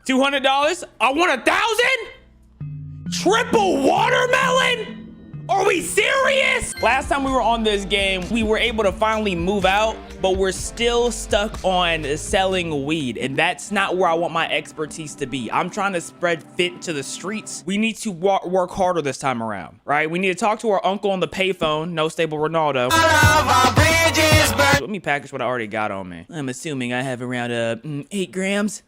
$200? I want 1,000? Triple watermelon? Are we serious? Last time we were on this game, we were able to finally move out, but we're still stuck on selling weed, and that's not where I want my expertise to be. I'm trying to spread fit to the streets. We need to work harder this time around, right? We need to talk to our uncle on the payphone. No stable Ronaldo. Let me package what I already got on me. I'm assuming I have around 8 grams.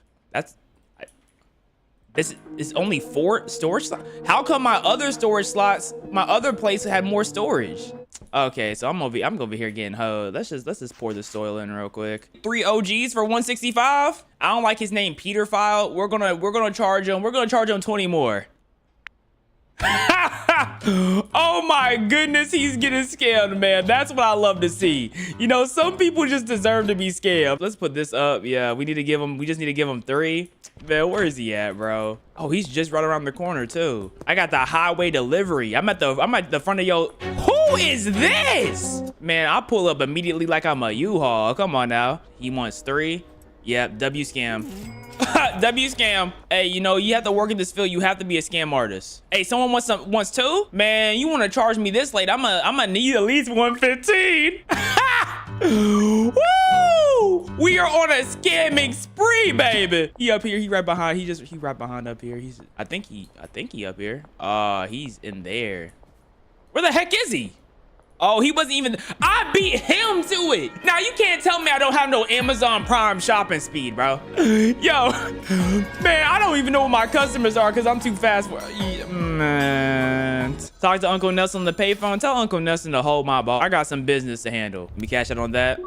This is only 4 storage slots. How come my other storage slots, my other place had more storage? Okay, so I'm over here getting hoed. Let's just pour the soil in real quick. 3 OGs for 165. I don't like his name, Peter File. We're gonna charge him. We're gonna charge him 20 more. Oh my goodness, he's getting scammed, man. That's what I love to see. You know, some people just deserve to be scammed. Let's put this up. Yeah, we just need to give him 3. Man, where is he at, bro? Oh, he's just right around the corner too. I got the highway delivery. I'm at the front of your. Who is this? Man, I pull up immediately like I'm a U-Haul. Come on now. He wants 3. Yep, W scam. W scam. Hey, you know, you have to work in this field. You have to be a scam artist. Hey, someone wants 2? Man, you want to charge me this late? I'm gonna need at least 115. Woo! We are on a scamming spree, baby. He up here. He right behind. He right behind up here. I think he up here. He's in there. Where the heck is he? Oh, he wasn't even. I beat him to it. Now you can't tell me I don't have no Amazon Prime shopping speed, bro. Yo, man, I don't even know what my customers are because I'm too fast for. Man, talk to Uncle Nelson on the payphone. Tell Uncle Nelson to hold my ball. I got some business to handle. Let me cash out on that.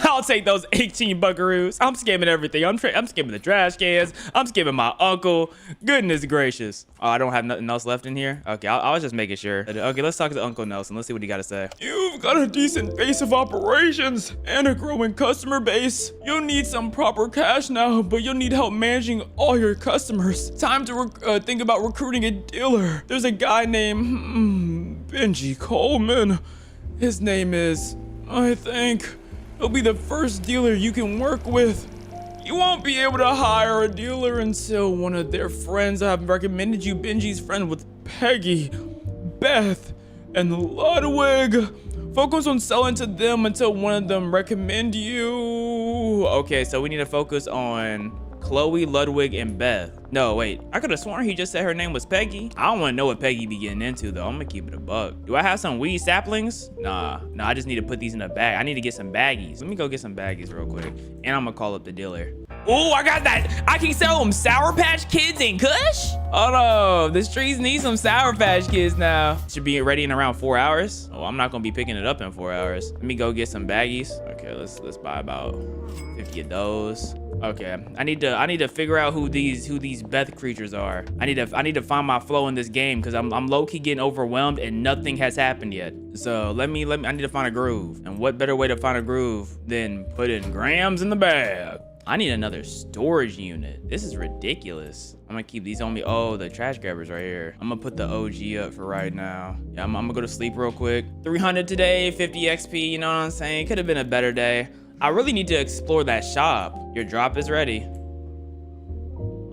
I'll take those 18 buckaroos. I'm scamming everything. I'm scamming the trash cans. I'm scamming my uncle. Goodness gracious. Oh, I don't have nothing else left in here. Okay, I was just making sure. Okay, let's talk to Uncle Nelson. Let's see what he got to say. You've got a decent base of operations and a growing customer base. You'll need some proper cash now, but you'll need help managing all your customers. Time to think about recruiting a dealer. There's a guy named Benji Coleman. His name is, I think, he'll be the first dealer you can work with. You won't be able to hire a dealer until one of their friends. I've recommended you Benji's friend with Peggy, Beth, and Ludwig. Focus on selling to them until one of them recommend you. Okay, so we need to focus on Chloe, Ludwig, and Beth. No, wait. I could have sworn he just said her name was Peggy. I don't want to know what Peggy be getting into, though. I'm going to keep it a buck. Do I have some weed saplings? Nah, I just need to put these in a bag. I need to get some baggies. Let me go get some baggies real quick. And I'm going to call up the dealer. Oh, I got that. I can sell them Sour Patch Kids and Kush? Oh, no. The streets need some Sour Patch Kids now. Should be ready in around 4 hours. Oh, I'm not going to be picking it up in 4 hours. Let me go get some baggies. Okay, let's buy about 50 of those. Okay, I need to figure out who these Beth creatures are. I need to find my flow in this game because I'm low-key getting overwhelmed and nothing has happened yet. So I need to find a groove. And what better way to find a groove than putting grams in the bag? I need another storage unit. This is ridiculous. I'm gonna keep these on me. Oh, the trash grabbers right here. I'm gonna put the OG up for right now. Yeah, I'm gonna go to sleep real quick. 300 today, 50 XP, you know what I'm saying? Could have been a better day. I really need to explore that shop. Your drop is ready.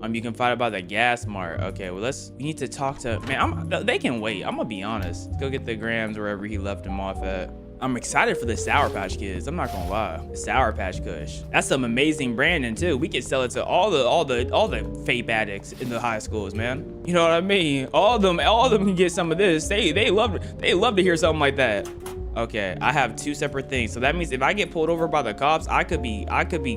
You can find about the gas mart. Okay, well we need to talk to, man, they can wait. I'm gonna be honest. Let's go get the grams wherever he left them off at. I'm excited for the Sour Patch Kids. I'm not gonna lie. The Sour Patch Kush. That's some amazing branding too. We can sell it to all the vape addicts in the high schools, man. You know what I mean? All of them can get some of this. They love to hear something like that. Okay, I have 2 separate things. So that means if I get pulled over by the cops, I could be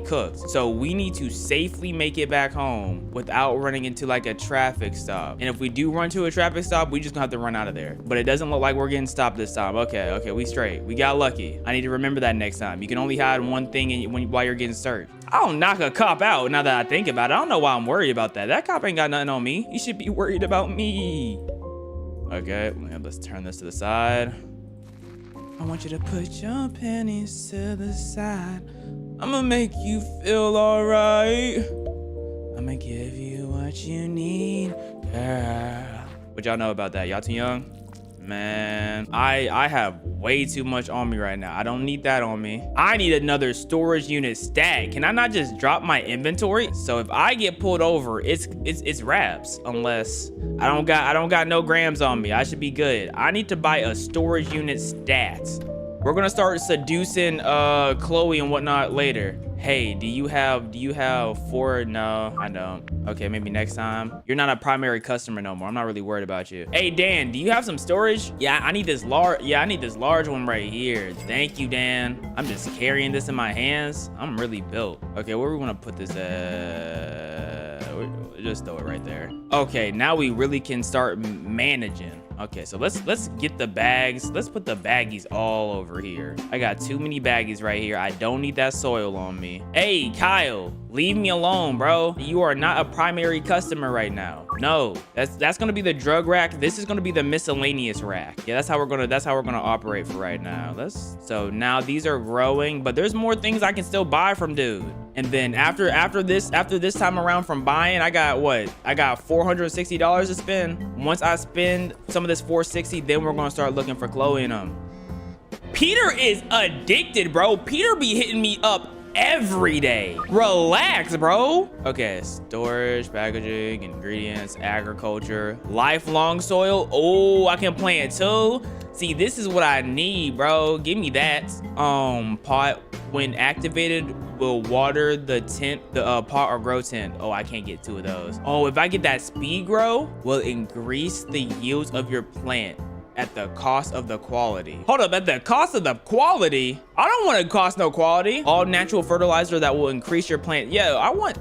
cooked. So we need to safely make it back home without running into like a traffic stop. And if we do run to a traffic stop, we just gonna have to run out of there. But it doesn't look like we're getting stopped this time. Okay, we straight. We got lucky. I need to remember that next time. You can only hide one thing while you're getting searched. I don't knock a cop out now that I think about it. I don't know why I'm worried about that. That cop ain't got nothing on me. You should be worried about me. Okay, let's turn this to the side. I want you to put your pennies to the side. I'ma make you feel alright. I'ma give you what you need, girl. What y'all know about that? Y'all too young? Man, I have way too much on me right now. I don't need that on me. I need another storage unit stat. Can I not just drop my inventory? So if I get pulled over, it's wraps. Unless I don't got no grams on me. I should be good. I need to buy a storage unit stat. We're gonna start seducing Chloe and whatnot later. Hey, do you have 4? No, I don't. Okay, maybe next time. You're not a primary customer no more. I'm not really worried about you. Hey, Dan, do you have some storage? Yeah, I need this large one right here. Thank you, Dan. I'm just carrying this in my hands. I'm really built. Okay, where we want to put this at? Just throw it right there. Okay, now we really can start managing. Okay, so let's get the bags. Let's put the baggies all over here. I got too many baggies right here. I don't need that soil on me. Hey, Kyle, leave me alone, bro. You are not a primary customer right now. No, that's gonna be the drug rack. This is gonna be the miscellaneous rack. Yeah, that's how we're gonna operate for right now. So now these are growing, but there's more things I can still buy from dude. And then after this time around from buying, I got what? I got $460 to spend. Once I spend some of this $460, then we're gonna start looking for Chloe and them. Peter is addicted, bro. Peter be hitting me up every day. Relax, bro. Okay, storage, packaging, ingredients, agriculture, lifelong soil. Oh, I can plant too. See, this is what I need, bro. Give me that. Pot, when activated, will water the pot or grow tent. Oh, I can't get 2 of those. Oh, if I get that speed grow, will increase the yields of your plant at the cost of the quality. Hold up, at the cost of the quality? I don't want to cost no quality. All natural fertilizer that will increase your plant. Yeah, I want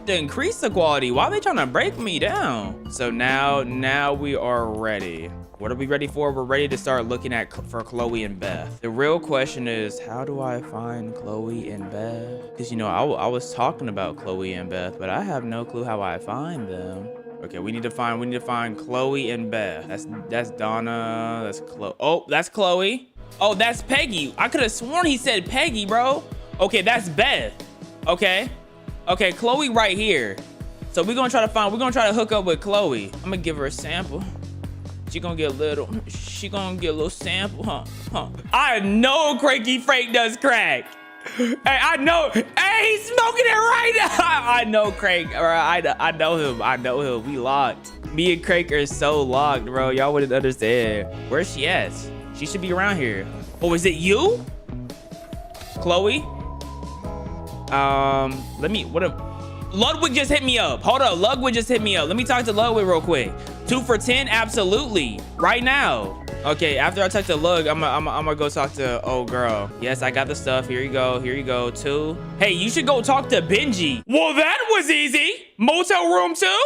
to increase the quality. Why are they trying to break me down? So now we are ready. What are we ready for? We're ready to start looking for Chloe and Beth. The real question is, how do I find Chloe and Beth? Because, you know, I was talking about Chloe and Beth, but I have no clue how I find them. Okay, we need to find Chloe and Beth. That's Donna. That's Chloe. Oh, that's Chloe. Oh, that's Peggy. I could have sworn he said Peggy, bro. Okay, that's Beth. Okay, Chloe right here. So we're gonna try to hook up with Chloe. I'm gonna give her a sample. She gonna get a little sample, huh? I know Cranky Frank does crack. Hey, I know. Hey, he's smoking it right now. I know Crank. Or I know him. We locked. Me and Crank are so locked, bro. Y'all wouldn't understand. Where's she at? She should be around here. Oh, is it you, Chloe? Ludwig just hit me up. Hold up, Ludwig just hit me up. Let me talk to Ludwig real quick. 2 for 10, absolutely, right now. Okay, after I talk to Lug, I'm gonna go talk to old girl. Yes, I got the stuff. Here you go. 2. Hey, you should go talk to Benji. Well, that was easy. Motel room 2?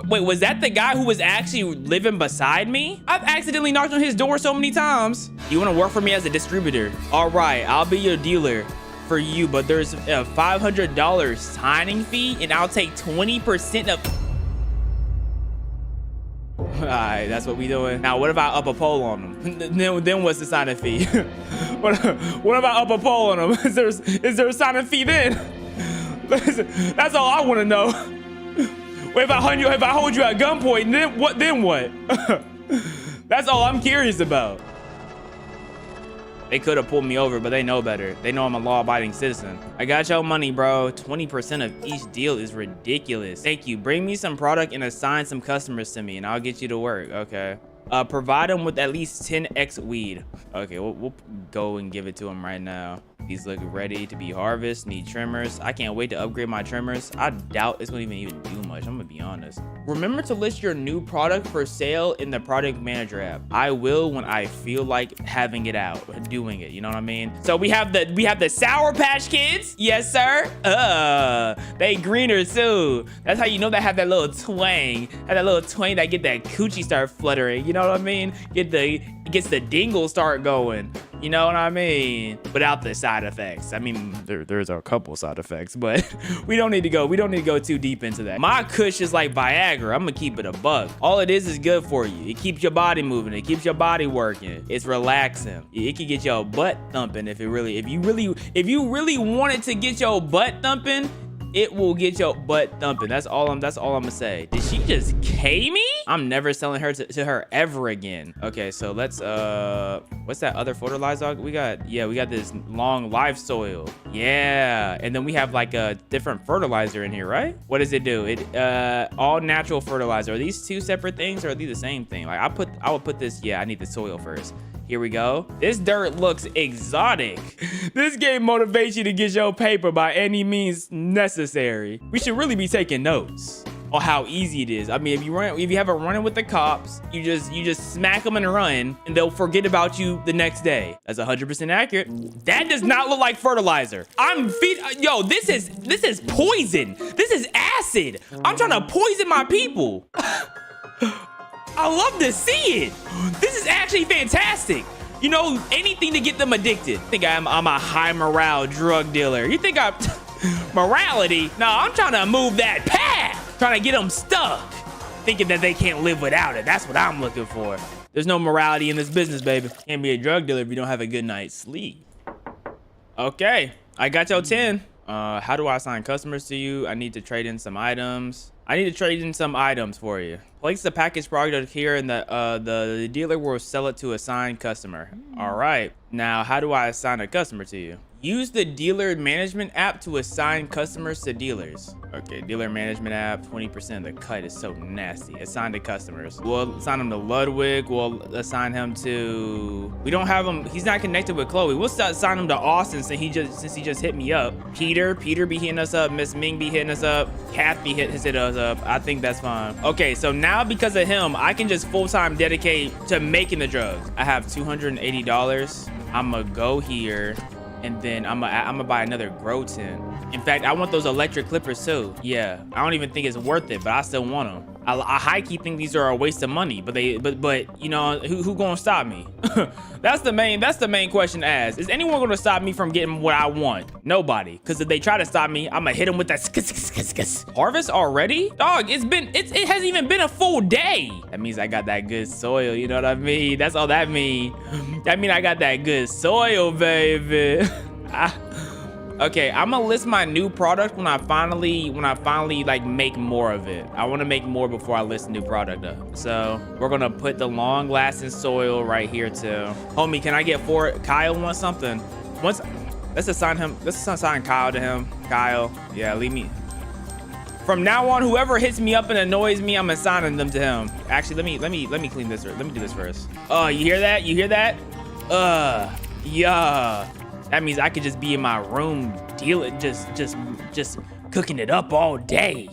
Wait, was that the guy who was actually living beside me? I've accidentally knocked on his door so many times. You wanna work for me as a distributor? All right, I'll be your dealer for you, but there's a $500 signing fee, and I'll take 20% of. All right, that's what we doing. Now, what if I up a pole on them? then what's the signing fee? what if I up a pole on them? Is there a signing fee then? That's all I want to know. Wait, if I hold you at gunpoint, then what? That's all I'm curious about. They could have pulled me over, but they know better. They know I'm a law-abiding citizen. I got your money, bro. 20% of each deal is ridiculous. Thank you. Bring me some product and assign some customers to me, and I'll get you to work. Okay. Provide them with at least 10x weed. Okay, we'll go and give it to them right now. These look ready to be harvested. Need trimmers. I can't wait to upgrade my trimmers. I doubt it's gonna even do much. I'm gonna be honest. Remember to list your new product for sale in the product manager app. I will when I feel like having it out, doing it. You know what I mean? So we have the Sour Patch Kids. Yes, sir. They greener too. That's how you know they have that little twang. That get that coochie start fluttering. You know what I mean? Gets the dingle start going. You know what I mean? Without the side effects. I mean, there's a couple side effects, but we don't need to go too deep into that. My kush is like Viagra. I'm gonna keep it a buck. All it is good for you. It keeps your body moving. It keeps your body working. It's relaxing. It can get your butt thumping if you really wanted to get your butt thumping. It will get your butt thumping. That's all I'm gonna say. Did she just K me? I'm never selling her to her ever again. Okay, so let's what's that other fertilizer we got? Yeah, we got this long live soil. Yeah, and then we have like a different fertilizer in here, right? What does it do? It all natural fertilizer. Are these two separate things or are these the same thing? Like I would put this, yeah, I need the soil first. Here we go. This dirt looks exotic. This game motivates you to get your paper by any means necessary. We should really be taking notes on how easy it is. I mean, if you have a run-in with the cops, you just smack them and run, and they'll forget about you the next day. That's 100% accurate. That does not look like fertilizer. Yo, this is poison. This is acid. I'm trying to poison my people. I love to see it. This is actually fantastic. You know, anything to get them addicted. I think I'm a high morale drug dealer. You think I'm morality? No, I'm trying to move that path. Trying to get them stuck. Thinking that they can't live without it. That's what I'm looking for. There's no morality in this business, baby. Can't be a drug dealer if you don't have a good night's sleep. Okay, I got your 10. How do I assign customers to you? I need to trade in some items. I need to trade in some items for you. Place the package product here and the dealer will sell it to a assigned customer. All right. Now, how do I assign a customer to you? Use the dealer management app to assign customers to dealers. Okay, dealer management app, 20% of the cut is so nasty. Assign to customers. We'll assign him to Ludwig. We'll assign him to, we don't have him, he's not connected with Chloe. We'll assign him to Austin since he just hit me up. Peter be hitting us up. Miss Ming be hitting us up. Kath be hitting us up. I think that's fine. Okay, so now because of him, I can just full-time dedicate to making the drugs. I have $280. I'm gonna go here. And then I'm gonna buy another grow tin. In fact, I want those electric clippers too. Yeah, I don't even think it's worth it, but I still want them. I high-key think these are a waste of money, but you know, who gonna stop me? That's the main question to ask. Is anyone gonna stop me from getting what I want? Nobody. Because if they try to stop me, I'm gonna hit them with that harvest already? Dog, it hasn't even been a full day. That means I got that good soil, you know what I mean? That's all that means. That means I got that good soil, baby. Okay, I'm gonna list my new product when I finally like make more of it. I want to make more before I list a new product up. So we're gonna put the long lasting soil right here too. Homie, can I get 4? Kyle wants something. Let's assign Kyle to him. Kyle, yeah, leave me. From now on, whoever hits me up and annoys me, I'm assigning them to him. Actually, let me clean this. Let me do this first. You hear that? You hear that? Yeah. That means I could just be in my room dealing, just cooking it up all day.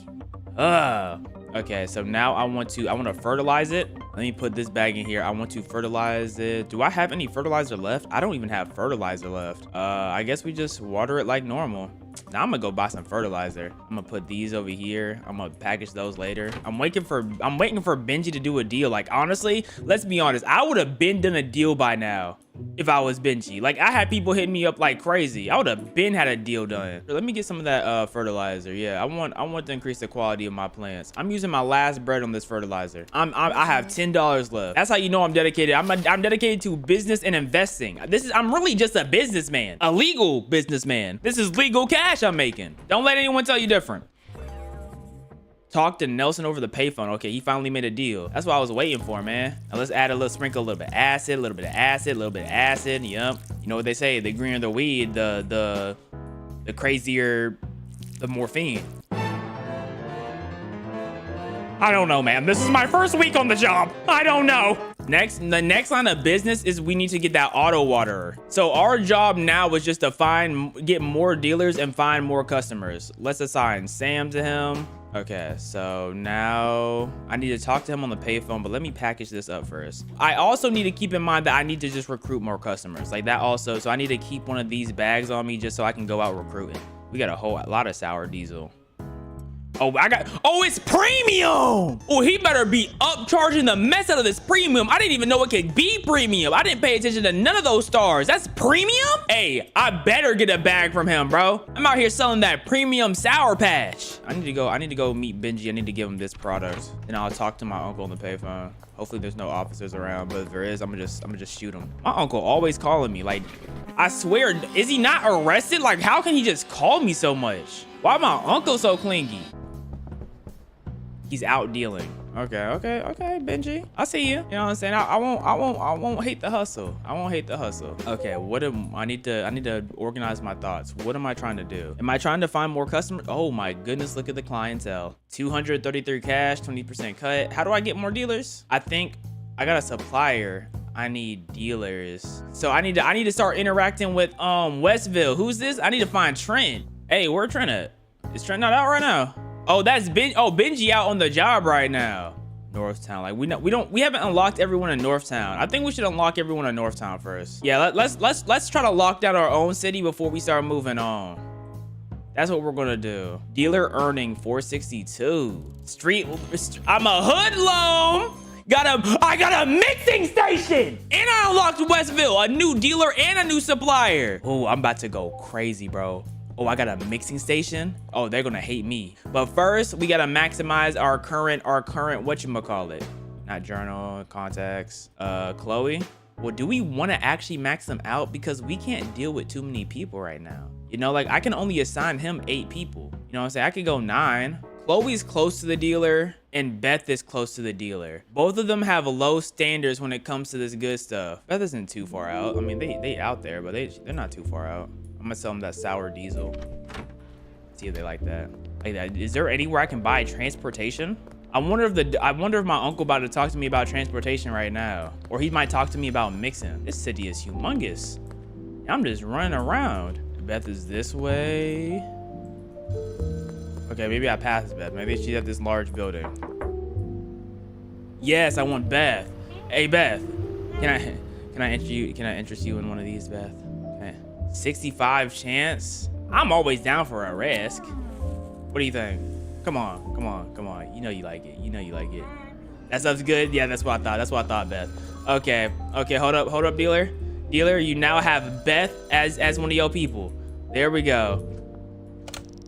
Okay, so now I want to fertilize it. Let me put this bag in here. I want to fertilize it. Do I have any fertilizer left? I don't even have fertilizer left. I guess we just water it like normal. Now I'm gonna go buy some fertilizer. I'm gonna put these over here. I'm gonna package those later. I'm waiting for Benji to do a deal. Like, honestly, let's be honest. I would have been done a deal by now if I was Benji. Like, I had people hitting me up like crazy. I would have been had a deal done. Let me get some of that fertilizer. Yeah, I want to increase the quality of my plants. I'm using my last bread on this fertilizer. I have $10 left. That's how you know I'm dedicated. I'm dedicated to business and investing. I'm really just a businessman, a legal businessman. This is legal cash I'm making. Don't let anyone tell you different. Talk to Nelson over the payphone. Okay, he finally made a deal. That's what I was waiting for, man. Now let's add a little sprinkle, a little bit of acid, a little bit of acid, a little bit of acid. Yup. You know what they say? The greener the weed, the crazier the morphine. I don't know, man. This is my first week on the job. I don't know. The next line of business is we need to get that auto waterer. So our job now is just to get more dealers and find more customers. Let's assign Sam to him. Okay, so now I need to talk to him on the payphone, but let me package this up first. I also need to keep in mind that I need to just recruit more customers like that also. So I need to keep one of these bags on me just so I can go out recruiting. We got a whole lot of sour diesel. Oh, it's premium. Oh, he better be upcharging the mess out of this premium. I didn't even know it could be premium. I didn't pay attention to none of those stars. That's premium? Hey, I better get a bag from him, bro. I'm out here selling that premium Sour Patch. I need to go meet Benji. I need to give him this product. And I'll talk to my uncle on the payphone. Hopefully there's no officers around, but if there is, I'm gonna just shoot him. My uncle always calling me. Like, I swear, is he not arrested? Like, how can he just call me so much? Why my uncle so clingy? He's out dealing. Okay, Benji. I see you. You know what I'm saying? I won't hate the hustle. I won't hate the hustle. Okay, I need to organize my thoughts. What am I trying to do? Am I trying to find more customers? Oh my goodness, look at the clientele. 233 cash, 20% cut. How do I get more dealers? I think I got a supplier. I need dealers. So I need to start interacting with Westville. Who's this? I need to find Trent. Hey, where Trent at? Is Trent not out right now? Oh, that's Benji out on the job right now. Northtown, like we haven't unlocked everyone in Northtown. I think we should unlock everyone in Northtown first. Yeah, let's try to lock down our own city before we start moving on. That's what we're gonna do. Dealer earning 462. I'm a hoodlum. I got a mixing station, and I unlocked Westville, a new dealer and a new supplier. Oh, I'm about to go crazy, bro. Oh, I got a mixing station. Oh, they're gonna hate me. But first, we gotta maximize our current whatchamacallit. Not journal, contacts, Chloe. Well, do we wanna actually max them out? Because we can't deal with too many people right now. You know, like I can only assign him 8 people. You know what I'm saying? I could go 9. Chloe's close to the dealer and Beth is close to the dealer. Both of them have low standards when it comes to this good stuff. Beth isn't too far out. I mean, they out there, but they're not too far out. I'm gonna sell them that sour diesel. See if they like that. Is there anywhere I can buy transportation? I wonder if my uncle about to talk to me about transportation right now, or he might talk to me about mixing. This city is humongous. I'm just running around. Beth is this way. Okay, maybe I passed Beth. Maybe she's at this large building. Yes, I want Beth. Hey Beth, can I interest you in one of these, Beth? 65 chance. I'm always down for a risk. What do you think? Come on. You know you like it. That stuff's good. Yeah, that's what I thought, Beth. Okay, hold up, dealer. You now have Beth as one of your people. There we go.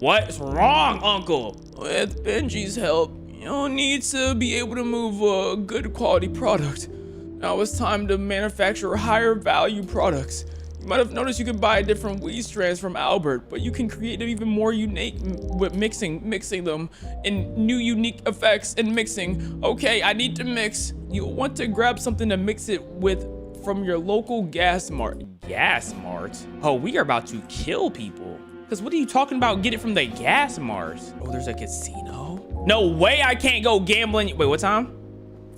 What's wrong, uncle? With Benji's help, you'll need to be able to move a good quality product. Now it's time to manufacture higher value products. You might have noticed you can buy different weed strands from Albert, but you can create them even more unique with mixing them in new unique effects and mixing. Okay, I need to mix. You'll want to grab something to mix it with from your local gas mart. Gas mart? Oh, we are about to kill people. Because what are you talking about? Get it from the gas mart. Oh, there's a casino? No way I can't go gambling. Wait, what time?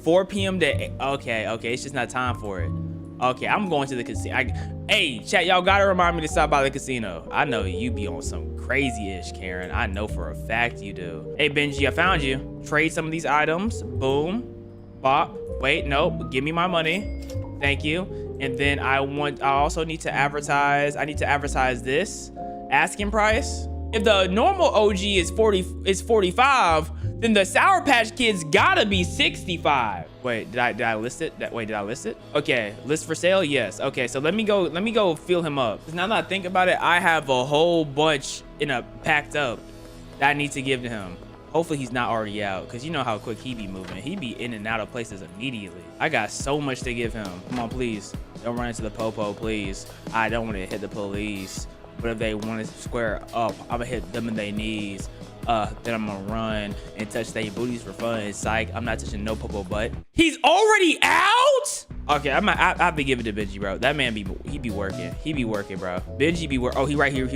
4 p.m. to... Okay, it's just not time for it. Okay, I'm going to the casino. Hey, chat, y'all gotta remind me to stop by the casino. I know you be on some crazy-ish, Karen. I know for a fact you do. Hey, Benji, I found you. Trade some of these items. Boom. Bop. Wait, nope. Give me my money. Thank you. And then I also need to advertise. I need to advertise this. Asking price. If the normal OG is 45, then the Sour Patch Kids gotta be 65. Wait, did I list it? Wait, did I list it? Okay, list for sale, yes. Okay, so let me go fill him up. 'Cause now that I think about it, I have a whole bunch packed up that I need to give to him. Hopefully he's not already out, because you know how quick he be moving. He be in and out of places immediately. I got so much to give him. Come on, please. Don't run into the popo, please. I don't want to hit the police. But if they want to square up, I'm gonna hit them in their knees. Then I'm gonna run and touch their booties for fun. It's psych. I'm not touching no popo butt. He's already out? Okay, I have to give it to Benji, bro. That man he be working. He be working, bro. Benji be work. Oh, he right here.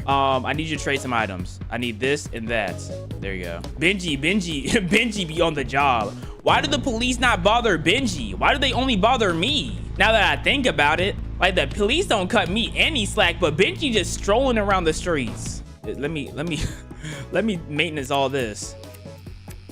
I need you to trade some items. I need this and that. There you go. Benji be on the job. Why do the police not bother Benji? Why do they only bother me? Now that I think about it, like the police don't cut me any slack, but Benji just strolling around the streets. Let me maintenance all this.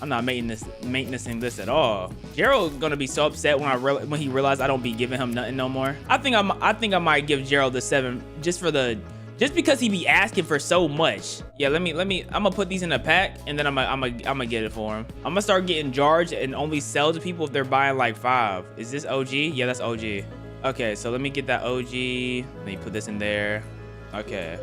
I'm not maintaining this at all. Gerald gonna be so upset when he realized I don't be giving him nothing no more. I think I might give Gerald the 7 just because he be asking for so much. Yeah, I'm gonna put these in a pack and then I'm gonna get it for him. I'm gonna start getting jars and only sell to people if they're buying like 5. Is this OG? Yeah, that's OG. Okay, so let me get that OG. Let me put this in there. Okay.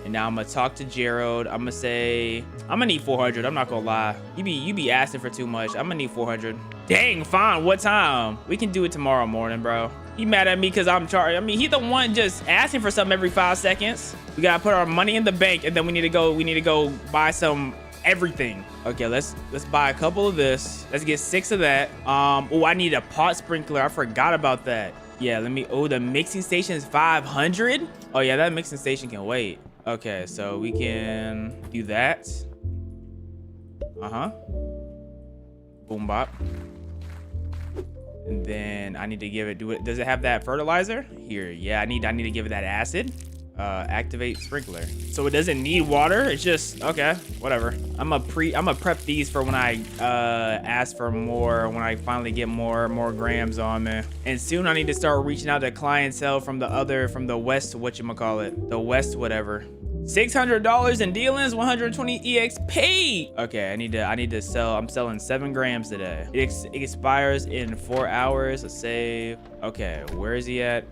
And now I'm gonna talk to Gerald. I'm gonna say, I'm gonna need 400. I'm not gonna lie. You be asking for too much. I'm gonna need 400. Dang, fine. What time? We can do it tomorrow morning, bro. He mad at me because I'm charged. I mean, he the one just asking for something every 5 seconds. We gotta put our money in the bank, and then we need to go buy some everything. Okay, let's buy a couple of this. Let's get 6 of that. Oh, I need a pot sprinkler. I forgot about that. Yeah, let me. Oh, the mixing station is 500. Oh yeah, that mixing station can wait. Okay, so we can do that. Boom bop. And then I need to give it, does it have that fertilizer? Here, yeah, I need to give it that acid. Activate sprinkler. So it doesn't need water, it's just, okay, whatever. I'm gonna prep these for when I ask for more, when I finally get more grams on me. And soon I need to start reaching out to clientele from the west, whatchamacallit, the west whatever. $600 in dealings, 120 EXP. Okay, I need to sell. I'm selling 7 grams today. It expires in 4 hours. Let's save. Okay, where is he at?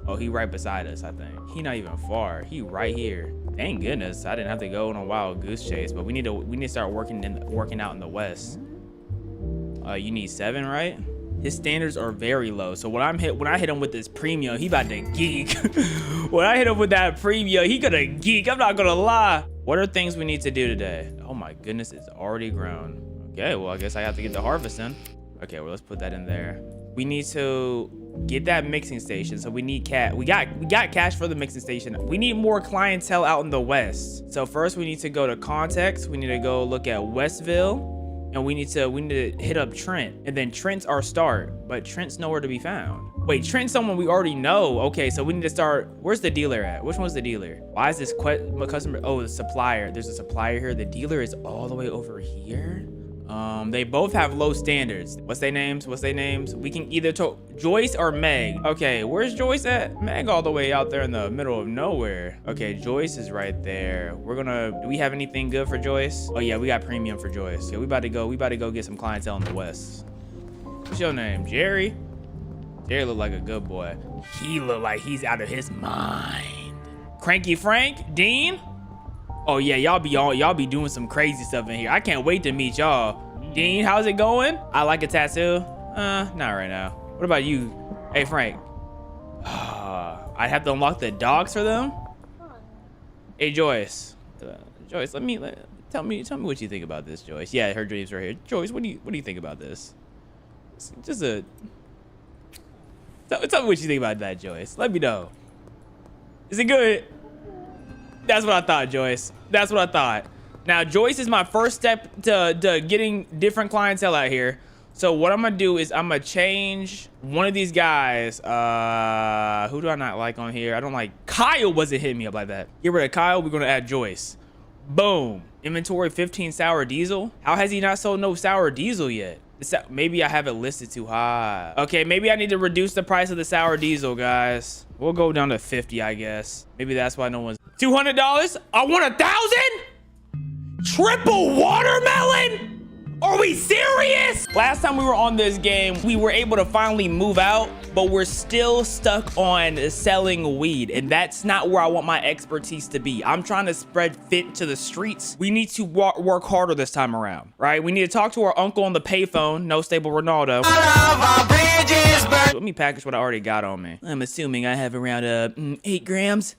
Oh, he right beside us, I think. He not even far. He right here. Thank goodness I didn't have to go on a wild goose chase. But we need to start working out in the west. You need 7, right? His standards are very low. So when I hit him with this premium, he about to geek. When I hit him with that premium, he gonna geek. I'm not gonna lie. What are things we need to do today? Oh my goodness, it's already grown. Okay, well I guess I have to get the harvest in. Okay, well let's put that in there. We need to get that mixing station. So we need we got cash for the mixing station. We need more clientele out in the west. So first we need to go to context. We need to go look at Westville. And we need to hit up Trent. And then Trent's our start, but Trent's nowhere to be found. Wait, Trent's someone we already know. Okay, so we need to start. Where's the dealer at? Which one's the dealer? Why is this customer? Oh, the supplier. There's a supplier here. The dealer is all the way over here. They both have low standards. What's their names? We can either Joyce or Meg. Okay, where's Joyce at? Meg all the way out there in the middle of nowhere. Okay, Joyce is right there. Do we have anything good for Joyce? Oh yeah, we got premium for Joyce. Yeah, we about to go get some clientele in the west. What's your name? Jerry? Jerry look like a good boy. He look like he's out of his mind. Cranky Frank? Dean? Oh yeah, y'all be doing some crazy stuff in here. I can't wait to meet y'all. Dean, how's it going? I like a tattoo. Not right now. What about you? Hey Frank. I have to unlock the dogs for them? Hey Joyce. Joyce, tell me what you think about this, Joyce. Yeah, her dreams right here. Joyce, what do you think about this? Tell me what you think about that, Joyce. Let me know. Is it good? That's what I thought, Joyce. That's what I thought. Now, Joyce is my first step to getting different clientele out here. So what I'm gonna do is I'm gonna change one of these guys. Who do I not like on here? I don't like Kyle. Wasn't hitting me up like that. Get rid of Kyle. We're gonna add Joyce. Boom. Inventory 15 sour diesel. How has he not sold no sour diesel yet? Maybe I have it listed too high. Okay, maybe I need to reduce the price of the sour diesel, guys. We'll go down to 50, I guess. Maybe that's why no one's. $200? I want 1,000? Triple watermelon? Are we serious? Last time we were on this game, we were able to finally move out, but we're still stuck on selling weed, and that's not where I want my expertise to be. I'm trying to spread fit to the streets. We need to work harder this time around, right? We need to talk to our uncle on the payphone. No stable Ronaldo. Let me package what I already got on me. I'm assuming I have around 8 grams.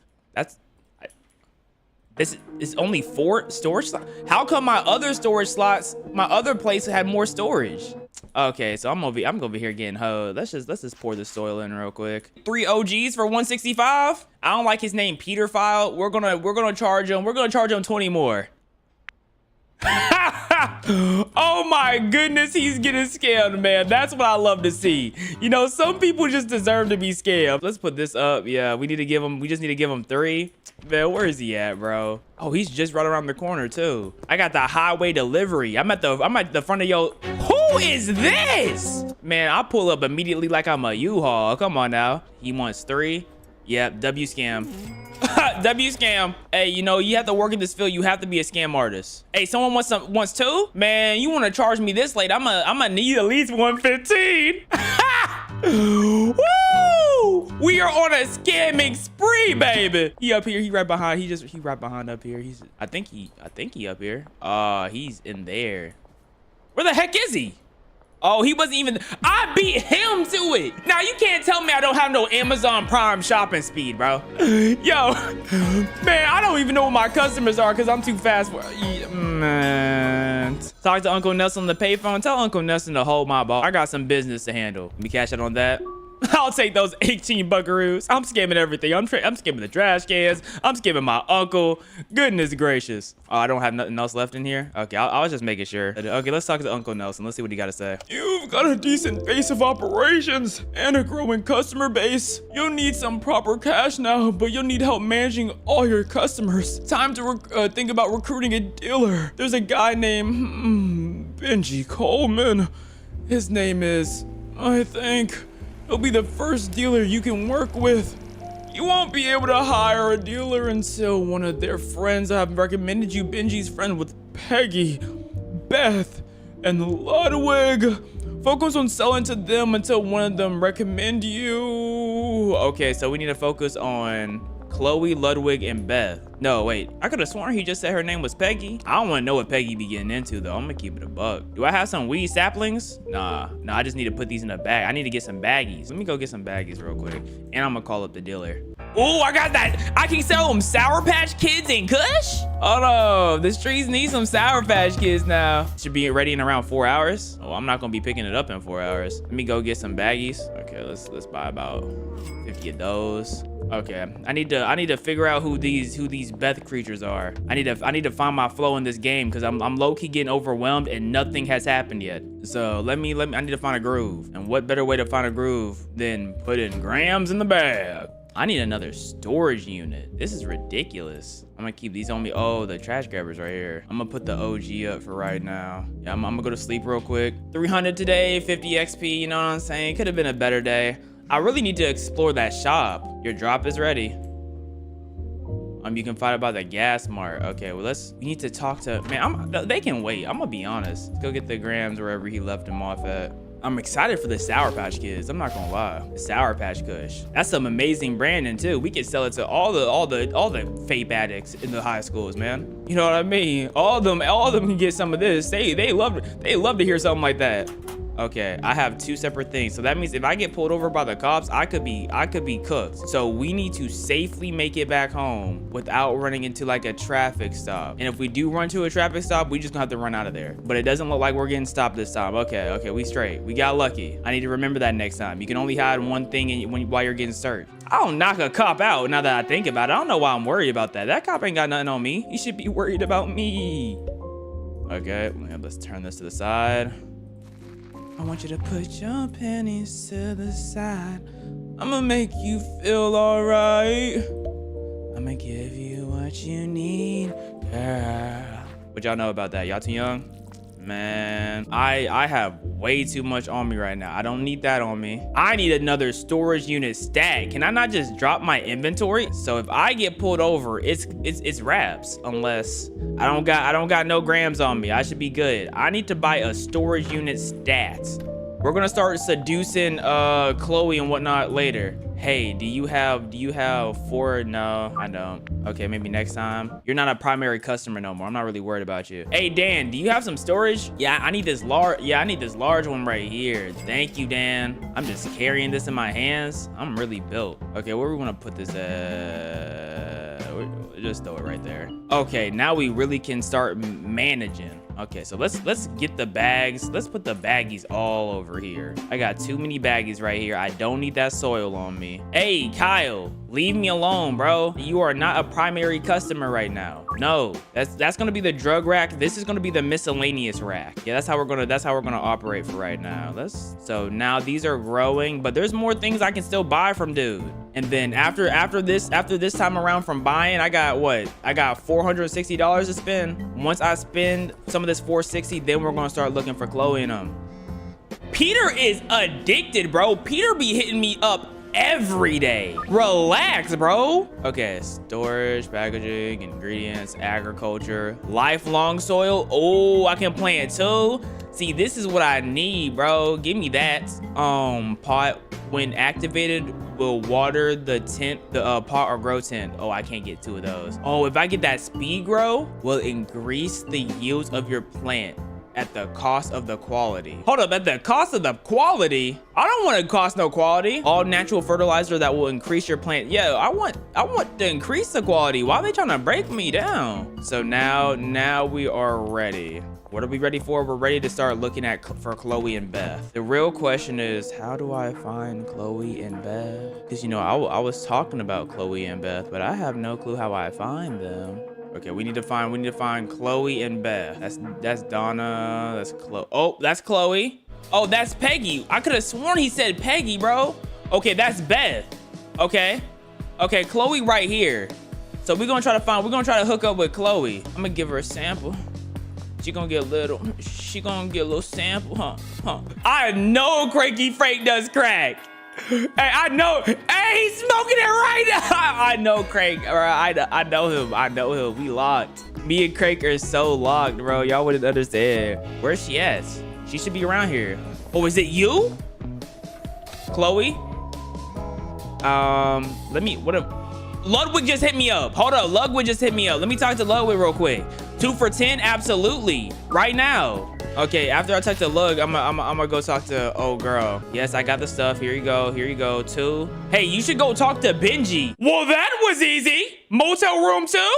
This is only 4 storage slots. How come my other storage slots, my other place had more storage? Okay, so I'm gonna be here getting hoed. Let's just pour this soil in real quick. 3 OGs for 165. I don't like his name, Peter File. We're gonna charge him. We're gonna charge him 20 more. Oh my goodness, he's getting scammed, man. That's what I love to see. You know, some people just deserve to be scammed. Let's put this up. Yeah, we just need to give him 3. Man, where is he at, bro? Oh, he's just right around the corner too. I got the highway delivery. I'm at the front of your. Who is this? Man, I'll pull up immediately like I'm a U-Haul. Come on now. He wants 3. Yep, W scam. W scam. Hey, you know, you have to work in this field. You have to be a scam artist. Hey, someone wants 2? Man, you want to charge me this late? I'm gonna need at least 115. Woo! Woo! We are on a scamming spree, baby. He up here. He right behind. He right behind up here. I think he up here. He's in there. Where the heck is he? Oh, he wasn't even. I beat him to it. Now you can't tell me I don't have no Amazon Prime shopping speed, bro. Yo, man, I don't even know what my customers are because I'm too fast for. Man, talk to Uncle Nelson on the payphone. Tell Uncle Nelson to hold my ball. I got some business to handle. Let me cash out on that. I'll take those 18 buckaroos. I'm scamming everything. I'm scamming the trash cans. I'm scamming my uncle. Goodness gracious. Oh, I don't have nothing else left in here? Okay, I was just making sure. Okay, let's talk to Uncle Nelson. Let's see what he got to say. You've got a decent base of operations and a growing customer base. You'll need some proper cash now, but you'll need help managing all your customers. Time to think about recruiting a dealer. There's a guy named Benji Coleman. His name is, I think... He'll be the first dealer you can work with. You won't be able to hire a dealer until one of their friends have recommended you. Benji's friend with Peggy, Beth, and Ludwig. Focus on selling to them until one of them recommend you. Okay, so we need to focus on Chloe, Ludwig, and Beth. No, wait. I could have sworn he just said her name was Peggy. I don't want to know what Peggy be getting into, though. I'm going to keep it a buck. Do I have some weed saplings? Nah, I just need to put these in a bag. I need to get some baggies. Let me go get some baggies real quick. And I'm going to call up the dealer. Oh, I got that. I can sell them Sour Patch Kids and Kush? Hold on. The streets need some Sour Patch Kids now. Should be ready in around 4 hours. Oh, I'm not going to be picking it up in 4 hours. Let me go get some baggies. Okay, let's buy about 50 of those. Okay, I need to figure out who these Beth creatures are. I need to find my flow in this game because I'm low-key getting overwhelmed and nothing has happened yet. So I need to find a groove. And what better way to find a groove than putting grams in the bag? I need another storage unit. This is ridiculous. I'm gonna keep these on me. Oh, the trash grabbers right here. I'm gonna put the OG up for right now. Yeah, I'm gonna go to sleep real quick. 300 today, 50 XP, you know what I'm saying? Could have been a better day. I really need to explore that shop. Your drop is ready. You can find about the gas mart. Okay, well we need to talk to, man, they can wait. I'm gonna be honest. Let's go get the grams wherever he left them off at. I'm excited for the Sour Patch Kids. I'm not gonna lie. The Sour Patch Kush. That's some amazing branding too. We could sell it to all the vape addicts in the high schools, man. You know what I mean? All of them can get some of this. They love to hear something like that. Okay, I have 2 separate things. So that means if I get pulled over by the cops, I could be cooked. So we need to safely make it back home without running into like a traffic stop. And if we do run to a traffic stop, we just gonna have to run out of there. But it doesn't look like we're getting stopped this time. Okay, we straight. We got lucky. I need to remember that next time. You can only hide one thing while you're getting searched. I don't knock a cop out now that I think about it. I don't know why I'm worried about that. That cop ain't got nothing on me. He should be worried about me. Okay, let's turn this to the side. I want you to put your pennies to the side. I'ma make you feel alright. I'ma give you what you need, girl. What y'all know about that? Y'all too young? Man, I have way too much on me right now. I don't need that on me. I need another storage unit stat. Can I not just drop my inventory? So if I get pulled over, it's wraps. Unless I don't got no grams on me. I should be good. I need to buy a storage unit stat. We're gonna start seducing Chloe and whatnot later. Hey, do you have 4? No, I don't. Okay, maybe next time. You're not a primary customer no more. I'm not really worried about you. Hey, Dan, do you have some storage? Yeah, I need this large one right here. Thank you, Dan. I'm just carrying this in my hands. I'm really built. Okay, where we want to put this at? Just throw it right there. Okay, now we really can start managing. Okay, so let's get the bags. Let's put the baggies all over here. I got too many baggies right here. I don't need that soil on me. Hey, Kyle, leave me alone, bro. You are not a primary customer right now. No, that's gonna be the drug rack. This is gonna be the miscellaneous rack. Yeah, that's how we're gonna operate for right now. So now these are growing, but there's more things I can still buy from dude. And then after this time around from buying, I got what? I got $460 to spend. Once I spend some of this $460, then we're gonna start looking for Chloe and them. Peter is addicted, bro. Peter be hitting me up every day. Relax, bro. Okay, storage, packaging, ingredients, agriculture, lifelong soil. Oh, I can plant too. See, this is what I need, bro. Give me that. Pot when activated will water the pot or grow tent. Oh, I can't get 2 of those. Oh, if I get that speed grow, will increase the yields of your plant at the cost of the quality. Hold up, at the cost of the quality? I don't want to cost no quality. All natural fertilizer that will increase your plant. Yeah, I want to increase the quality. Why are they trying to break me down? So now we are ready. What are we ready for? We're ready to start looking for Chloe and Beth. The real question is, how do I find Chloe and Beth? Because, you know, I was talking about Chloe and Beth, but I have no clue how I find them. Okay, we need to find Chloe and Beth. That's Donna. That's Chloe. Oh, that's Chloe. Oh, that's Peggy. I could have sworn he said Peggy, bro. Okay, that's Beth. Okay, Chloe right here. So we're gonna try to hook up with Chloe. I'm gonna give her a sample. She gonna get a little sample, huh? I know Cranky Frank does crack. Hey, I know. Hey, he's smoking it right now. I know Crank. I know him. We locked. Me and Crank are so locked, bro. Y'all wouldn't understand. Where's she at? She should be around here. Oh, is it you, Chloe? Ludwig just hit me up. Hold up, Ludwig just hit me up. Let me talk to Ludwig real quick. 2 for 10, absolutely, right now. Okay, after I talk to Lug, I'm gonna go talk to old girl. Yes, I got the stuff. Here you go. 2. Hey, you should go talk to Benji. Well, that was easy. Motel room 2?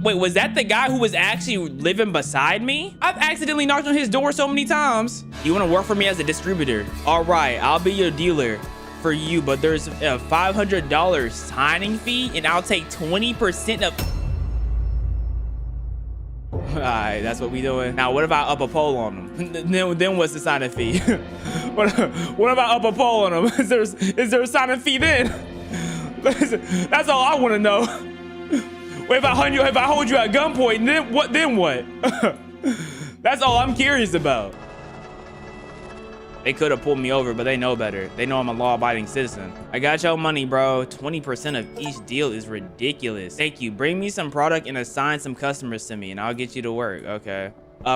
Wait, was that the guy who was actually living beside me? I've accidentally knocked on his door so many times. You wanna work for me as a distributor? All right, I'll be your dealer for you, but there's a $500 signing fee, and I'll take 20% of... All right, that's what we doing. Now, what if I up a poll on them? Then what's the signing fee? what if I up a poll on them? Is there a signing fee then? That's all I want to know. If I hold you at gunpoint, then what? That's all I'm curious about. They could have pulled me over, but they know better. They know I'm a law-abiding citizen. I got your money, bro. 20% of each deal is ridiculous. Thank you. Bring me some product and assign some customers to me, and I'll get you to work. Okay.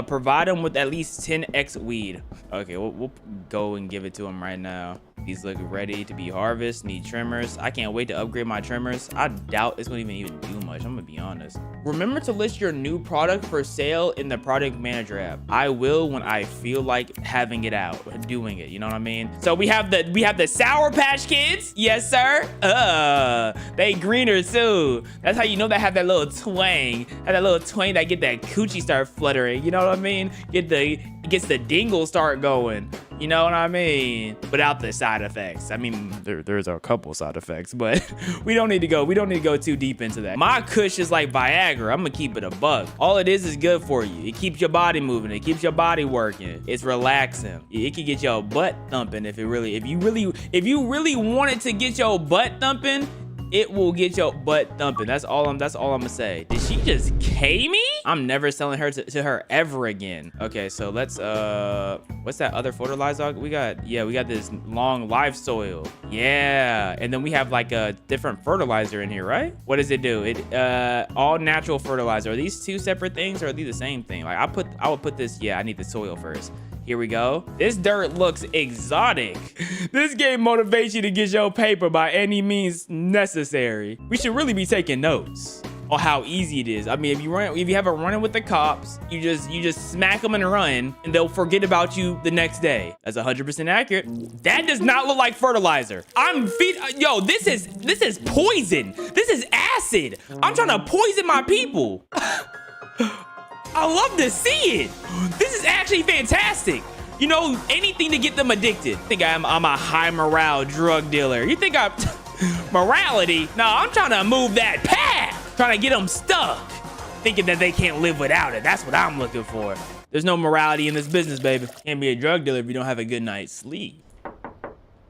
Provide them with at least 10x weed. Okay, we'll go and give it to them right now. These look ready to be harvested. Need trimmers. I can't wait to upgrade my trimmers. I doubt it's gonna even do much. I'm gonna be honest. Remember to list your new product for sale in the product manager app. I will when I feel like having it out, doing it. You know what I mean? So we have the Sour Patch Kids. Yes, sir. They greener too. That's how you know they have that little twang. That get that coochie start fluttering. You know what I mean? Gets the dingle start going. You know what I mean? Without the side effects. I mean, there's a couple side effects, but we don't need to go too deep into that. My kush is like Viagra. I'm gonna keep it a buck. All it is good for you. It keeps your body moving. It keeps your body working. It's relaxing. It can get your butt thumping if you really wanted to get your butt thumping. It will get your butt thumping. That's all I'm gonna say. Did she just K me? I'm never selling her to her ever again. Okay, so let's what's that other fertilizer we got? Yeah, we got this long live soil. Yeah, and then we have like a different fertilizer in here, right? What does it do? It all natural fertilizer. Are these 2 separate things or are these the same thing? Like I would put this, yeah, I need the soil first. Here we go. This dirt looks exotic. This game motivates you to get your paper by any means necessary. We should really be taking notes on how easy it is. I mean, if you have a run-in with the cops, you just smack them and run, and they'll forget about you the next day. That's 100% accurate. That does not look like fertilizer. Yo, this is poison. This is acid. I'm trying to poison my people. I love to see it. This is actually fantastic. You know, anything to get them addicted. I think I'm a high morale drug dealer. You think I'm morality? No, I'm trying to move that path. Trying to get them stuck. Thinking that they can't live without it. That's what I'm looking for. There's no morality in this business, baby. Can't be a drug dealer if you don't have a good night's sleep.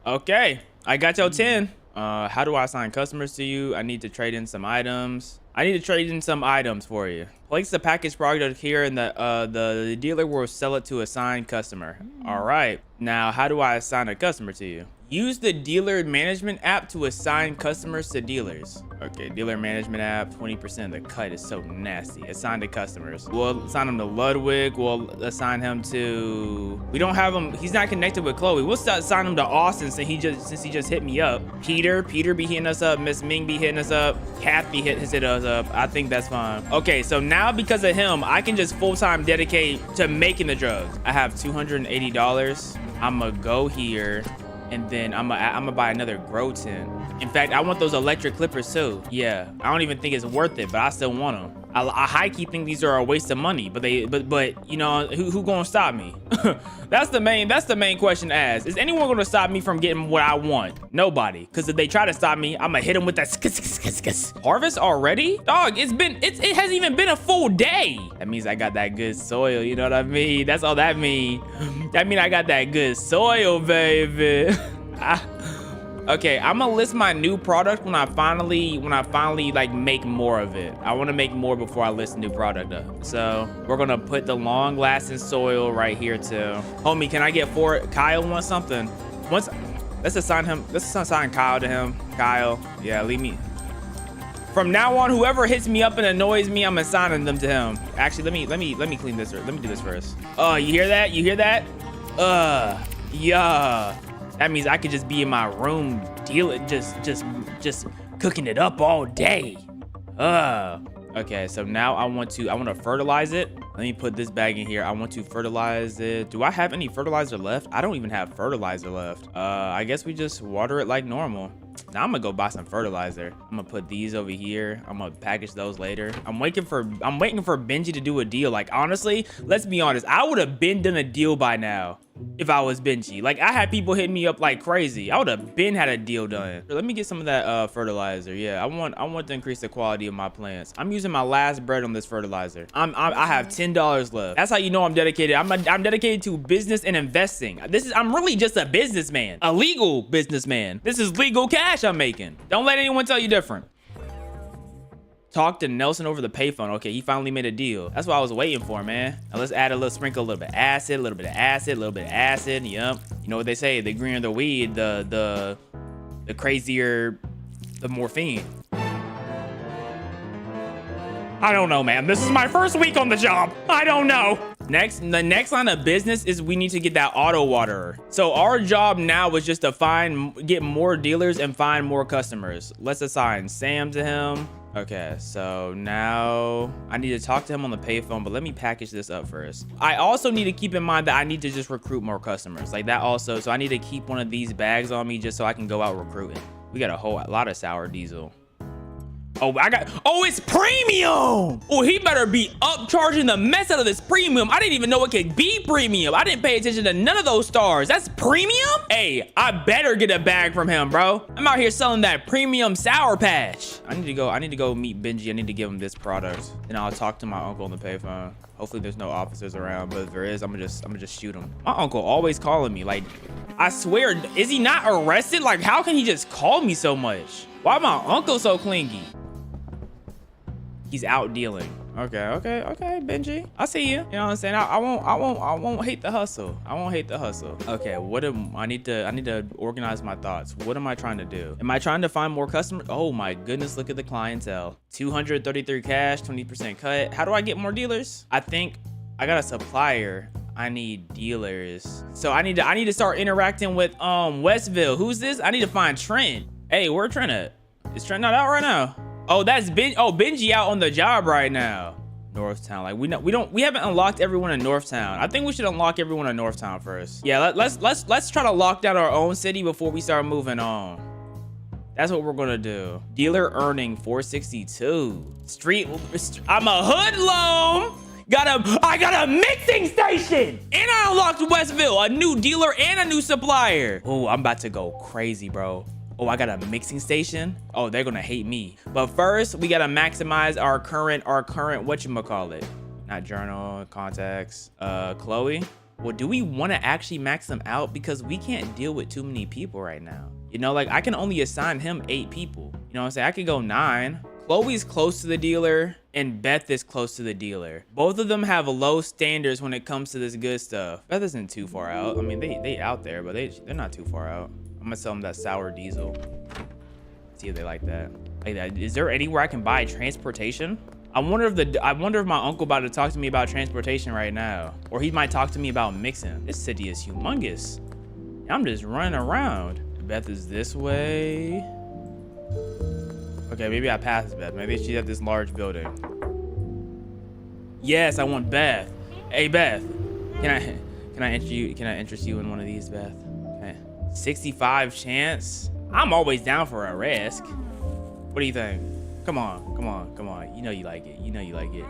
Okay, I got your 10. How do I assign customers to you? I need to trade in some items. For you. Place the package product here and the dealer will sell it to a assigned customer. All right. Now, how do I assign a customer to you? Use the dealer management app to assign customers to dealers. Okay, dealer management app, 20% of the cut is so nasty. Assign to customers. We'll assign him to Ludwig. We'll assign him to... We don't have him. He's not connected with Chloe. We'll assign him to Austin since he just hit me up. Peter be hitting us up. Miss Ming be hitting us up. Kath be hitting us up. I think that's fine. Okay, so now because of him, I can just full-time dedicate to making the drugs. I have $280. I'm gonna go here. And then I'm gonna buy another grow tin. In fact, I want those electric clippers too. Yeah, I don't even think it's worth it, but I still want them. I high-key think these are a waste of money, but you know, who gonna stop me? That's the main question to ask. Is anyone gonna stop me from getting what I want? Nobody. Because if they try to stop me, I'm gonna hit them with that harvest already? Dog, it hasn't even been a full day. That means I got that good soil, you know what I mean? That's all that mean. That mean I got that good soil, baby. Okay, I'm gonna list my new product when I finally like make more of it. I want to make more before I list a new product up. So we're gonna put the long lasting soil right here too. Homie, can I get 4? Kyle wants something. Let's assign Kyle to him. Kyle, yeah, leave me. From now on, whoever hits me up and annoys me, I'm assigning them to him. Actually, let me clean this. Let me do this first. Oh, you hear that? You hear that? Yeah. That means I could just be in my room dealing, just cooking it up all day. Okay, so now I want to fertilize it. Let me put this bag in here. I want to fertilize it. Do I have any fertilizer left? I don't even have fertilizer left. I guess we just water it like normal. Now I'm gonna go buy some fertilizer. I'm gonna put these over here. I'm gonna package those later. I'm waiting for Benji to do a deal. Like, honestly, let's be honest. I would have been done a deal by now if I was Benji. Like, I had people hitting me up like crazy. I would have been had a deal done. Let me get some of that fertilizer. Yeah, I want to increase the quality of my plants. I'm using my last bread on this fertilizer. I have $10 left. That's how you know I'm dedicated. I'm dedicated to business and investing. I'm really just a businessman, a legal businessman. This is legal cash I'm making. Don't let anyone tell you different. Talk to Nelson over the payphone. Okay, he finally made a deal. That's what I was waiting for, man. Now let's add a little sprinkle, a little bit of acid, a little bit of acid, a little bit of acid. Yup. You know what they say? The greener the weed, the crazier the morphine. I don't know, man. This is my first week on the job. I don't know. The next line of business is we need to get that auto waterer. So our job now is just to get more dealers and find more customers. Let's assign Sam to him. Okay, so now I need to talk to him on the payphone, but let me package this up first. I also need to keep in mind that I need to just recruit more customers like that also. So I need to keep one of these bags on me just so I can go out recruiting. We got a lot of sour diesel. Oh, it's premium. Oh, he better be upcharging the mess out of this premium. I didn't even know it could be premium. I didn't pay attention to none of those stars. That's premium? Hey, I better get a bag from him, bro. I'm out here selling that premium Sour Patch. I need to go meet Benji. I need to give him this product. And I'll talk to my uncle on the payphone. Hopefully there's no officers around, but if there is, I'm gonna just shoot him. My uncle always calling me. Like, I swear, is he not arrested? Like, how can he just call me so much? Why my uncle so clingy? He's out dealing. Okay, Benji. I see you. You know what I'm saying? I won't hate the hustle. I won't hate the hustle. Okay, I need to organize my thoughts. What am I trying to do? Am I trying to find more customers? Oh my goodness, look at the clientele. 233 cash, 20% cut. How do I get more dealers? I think I got a supplier. I need dealers. So I need to start interacting with Westville. Who's this? I need to find Trent. Hey, where Trent at? Is Trent not out right now? Oh, that's Benji out on the job right now. Northtown. Like we haven't unlocked everyone in Northtown. I think we should unlock everyone in Northtown first. Yeah, let's try to lock down our own city before we start moving on. That's what we're gonna do. Dealer earning 462. I'm a hoodlum. I got a mixing station. And I unlocked Westville, a new dealer and a new supplier. Oh, I'm about to go crazy, bro. Oh, I got a mixing station. Oh, they're gonna hate me. But first, we gotta maximize our current whatchamacallit. Not journal, contacts, Chloe. Well, do we wanna actually max them out? Because we can't deal with too many people right now. You know, like I can only assign him 8 people. You know what I'm saying? I could go 9. Chloe's close to the dealer and Beth is close to the dealer. Both of them have low standards when it comes to this good stuff. Beth isn't too far out. I mean, they out there, but they're not too far out. I'm gonna sell them that sour diesel. See if they like that. Like that. Is there anywhere I can buy transportation? I wonder if my uncle about to talk to me about transportation right now, or he might talk to me about mixing. This city is humongous. I'm just running around. Beth is this way. Okay, maybe I passed Beth. Maybe she's at this large building. Yes, I want Beth. Hey Beth, can I interest you in one of these, Beth? Okay. 65 chance. I'm always down for a risk. What do you think? Come on, come on, come on. You know you like it. You know you like it.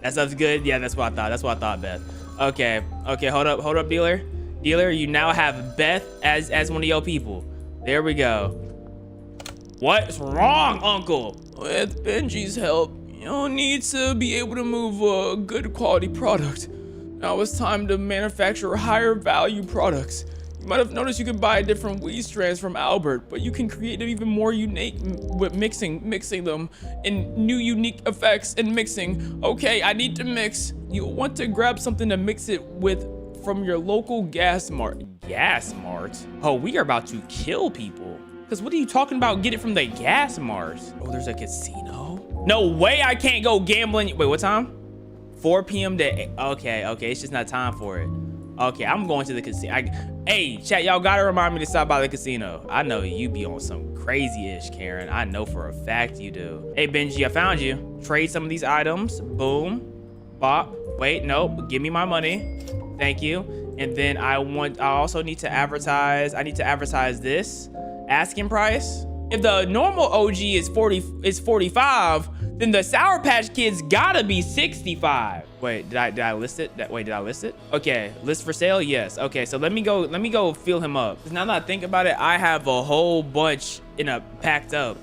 That stuff's good. Yeah, that's what I thought. That's what I thought, Beth. Okay, okay, hold up, dealer. Dealer, you now have Beth as one of your people. There we go. What's wrong, Uncle? With Benji's help, you'll need to be able to move a good quality product. Now it's time to manufacture higher value products. You might have noticed you can buy different weed strands from Albert, but you can create them even more unique with mixing them in new unique effects and mixing. Okay, I need to mix. You'll want to grab something to mix it with from your local gas mart. Gas mart? Oh, we are about to kill people. Because what are you talking about? Get it from the gas mart. Oh, there's a casino? No way I can't go gambling. Wait, what time? 4 p.m. to, okay, it's just not time for it. Okay, I'm going to the casino. Hey, chat, y'all gotta remind me to stop by the casino. I know you be on some crazy-ish, Karen. I know for a fact you do. Hey, Benji, I found you. Trade some of these items. Boom. Bop. Wait, nope. Give me my money. Thank you. And then I also need to advertise. I need to advertise this. Asking price. If the normal OG is 45, then the Sour Patch Kids gotta be 65. Wait, did I list it? Wait, did I list it? Okay, list for sale, yes. Okay, so let me go fill him up. 'Cause now that I think about it, I have a whole bunch packed up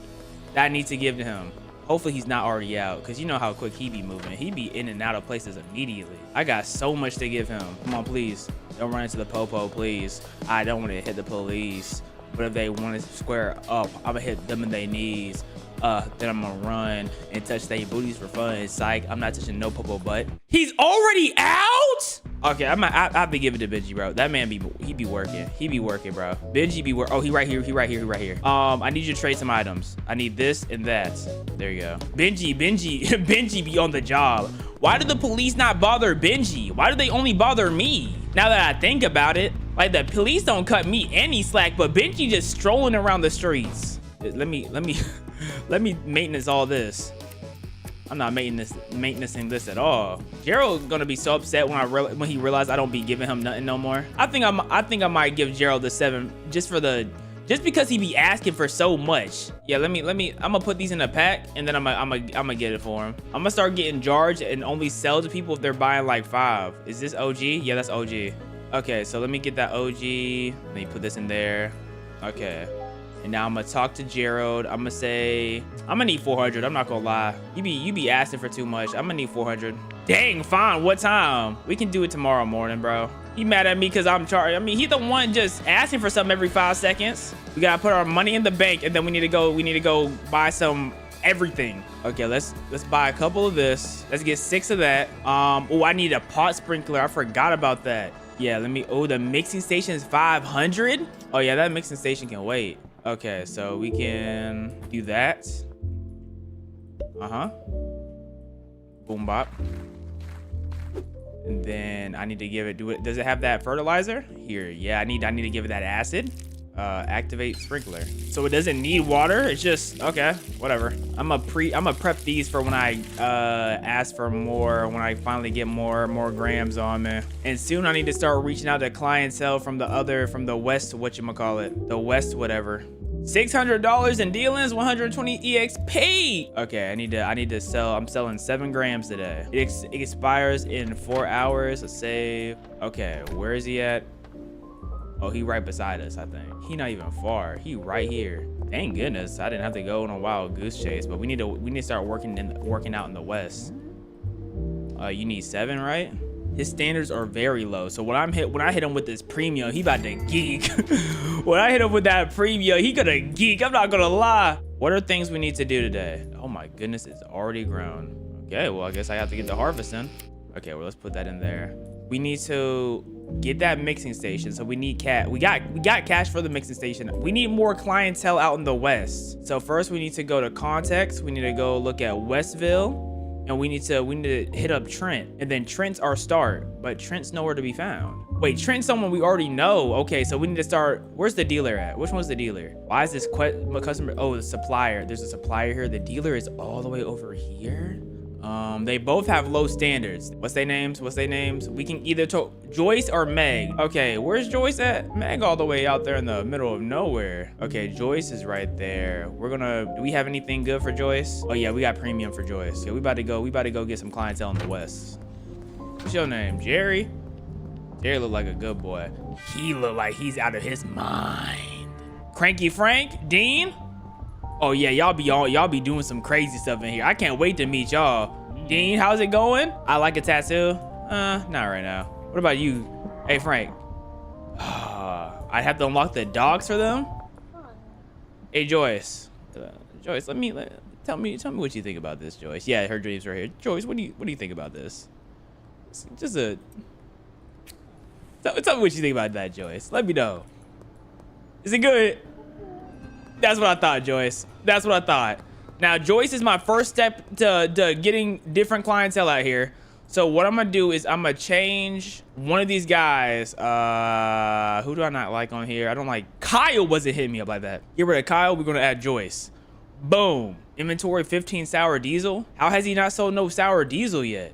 that I need to give to him. Hopefully he's not already out, because you know how quick he be moving. He be in and out of places immediately. I got so much to give him. Come on, please. Don't run into the popo, please. I don't want to hit the police. But if they want to square up, I'm gonna hit them in their knees. Then I'm gonna run and touch their booties for fun. Psych, I'm not touching no popo butt. He's already out? Okay, I have to give it to Benji, bro. That man he be working. He be working, bro. Benji be working. Oh, he right here. I need you to trade some items. I need this and that. There you go. Benji be on the job. Why do the police not bother Benji? Why do they only bother me? Now that I think about it, like the police don't cut me any slack, but Benji just strolling around the streets. Let me maintenance all this. I'm not maintaining this at all. Gerald's gonna be so upset when he realized I don't be giving him nothing no more. I think I might give Gerald the 7 just because he be asking for so much. Yeah, I'm gonna put these in a pack and then I'm gonna get it for him. I'm gonna start getting jars and only sell to people if they're buying like 5. Is this OG? Yeah, that's OG. Okay, so let me get that OG. Let me put this in there. Okay. And now I'm gonna talk to Gerald. I'm gonna say, I'm gonna need 400. I'm not gonna lie. You be asking for too much. I'm gonna need 400. Dang, fine. What time? We can do it tomorrow morning, bro. He mad at me because I'm charged. I mean, he's the one just asking for something every 5 seconds. We gotta put our money in the bank and then we need to go buy some everything. Okay, let's buy a couple of this. Let's get 6 of that. Oh, I need a pot sprinkler. I forgot about that. Yeah, the mixing station is 500. Oh yeah, that mixing station can wait. Okay, so we can do that. Boom bop. And then I need to give it, does it have that fertilizer? Here, yeah, I need to give it that acid. Activate sprinkler. So it doesn't need water, it's just, okay, whatever. I'm gonna prep these for when I ask for more, when I finally get more grams on me. And soon I need to start reaching out to clientele from the west, whatchamacallit, the west whatever. $600 in dealings, 120 EXP. Okay, I need to sell. I'm selling 7 grams today. It expires in 4 hours. Let's save. Okay, where is he at? Oh, he right beside us, I think. He not even far. He right here. Thank goodness I didn't have to go on a wild goose chase. But we need to start working out in the west. You need 7, right? His standards are very low. So when I hit him with this premium, he about to geek. When I hit him with that premium, he gonna geek. I'm not gonna lie. What are things we need to do today? Oh my goodness, it's already grown. Okay, well I guess I have to get the harvest in. Okay, well let's put that in there. We need to Get that mixing station. So we need cash. We got cash for the mixing station. We need more clientele out in the West. So first we need to go to context. We need to go look at Westville. And we need to hit up Trent. And then Trent's our start. But Trent's nowhere to be found. Wait, Trent's someone we already know. Okay, so we need to start. Where's the dealer at? Which one's the dealer? Why is this customer? Oh, the supplier. There's a supplier here. The dealer is all the way over here. They both have low standards. What's their names? We can either Joyce or Meg. Okay, where's Joyce at? Meg all the way out there in the middle of nowhere. Okay, Joyce is right there. Do we have anything good for Joyce? Oh yeah, we got premium for Joyce. Yeah, we about to go get some clientele in the West. What's your name? Jerry? Jerry look like a good boy. He look like he's out of his mind. Cranky Frank? Dean? Oh yeah, y'all be doing some crazy stuff in here. I can't wait to meet y'all. Dean, how's it going? I like a tattoo. Not right now. What about you? Hey Frank. I'd have to unlock the dogs for them. Hey Joyce. Joyce, tell me what you think about this, Joyce. Yeah, her dreams right here. Joyce, what do you think about this? Tell me what you think about that, Joyce. Let me know. Is it good? That's what I thought, Joyce. That's what I thought. Now, Joyce is my first step to getting different clientele out here. So what I'm gonna do is I'm gonna change one of these guys. Who do I not like on here? I don't like Kyle. Wasn't hitting me up like that. Get rid of Kyle. We're gonna add Joyce. Boom. Inventory 15 sour diesel. How has he not sold no sour diesel yet?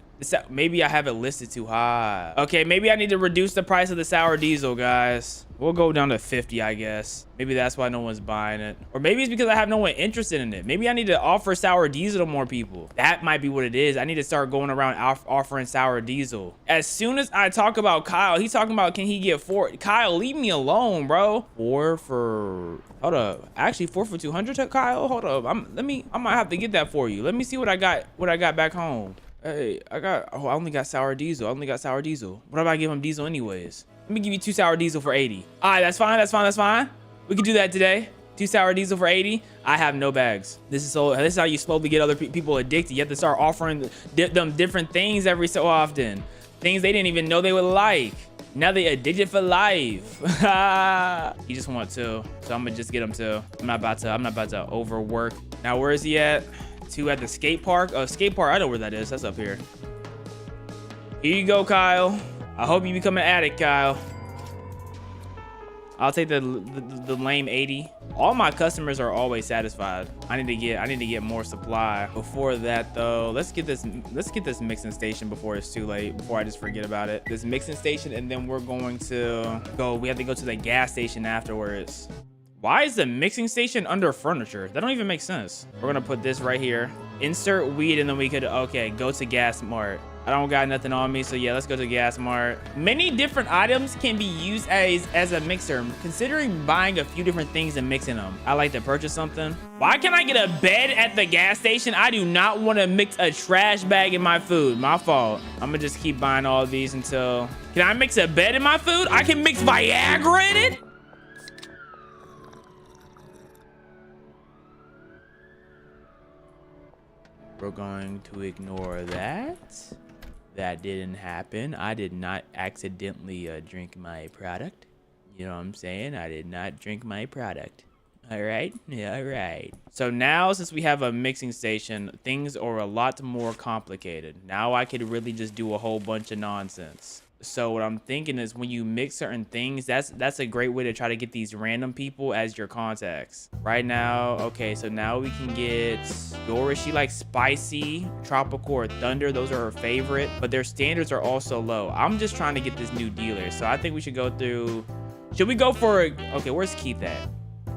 Maybe I have it listed too high. Okay, maybe I need to reduce the price of the sour diesel, guys. We'll go down to 50, I guess. Maybe that's why no one's buying it. Or maybe it's because I have no one interested in it. Maybe I need to offer sour diesel to more people. That might be what it is. I need to start going around offering sour diesel. As soon as I talk about Kyle, he's talking about, can he get 4? Kyle, leave me alone, bro. 4 for, hold up. Actually, 4 for 200 to Kyle? Hold up. I might have to get that for you. Let me see what I got back home. Hey, I only got sour diesel. What if I give him diesel anyways? Let me give you 2 sour diesel for 80. All right, that's fine. We can do that today. 2 sour diesel for 80. I have no bags. This is how you slowly get other people addicted. You have to start offering them different things every so often. Things they didn't even know they would like. Now they addicted for life. He just want 2, so I'm gonna just get him 2. I'm not about to overwork. Now where is he at? 2 at the skate park. Oh, skate park. I know where that is. That's up here. Here you go, Kyle. I hope you become an addict, Kyle. I'll take the lame 80. All my customers are always satisfied. I need to get more supply. Before that though, let's get this mixing station before it's too late, before I just forget about it. This mixing station, and then we're going to we have to go to the gas station afterwards. Why is the mixing station under furniture? That don't even make sense. We're gonna put this right here. Insert weed, and then we could, okay, go to Gas Mart. I don't got nothing on me, so yeah, let's go to Gas Mart. Many different items can be used as a mixer. Considering buying a few different things and mixing them. I like to purchase something. Why can't I get a bed at the gas station? I do not want to mix a trash bag in my food. My fault. I'm gonna just keep buying all of these until... Can I mix a bed in my food? I can mix Viagra in it? We're going to ignore that. That didn't happen. I did not accidentally drink my product. You know what I'm saying? I did not drink my product. All right? Yeah, all right. So now, since we have a mixing station, things are a lot more complicated. Now I could really just do a whole bunch of nonsense. So what I'm thinking is when you mix certain things, that's a great way to try to get these random people as your contacts. Right now, okay, so now we can get Dora. She likes spicy, tropical, or thunder. Those are her favorite, but their standards are also low. I'm just trying to get this new dealer. So I think we should go through, should we go for, okay, where's Keith at?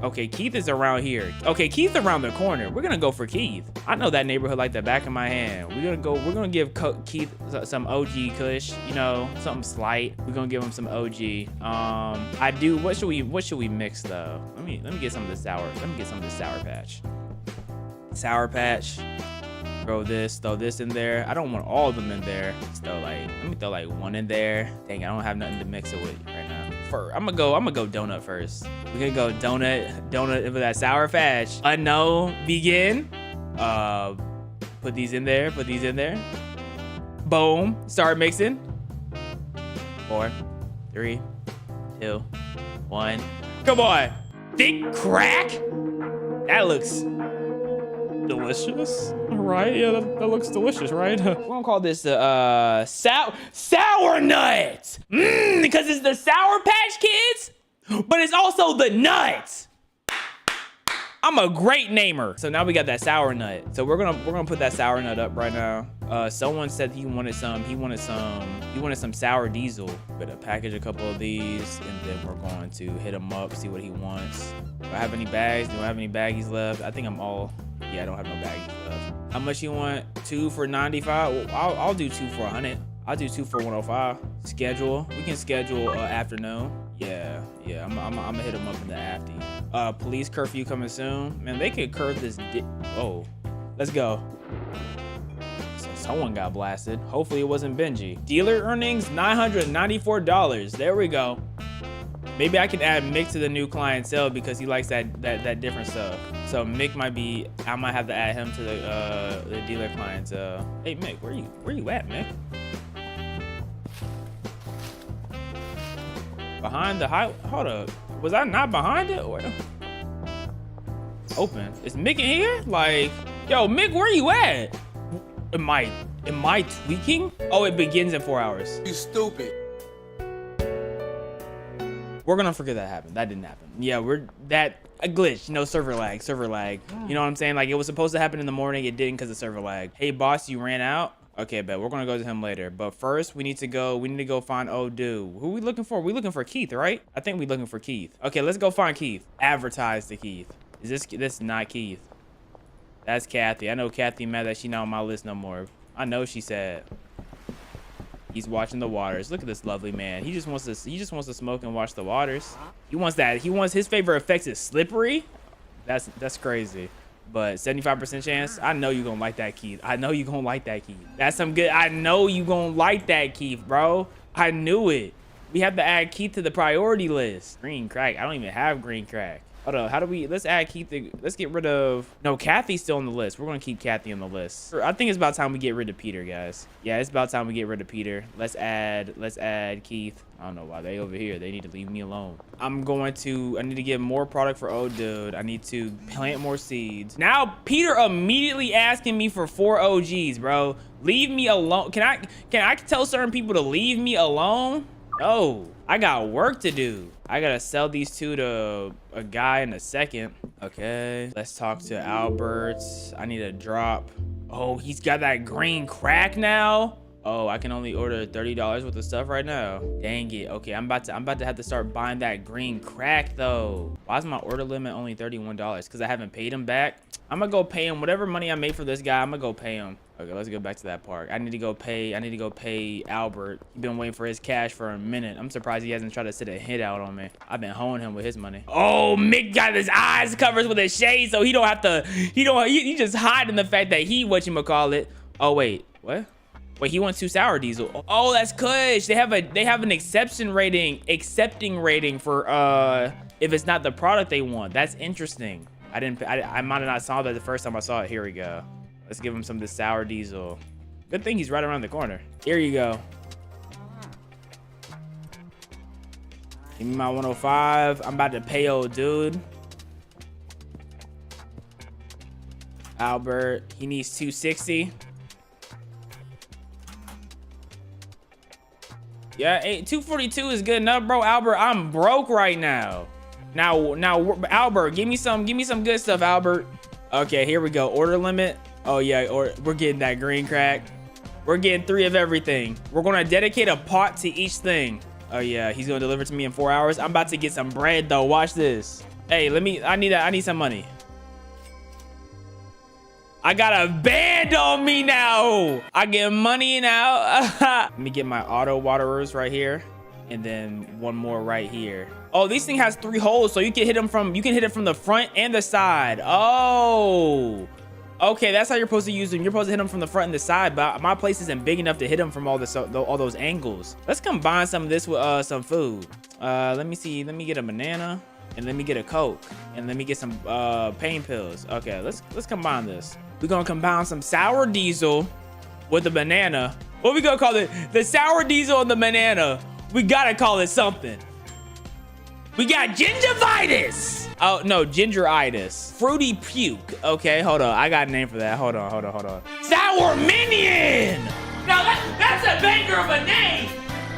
Okay, Keith is around here. Okay, Keith around the corner. We're gonna go for Keith. I know that neighborhood like the back of my hand. We're gonna give Keith some OG Kush, you know, something slight. We're gonna give him some OG. What should we mix though? Let me get some of this sour. Let me get some of this Sour Patch. Sour Patch. Throw this in there. I don't want all of them in there. Let me throw like 1 in there. Dang, I don't have nothing to mix it with right now. I'm gonna go donut first. We're gonna go donut with that Sour Patch. Unknown, begin. Put these in there. Boom. Start mixing. 4, 3, 2, 1. Come on. Thick crack? That looks delicious, right? Yeah, that looks delicious, right? We're gonna call this sour nuts. Because it's the Sour Patch Kids, but it's also the nuts. I'm a great namer. So now we got that sour nut. So we're gonna put that sour nut up right now. Someone said he wanted some sour diesel. Gonna package a couple of these, and then we're going to hit him up, see what he wants. Do I have any bags? Do I have any baggies left? I think I'm all. Yeah, I don't have no baggies left. How much you want? 2 for 95? Well, I'll do 2 for 100. I'll do 2 for 105. Schedule. We can schedule afternoon. Yeah. I'm gonna hit him up in the after. Police curfew coming soon. Man, they could curve this. Oh, let's go. So someone got blasted. Hopefully it wasn't Benji. Dealer earnings $994. There we go. Maybe I can add Mick to the new clientele because he likes that different stuff. So Mick might be. I might have to add him to the dealer clientele. Hey Mick, where you at, Mick? Behind the high. Hold up. Was I not behind it? Or open? Is Mick in here? Like, yo, Mick, where you at? Am I tweaking? Oh, it begins in 4 hours. You stupid. We're gonna forget that happened. That didn't happen. Yeah, a glitch, you know, server lag. You know what I'm saying? Like, it was supposed to happen in the morning. It didn't because of server lag. Hey, boss, you ran out? Okay, bet. We're gonna go to him later. But first, we need to go find old dude. Who we looking for? We looking for Keith, right? I think we looking for Keith. Okay, let's go find Keith. Advertise to Keith. Is this is not Keith? That's Kathy. I know Kathy mad that she not on my list no more. I know she said. He's watching the waters. Look at this lovely man. He just wants to smoke and watch the waters. He wants that. He wants his favorite effects is slippery. That's crazy. But 75% chance. I know you gonna like that, Keith. I know you gonna like that, Keith. That's some good. I know you gonna like that, Keith, bro. I knew it. We have to add Keith to the priority list. Green crack. I don't even have green crack. Hold on. How do we? Let's add Keith. Let's get rid of. No, Kathy's still on the list. We're gonna keep Kathy on the list. I think it's about time we get rid of Peter, guys. Yeah, it's about time we get rid of Peter. Let's add Keith. I don't know why they over here. They need to leave me alone. I need to get more product for old dude. I need to plant more seeds. Now Peter immediately asking me for 4 OGs, bro. Leave me alone. Can I tell certain people to leave me alone? No, I got work to do. I gotta sell these 2 to a guy in a second. Okay, let's talk to Albert. I need a drop. Oh, he's got that green crack now. Oh, I can only order $30 worth of stuff right now. Dang it. Okay, I'm about to have to start buying that green crack though. Why is my order limit only $31? Because I haven't paid him back. I'm gonna go pay him whatever money I made for this guy. I'm gonna go pay him. Okay, let's go back to that park. I need to go pay Albert. He's been waiting for his cash for a minute. I'm surprised he hasn't tried to sit a hit out on me. I've been hoeing him with his money. Oh, Mick got his eyes covered with a shade, so he don't have to. He just hiding the fact that he whatchamacallit. Oh wait, what? Wait, he wants 2 sour diesel. Oh, that's kush. They have an accepting rating for if it's not the product they want. That's interesting. I might have not saw that the first time I saw it. Here we go. Let's give him some of this sour diesel. Good thing he's right around the corner. Here you go. Give me my 105. I'm about to pay old dude. Albert, he needs 260. Yeah, 242 is good enough, bro. Albert, I'm broke right now. Now, Albert, give me some good stuff, Albert. Okay, here we go. Order limit. Oh yeah, we're getting that green crack. We're getting 3 of everything. We're gonna dedicate a pot to each thing. Oh yeah, he's gonna deliver to me in 4 hours. I'm about to get some bread though. Watch this. Hey, I need some money. I got a band on me now. I get money now. Let me get my auto waterers right here, and then one more right here. Oh, this thing has 3 holes, so you can hit it from the front and the side. Oh, okay, that's how you're supposed to use them. You're supposed to hit them from the front and the side, but my place isn't big enough to hit them from all those angles. Let's combine some of this with some food. Let me see. Let me get a banana, and let me get a Coke, and let me get some pain pills. Okay, let's combine this. We're gonna combine some sour diesel with the banana. What we gonna call it? The sour diesel and the banana We gotta call it something. We got gingivitis. Oh, no, gingeritis. Fruity puke. Okay, hold on. I got a name for that. Hold on. Sour minion. Now that's a banger of a name.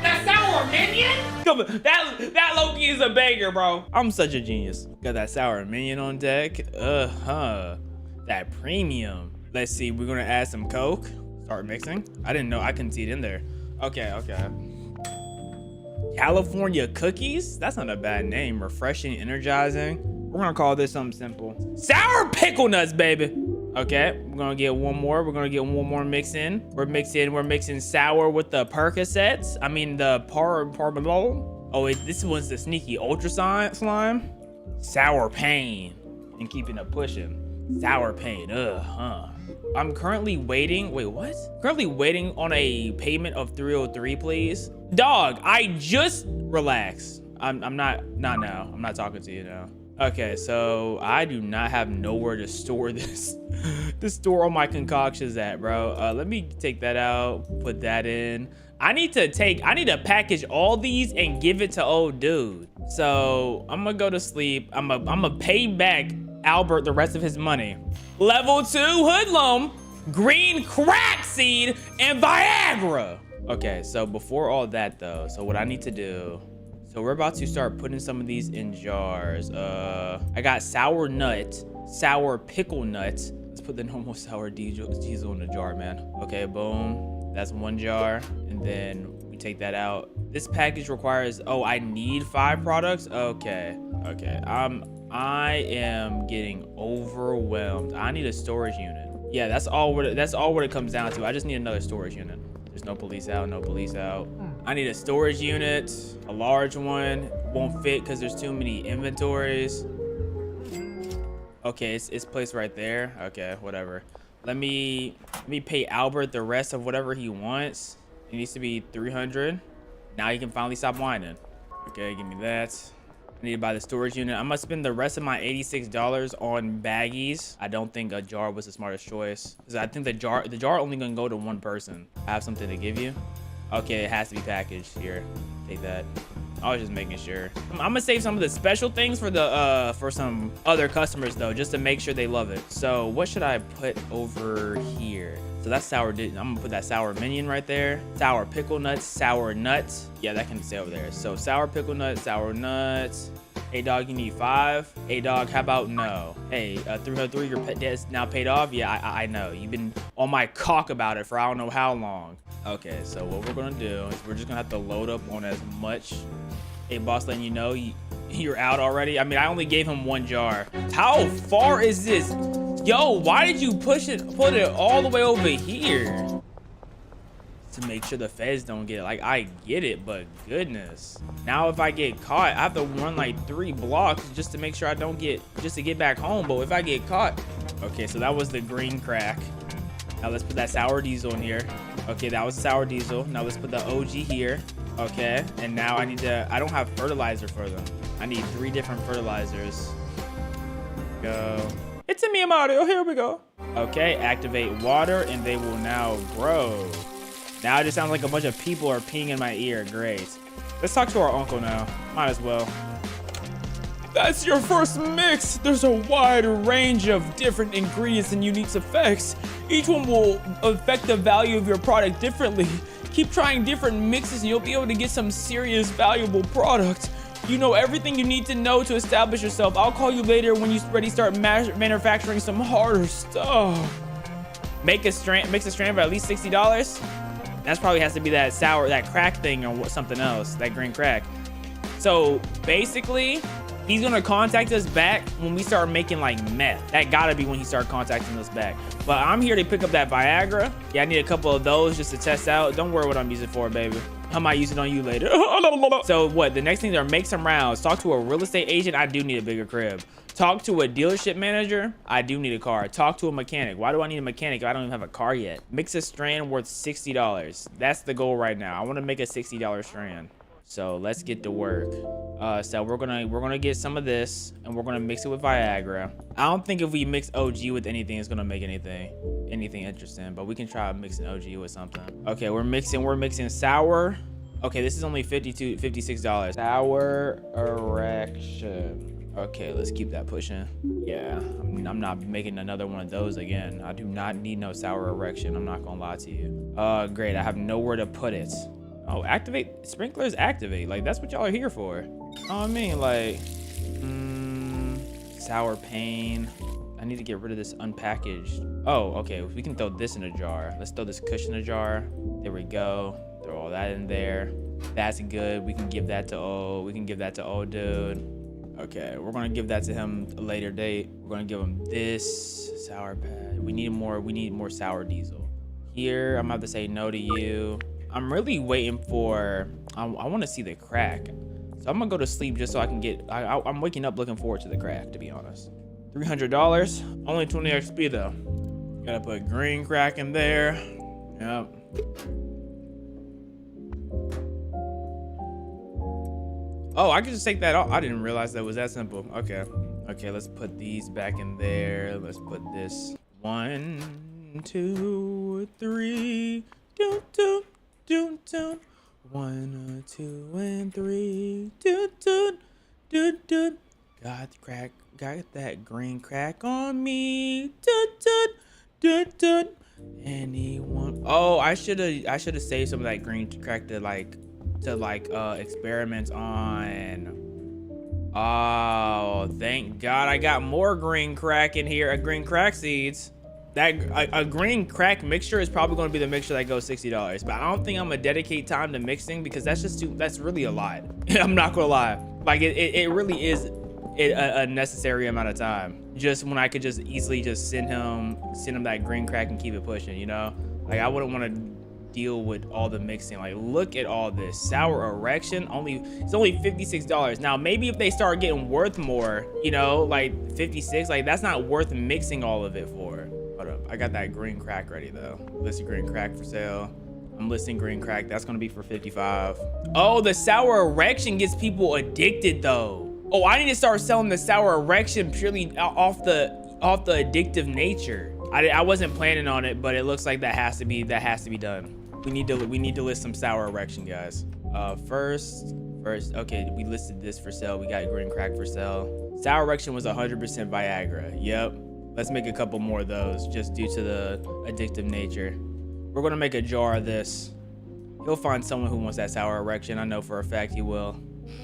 That sour minion? Come on, that Loki is a banger, bro. I'm such a genius. Got that sour minion on deck. That premium. Let's see, we're gonna add some Coke. Start mixing. I didn't know, I couldn't see it in there. Okay. California cookies? That's not a bad name. Refreshing, energizing. We're gonna call this something simple. Sour pickle nuts, baby. Okay, we're gonna get one more. We're gonna get one more mix in. We're mixing sour with the Percocets. I mean the Parmalol. Oh wait, this one's the sneaky ultra slime. Sour pain. And keeping it pushing. Sour pain. I'm currently waiting. Wait, what? Currently waiting on a payment of 303, please. Dog, I just relax. I'm not now. I'm not talking to you now. Okay, so I do not have nowhere to store this. To store all my concoctions at, bro. Let me take that out, put that in. I need to package all these and give it to old dude. So I'm gonna go to sleep. I'm gonna pay back Albert the rest of his money. Level 2 hoodlum, green crack seed, and Viagra. Okay, so before all that though, so what I need to do, so we're about to start putting some of these in jars. I got sour nut, sour pickle nut. Let's put the normal sour diesel in the jar, man. Okay, boom. That's one jar. And then we take that out. This package requires, oh, I need 5 products? Okay. I am getting overwhelmed. I need a storage unit. Yeah, that's all what it comes down to. I just need another storage unit. There's no police out, no police out. I need a storage unit, a large one. Won't fit because there's too many inventories. Okay, it's placed right there. Okay, whatever. Let me pay Albert the rest of whatever he wants. It needs to be 300. Now he can finally stop whining. Okay, give me that. I need to buy the storage unit. I'm gonna spend the rest of my $86 on baggies. I don't think a jar was the smartest choice, because I think the jar only gonna go to one person. I have something to give you. Okay, it has to be packaged. Here, take that. I was just making sure. I'm gonna save some of the special things for the for some other customers though, just to make sure they love it. So what should I put over here? So that's sour. I'm gonna put that sour minion right there. Sour pickle nuts, sour nuts. Yeah, that can stay over there. So sour pickle nuts, sour nuts. Hey dog, you need 5. Hey dog, how about no? Hey, 303, your pet debt's now paid off. Yeah, I know. You've been on my cock about it for I don't know how long. Okay, so what we're gonna do is we're just gonna have to load up on as much. Hey boss, letting you know you're out already. I mean, I only gave him 1 jar. How far is this? Yo, why did you put it all the way over here? To make sure the feds don't get it. Like, I get it, but goodness. Now if I get caught, I have to run like 3 blocks just to make sure I don't just to get back home. But if I get caught. Okay, so that was the green crack. Now let's put that sour diesel in here. Okay, that was sour diesel. Now let's put the OG here. Okay, and now I don't have fertilizer for them. I need 3 different fertilizers. Go. It's a me, Mario. Here we go. Okay, activate water and they will now grow. Now it just sounds like a bunch of people are peeing in my ear. Great. Let's talk to our uncle now. Might as well. That's your first mix. There's a wide range of different ingredients and unique effects. Each one will affect the value of your product differently. Keep trying different mixes and you'll be able to get some serious valuable product. You know everything you need to know to establish yourself. I'll call you later when you're ready to start manufacturing some harder stuff. Mix a strand for at least $60. That's probably has to be that crack thing or something else, that green crack. So basically, he's gonna contact us back when we start making like meth. That gotta be when he started contacting us back. But I'm here to pick up that Viagra. Yeah, I need a couple of those just to test out. Don't worry what I'm using for, baby. I might use it on you later. So what, the next thing are make some rounds. Talk to a real estate agent. I do need a bigger crib. Talk to a dealership manager. I do need a car. Talk to a mechanic. Why do I need a mechanic if I don't even have a car yet? Mix a strand worth $60. That's the goal right now. I want to make a $60 strand. So let's get to work. So we're gonna get some of this and we're gonna mix it with Viagra. I don't think if we mix OG with anything, it's gonna make anything interesting. But we can try mixing OG with something. Okay, we're mixing sour Okay, this is only $56. Sour erection. Okay, let's keep that pushing. Yeah, I'm not making another one of those again. I do not need no sour erection. I'm not gonna lie to you. Great. I have nowhere to put it. Oh, activate sprinklers. Activate. Like that's what y'all are here for. I mean, like, sour pain. I need to get rid of this unpackaged. Oh, okay. We can throw this in a jar. Let's throw this cushion in a jar. There we go. Throw all that in there. That's good. We can give that to old dude. Okay, we're gonna give that to him a later date. We're gonna give him this sour pad. We need more sour diesel. Here, I'm about to say no to you. I'm really waiting for, I wanna see the crack. So I'm gonna go to sleep just so I can get, I'm waking up looking forward to the crack, to be honest. $300, only 20 XP though. Gotta put green crack in there. Yep. Oh, I can just take that off. I didn't realize that was that simple. Okay. Okay, let's put these back in there. Let's put this 1, 2, 3. Do, do, do, do. 1, 2, and 3. Do, do, do, do. Got the crack. Got that green crack on me. Do, do, do, do. Anyone? Oh, I should have saved some of that green crack to experiments on. Oh, thank God I got more green crack in here. Green crack seeds. That a green crack mixture is probably going to be the mixture that goes $60, but I don't think I'm gonna dedicate time to mixing because that's really a lot. I'm not gonna lie. Like it really is a necessary amount of time. Just when I could just easily just send him that green crack and keep it pushing, you know? Like I wouldn't want to deal with all the mixing. Like look at all this sour erection. It's only $56. Now maybe if they start getting worth more, you know, like 56, like that's not worth mixing all of it for. Hold up, I got that green crack ready though. Listing green crack for sale. I'm listing green crack. That's gonna be for 55. Oh, the sour erection gets people addicted though. Oh, I need to start selling the sour erection purely off the addictive nature. I wasn't planning on it, but it looks like that has to be done. We need to list some sour erection, guys. First, okay, we listed this for sale. We got green crack for sale. Sour erection was 100% Viagra. Yep. Let's make a couple more of those just due to the addictive nature. We're gonna make a jar of this. You'll find someone who wants that sour erection. I know for a fact he will.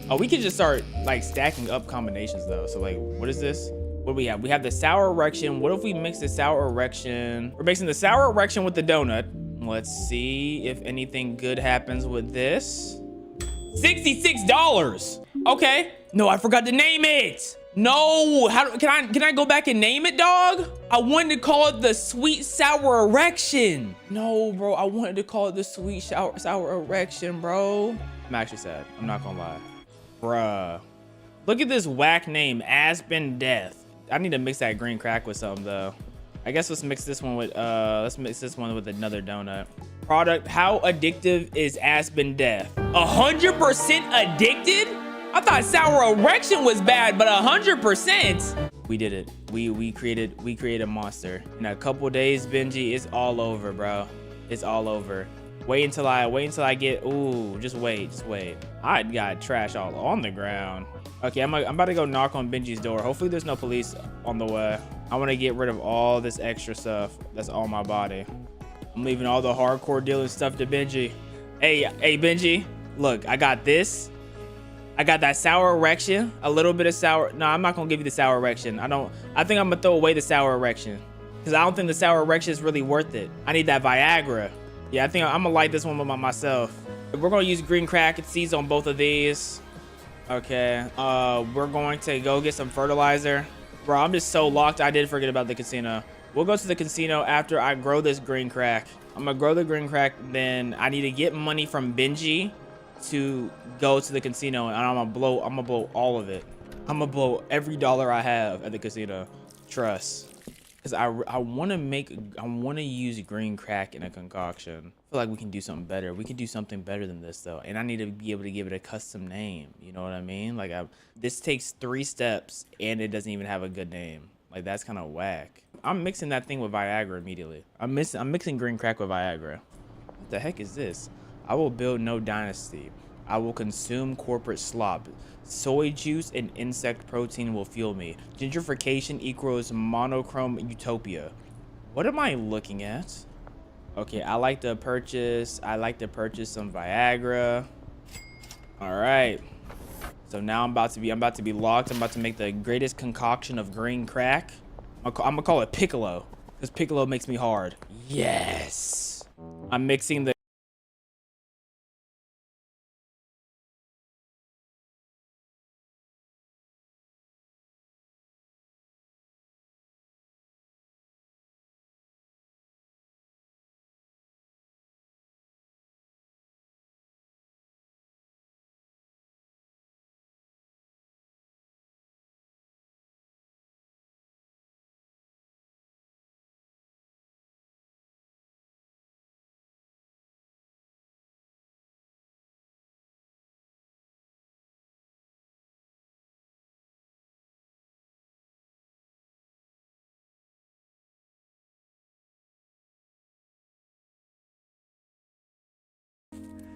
Oh, we could just start like stacking up combinations though. So like, what is this? What do we have? We have the sour erection. What if we mix the sour erection? We're mixing the sour erection with the donut. Let's see if anything good happens with this. $66. Okay. No, I forgot to name it. No, can I go back and name it, dog? I wanted to call it the sweet sour erection. No, bro, I wanted to call it the sweet sour erection, bro. I'm actually sad. I'm not gonna lie. Bruh. Look at this whack name, Aspen Death. I need to mix that green crack with something though. I guess let's mix this one with another donut. Product, how addictive is Aspen Death? 100% addicted? I thought sour erection was bad, but 100%. We did it. We created a monster. In a couple days, Benji, it's all over, bro. It's all over. Wait until I get, ooh, just wait. I got trash all on the ground. Okay, I'm about to go knock on Benji's door. Hopefully there's no police on the way. I want to get rid of all this extra stuff that's on my body. I'm leaving all the hardcore dealing stuff to Benji. Hey, Benji, look, I got this. I got that sour erection, a little bit of sour. No, I'm not gonna give you the sour erection. I think I'm gonna throw away the sour erection because I don't think the sour erection is really worth it. I need that Viagra. Yeah, I think I'm gonna light this one by myself. We're gonna use green crack and seeds on both of these. Okay, we're going to go get some fertilizer. Bro, I'm just so locked. I did forget about the casino. We'll go to the casino after I grow this green crack. I'm gonna grow the green crack. Then I need to get money from Benji to go to the casino, and I'm gonna blow all of it. I'm gonna blow every dollar I have at the casino. Trust. Because I want to use green crack in a concoction. I feel like we can do something better. We can do something better than this though. And I need to be able to give it a custom name. You know what I mean? Like this takes 3 steps and it doesn't even have a good name. Like that's kind of whack. I'm mixing that thing with Viagra immediately. I'm mixing green crack with Viagra. What the heck is this? I will build no dynasty. I will consume corporate slop. Soy juice and insect protein will fuel me. Gentrification equals monochrome utopia. What am I looking at? Okay, I like to purchase some Viagra. All right. So now I'm about to be locked. I'm about to make the greatest concoction of green crack. I'm gonna call it Piccolo, because Piccolo makes me hard. Yes. I'm mixing the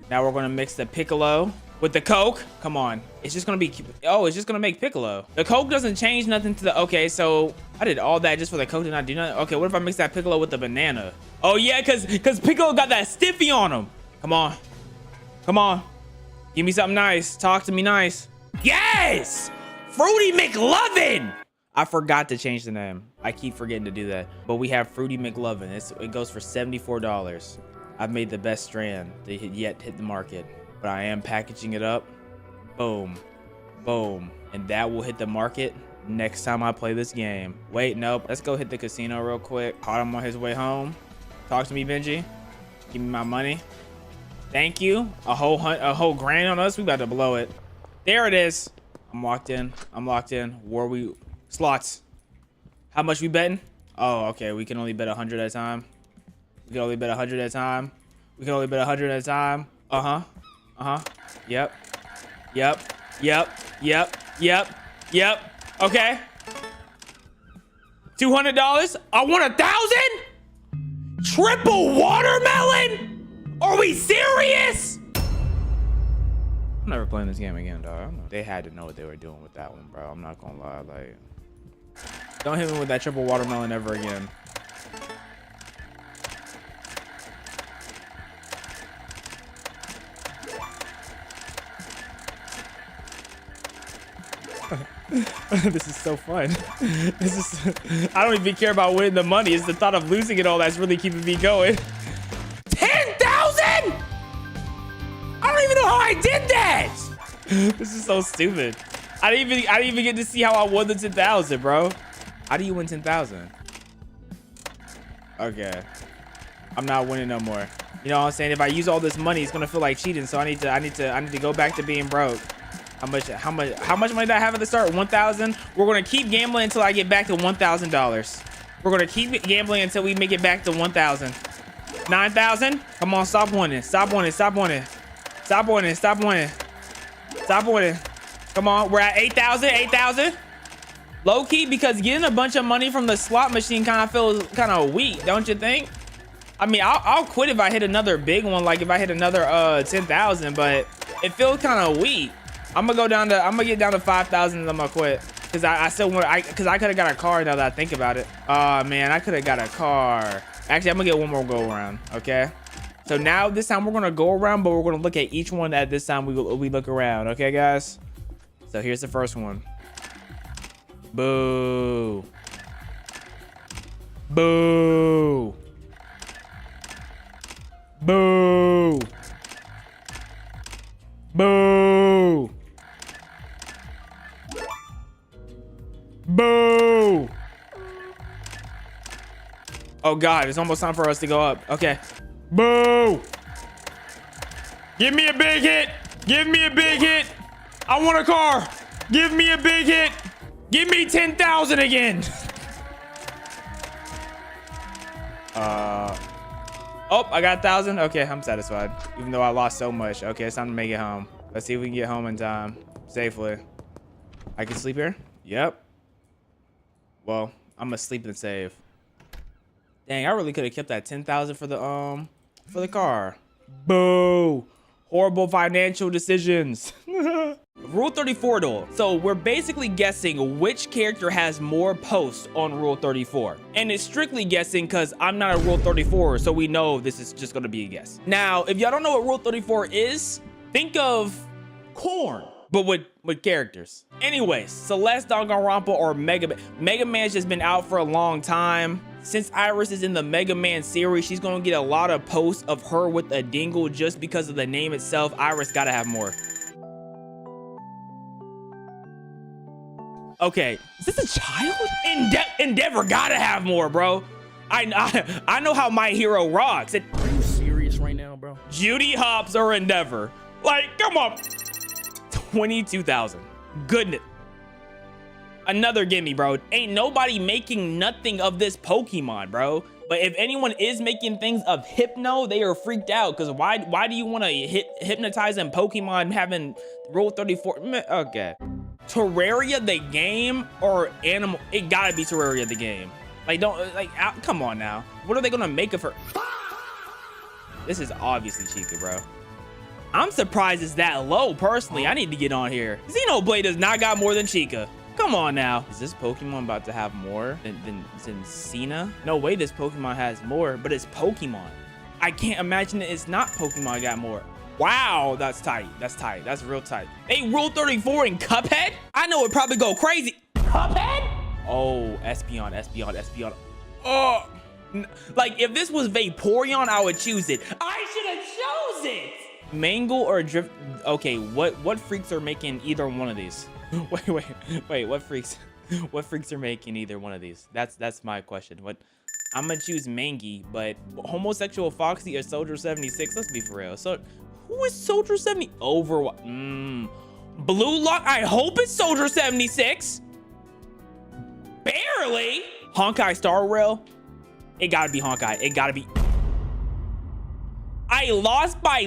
Now we're gonna mix the Piccolo with the Coke. Come on. It's just gonna be, oh, it's just gonna make Piccolo. The Coke doesn't change nothing to the, okay, so I did all that just for the Coke to not do nothing. Okay, what if I mix that Piccolo with the banana? Oh yeah, cause Piccolo got that stiffy on him. Come on. Come on. Give me something nice. Talk to me nice. Yes! Fruity McLovin! I forgot to change the name. I keep forgetting to do that. But we have Fruity McLovin. It goes for $74. I've made the best strand to yet hit the market. But I am packaging it up. Boom. Boom. And that will hit the market next time I play this game. Wait, nope. Let's go hit the casino real quick. Caught him on his way home. Talk to me, Benji. Give me my money. Thank you. A whole grand on us. We about to blow it. There it is. I'm locked in. I'm locked in. Where we slots? How much we betting? Oh, okay. We can only bet 100 at a time. We can only bet 100 at a time. We can only bet 100 at a time. Uh-huh. Uh-huh. Yep. Yep. Yep. Yep. Yep. Yep. Okay. $200. I want 1,000? Triple watermelon? Are we serious? I'm never playing this game again, dog. They had to know what they were doing with that one, bro. I'm not gonna lie. Like, don't hit me with that triple watermelon ever again. This is so fun. This is, I don't even care about winning the money. It's the thought of losing it all that's really keeping me going. 10,000? I don't even know how I did that. This is so stupid. I didn't even get to see how I won the 10,000, bro. How do you win 10,000? Okay. I'm not winning no more. You know what I'm saying? If I use all this money, it's gonna feel like cheating. So I need to go back to being broke. How much money did I have at the start? 1,000. We're gonna keep gambling until I get back to $1,000. We're gonna keep gambling until we make it back to 1,000. 9,000. Come on, stop winning. Stop winning. Stop winning. Stop winning. Stop winning. Stop winning. Come on, we're at 8,000. 8,000. Low key, because getting a bunch of money from the slot machine kind of feels kind of weak, don't you think? I mean, I'll quit if I hit another big one, like if I hit another 10,000, but it feels kind of weak. I'm gonna get down to 5,000 and I'm gonna quit. Cause I still want, cause I could have got a car now that I think about it. Oh man, I could have got a car. Actually, I'm gonna get one more go around, okay? So now this time we're gonna go around, but we're gonna look at each one at this time we look around, okay guys? So here's the first one. Boo. Boo. Boo. Boo. Boo. Oh God, it's almost time for us to go up. Okay. Boo. Give me a big hit. Give me a big hit. I want a car. Give me a big hit. Give me 10,000 again. Oh, I got 1,000. Okay, I'm satisfied. Even though I lost so much. Okay, it's time to make it home. Let's see if we can get home in time. Safely. I can sleep here? Yep. Well, I'm gonna sleep and save. Dang, I really could have kept that 10,000 for the car. Boo. Horrible financial decisions. Rule 34 though. So we're basically guessing which character has more posts on Rule 34. And it's strictly guessing because I'm not a Rule 34, so we know this is just gonna be a guess. Now, if y'all don't know what Rule 34 is, think of corn, but with characters. Anyways, Celeste, Danganronpa, or Mega Man. Mega Man's just been out for a long time. Since Iris is in the Mega Man series, she's gonna get a lot of posts of her with a dingle just because of the name itself. Iris gotta have more. Okay, is this a child? Endeavor gotta have more, bro. I know how My Hero rocks. Are you serious right now, bro? Judy Hopps or Endeavor. Like, come on. 22,000. Goodness. Another gimme, bro. Ain't nobody making nothing of this Pokemon, bro. But if anyone is making things of Hypno, they are freaked out. Because why do you want to hypnotize in Pokemon having Rule 34? Okay. Terraria the game or animal? It gotta be Terraria the game. Like, come on now. What are they gonna make of her? This is obviously Chica, bro. I'm surprised it's that low, personally. I need to get on here. Xenoblade does not got more than Chica. Come on now. Is this Pokemon about to have more than Cena? No way this Pokemon has more, but it's Pokemon. I can't imagine that it's not Pokemon got more. Wow, that's tight. That's tight. That's real tight. Hey, Rule 34 in Cuphead? I know it probably go crazy. Cuphead? Oh, Espeon. Oh, like if this was Vaporeon, I would choose it. I should have chose it. Mangle or Drift? Okay, what freaks are making either one of these? Wait, what freaks are making either one of these? That's my question. I'm gonna choose Mangy, but Homosexual Foxy or Soldier 76? Let's be for real. So who is Soldier 70? Blue Lock? I hope it's Soldier 76. Barely. Honkai Star Rail? It gotta be Honkai. It gotta be. I lost by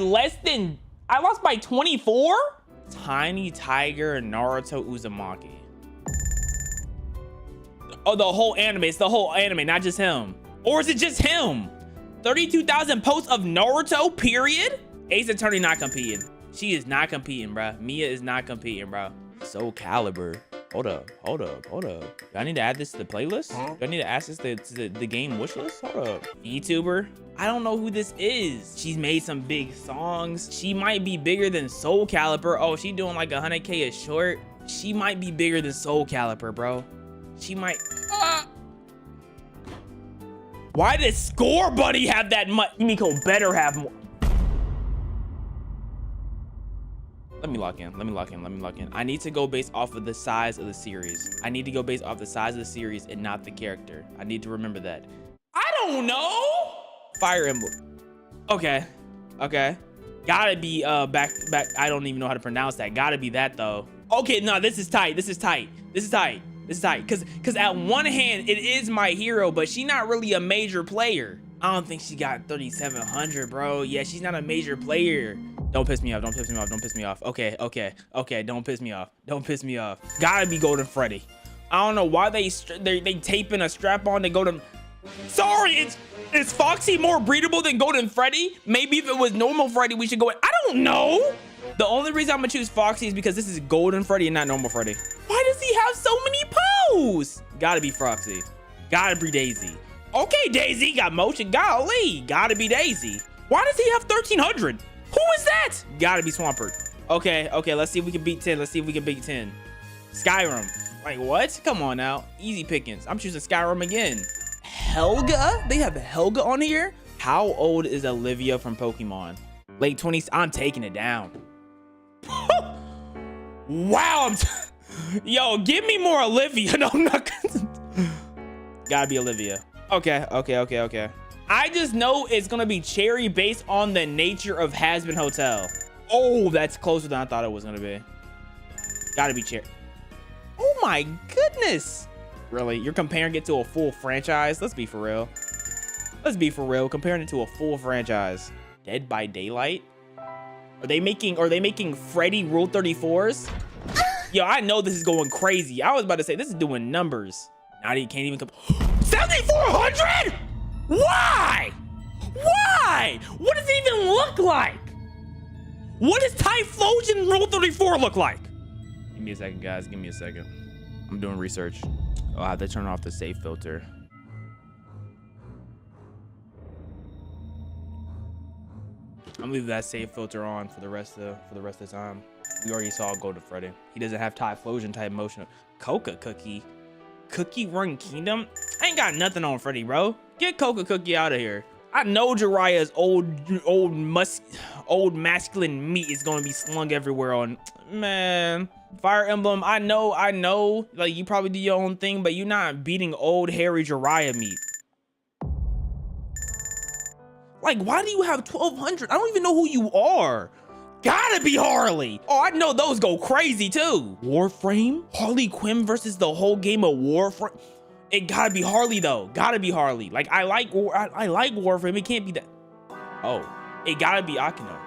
24? Tiny Tiger and Naruto Uzumaki. Oh, the whole anime. It's the whole anime, not just him. Or is it just him? 32,000 posts of Naruto, period? Ace Attorney not competing. She is not competing, bro. Mia is not competing, bro. Soul Calibur. Hold up. Do I need to add this to the playlist? Do I need to add this to the game wish list? Hold up. VTuber? I don't know who this is. She's made some big songs. She might be bigger than Soul Calibur. Oh, she doing like 100K a short. She might be bigger than Soul Calibur, bro. She might. Why does Score Buddy have that much? Miko better have more. Let me lock in. I need to go based off of the size of the series. I need to go based off the size of the series and not the character. I need to remember that. I don't know. Fire Emblem. Okay. Gotta be back. I don't even know how to pronounce that. Gotta be that though. Okay, no, this is tight. Cause at one hand it is My Hero, but she's not really a major player. I don't think she got 3,700, bro. Yeah, she's not a major player. Don't piss me off. Okay. Don't piss me off. Gotta be Golden Freddy. I don't know why they taping a strap on to Golden. Sorry, is Foxy more breedable than Golden Freddy? Maybe if it was normal Freddy, we should go. I don't know. The only reason I'm gonna choose Foxy is because this is Golden Freddy and not normal Freddy. Why does he have so many poses? Gotta be Foxy. Gotta be Daisy. Okay, Daisy got motion. Golly, gotta be Daisy. Why does he have 1,300? Who is that? Gotta be Swampert. Okay, let's see if we can beat 10. Skyrim. Like, what? Come on now. Easy pickings. I'm choosing Skyrim again. Helga? They have Helga on here? How old is Olivia from Pokemon? Late 20s. I'm taking it down. Wow. Yo, give me more Olivia. No, I'm not gonna. Gotta be Olivia. Okay. I just know it's gonna be Cherry based on the nature of Hazbin Hotel. Oh, that's closer than I thought it was gonna be. Gotta be Cherry. Oh my goodness. Really? You're comparing it to a full franchise? Let's be for real. Comparing it to a full franchise. Dead by Daylight? Are they making Freddy Rule 34s? Yo, I know this is going crazy. I was about to say this is doing numbers. Now you can't even come. 7,400? Why? Why? What does it even look like? What does Typhlosion Rule 34 look like? Give me a second, guys. Give me a second. I'm doing research. Oh, I have to turn off the save filter. I'm gonna leave that save filter on for the rest of the time. We already saw Golden Freddy. He doesn't have Typhlosion type motion. Coca Cookie. Cookie Run Kingdom? I ain't got nothing on Freddy, bro. Get Coca Cookie out of here. I know Jiraiya's old masculine meat is gonna be slung everywhere on, man. Fire Emblem, I know, like you probably do your own thing, but you're not beating old hairy Jiraiya meat. Like, why do you have 1200? I don't even know who you are. Gotta be Harley. Oh, I know those go crazy too. Warframe? Harley Quinn versus the whole game of Warframe? It gotta be Harley though. Gotta be Harley. Like I like Warframe. It can't be that. Oh, it gotta be Akino.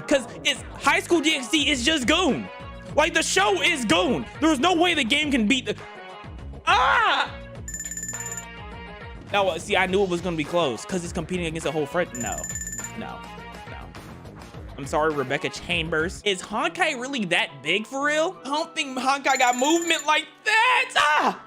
Cause it's High School DxD is just Goon. Like the show is Goon. There's no way the game can beat the. Ah! No, see, I knew it was gonna be close because it's competing against a whole friend. No. I'm sorry, Rebecca Chambers. Is Honkai really that big for real? I don't think Honkai got movement like that. Ah!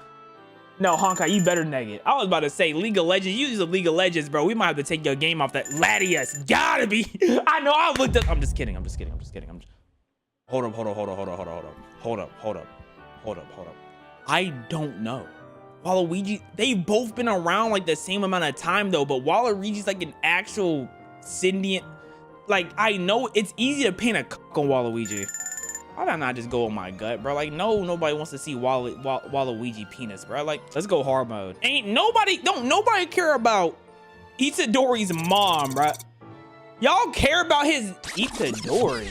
No, Honkai, you better neg it. I was about to say League of Legends. You use a League of Legends, bro. We might have to take your game off that. Latias, gotta be. I know, I looked up. I'm just kidding. Hold up. I don't know. Waluigi, they've both been around like the same amount of time though, but Waluigi's like an actual sentient. Like, I know it's easy to paint a on Waluigi. Why did I not just go on my gut, bro? Like, no, nobody wants to see Waluigi penis, bro. Like, let's go hard mode. Don't nobody care about Itadori's mom, bro. Y'all care about his Itadori.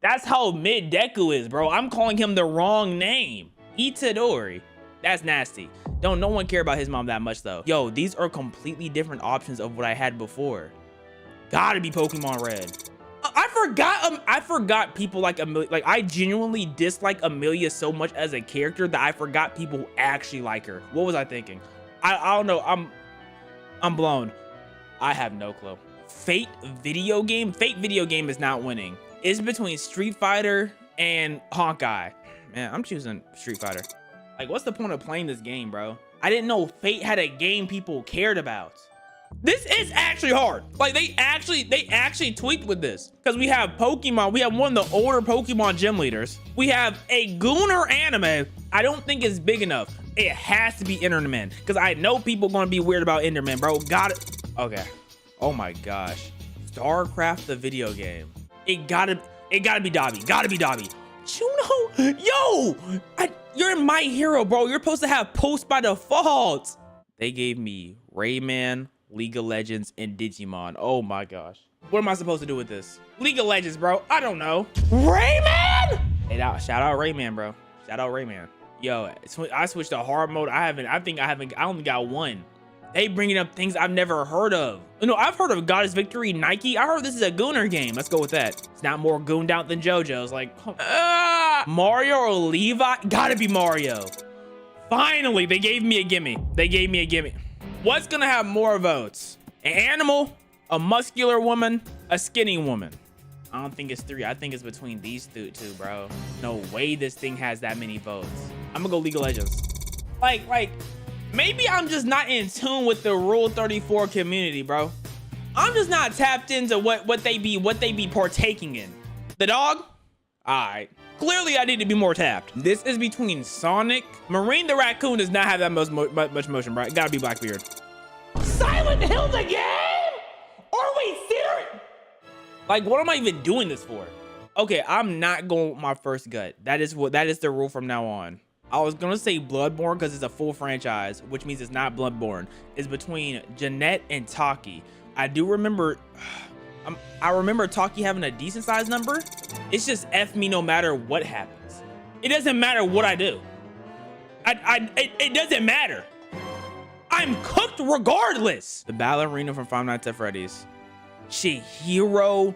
That's how mid Deku is, bro. I'm calling him the wrong name. Itadori. That's nasty. No one care about his mom that much though. Yo, these are completely different options of what I had before. Gotta be Pokemon Red. I forgot people like Amelia. Like, I genuinely dislike Amelia so much as a character that I forgot people who actually like her. What was I thinking? I don't know. I'm blown. I have no clue. Fate video game is not winning. It's between Street Fighter and Honkai. Man, I'm choosing Street Fighter. Like, what's the point of playing this game, bro? I didn't know Fate had a game people cared about. This is actually hard. Like, they actually tweaked with this. Because we have Pokemon. We have one of the older Pokemon gym leaders. We have a Gooner anime. I don't think it's big enough. It has to be Enderman. Because I know people going to be weird about Enderman, bro. Got it. Okay. Oh my gosh. StarCraft the video game. It gotta be Dobby. Gotta be Dobby. Juno, yo, you're my hero, bro. You're supposed to have post by default. They gave me Rayman, League of Legends, and Digimon. Oh my gosh. What am I supposed to do with this? League of Legends, bro. I don't know. Rayman? Hey, shout out Rayman, bro. Shout out Rayman. Yo, I switched to hard mode. I only got one. They bringing up things I've never heard of. You know, I've heard of Goddess Victory Nike. I heard this is a Gooner game. Let's go with that. It's not more gooned out than JoJo's. Like, Mario or Levi? Gotta be Mario. Finally, they gave me a gimme. What's gonna have more votes? An animal, a muscular woman, a skinny woman? I don't think it's three. I think it's between these two, bro. No way this thing has that many votes. I'm gonna go League of Legends. Like, maybe I'm just not in tune with the Rule 34 community, bro. I'm just not tapped into what they be partaking in. The dog? All right. Clearly, I need to be more tapped. This is between Sonic. Marine the Raccoon does not have that much motion, bro. It gotta be Blackbeard. Silent Hill the game? Are we serious? Like, what am I even doing this for? Okay, I'm not going with my first gut. That is the rule from now on. I was gonna say Bloodborne because it's a full franchise, which means it's not Bloodborne. It's between Jeanette and Taki. I remember Taki having a decent sized number. It's just F me no matter what happens. It doesn't matter what I do. It doesn't matter. I'm cooked regardless. The ballerina from Five Nights at Freddy's. Chihiro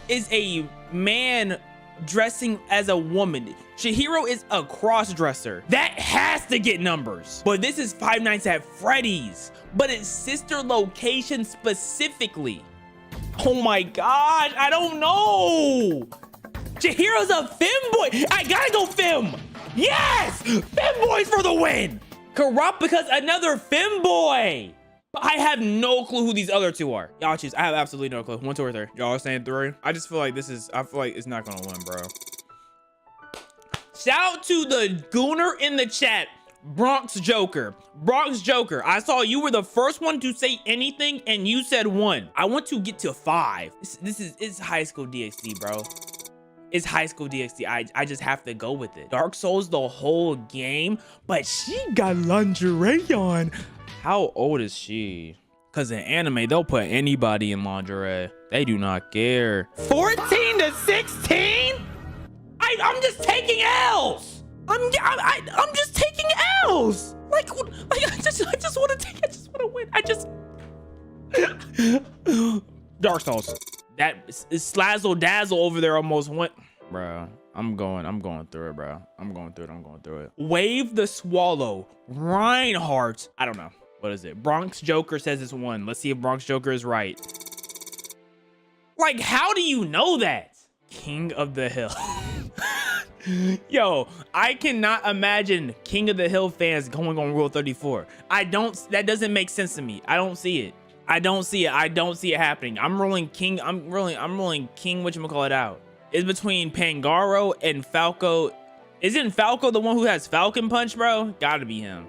is a man dressing as a woman. Chihiro is a cross-dresser. That has to get numbers. But this is Five Nights at Freddy's, but it's sister location specifically. Oh my God, I don't know. Chihiro's a femboy. I gotta go fem. Yes, femboys for the win. Kurapika's another femboy. I have no clue who these other two are. Y'all choose. I have absolutely no clue. 1, 2, or 3. Y'all are saying 3. I just feel like I feel like it's not gonna win, bro. Shout out to the Gooner in the chat, Bronx Joker. Bronx Joker, I saw you were the first one to say anything and you said 1. I want to get to 5. It's high school DxD, bro. It's high school DxD. I just have to go with it. Dark Souls the whole game, but she got lingerie on. How old is she? Because in anime, they'll put anybody in lingerie. They do not care. 14 to 16? I'm just taking L's. I'm just taking L's. Like I just want to take. I just want to win. Dark Souls. That Slazzle Dazzle over there almost went. Bro, I'm going through it, bro. I'm going through it. Wave the Swallow. Reinhardt. I don't know. What is it? Bronx Joker says it's 1. Let's see if Bronx Joker is right. Like, how do you know that? King of the Hill. Yo, I cannot imagine King of the Hill fans going on Rule 34. That doesn't make sense to me. I don't see it. I don't see it happening. I'm rolling King whatchamacallit out. It's between Pangaro and Falco. Isn't Falco the one who has Falcon Punch, bro? Gotta be him.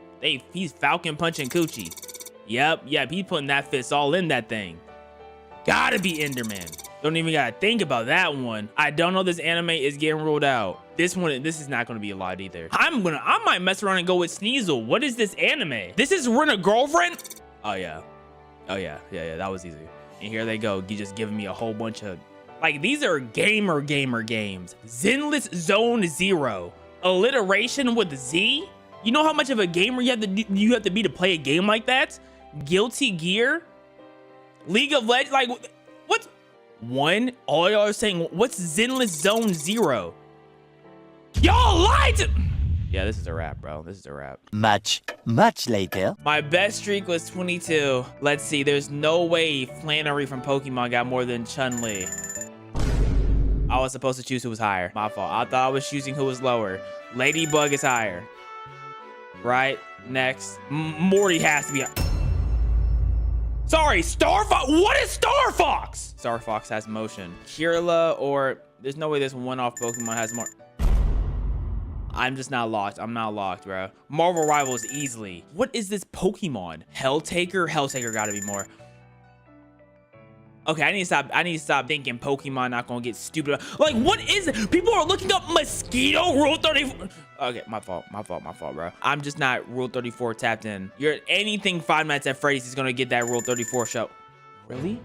He's Falcon punching coochie. Yep, he's putting that fist all in that thing. Gotta be Enderman. Don't even gotta think about that one. I don't know, this anime is getting ruled out. This is not gonna be a lot either. I might mess around and go with Sneasel. What is this anime? This is Rent a Girlfriend? Oh yeah, that was easy. And here they go, you just giving me a whole bunch of, like, these are gamer games. Zenless Zone Zero. Alliteration with Z? You know how much of a gamer you have to be to play a game like that? Guilty Gear? League of Legends? Like, what? 1? All y'all are saying, what's Zenless Zone Zero? Y'all lied to... Yeah, this is a wrap, bro. This is a wrap. Much later. My best streak was 22. Let's see. There's no way Flannery from Pokemon got more than Chun-Li. I was supposed to choose who was higher. My fault. I thought I was choosing who was lower. Ladybug is higher. Right? Next. Morty has to be... Sorry, Star Fox. What is Star Fox? Star Fox has motion. Kirla or... There's no way this one-off Pokemon has more... I'm just not locked. I'm not locked, bro. Marvel Rivals easily. What is this Pokemon? Helltaker? Helltaker gotta be more. Okay, I need to stop thinking Pokemon not gonna get stupid. Like, what is it? People are looking up Mosquito Rule 34. Okay, my fault, bro. I'm just not Rule 34 tapped in. You're anything Five Nights at Freddy's is gonna get that Rule 34 show. Really?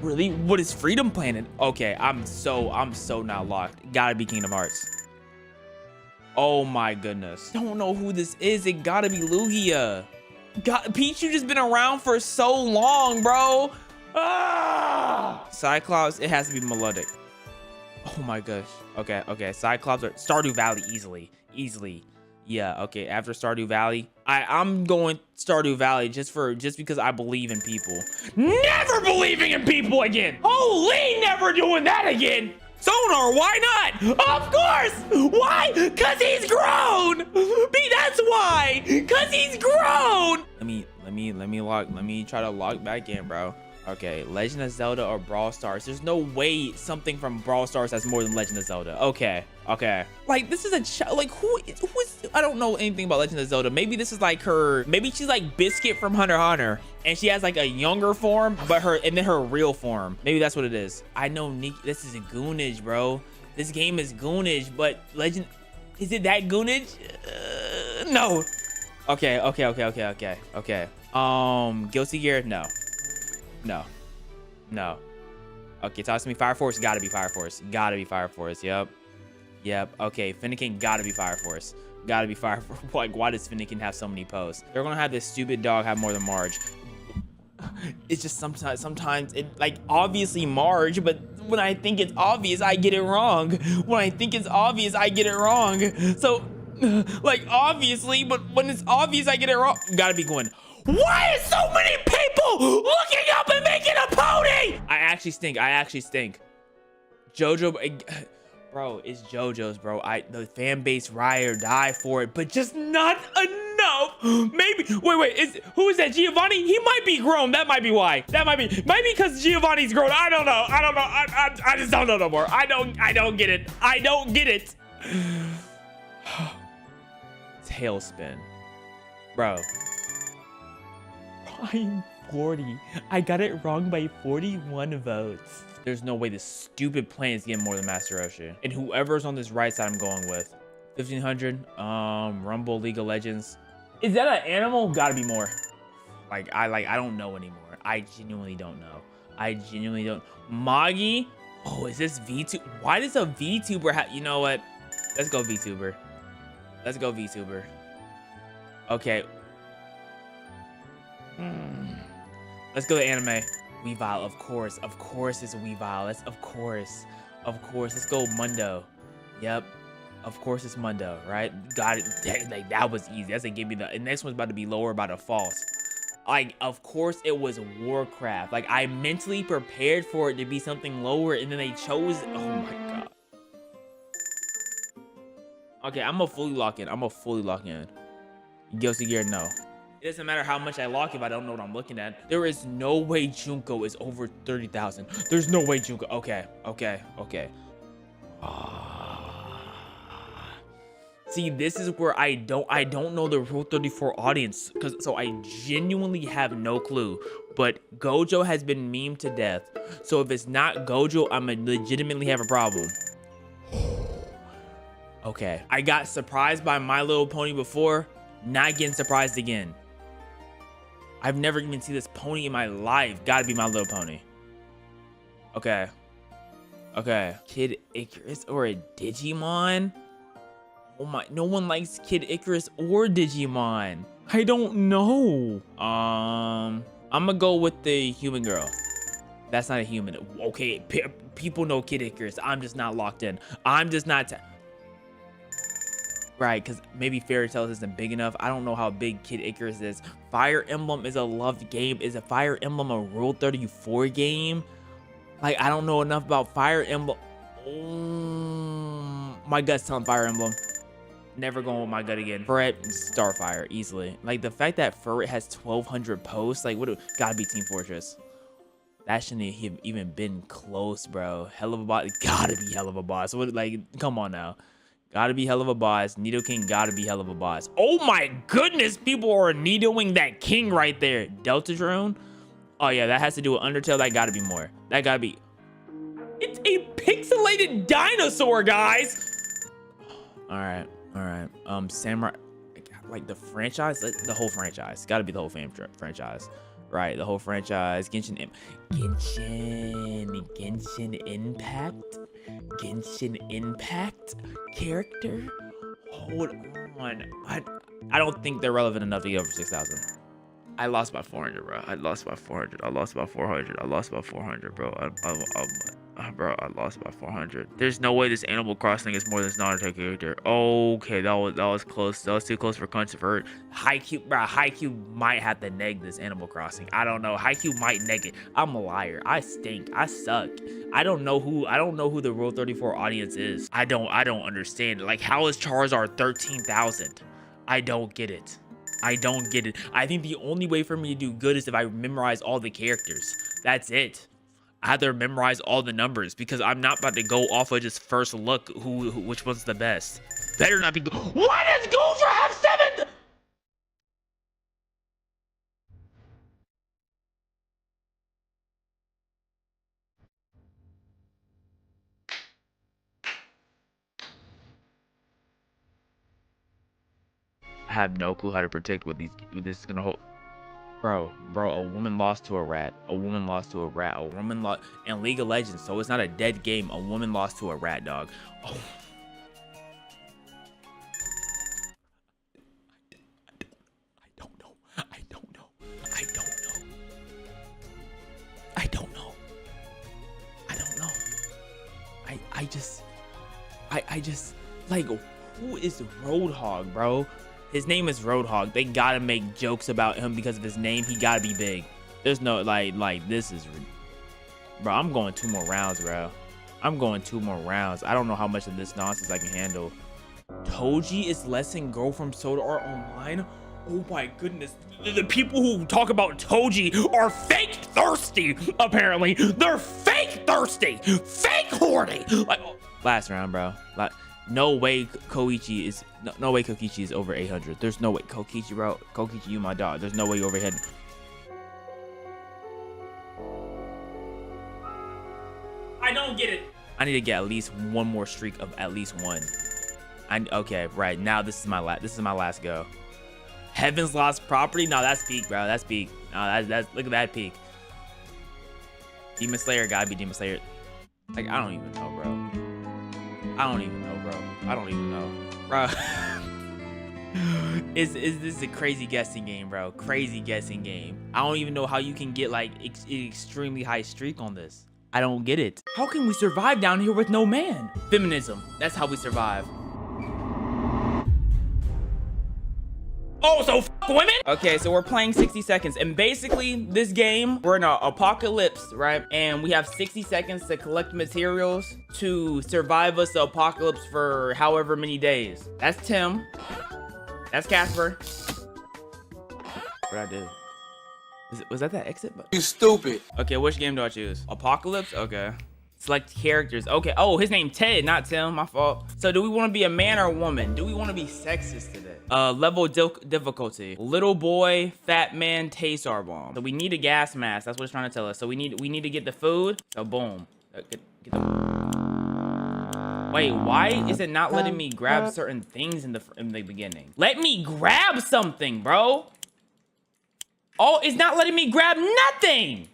What is Freedom Planet? Okay, I'm so not locked. Gotta be Kingdom Hearts. Oh my goodness. Don't know who this is. It gotta be Lugia. Pichu just been around for so long, bro. Ah! Cyclops, it has to be melodic. Oh my gosh. Okay. Cyclops or Stardew Valley easily. Yeah, okay. After Stardew Valley, I'm going Stardew Valley just because I believe in people. Never believing in people again. Holy, never doing that again. Sonar, why not? Of course. Why? Cause he's grown. That's why. Cause he's grown. Let me try to log back in, bro. Okay, Legend of Zelda or Brawl Stars. There's no way something from Brawl Stars has more than Legend of Zelda. Okay. Like, this is who is, I don't know anything about Legend of Zelda. Maybe this is like maybe she's like Biscuit from Hunter x Hunter, and she has like a younger form, but then her real form. Maybe that's what it is. I know this is a Goonage, bro. This game is Goonage, but Legend, is it that Goonage? No. Okay. Guilty Gear, no. Okay, toss me Fire Force. Gotta be Fire Force. Yep. Okay, Finnegan gotta be Fire Force. Like, why does Finnegan have so many posts? They're gonna have this stupid dog have more than Marge. It's just sometimes it, like, obviously Marge, but when I think it's obvious, I get it wrong. When I think it's obvious, I get it wrong. So, like, obviously, but when it's obvious, I get it wrong. Gotta be going, why is so many people looking up and making a pony? I actually stink. JoJo, bro, it's JoJo's, bro. The fan base ride or die for it, but just not enough. Maybe, wait, who is that? Giovanni? He might be grown. That might be why. Maybe because Giovanni's grown. I don't know. I just don't know no more. I don't get it. Tailspin, bro. I'm 40. I got it wrong by 41 votes. There's no way this stupid plan is getting more than Master Roshi. And whoever's on this right side, I'm going with 1500. Rumble, League of Legends. Is that an animal? Gotta be more. I don't know anymore. I genuinely don't know. Magi? Oh, is this VTuber? Why does a VTuber have? You know what? Let's go VTuber. Okay. Let's go to anime. Weavile, of course it's Weavile. Let's go Mundo. Yep. Of course it's Mundo, right? Got it. Like, that was easy. That's like, give me the next one's about to be lower by default. Like, of course it was Warcraft. Like, I mentally prepared for it to be something lower, and then they chose. Oh my god. Okay, I'm gonna fully lock in. Guilty Gear, no. It doesn't matter how much I lock if I don't know what I'm looking at. There is no way Junko is over 30,000. There's no way Junko. Okay. See, this is where I don't know the Rule 34 audience, so I genuinely have no clue. But Gojo has been memed to death. So if it's not Gojo, I'm gonna legitimately have a problem. Okay. I got surprised by My Little Pony before, not getting surprised again. I've never even seen this pony in my life. Gotta be My Little Pony. Okay. Kid Icarus or a Digimon? Oh my, no one likes Kid Icarus or Digimon. I don't know. I'm gonna go with the human girl. That's not a human. Okay, people know Kid Icarus. I'm just not locked in. Right, because maybe Fairy Tales isn't big enough. I don't know how big Kid Icarus is. Fire Emblem is a loved game. Is a Fire Emblem a Rule 34 game? Like, I don't know enough about Fire Emblem. My gut's telling Fire Emblem. Never going with my gut again. Ferret, Starfire, easily. Like, the fact that Ferret has 1,200 posts, like, gotta be Team Fortress. That shouldn't have even been close, bro. Hell of a boss. Gotta be hell of a boss. What, like, come on now. Gotta be hell of a boss. Nidoking gotta be hell of a boss. Oh my goodness, people are Nidoing that king right there. Delta Drone? Oh yeah, that has to do with Undertale. That gotta be more. That gotta be. It's a pixelated dinosaur, guys. All right. Samurai, like the franchise, the whole franchise. Gotta be the whole franchise. Right, the whole franchise. Genshin Impact character. Hold on, I don't think they're relevant enough to get over 6,000. I lost by 400, bro. I lost by 400, bro. Bro, I lost by 400. There's no way this Animal Crossing is more than this Naruto character. Okay, that was close. That was too close for comfort. Haikyuu might have to neg this Animal Crossing. I don't know. Haikyuu might neg it. I'm a liar. I stink. I suck. I don't know who the Rule 34 audience is. I don't understand. Like, how is Charizard 13,000? I don't get it. I think the only way for me to do good is if I memorize all the characters. That's it. I have to memorize all the numbers because I'm not about to go off of just first look which one's the best. Better not be. Why does Gopher have 7? I have no clue how to predict what this is gonna hold. Bro, a woman lost to a rat. In League of Legends, so it's not a dead game. A woman lost to a rat, dog. Oh. I don't know. I just, like, who is Roadhog, bro? His name is Roadhog. They gotta make jokes about him because of his name. He gotta be big. There's no, like, this is, bro, I'm going 2 more rounds, bro. I'm going 2 more rounds. I don't know how much of this nonsense I can handle. Toji is less than Girl from Soda Art Online? Oh my goodness. The people who talk about Toji are fake thirsty, apparently. They're fake thirsty, fake horny. Like, last round, bro. Like, no way Koichi is, no way Kokichi is over 800. There's no way. Kokichi, bro. Kokichi, you my dog. There's no way you're over 800. I don't get it. I need to get at least 1 more streak of at least 1. Okay, right now this is my last go. Heaven's Lost Property? No, that's peak, bro. That's peak. No, that's look at that peak. Demon Slayer gotta be Demon Slayer. Like, I don't even know, bro. I don't even know, bro. I don't even know, bro. Is this a crazy guessing game, bro? Crazy guessing game. I don't even know how you can get like extremely high streak on this. I don't get it. How can we survive down here with no man? Feminism. That's how we survive. Oh, so f women? Okay, so we're playing 60 seconds. And basically, this game, we're in an apocalypse, right? And we have 60 seconds to collect materials to survive us the apocalypse for however many days. That's Tim. That's Casper. What'd I do? Was that exit button? You stupid. Okay, which game do I choose? Apocalypse? Okay. Select characters. Okay. Oh, his name Ted, not Tim. My fault. So do we want to be a man or a woman? Do we want to be sexist today? Level difficulty. Little boy, fat man, Taser bomb. So we need a gas mask. That's what it's trying to tell us. So we need to get the food. So boom. Get the... Wait, why is it not letting me grab certain things in the beginning? Let me grab something, bro. Oh, it's not letting me grab nothing.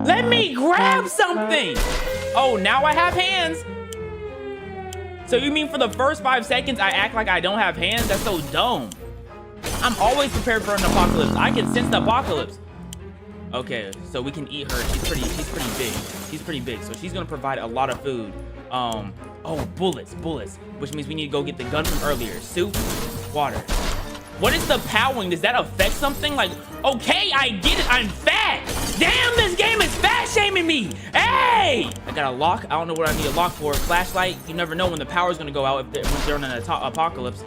Let me grab something. Oh, now I have hands. So you mean for the first 5 seconds, I act like I don't have hands? That's so dumb. I'm always prepared for an apocalypse. I can sense the apocalypse. Okay, so we can eat her. She's pretty big. She's pretty big. So she's gonna provide a lot of food. Oh, bullets, which means we need to go get the gun from earlier. Soup, water. What is the powering? Does that affect something? Like, okay, I get it. I'm fat. Damn, this game is fat shaming me. Hey! I got a lock. I don't know what I need a lock for. Flashlight. You never know when the power's gonna go out when they're in an apocalypse.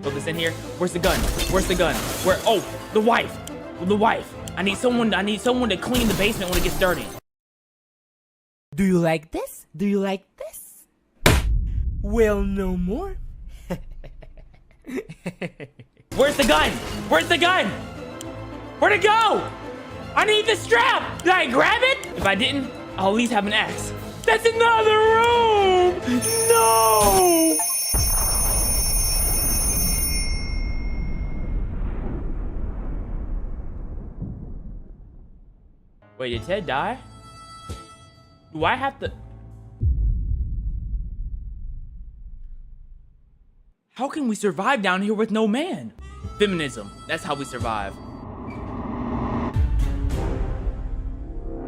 Put this in here. Where's the gun? Where's the gun? Where? Oh, the wife. The wife. I need someone to clean the basement when it gets dirty. Do you like this? Do you like this? Well, no more. Where's the gun? Where's the gun? Where'd it go? I need the strap. Did I grab it? If I didn't, I'll at least have an axe. That's another room. No. Wait, did Ted die? Do I have to? How can we survive down here with no man? Feminism. That's how we survive.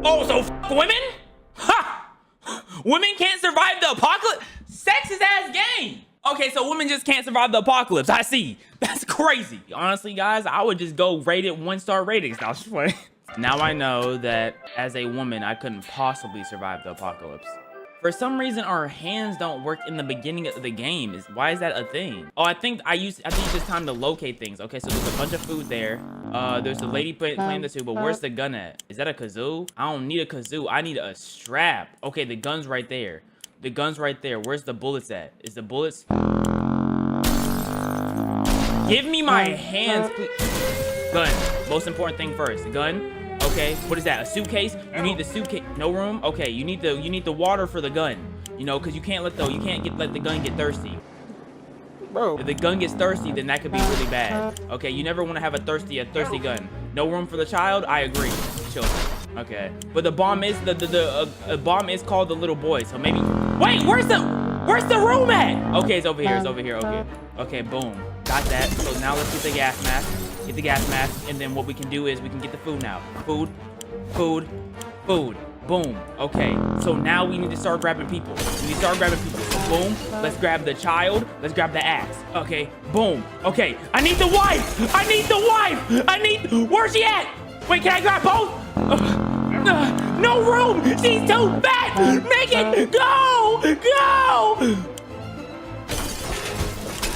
Oh, so f women? Ha! Women can't survive the apocalypse? Sexist ass game. Okay, so women just can't survive the apocalypse. I see. That's crazy. Honestly, guys, I would just go rate it 1-star ratings. I was just playing. Now I know that as a woman, I couldn't possibly survive the apocalypse. For some reason, our hands don't work in the beginning of the game. Why is that a thing? Oh, I think it's just time to locate things. Okay, so there's a bunch of food there. There's a lady playing the tube, but where's the gun at? Is that a kazoo? I don't need a kazoo. I need a strap. Okay, the gun's right there. The gun's right there. Where's the bullets at? Is the bullets? Give me my hands, please. Gun. Most important thing first. The gun. Okay, what is that? A suitcase? You need the suitcase. No room? Okay, you need the water for the gun. You know, because you can't let the gun get thirsty. Bro. If the gun gets thirsty, then that could be really bad. Okay, you never want to have a thirsty gun. No room for the child? I agree. Children. Okay. But the bomb is the bomb is called the little boy, so maybe. Wait, where's the room at? Okay, it's over here. It's over here. Okay. Okay, boom. Got that. So now let's get the gas mask. Get the gas mask, and then what we can do is we can get the food now. Food. Boom. Okay, so now we need to start grabbing people. We need to start grabbing people. So boom, let's grab the child. Let's grab the axe. Okay, boom. Okay, I need the wife. I need the wife. Where's she at? Wait, can I grab both? No room. She's too fat. Make it go. Go.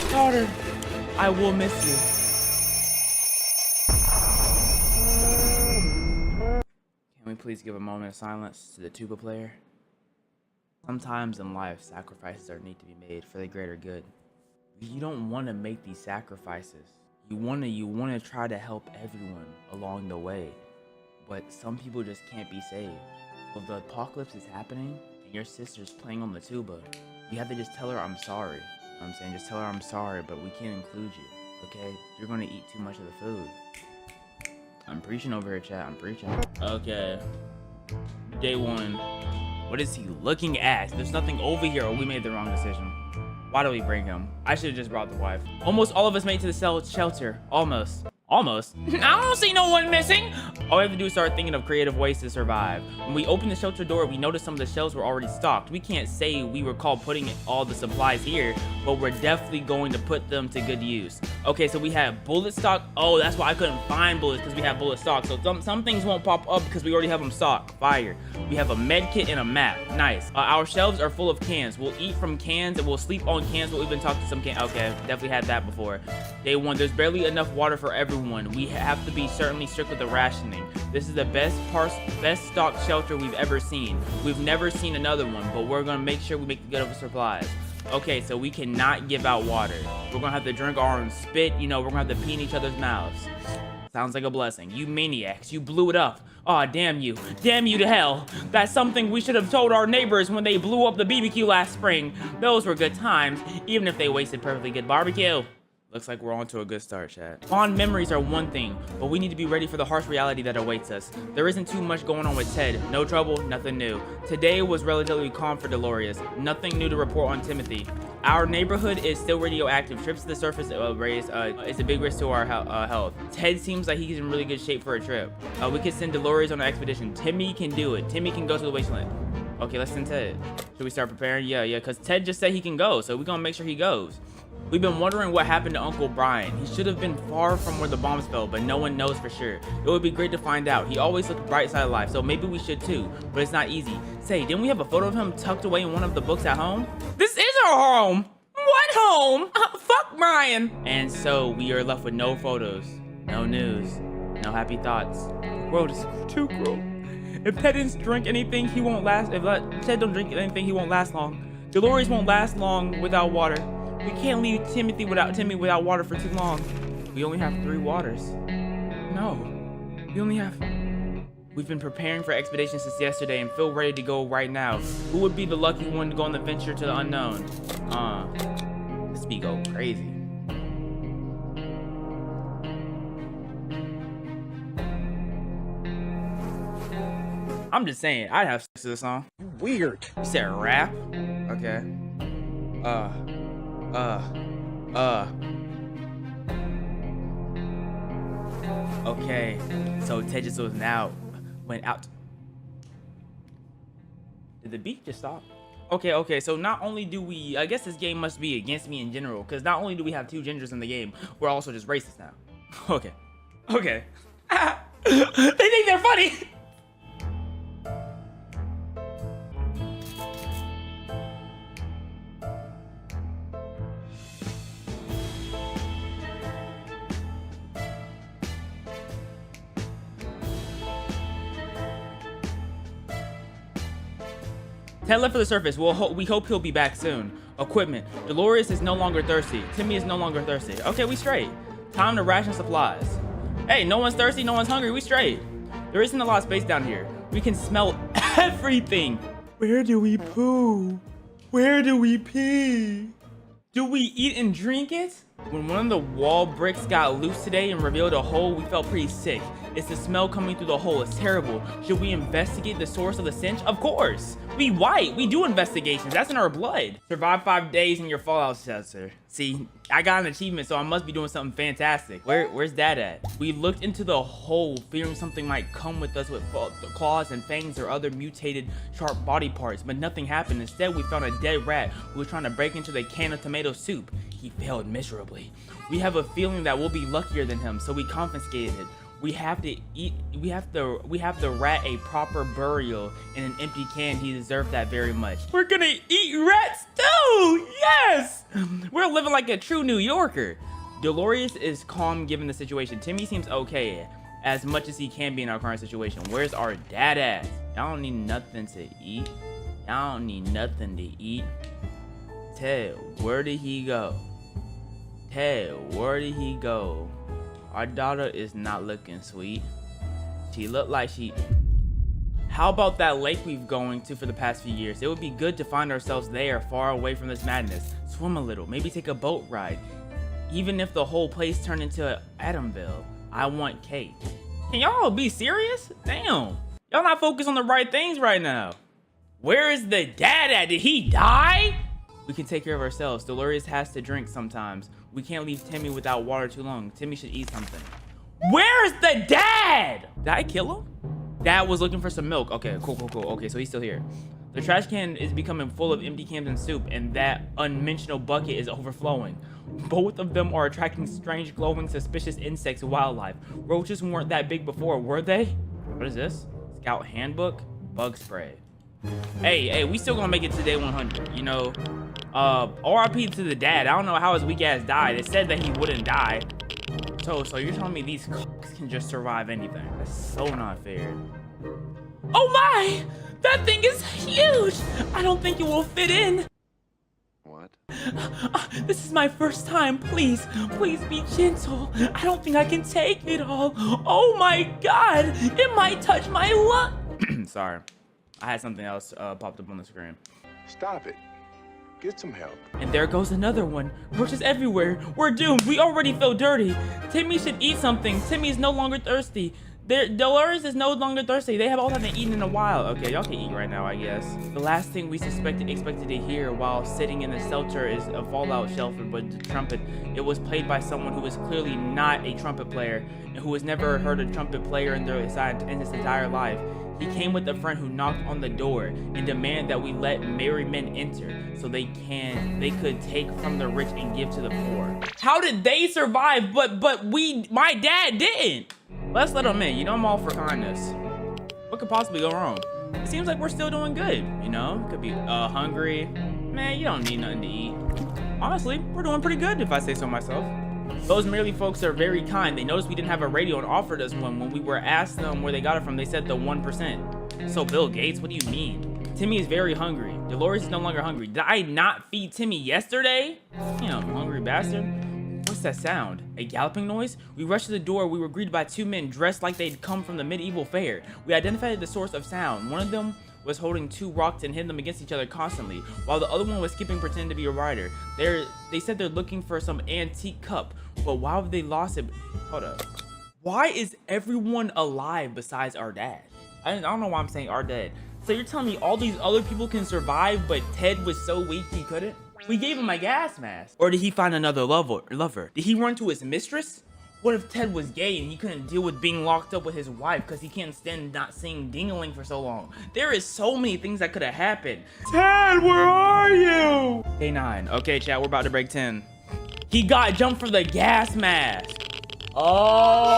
Daughter, I will miss you. Can we please give a moment of silence to the tuba player? Sometimes in life, sacrifices need to be made for the greater good. You don't want to make these sacrifices. You want to try to help everyone along the way. But some people just can't be saved. If the apocalypse is happening and your sister's playing on the tuba, you have to just tell her I'm sorry. You know what I'm saying? Just tell her I'm sorry, but we can't include you, okay? You're going to eat too much of the food. I'm preaching over here, chat. I'm preaching. Okay. Day 1. What is he looking at? There's nothing over here. Oh, we made the wrong decision. Why do we bring him? I should have just brought the wife. Almost all of us made it to the shelter. Almost. Almost. I don't see no one missing. All we have to do is start thinking of creative ways to survive. When we opened the shelter door, we noticed some of the shelves were already stocked. We can't say we recall putting all the supplies here, but we're definitely going to put them to good use. Okay, so we have bullet stock. Oh, that's why I couldn't find bullets, because we have bullet stock. So some things won't pop up because we already have them stocked. Fire. We have a med kit and a map. Nice. Our shelves are full of cans. We'll eat from cans and we'll sleep on cans. We'll even talk to some cans. Okay, definitely had that before. Day 1, there's barely enough water for everyone. We have to be certainly strict with the rationing. This is the best stocked shelter we've ever seen. We've never seen another one, but we're gonna make sure we make good of the supplies. Okay, so we cannot give out water. We're gonna have to drink our own spit. You know, we're gonna have to pee in each other's mouths. Sounds like a blessing. You maniacs, you blew it up. Aw, damn you. Damn you to hell. That's something we should have told our neighbors when they blew up the BBQ last spring. Those were good times, even if they wasted perfectly good barbecue. Looks like we're on to a good start, chat. Fond memories are one thing, but we need to be ready for the harsh reality that awaits us. There isn't too much going on with Ted. No trouble, nothing new. Today was relatively calm for Dolores. Nothing new to report on Timothy. Our neighborhood is still radioactive. Trips to the surface is a big risk to our health. Ted seems like he's in really good shape for a trip. We could send Dolores on an expedition. Timmy can do it. Timmy can go to the wasteland. Okay, let's send Ted. Should we start preparing? Yeah, because Ted just said he can go, so we're gonna make sure he goes. We've been wondering what happened to Uncle Brian. He should have been far from where the bombs fell, but no one knows for sure. It would be great to find out. He always looked bright side of life, so maybe we should too, but it's not easy. Say, didn't we have a photo of him tucked away in one of the books at home? This is our home! What home? Fuck Brian! And so we are left with no photos, no news, no happy thoughts. The world is too cruel. If Ted didn't drink anything, he won't last. If Ted don't drink anything, he won't last long. Dolores won't last long without water. We can't leave Timmy without water for too long. We only have 3 waters. No, we only have... We've been preparing for expedition since yesterday and feel ready to go right now. Who would be the lucky one to go on the venture to the unknown? This be go crazy. I'm just saying, I'd have sex to this song. Weird. You said rap? Okay. Okay, so Ted just went out. Did the beat just stop? Okay, so not only do we, I guess this game must be against me in general, because not only do we have 2 gingers in the game, we're also just racist now. Okay. They think they're funny! Ted left for the surface. We hope he'll be back soon. Equipment. Dolores is no longer thirsty. Timmy is no longer thirsty. Okay, we straight. Time to ration supplies. Hey, no one's thirsty, no one's hungry. We straight. There isn't a lot of space down here. We can smell everything. Where do we poo? Where do we pee? Do we eat and drink it? When one of the wall bricks got loose today and revealed a hole, we felt pretty sick. It's the smell coming through the hole. It's terrible. Should we investigate the source of the stench? Of course. We white. We do investigations. That's in our blood. Survive 5 days in your fallout shelter. See, I got an achievement, so I must be doing something fantastic. Where's Dad at? We looked into the hole, fearing something might come with us with claws and fangs or other mutated sharp body parts, but nothing happened. Instead, we found a dead rat who was trying to break into the can of tomato soup. He failed miserably. We have a feeling that we'll be luckier than him, so we confiscated it. We have the rat a proper burial in an empty can. He deserved that very much. We're gonna eat rats too! Yes! We're living like a true New Yorker. Dolores is calm given the situation. Timmy seems okay, as much as he can be in our current situation. Where's our dad at? Y'all don't need nothing to eat. Y'all don't need nothing to eat. Ted, where did he go? Ted, where did he go? Our daughter is not looking sweet. She looked like she... How about that lake we've going to for the past few years? It would be good to find ourselves there, far away from this madness. Swim a little, maybe take a boat ride. Even if the whole place turned into Adamville, I want cake. Can y'all be serious? Damn. Y'all not focused on the right things right now. Where is the dad at? Did he die? We can take care of ourselves. Dolores has to drink sometimes. We can't leave Timmy without water too long. Timmy should eat something. Where's the dad? Did I kill him? Dad was looking for some milk. Okay, cool. Okay, so he's still here. The trash can is becoming full of empty cans and soup, and that unmentionable bucket is overflowing. Both of them are attracting strange, glowing, suspicious insects and wildlife. Roaches weren't that big before, were they? What is this? Scout handbook? Bug spray. Hey, we still gonna make it to day 100, you know? RIP to the dad. I don't know how his weak ass died. It said that he wouldn't die. So you're telling me these cocks can just survive anything? That's so not fair. Oh my! That thing is huge! I don't think it will fit in. What? This is my first time. Please be gentle. I don't think I can take it all. Oh my god! It might touch my lung. Sorry. I had something else popped up on the screen. Stop it. Get some help. And there goes another one. Roaches everywhere. We're doomed. We already feel dirty. Timmy should eat something. Timmy is no longer thirsty. Dolores is no longer thirsty. They have all haven't eaten in a while. Okay, y'all can eat right now, I guess. The last thing we expected to hear while sitting in the shelter is a fallout shelter, but the trumpet. It was played by someone who was clearly not a trumpet player and who has never heard a trumpet player in his entire life. He came with a friend who knocked on the door and demanded that we let married men enter so they could take from the rich and give to the poor. How did they survive? But my dad didn't. Let's let them in. You know, I'm all for kindness. What could possibly go wrong? It seems like we're still doing good, you know? Could be hungry. Man, you don't need nothing to eat. Honestly, we're doing pretty good if I say so myself. Those merely folks are very kind. They noticed we didn't have a radio and offered us one. When we were asked them where they got it from, they said the 1%. So Bill Gates, what do you mean? Timmy is very hungry. Dolores is no longer hungry. Did I not feed Timmy yesterday? You know, hungry bastard. What's that sound? A galloping noise? We rushed to the door. We were greeted by two men dressed like they'd come from the medieval fair. We identified the source of sound. One of them was holding two rocks and hitting them against each other constantly, while the other one was skipping, pretending to be a rider. They said they're looking for some antique cup, but why would they lost it? Hold up. Why is everyone alive besides our dad? I don't know why I'm saying our dad. So you're telling me all these other people can survive, but Ted was so weak he couldn't? We gave him a gas mask. Or did he find another lover? Did he run to his mistress? What if Ted was gay and he couldn't deal with being locked up with his wife because he can't stand not seeing Ding-a-ling for so long? There is so many things that could have happened. Ted, where are you? Day 9. Okay, chat, we're about to break 10. He got jumped for the gas mask. Oh,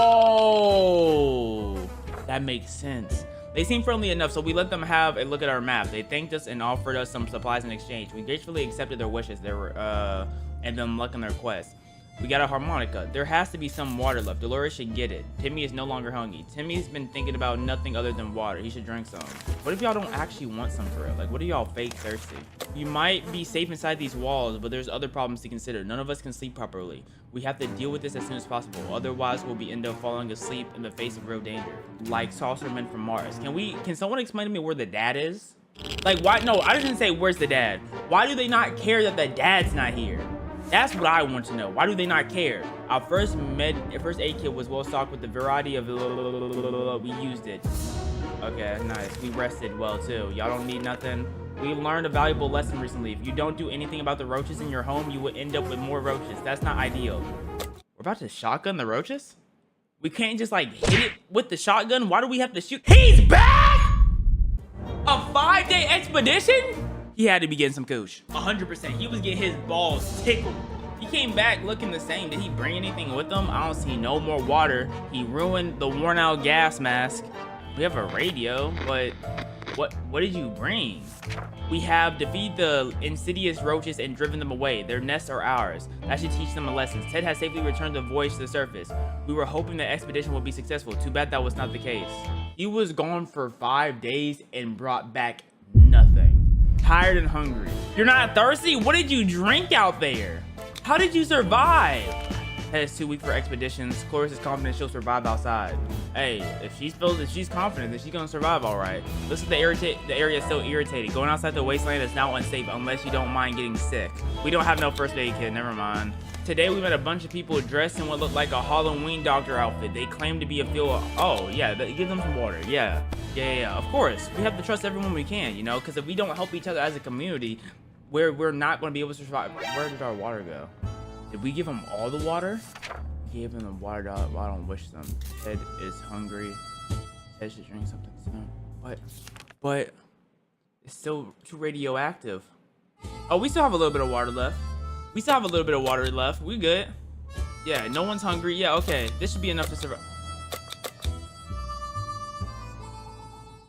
that makes sense. They seemed friendly enough, so we let them have a look at our map. They thanked us and offered us some supplies in exchange. We gracefully accepted their wishes. And them luck in their quest. We got a harmonica. There has to be some water left. Dolores should get it. Timmy is no longer hungry. Timmy's been thinking about nothing other than water. He should drink some. What if y'all don't actually want some for real? Like, what are y'all fake thirsty? You might be safe inside these walls, but there's other problems to consider. None of us can sleep properly. We have to deal with this as soon as possible. Otherwise, we'll end up falling asleep in the face of real danger. Like saucermen from Mars. Can someone explain to me where the dad is? Like, why? No, I didn't say where's the dad. Why do they not care that the dad's not here? That's what I want to know. Why do they not care? Our first aid kit was well stocked with the variety of we used it. Okay, nice. We rested well too. Y'all don't need nothing. We learned a valuable lesson recently. If you don't do anything about the roaches in your home, you will end up with more roaches. That's not ideal. We're about to shotgun the roaches? We can't just like hit it with the shotgun. Why do we have to shoot? He's back! A 5-day expedition? He had to be getting some cooch. 100%. He was getting his balls tickled. He came back looking the same. Did he bring anything with him? I don't see no more water. He ruined the worn out gas mask. We have a radio, but what did you bring? We have defeated the insidious roaches and driven them away. Their nests are ours. That should teach them a lesson. Ted has safely returned the voyage to the surface. We were hoping the expedition would be successful. Too bad that was not the case. He was gone for 5 days and brought back nothing. Tired and hungry. You're not thirsty? What did you drink out there? How did you survive? Ted is too weak for expeditions. Chloris is confident she'll survive outside. Hey, if she's confident, then she's gonna survive all right. Looks like the area is still irritating. Going outside the wasteland is now unsafe unless you don't mind getting sick. We don't have no first aid kit, never mind. Today we met a bunch of people dressed in what looked like a Halloween doctor outfit. They claim to be a field. Oh yeah, give them some water. Yeah. Of course, we have to trust everyone we can, you know, because if we don't help each other as a community, we're not going to be able to survive. Where did our water go? Did we give them all the water? We gave them the water. I don't wish them. Ted is hungry. Ted should drink something soon. But it's still too radioactive. Oh, we still have a little bit of water left. We good. Yeah, no one's hungry. Yeah, okay. This should be enough to survive.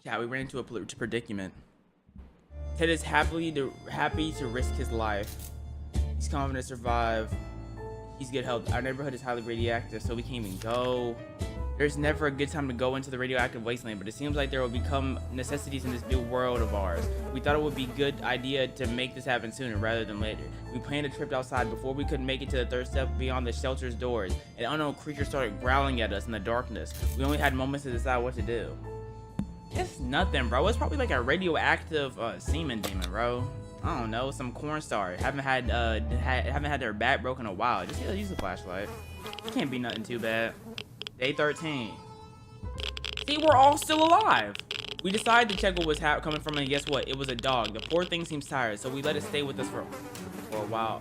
Yeah, we ran into a predicament. Ted is happy to risk his life. He's confident to survive. He's good health. Our neighborhood is highly radioactive, so we can't even go. There's never a good time to go into the radioactive wasteland, but it seems like there will become necessities in this new world of ours. We thought it would be a good idea to make this happen sooner rather than later. We planned a trip outside. Before we could make it to the third step beyond the shelter's doors, an unknown creature started growling at us in the darkness. We only had moments to decide what to do. It's nothing, bro. It's probably like a radioactive semen demon, bro. I don't know, some corn star. Haven't had their back broken in a while. Just use a flashlight. It can't be nothing too bad. Day 13. See, we're all still alive. We decided to check what was coming from, and guess what? It was a dog. The poor thing seems tired, so we let it stay with us for a while.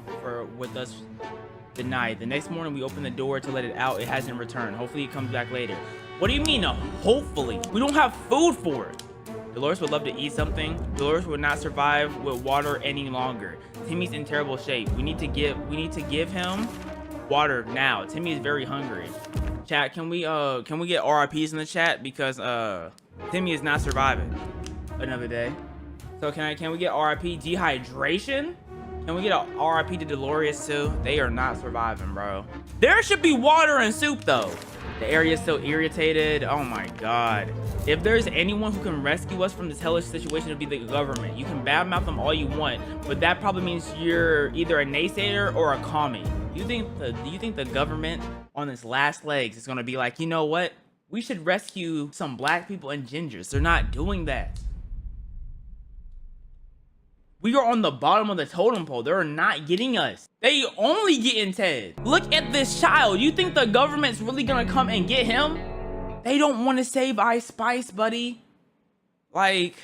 With us the night. The next morning, we opened the door to let it out. It hasn't returned. Hopefully, it comes back later. What do you mean, hopefully? We don't have food for it. Dolores would love to eat something. Dolores would not survive with water any longer. Timmy's in terrible shape. We need to give him water now. Timmy is very hungry. Chat, can we get RIPs in the chat, because Timmy is not surviving another day. So can we get RIP dehydration? Can we get a RIP to Dolores too? They are not surviving, bro. There should be water and soup though. The area is so irritated. Oh my god. If there's anyone who can rescue us from this hellish situation, it'll be the government. You can badmouth them all you want, but that probably means you're either a naysayer or a commie. Do you think the government on its last legs is gonna be like, you know what? We should rescue some black people and gingers. They're not doing that. We are on the bottom of the totem pole. They're not getting us. They only getting Ted. Look at this child. You think the government's really gonna come and get him? They don't want to save Ice Spice, buddy. Like,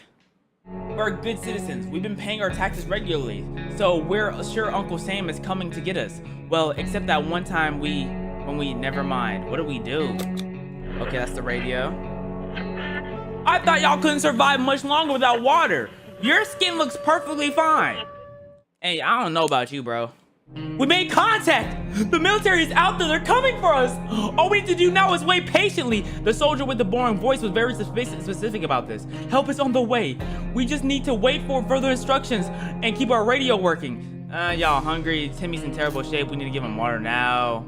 we're good citizens. We've been paying our taxes regularly, so we're sure Uncle Sam is coming to get us. Well, except that one time never mind. What do we do? Okay, that's the radio. I thought y'all couldn't survive much longer without water. Your skin looks perfectly fine. Hey, I don't know about you, bro. We made contact! The military is out there, they're coming for us! All we need to do now is wait patiently. The soldier with the boring voice was very specific about this. Help is on the way. We just need to wait for further instructions and keep our radio working. Y'all hungry? Timmy's in terrible shape. We need to give him water now.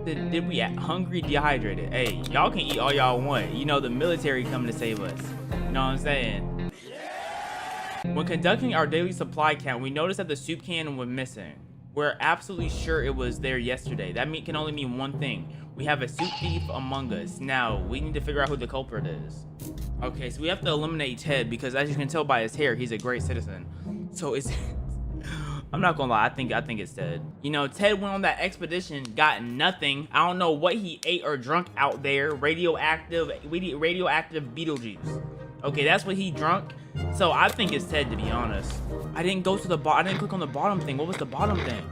Did we get hungry, dehydrated? Hey, y'all can eat all y'all want. You know, the military coming to save us. You know what I'm saying? When conducting our daily supply count, we noticed that the soup can was missing. We're absolutely sure it was there yesterday. That can only mean one thing. We have a soup thief among us. Now, we need to figure out who the culprit is. Okay, so we have to eliminate Ted because, as you can tell by his hair, he's a great citizen. So I'm not gonna lie, I think it's Ted. You know, Ted went on that expedition, got nothing. I don't know what he ate or drunk out there. Radioactive Beetlejuice. Okay, that's what he drunk. So I think it's Ted, to be honest. I didn't go to the bottom. I didn't click on the bottom thing. What was the bottom thing?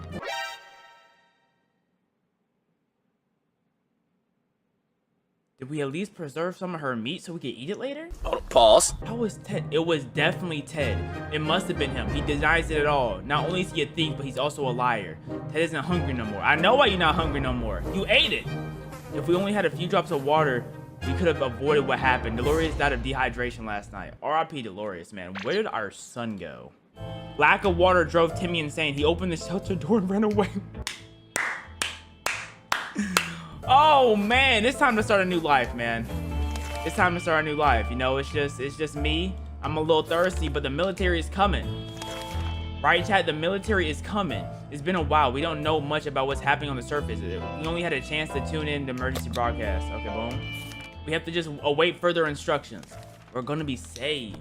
Did we at least preserve some of her meat so we could eat it later? Pause. That was Ted. It was definitely Ted. It must have been him. He denies it at all. Not only is he a thief, but he's also a liar. Ted isn't hungry no more. I know why you're not hungry no more. You ate it. If we only had a few drops of water, we could have avoided what happened. Delorious died of dehydration last night. R.I.P. Delorious, man. Where did our son go? Lack of water drove Timmy insane. He opened the shelter door and ran away. Oh man, it's time to start a new life, man. It's time to start a new life. You know, it's just me. I'm a little thirsty, but the military is coming. Right, chat? The military is coming. It's been a while. We don't know much about what's happening on the surface. We only had a chance to tune in to emergency broadcast. Okay, boom. We have to just await further instructions. We're gonna be saved.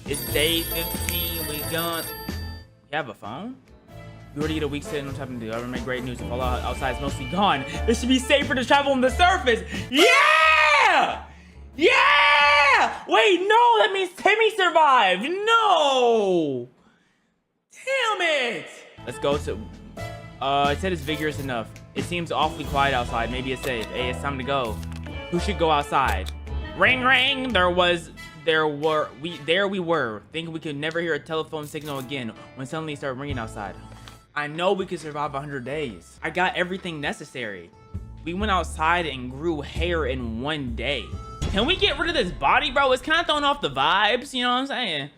It's day 15. We gone. You have a phone? You already get a week sitting on top of the government. Great news. If all outside is mostly gone, it should be safer to travel on the surface. Yeah! Yeah! Wait, no, that means Timmy survived. No! Damn it! Let's go to... it said it's vigorous enough. It seems awfully quiet outside. Maybe it's safe. Hey, it's time to go. Who should go outside? Ring, ring! There we were. Thinking we could never hear a telephone signal again when suddenly it started ringing outside. I know we could survive 100 days. I got everything necessary. We went outside and grew hair in 1 day. Can we get rid of this body, bro? It's kind of throwing off the vibes, you know what I'm saying?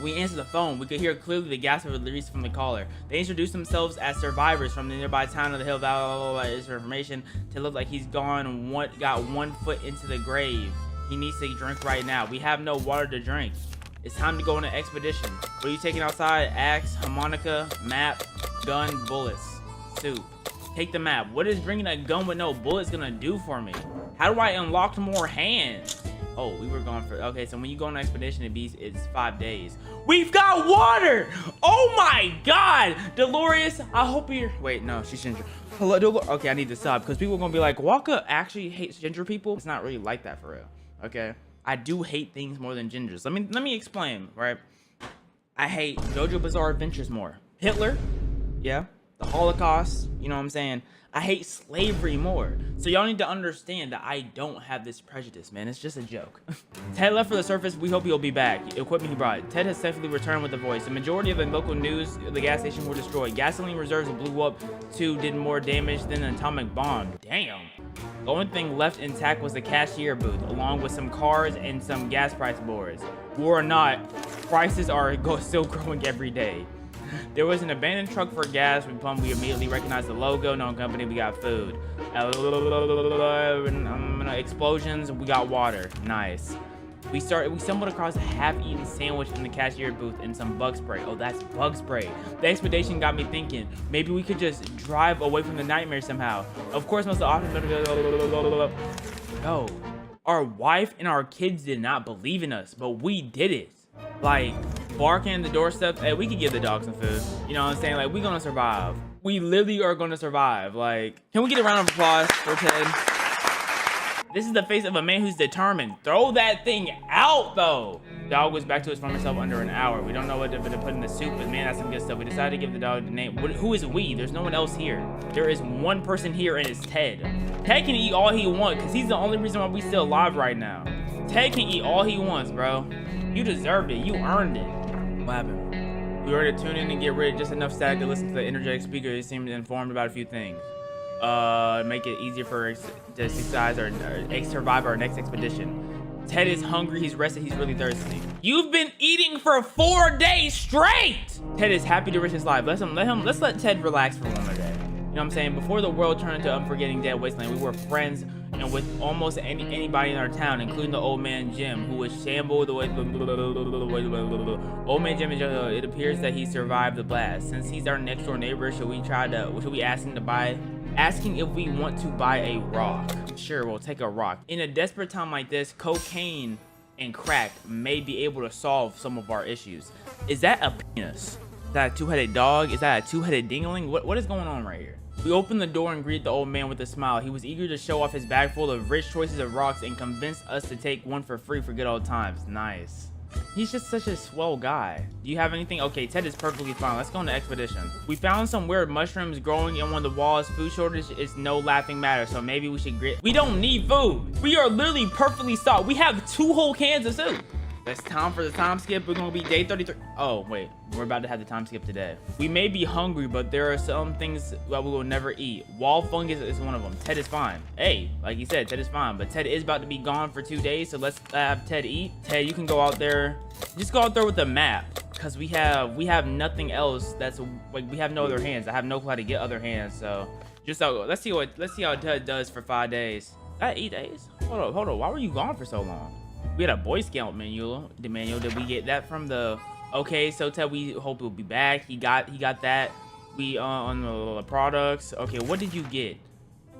We answered the phone. We could hear clearly the gasp of release from the caller. They introduced themselves as survivors from the nearby town of the Hill Valley. His information to look like he's got 1 foot into the grave. He needs to drink right now. We have no water to drink. It's time to go on an expedition. What are you taking outside? Axe, harmonica, map, gun, bullets, soup. Take the map. What is bringing a gun with no bullets gonna do for me? How do I unlock more hands? Oh, we were going for... Okay, so when you go on an expedition, it's 5 days. We've got water! Oh my god! Delorious, I hope you're... Wait, no, she's ginger. Hello, Delorious. Okay, I need to stop because people are gonna be like, Waka actually hates ginger people. It's not really like that for real, okay? I do hate things more than gingers. Let me explain, right? I hate JoJo Bizarre Adventures more. Hitler, yeah. The Holocaust, you know what I'm saying? I hate slavery more. So y'all need to understand that I don't have this prejudice, man. It's just a joke. Ted left for the surface. We hope he'll be back. Equipment he brought. Ted has safely returned with the voice. The majority of the local news, the gas station were destroyed. Gasoline reserves blew up. 2 did more damage than an atomic bomb. Damn. The only thing left intact was the cashier booth, along with some cars and some gas price boards. War or not, prices are still growing every day. There was an abandoned truck for gas. We pumped. We immediately recognized the logo. No company. We got food. Explosions. We got water. Nice. We stumbled across a half-eaten sandwich in the cashier booth and some bug spray. Oh, that's bug spray. The expedition got me thinking. Maybe we could just drive away from the nightmare somehow. Of course, most of the options. No, our wife and our kids did not believe in us, but we did it. Like, barking at the doorstep, hey, we could give the dog some food. You know what I'm saying? Like, we gonna survive. We literally are gonna survive. Like, can we get a round of applause for Ted? This is the face of a man who's determined. Throw that thing out, though. Dog was back to his former self under an hour. We don't know what to put in the soup, but man, that's some good stuff. We decided to give the dog the name. Who is we? There's no one else here. There is one person here, and it's Ted. Ted can eat all he wants, because he's the only reason why we still alive right now. Ted can eat all he wants, bro. You deserved it. You earned it. What happened? We were to tune in and get rid of just enough static to listen to the energetic speaker. He seemed informed about a few things. Make it easier for us to survive our next expedition. Ted is hungry. He's rested. He's really thirsty. You've been eating for 4 days straight. Ted is happy to risk his life. Let's let Ted relax for 1 more day. You know what I'm saying? Before the world turned into unforgetting dead wasteland, we were friends and with almost anybody in our town, including the old man Jim, who was shambled away. Old man Jim, it appears that he survived the blast. Since he's our next door neighbor, should we ask him to buy? Asking if we want to buy a rock. Sure, we'll take a rock. In a desperate time like this, cocaine and crack may be able to solve some of our issues. Is that a penis? Is that a two-headed dog? Is that a two-headed dingling? What is going on right here? We opened the door and greeted the old man with a smile. He was eager to show off his bag full of rich choices of rocks and convince us to take one for free for good old times. Nice. He's just such a swell guy. Do you have anything? Okay, Ted is perfectly fine. Let's go on the expedition. We found some weird mushrooms growing in one of the walls. Food shortage is no laughing matter, so maybe we should grit. We don't need food. We are literally perfectly stocked. We have 2 whole cans of soup. It's time for the time skip. We're gonna be day 33. Oh, wait. We're about to have the time skip today. We may be hungry, but there are some things that we will never eat. Wall fungus is one of them. Ted is fine. Hey, like he said, Ted is fine. But Ted is about to be gone for 2 days, so let's have Ted eat. Ted, you can go out there. Just go out there with the map, because we have nothing else. That's like, we have no other hands. I have no clue how to get other hands. So just let's see how Ted does for 5 days. 8 days? Hold on. Why were you gone for so long? We had a Boy Scout manual. Did we get that from the? Okay, so Ted, we hope he'll be back. He got that. We on the products. Okay, what did you get?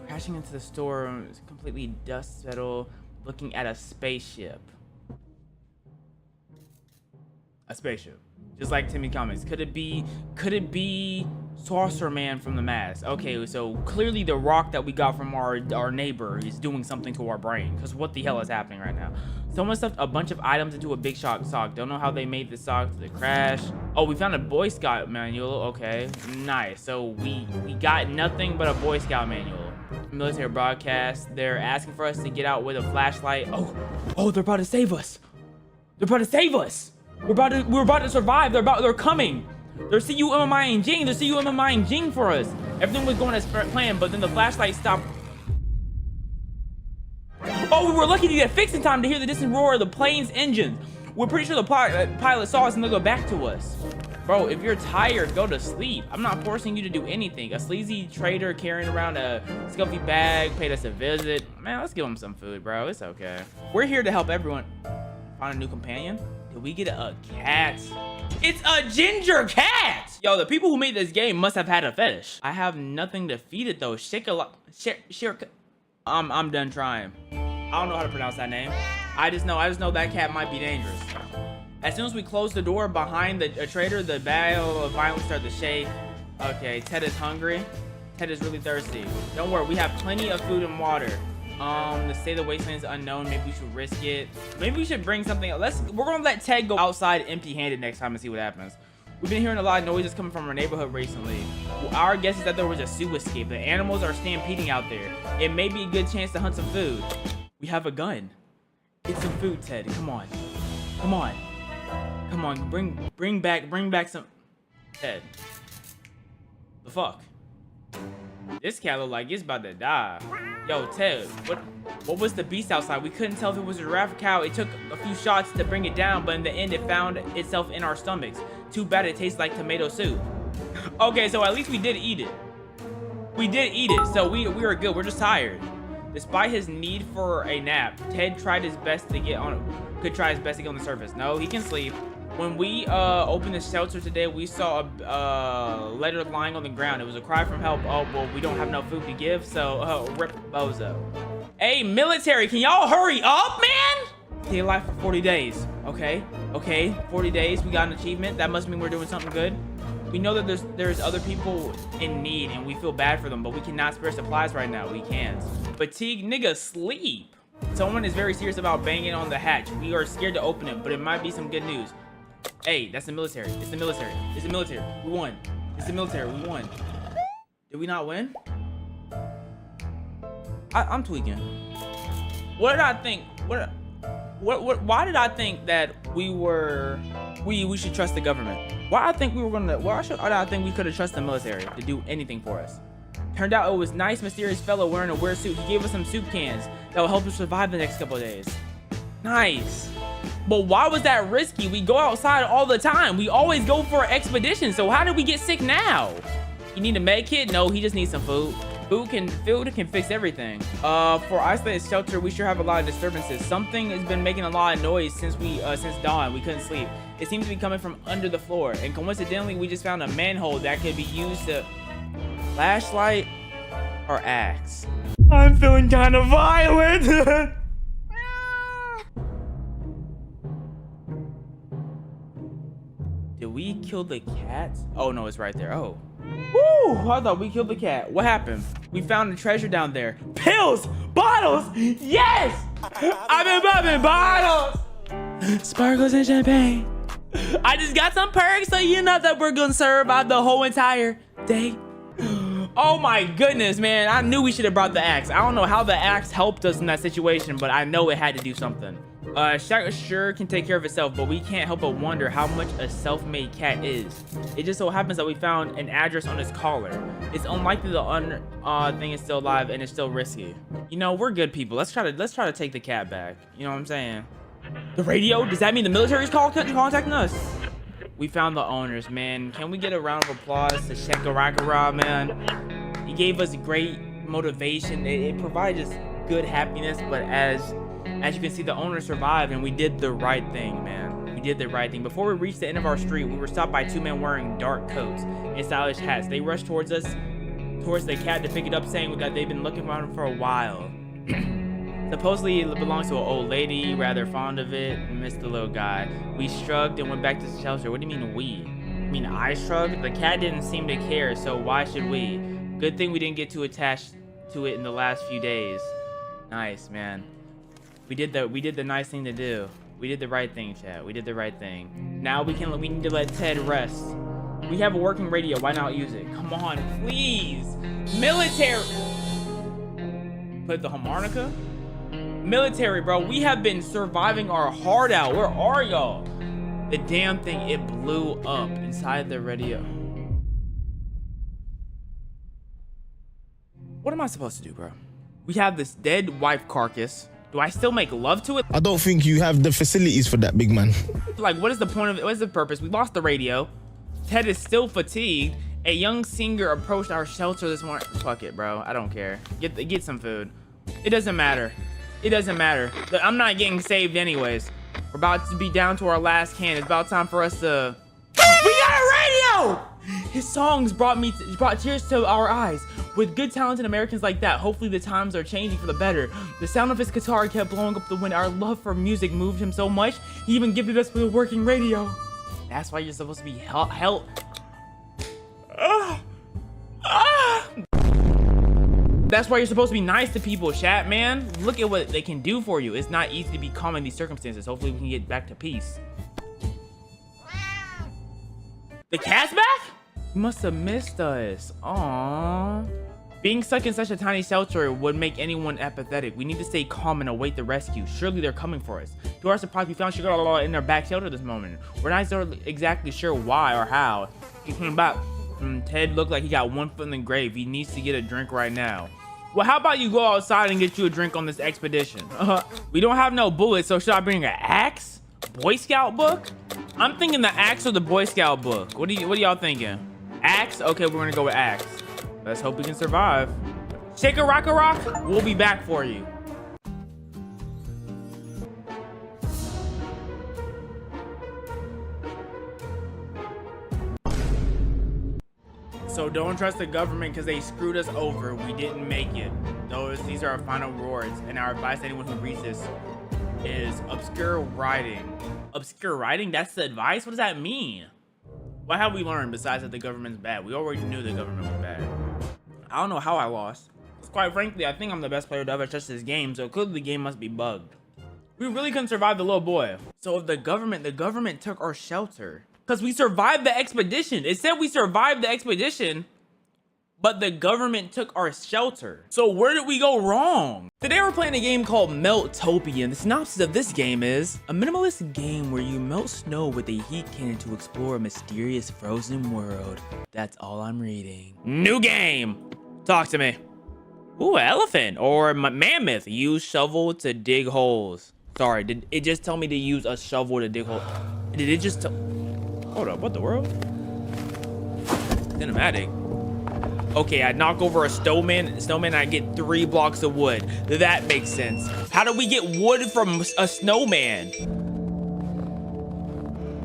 Crashing into the store, completely dust settled. Looking at a spaceship. A spaceship, just like Timmy comments. Could it be Sorcerer Man from the Mask? Okay, so clearly the rock that we got from our neighbor is doing something to our brain, because what the hell is happening right now? Someone stuffed a bunch of items into a big sock. Don't know how they made the sock to crash. Oh, we found a Boy Scout manual. Okay, nice. So we got nothing but a Boy Scout manual. Military broadcast. They're asking for us to get out with a flashlight. Oh, they're about to save us. They're about to save us. We're about to survive. They're coming. They're CUMMIing Jing. They're CUMMIing Jing for us. Everything was going as planned, but then the flashlight stopped. Oh, we were lucky to get fixed in time to hear the distant roar of the plane's engines. We're pretty sure the pilot saw us and they'll go back to us. Bro, if you're tired, go to sleep. I'm not forcing you to do anything. A sleazy trader carrying around a scuffy bag paid us a visit. Man, let's give him some food, bro. It's okay. We're here to help everyone find a new companion. Did we get a cat? It's a ginger cat! Yo, the people who made this game must have had a fetish. I have nothing to feed it though. I'm done trying. I don't know how to pronounce that name. I just know that cat might be dangerous. As soon as we close the door behind the trader, the bag will finally start to shake. Okay, Ted is hungry. Ted is really thirsty. Don't worry, we have plenty of food and water. The state of the wasteland is unknown. Maybe we should risk it. Maybe we should bring something. We're gonna let Ted go outside empty-handed next time and see what happens. We've been hearing a lot of noises coming from our neighborhood recently. Our guess is that there was a zoo escape. The animals are stampeding out there. It may be a good chance to hunt some food. We have a gun. Get some food, Ted. Come on. Bring back some. Ted. The fuck? This cat look like it's about to die. Yo, Ted, what was the beast outside? We couldn't tell if it was a giraffe or cow. It took a few shots to bring it down, but in the end, it found itself in our stomachs. Too bad it tastes like tomato soup. Okay, so at least we did eat it. So we are good. We're just tired. Despite his need for a nap, Ted tried his best to get on. Could try his best to get on the surface. No, he can sleep. When we opened the shelter today, we saw a letter lying on the ground. It was a cry from help. Oh, well, we don't have enough food to give, so rip bozo. Hey, military, can y'all hurry up, man? Stay alive for 40 days. Okay, 40 days. We got an achievement. That must mean we're doing something good. We know that there's other people in need, and we feel bad for them, but we cannot spare supplies right now. We can't. Fatigue, nigga, sleep. Someone is very serious about banging on the hatch. We are scared to open it, but it might be some good news. Hey, that's the military. It's the military. We won. It's the military. We won. Did we not win? I'm tweaking. What did I think? Why did I think that we should trust the government? Why did I think we could have trusted the military to do anything for us? Turned out it was nice, mysterious fellow wearing a weird suit. He gave us some soup cans that will help us survive the next couple of days. Nice. But why was that risky? We go outside all the time. We always go for expeditions. So how did we get sick now? You need a med kit? No, he just needs some food. Food can fix everything. For isolated shelter, we sure have a lot of disturbances. Something has been making a lot of noise since dawn. We couldn't sleep. It seems to be coming from under the floor. And coincidentally, we just found a manhole that could be used to flashlight or axe. I'm feeling kind of violent. Did we killed the cat? Oh no, it's right there. Oh. Woo! I thought we killed the cat. What happened? We found a treasure down there. Pills! Bottles! Yes! I've been popping bottles! Sparkles and champagne. I just got some perks, so you know that we're gonna survive the whole entire day. Oh my goodness, man. I knew we should have brought the axe. I don't know how the axe helped us in that situation, but I know it had to do something. Shaka sure can take care of itself, but we can't help but wonder how much a self-made cat is. It just so happens that we found an address on his collar. It's unlikely the thing is still alive and it's still risky. You know, we're good people. Let's try to take the cat back. You know what I'm saying? The radio? Does that mean the military's contacting us? We found the owners, man. Can we get a round of applause to Wackawackamun, man? He gave us great motivation. It provided us good happiness, but as you can see, the owners survived and we did the right thing, man. We did the right thing. Before we reached the end of our street, we were stopped by two men wearing dark coats and stylish hats. They rushed towards us, towards the cat to pick it up, saying that they've been looking for him for a while. Supposedly it belongs to an old lady, rather fond of it, and missed the little guy. We shrugged and went back to the shelter. What do you mean we? You mean I shrugged? The cat didn't seem to care, so why should we? Good thing we didn't get too attached to it in the last few days. Nice, man. We did the nice thing to do. We did the right thing, chat. We did the right thing. Now we need to let Ted rest. We have a working radio. Why not use it? Come on, please. Military. Put the harmonica. Military, bro. We have been surviving our heart out. Where are y'all? The damn thing, it blew up inside the radio. What am I supposed to do, bro? We have this dead wife carcass. Do I still make love to it? I don't think you have the facilities for that, big man. Like, what is the point of it? What is the purpose? We lost the radio. Ted is still fatigued. A young singer approached our shelter this morning. Fuck it, bro. I don't care. Get some food. It doesn't matter. It doesn't matter. I'm not getting saved anyways. We're about to be down to our last can. It's about time for us to... We got a radio! His songs brought tears to our eyes. With good talented Americans like that, hopefully the times are changing for the better. The sound of his guitar kept blowing up the wind. Our love for music moved him so much, he even gifted us with a working radio. That's why you're supposed to be That's why you're supposed to be nice to people, chat, man. Look at what they can do for you. It's not easy to be calm in these circumstances. Hopefully we can get back to peace. The cat's back? You must have missed us. Aww. Being stuck in such a tiny shelter would make anyone apathetic. We need to stay calm and await the rescue. Surely they're coming for us. To our surprise, we found Sugar in their back shelter this moment. We're not exactly sure why or how. He came back. Ted looked like he got one foot in the grave. He needs to get a drink right now. Well, how about you go outside and get you a drink on this expedition? We don't have no bullets, so should I bring an axe? Boy Scout book? I'm thinking the axe or the Boy Scout book. What are y'all thinking? Axe? Okay, we're gonna go with axe. Let's hope we can survive. Shake a rock, we'll be back for you. So don't trust the government because they screwed us over. We didn't make it. These are our final rewards, and our advice to anyone who reads this is obscure writing. Obscure writing? That's the advice? What does that mean? What have we learned besides that the government's bad? We already knew the government was bad. I don't know how I lost. Quite frankly, I think I'm the best player to ever touch this game, so clearly the game must be bugged. We really couldn't survive the little boy. So if the government took our shelter. Because we survived the expedition. It said we survived the expedition, but the government took our shelter. So where did we go wrong? Today we're playing a game called Meltopia, and the synopsis of this game is a minimalist game where you melt snow with a heat cannon to explore a mysterious frozen world. That's all I'm reading. New game. Talk to me. Ooh, elephant or mammoth. Use shovel to dig holes. Sorry, did it just tell me to use a shovel to dig holes? Did it just tell... Hold up, what the world? Cinematic. Okay, I knock over a snowman, and I get 3 blocks of wood. That makes sense. How do we get wood from a snowman?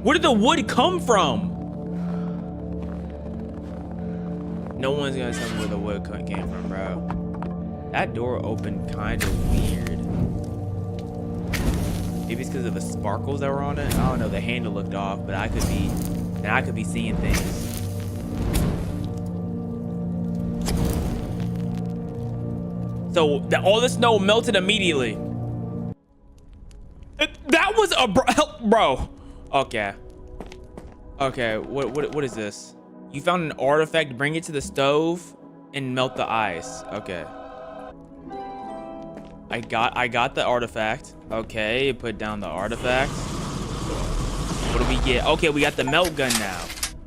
Where did the wood come from? No one's gonna tell me where the wood came from, bro. That door opened kind of weird. Maybe it's because of the sparkles that were on it. I don't know, the handle looked off, but I could be And I could be seeing things. So all the snow melted immediately. That was a bro. Okay. Okay, what is this? You found an artifact, bring it to the stove and melt the ice. Okay. I got the artifact. Okay, put down the artifact. What do we get? Okay, we got the melt gun now.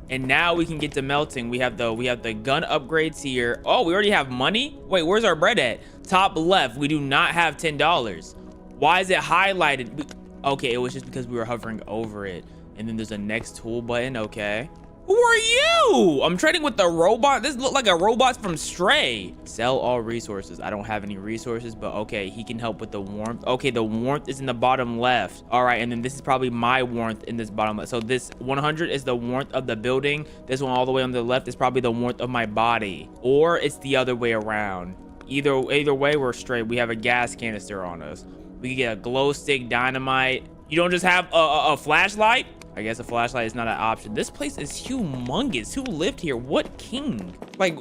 And now we can get to melting. We have the gun upgrades here. Oh, we already have money? Wait, where's our bread at? Top left, we do not have $10. Why is it highlighted? Okay, it was just because we were hovering over it. And then there's a next tool button. Okay. Who are you? I'm trading with the robot. This look like a robot from Stray. Sell all resources. I don't have any resources, but okay, he can help with the warmth. Okay, the warmth is in the bottom left. All right, and then this is probably my warmth in this bottom left. So this 100 is the warmth of the building. This one all the way on the left is probably the warmth of my body. Or it's the other way around. Either way, we're straight. We have a gas canister on us. We can get a glow stick, dynamite. You don't just have a flashlight? I guess a flashlight is not an option. This place is humongous. Who lived here? What king? Like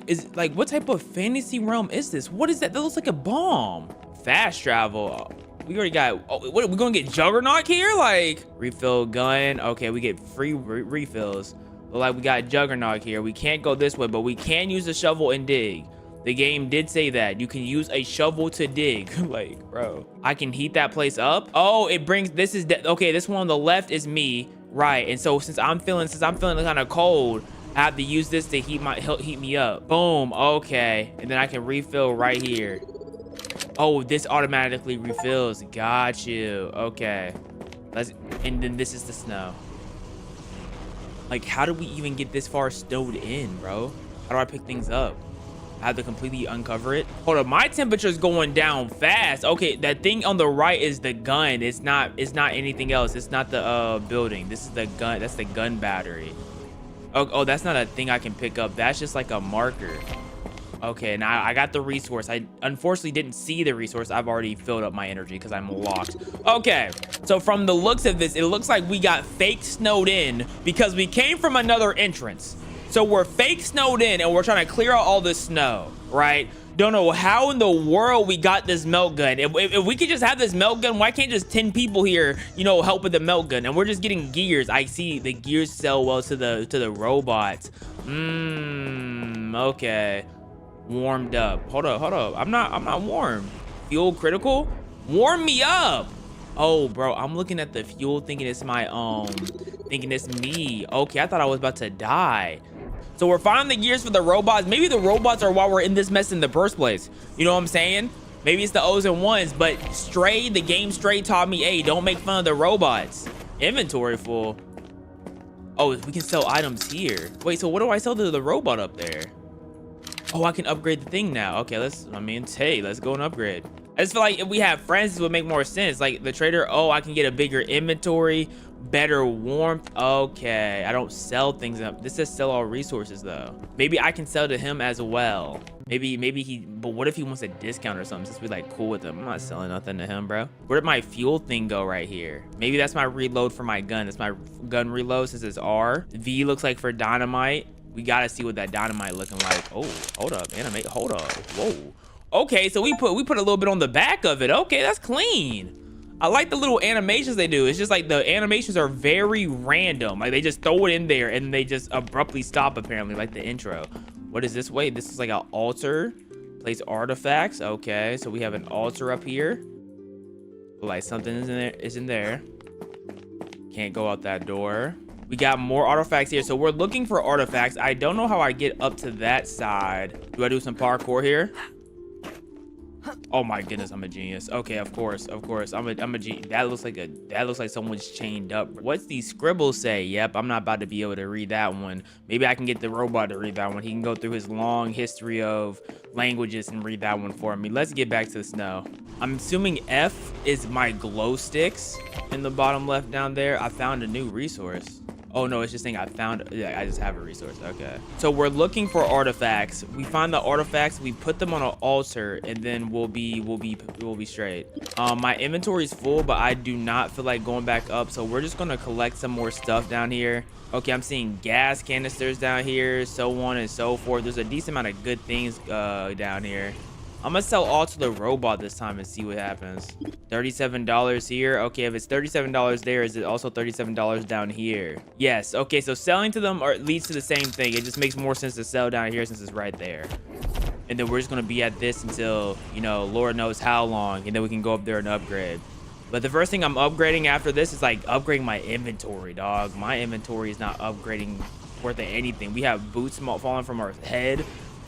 what type of fantasy realm is this? What is that? That looks like a bomb. Fast travel. We already got, oh, what, we're gonna get Juggernaut here? Like, refill gun. Okay, we get free refills. Look like we got Juggernaut here. We can't go this way, but we can use a shovel and dig. The game did say that you can use a shovel to dig. Like, bro, I can heat that place up. Oh, it brings, this is, okay, this one on the left is me. Right, and so since I'm feeling kind of cold, I have to use this to heat me up. Boom. Okay, and then I can refill right here. Oh, this automatically refills. Got you. Okay, and then this is the snow. Like, how do we even get this far snowed in, bro? How do I pick things up? I have to completely uncover it. Hold up, my temperature's going down fast. Okay, that thing on the right is the gun. It's not anything else. It's not the building. This is the gun. That's the gun battery. Oh, that's not a thing I can pick up. That's just like a marker. Okay, now I got the resource. I unfortunately didn't see the resource. I've already filled up my energy because I'm locked. Okay, so from the looks of this, it looks like we got fake snowed in because we came from another entrance. So we're fake snowed in and we're trying to clear out all this snow, right? Don't know how in the world we got this melt gun. If we could just have this melt gun, why can't just 10 people here, you know, help with the melt gun? And we're just getting gears. I see the gears sell well to the robots. Okay. Warmed up. Hold up. I'm not warm. Fuel critical? Warm me up. Oh, bro, I'm looking at the fuel thinking it's my thinking it's me. Okay, I thought I was about to die. So we're finding the gears for the robots. Maybe the robots are why we're in this mess in the first place. You know what I'm saying? Maybe it's the O's and ones, but Stray, the game Stray taught me, hey, don't make fun of the robots. Inventory full. Oh, we can sell items here. Wait, so what do I sell to the robot up there? Oh, I can upgrade the thing now. Okay, let's go and upgrade. I just feel like if we have friends, this would make more sense. Like the trader, oh, I can get a bigger inventory, better warmth. Okay, I don't sell things up. This says sell all resources though. Maybe I can sell to him as well. Maybe he, but what if he wants a discount or something since we like cool with him? I'm not selling nothing to him, bro. Where did my fuel thing go right here? Maybe that's my reload for my gun. That's my gun reload since it's R. V looks like for dynamite. We gotta see what that dynamite looking like. Oh, hold up, animate, hold up, whoa. Okay, so we put a little bit on the back of it. Okay, that's clean. I like the little animations they do. It's just like the animations are very random. Like they just throw it in there and they just abruptly stop apparently, like the intro. What is this? Wait, this is like an altar. Place artifacts. Okay, so we have an altar up here. Like something is in there. Can't go out that door. We got more artifacts here. So we're looking for artifacts. I don't know how I get up to that side. Do I do some parkour here? Oh my goodness, I'm a genius. Okay, of course. I'm a genius. That looks like someone's chained up. What's these scribbles say? Yep, I'm not about to be able to read that one. Maybe I can get the robot to read that one. He can go through his long history of languages and read that one for me. Let's get back to the snow. I'm assuming F is my glow sticks in the bottom left down there. I found a new resource. Oh no, it's just saying I found, yeah, I just have a resource. Okay. So we're looking for artifacts. We find the artifacts, we put them on an altar, and then we'll be straight. My inventory is full, but I do not feel like going back up. So we're just gonna collect some more stuff down here. Okay, I'm seeing gas canisters down here, so on and so forth. There's a decent amount of good things down here. I'm gonna sell all to the robot this time and see what happens. $37 here. Okay, if it's $37 there, is it also $37 down here? Yes. Okay, so selling to them leads to the same thing. It just makes more sense to sell down here since it's right there. And then we're just gonna be at this until, you know, Lord knows how long, and then we can go up there and upgrade. But the first thing I'm upgrading after this is like upgrading my inventory, dog. My inventory is not upgrading worth anything. We have boots falling from our head.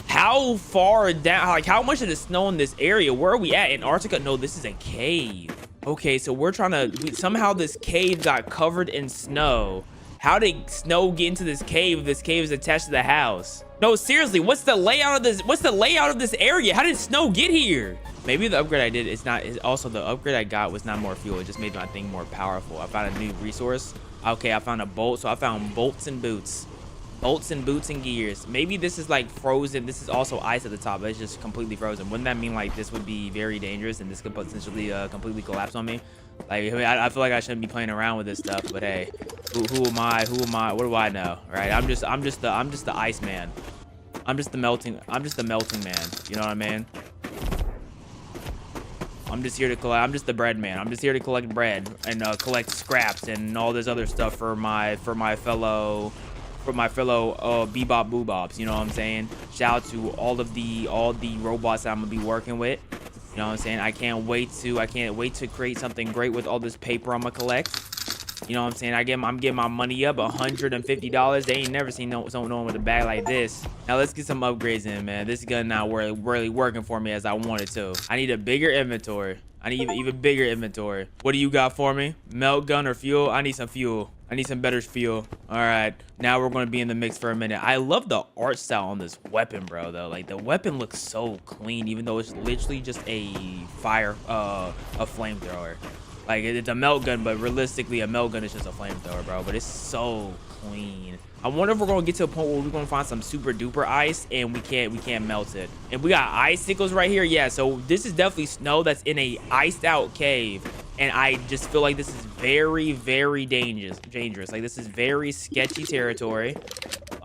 How far down, like how much of the snow in this area? Where are we at? Antarctica? No, this is a cave. Okay, so we're trying to, somehow this cave got covered in snow. How did snow get into this cave if this cave is attached to the house? No, seriously, what's the layout of this? What's the layout of this area? How did snow get here? Maybe the upgrade I did is not, also the upgrade I got was not more fuel. It just made my thing more powerful. I found a new resource. Okay, I found a bolt. So I found bolts and boots. Bolts and boots and gears. Maybe this is like frozen. This is also ice at the top, but it's just completely frozen. Wouldn't that mean like this would be very dangerous and this could potentially completely collapse on me? Like, I mean, I feel like I shouldn't be playing around with this stuff, but hey, who am I? Who am I? What do I know? Right? I'm just the ice man. I'm just the melting man. You know what I mean? I'm just here to collect. I'm just the bread man. I'm just here to collect bread and collect scraps and all this other stuff for my fellow bebop boobobs. You know what I'm saying? Shout out to all the robots that I'm gonna be working with. You know what I'm saying? I can't wait to create something great with all this paper I'm gonna collect. You know what I'm saying? I'm getting my money up, $150. They ain't never seen no one with a bag like this. Now let's get some upgrades in, man. This gun not really working for me as I wanted to. I need a bigger inventory. I need even bigger inventory. What do you got for me? Melt gun or fuel? I need some fuel. I need some better fuel. All right, now we're going to be in the mix for a minute. I love the art style on this weapon, bro, though. Like, the weapon looks so clean, even though it's literally just a flamethrower. Like, it's a melt gun, but realistically, a melt gun is just a flamethrower, bro. But it's so clean. I wonder if we're going to get to a point where we're going to find some super duper ice and we can't melt it. And we got icicles right here. Yeah, so this is definitely snow that's in a iced out cave. And I just feel like this is very, very dangerous. Like, this is very sketchy territory.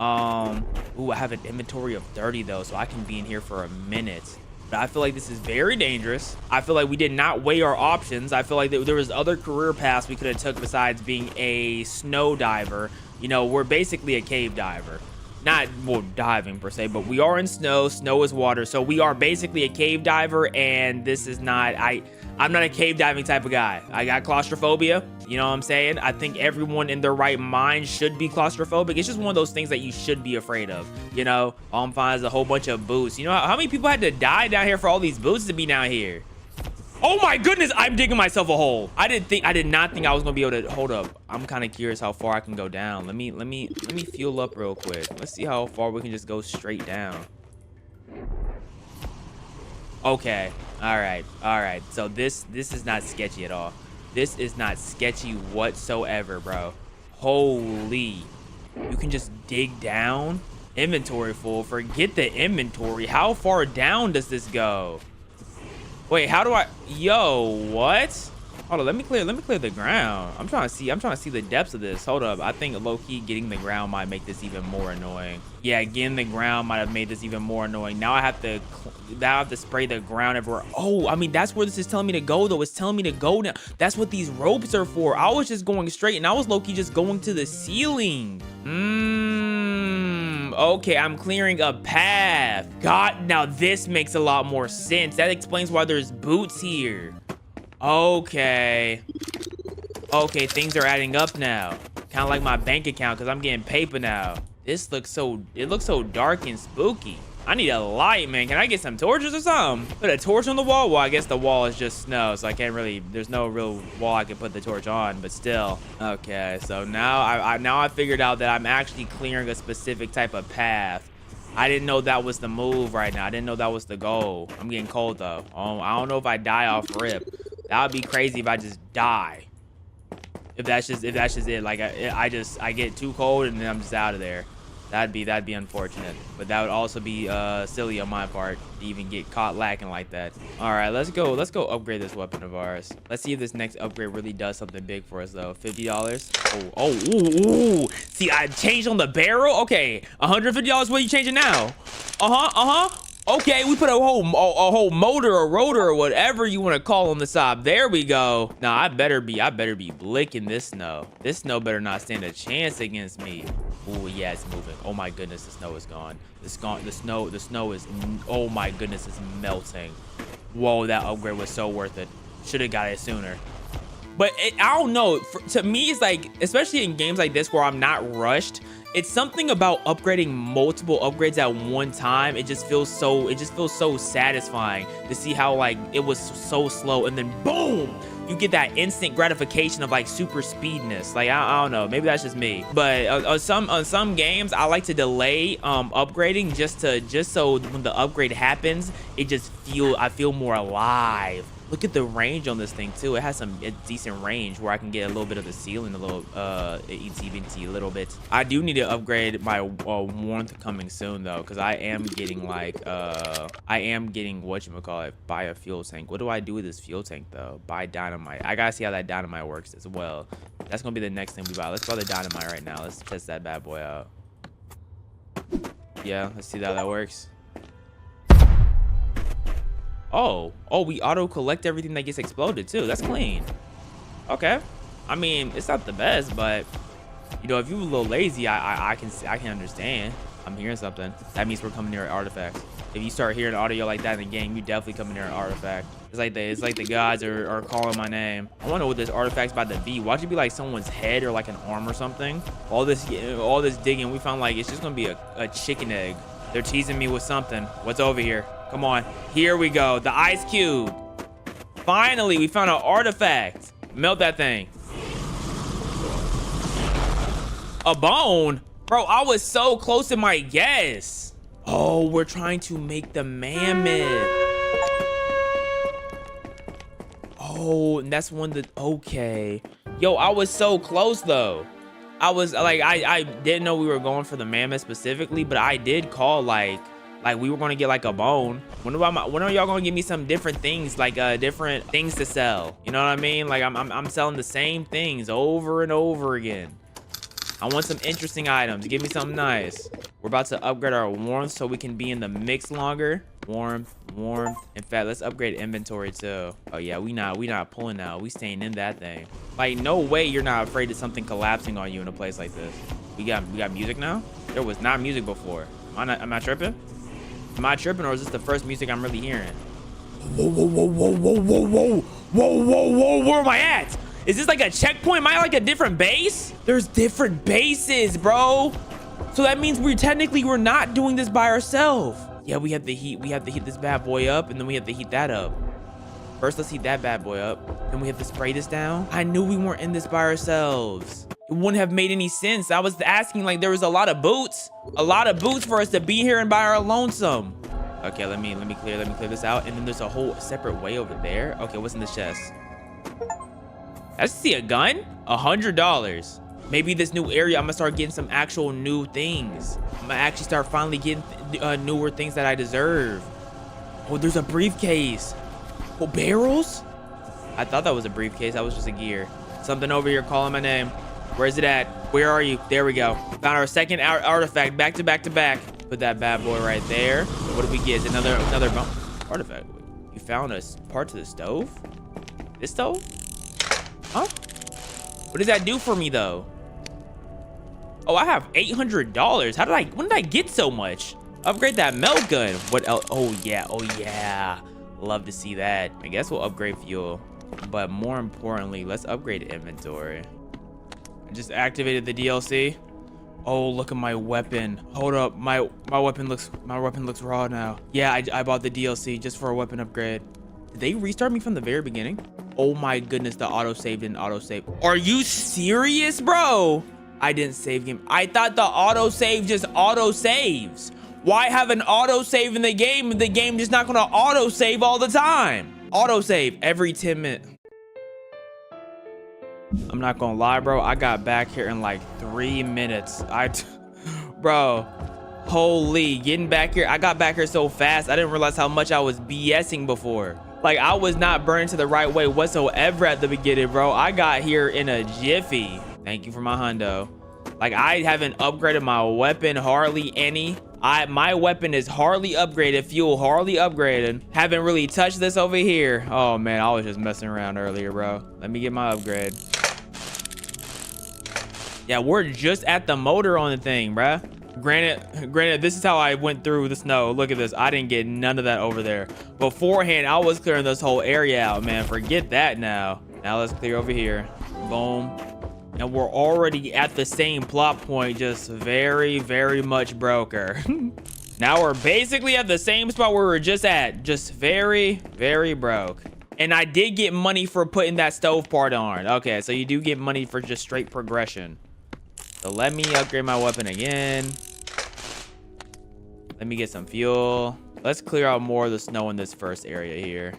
Ooh, I have an inventory of 30 though, so I can be in here for a minute. But I feel like this is very dangerous. I feel like we did not weigh our options. I feel like there was other career paths we could have took besides being a snow diver. You know, we're basically a cave diver. Not, well, diving per se, but we are in snow. Snow is water. So we are basically a cave diver, and this is not, I'm not a cave diving type of guy. I got claustrophobia. You know what I'm saying? I think everyone in their right mind should be claustrophobic. It's just one of those things that you should be afraid of. You know, all I'm finding is a whole bunch of boots. You know how many people had to die down here for all these boots to be down here? Oh my goodness, I'm digging myself a hole. I did not think I was gonna be able to, hold up. I'm kind of curious how far I can go down. Let me fuel up real quick. Let's see how far we can just go straight down. Okay, all right. So this is not sketchy at all. This is not sketchy whatsoever, bro. Holy, you can just dig down. Inventory full. Forget the inventory. How far down does this go? Wait, how do I, yo, what? Hold on, let me clear the ground. I'm trying to see the depths of this. Hold up, I think low-key getting the ground might make this even more annoying. Yeah, getting the ground might have made this even more annoying. Now I have to spray the ground everywhere. Oh, I mean, that's where this is telling me to go, though. It's telling me to go now. That's what these ropes are for. I was just going straight, and I was low-key just going to the ceiling. Okay, I'm clearing a path. God, now this makes a lot more sense. That explains why there's boots here. Okay, things are adding up now. Kind of like my bank account, because I'm getting paper now. It looks so dark and spooky. I need a light, man. Can I get some torches or something? Put a torch on the wall? Well, I guess the wall is just snow, so I can't really, there's no real wall I can put the torch on, but still. Okay, so now I figured out that I'm actually clearing a specific type of path. I didn't know that was the move right now. I didn't know that was the goal. I'm getting cold, though. I don't know if I die off rip. That would be crazy if I just die. If that's just it, like I get too cold and then I'm just out of there. That'd be unfortunate, but that would also be silly on my part to even get caught lacking like that. All right, let's go upgrade this weapon of ours. Let's see if this next upgrade really does something big for us though. $50. Ooh. See, I changed on the barrel. Okay, $150. What are you changing now? Okay, we put a whole motor or rotor or whatever you want to call on the side. There we go. Nah, I better be blicking this snow. This snow better not stand a chance against me. Oh yeah, it's moving. Oh my goodness, the snow is gone. It's gone. The snow is, oh my goodness, it's melting. Whoa, that upgrade was so worth it. Should have got it sooner. But I don't know. To me, it's like, especially in games like this where I'm not rushed, it's something about upgrading multiple upgrades at one time. It just feels so satisfying to see how like it was so slow and then boom, you get that instant gratification of like super speedness. Like I don't know, maybe that's just me. But on some games, I like to delay upgrading just so when the upgrade happens, I feel more alive. Look at the range on this thing too. It has some decent range where I can get a little bit of the ceiling, a little itsy little bit. I do need to upgrade my warmth coming soon though, because I am getting like whatchamacallit, buy a fuel tank. What do I do with this fuel tank though? Buy dynamite. I gotta see how that dynamite works as well. That's gonna be the next thing we buy. Let's buy the dynamite right now. Let's test that bad boy out. Yeah, let's see how that works. Oh, we auto collect everything that gets exploded too. That's clean. Okay. I mean, it's not the best, but you know, if you're a little lazy, I can understand. I'm hearing something. That means we're coming near an artifact. If you start hearing audio like that in the game, you definitely coming near an artifact. It's like the gods are calling my name. I wonder what this artifact's about to be. Watch it be like someone's head or like an arm or something. All this digging, we found like it's just gonna be a chicken egg. They're teasing me with something. What's over here? Come on. Here we go. The ice cube. Finally, we found an artifact. Melt that thing. A bone? Bro, I was so close to my guess. Oh, we're trying to make the mammoth. Oh, and that's one that, okay. Yo, I was so close though. I was like, I didn't know we were going for the mammoth specifically, but I did call like we were gonna get like a bone. When are y'all gonna give me some different things, like different things to sell? You know what I mean? Like I'm selling the same things over and over again. I want some interesting items. Give me something nice. We're about to upgrade our warmth so we can be in the mix longer. Warmth. In fact, let's upgrade inventory too. Oh yeah, we not pulling out. We staying in that thing. Like no way you're not afraid of something collapsing on you in a place like this. We got music now? There was not music before. Am I tripping? Am I tripping, or is this the first music I'm really hearing? Whoa, where am I at? Is this like a checkpoint? Am I like a different base? There's different bases, bro. So that means we're not doing this by ourselves. Yeah, we have to heat this bad boy up, and then we have to heat that up. First, let's heat that bad boy up. Then we have to spray this down. I knew we weren't in this by ourselves. It wouldn't have made any sense. I was asking, like, there was a lot of boots for us to be here and by our lonesome. Okay, let me clear this out. And then there's a whole separate way over there. Okay, what's in this chest? I see a gun. $100. Maybe this new area, I'm gonna start getting some actual new things. I'm gonna actually start finally getting newer things that I deserve. Oh, there's a briefcase. Oh, barrels? I thought that was a briefcase. That was just a gear. Something over here calling my name. Where's it at? Where are you? There we go. Found our second artifact, back to back. Put that bad boy right there. What did we get? Another artifact. You found a part to the stove? This stove? Huh? What does that do for me though? Oh, I have $800. When did I get so much? Upgrade that melt gun. What else? Oh yeah. Love to see that. I guess we'll upgrade fuel. But more importantly, let's upgrade inventory. I just activated the DLC. Oh, look at my weapon. Hold up, my weapon looks raw now. Yeah, I bought the DLC just for a weapon upgrade. Did they restart me from the very beginning? Oh my goodness, the autosave didn't autosave. Are you serious, bro? I didn't save game. I thought the autosave just autosaves. Why have an autosave in the game if the game just not gonna autosave all the time? Autosave every 10 minutes. I'm not gonna lie, bro. I got back here in like 3 minutes. Bro, holy, getting back here. I got back here so fast. I didn't realize how much I was BSing before. Like, I was not burning to the right way whatsoever at the beginning, bro. I got here in a jiffy. Thank you for my hundo. Like, I haven't upgraded my weapon hardly any. My weapon is hardly upgraded, fuel hardly upgraded. Haven't really touched this over here. Oh man, I was just messing around earlier, bro. Let me get my upgrade. Yeah, we're just at the motor on the thing, bruh. Granted, this is how I went through the snow. Look at this. I didn't get none of that over there. Beforehand, I was clearing this whole area out, man. Forget that now. Now let's clear over here. Boom. And we're already at the same plot point, just very, very much broker. Now we're basically at the same spot where we were just at. Just very, very broke. And I did get money for putting that stove part on. Okay, so you do get money for just straight progression. So let me upgrade my weapon again. Let me get some fuel. Let's clear out more of the snow in this first area here.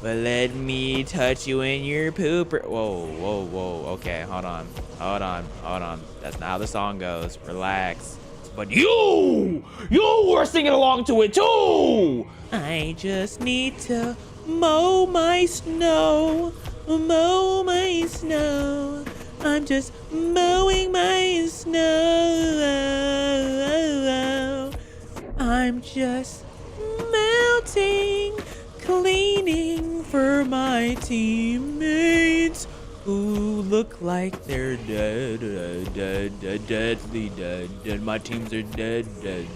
But let me touch you in your pooper. Whoa, whoa, whoa. Okay, hold on. Hold on. Hold on. That's not how the song goes. Relax. But you were singing along to it too. I just need to mow my snow. Mow my snow. I'm just mowing my snow. I'm just melting, cleaning for my teammates who look like they're deadly dead. My teams are deadly.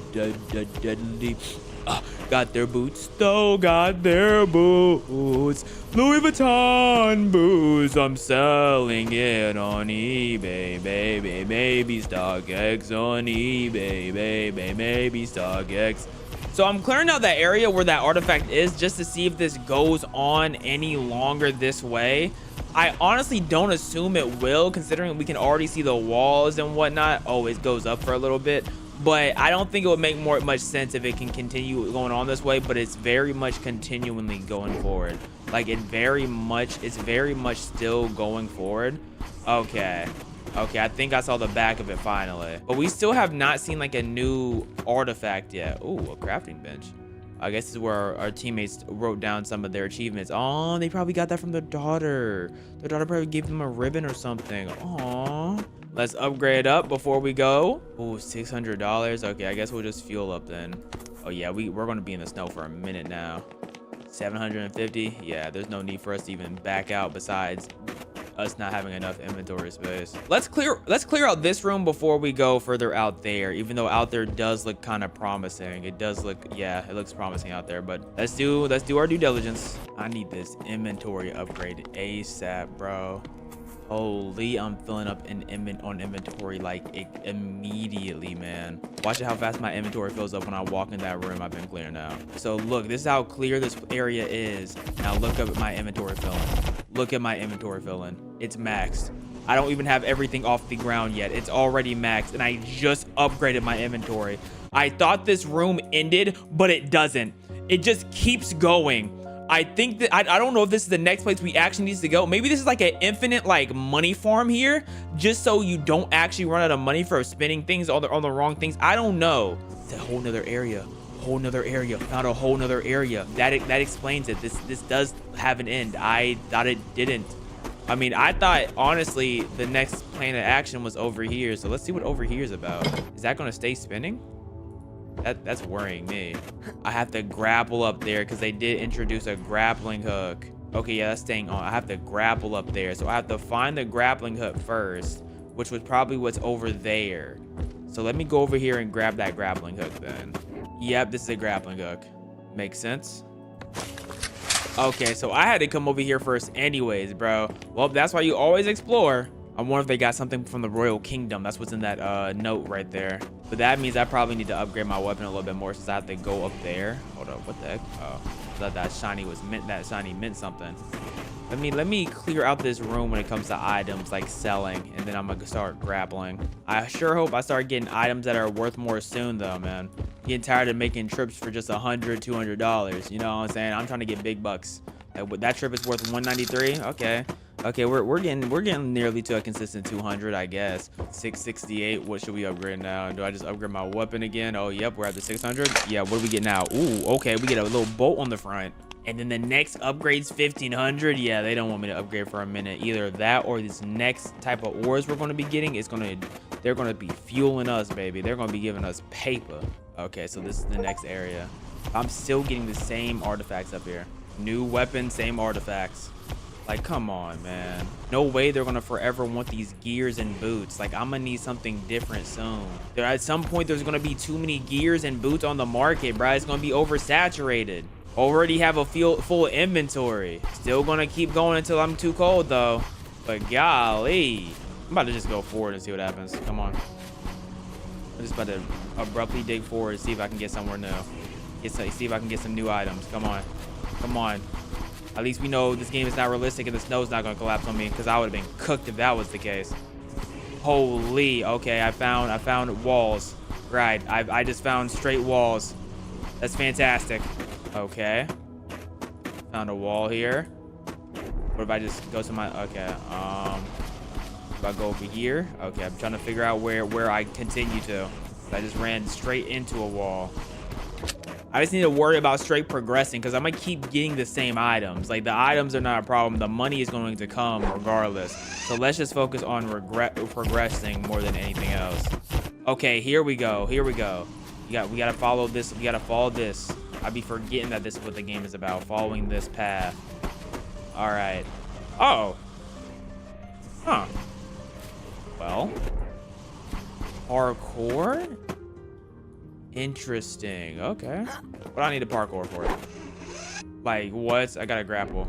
Got their boots, though, got their boots. Louis Vuitton boots, I'm selling it on eBay, baby. Maybe StockX on eBay, baby. Maybe StockX. So I'm clearing out that area where that artifact is just to see if this goes on any longer this way. I honestly don't assume it will, considering we can already see the walls and whatnot. Oh, it goes up for a little bit. But I don't think it would make much sense if it can continue going on this way, but it's very much continually going forward. Like it's very much still going forward. Okay, I think I saw the back of it finally. But we still have not seen like a new artifact yet. Ooh, a crafting bench. I guess this is where our teammates wrote down some of their achievements. Oh, they probably got that from their daughter. Their daughter probably gave them a ribbon or something. Aw. Let's upgrade up before we go. Oh, $600. Okay, I guess we'll just fuel up then. Oh yeah, we're gonna be in the snow for a minute now. 750. Yeah, there's no need for us to even back out besides us not having enough inventory space. Let's clear out this room before we go further out there, even though out there does look kind of promising. It does look, yeah, it looks promising out there, but let's do our due diligence. I need this inventory upgrade ASAP, bro. Holy, I'm filling up on inventory like immediately, man. Watch how fast my inventory fills up when I walk in that room I've been clearing out. So look, this is how clear this area is. Now look up at my inventory filling. Look at my inventory filling. It's maxed. I don't even have everything off the ground yet. It's already maxed, and I just upgraded my inventory. I thought this room ended, but it doesn't. It just keeps going. I think that I don't know if this is the next place we actually need to go. Maybe this is like an infinite like money farm here, just so you don't actually run out of money for spending things on the wrong things. I don't know. It's a whole nother area. Not a whole nother area. That explains it. This does have an end. I thought it didn't. I mean, I thought honestly the next plan of action was over here. So let's see what over here is about. Is that gonna stay spinning? That's worrying me. I have to grapple up there because they did introduce a grappling hook. Okay, yeah, that's staying on. I have to grapple up there. So I have to find the grappling hook first, which was probably what's over there. So let me go over here and grab that grappling hook then. Yep, this is a grappling hook. Makes sense. Okay, so I had to come over here first anyways, bro. Well, that's why you always explore. I wonder if they got something from the Royal Kingdom. That's what's in that note right there. But that means I probably need to upgrade my weapon a little bit more since I have to go up there. Hold up, what the heck? Oh, I thought that shiny meant something. Let me clear out this room when it comes to items like selling, and then I'm gonna start grappling. I sure hope I start getting items that are worth more soon though, man. Getting tired of making trips for just $100, $200. You know what I'm saying? I'm trying to get big bucks. That trip is worth 193. Okay. Okay, we're getting nearly to a consistent 200, I guess. 668. What should we upgrade now? Do I just upgrade my weapon again? Oh, yep, we're at the 600. Yeah, what do we get now? Ooh, okay, we get a little bolt on the front. And then the next upgrade's 1500. Yeah, they don't want me to upgrade for a minute. Either that or this next type of ores we're going to be getting is they're going to be fueling us, baby. They're going to be giving us paper. Okay, so this is the next area. I'm still getting the same artifacts up here. New weapon, same artifacts. Like, come on, man. No way they're gonna forever want these gears and boots. Like, I'm gonna need something different soon. At some point, there's gonna be too many gears and boots on the market, bro. It's gonna be oversaturated. Already have a full inventory. Still gonna keep going until I'm too cold, though. But golly. I'm about to just go forward and see what happens. Come on. I'm just about to abruptly dig forward and see if I can get somewhere new. See if I can get some new items. Come on. Come on. At least we know this game is not realistic and the snow's not going to collapse on me, because I would have been cooked if that was the case. Holy. Okay, I found walls. Right. I just found straight walls. That's fantastic. Okay. Found a wall here. What if I just go to my... Okay. If I go over here? Okay, I'm trying to figure out where I continue to. I just ran straight into a wall. I just need to worry about straight progressing, because I'm going to keep getting the same items. Like, the items are not a problem. The money is going to come regardless. So let's just focus on progressing more than anything else. Okay, here we go. Here we go. We got to follow this. We got to follow this. I'd be forgetting that this is what the game is about. Following this path. All right. Oh. Huh. Well. Parkour? Interesting. Okay. What do I need a parkour for? Like, what? I gotta grapple.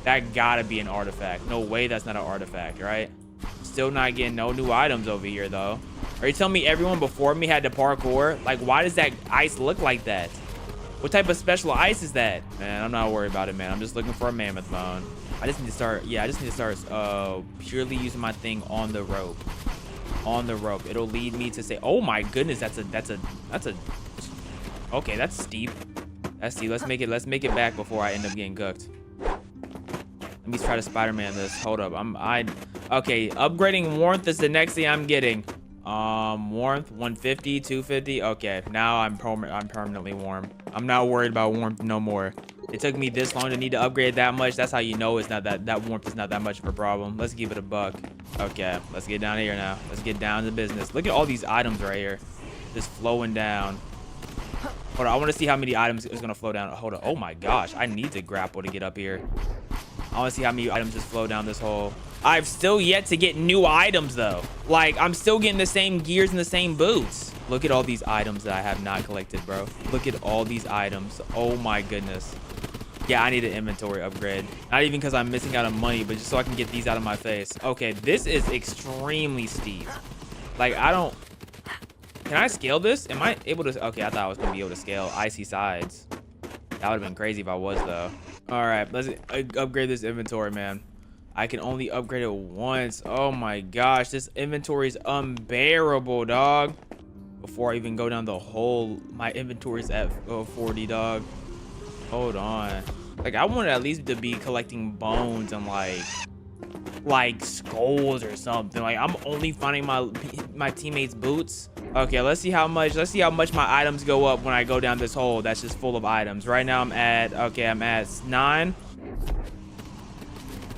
That gotta be an artifact. No way that's not an artifact, right? Still not getting no new items over here, though. Are you telling me everyone before me had to parkour? Like, why does that ice look like that? What type of special ice is that? Man, I'm not worried about it, man. I'm just looking for a mammoth bone. I just need to start, yeah, I just need to start purely using my thing on the rope. On the rope. It'll lead me to say, oh my goodness, that's a okay, that's steep. That's steep. Let's make it back before I end up getting cooked. Let me try to Spider-Man this. Hold up. Okay, upgrading warmth is the next thing I'm getting. Warmth 150, 250. Okay, now I'm permanently warm. I'm not worried about warmth no more. It took me this long to need to upgrade that much. That's how you know it's not that warmth is not that much of a problem. Let's give it a buck. Okay, let's get down here now. Let's get down to business. Look at all these items right here, just flowing down. Hold on, I want to see how many items is gonna flow down. Hold on. Oh my gosh, I need to grapple to get up here. I want to see how many items just flow down this hole. I've still yet to get new items though. Like, I'm still getting the same gears and the same boots. Look at all these items that I have not collected, bro. Look at all these items. Oh my goodness. Yeah, I need an inventory upgrade. Not even because I'm missing out on money, but just so I can get these out of my face. Okay, this is extremely steep. Like, can I scale this? Am I able to? Okay, I thought I was gonna be able to scale icy sides. That would have been crazy if I was, though. All right, let's upgrade this inventory, man. I can only upgrade it once. Oh my gosh, this inventory is unbearable, dog. Before I even go down the hole, my inventory's at 40, dog. Hold on. Like, I wanted at least to be collecting bones and like skulls or something. Like, I'm only finding my teammates' boots. Okay, let's see how much my items go up when I go down this hole that's just full of items. Right now I'm at 9.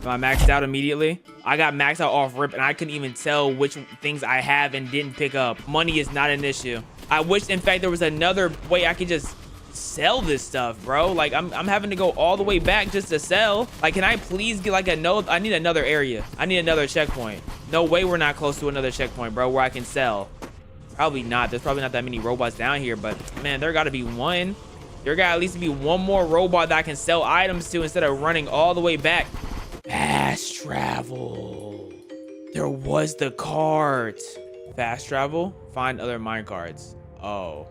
Am I maxed out immediately? I got maxed out off rip and I couldn't even tell which things I have and didn't pick up. Money is not an issue. I wish, in fact, there was another way I could just sell this stuff, bro. Like, I'm having to go all the way back just to sell. Like, can I please get like I need another area. I need another checkpoint. No way we're not close to another checkpoint, bro, where I can sell. Probably not. There's probably not that many robots down here, but man, there gotta be one. There gotta at least be one more robot that I can sell items to instead of running all the way back. Fast travel. There was the cart. Fast travel. Find other mine carts. Oh.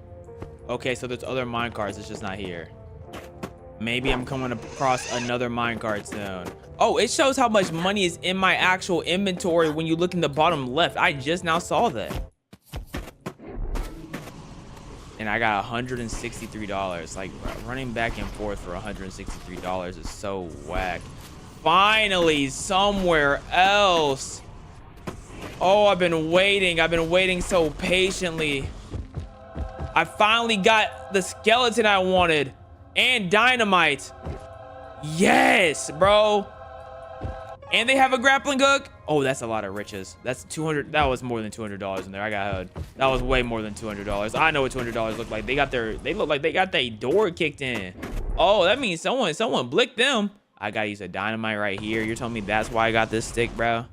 Okay, so there's other mine carts. It's just not here. Maybe I'm coming across another mine cart soon. Oh, it shows how much money is in my actual inventory when you look in the bottom left. I just now saw that. And I got $163. Like, running back and forth for $163 is so whack. Finally, somewhere else. Oh, I've been waiting so patiently. I finally got the skeleton I wanted and dynamite. Yes, bro. And they have a grappling hook. Oh, that's a lot of riches. That's 200. That was more than $200 in there. I got hood. That was way more than $200. I know what $200 look like. They look like they got their door kicked in. Oh, that means someone blicked them. I gotta use a dynamite right here. You're telling me that's why I got this stick, bro?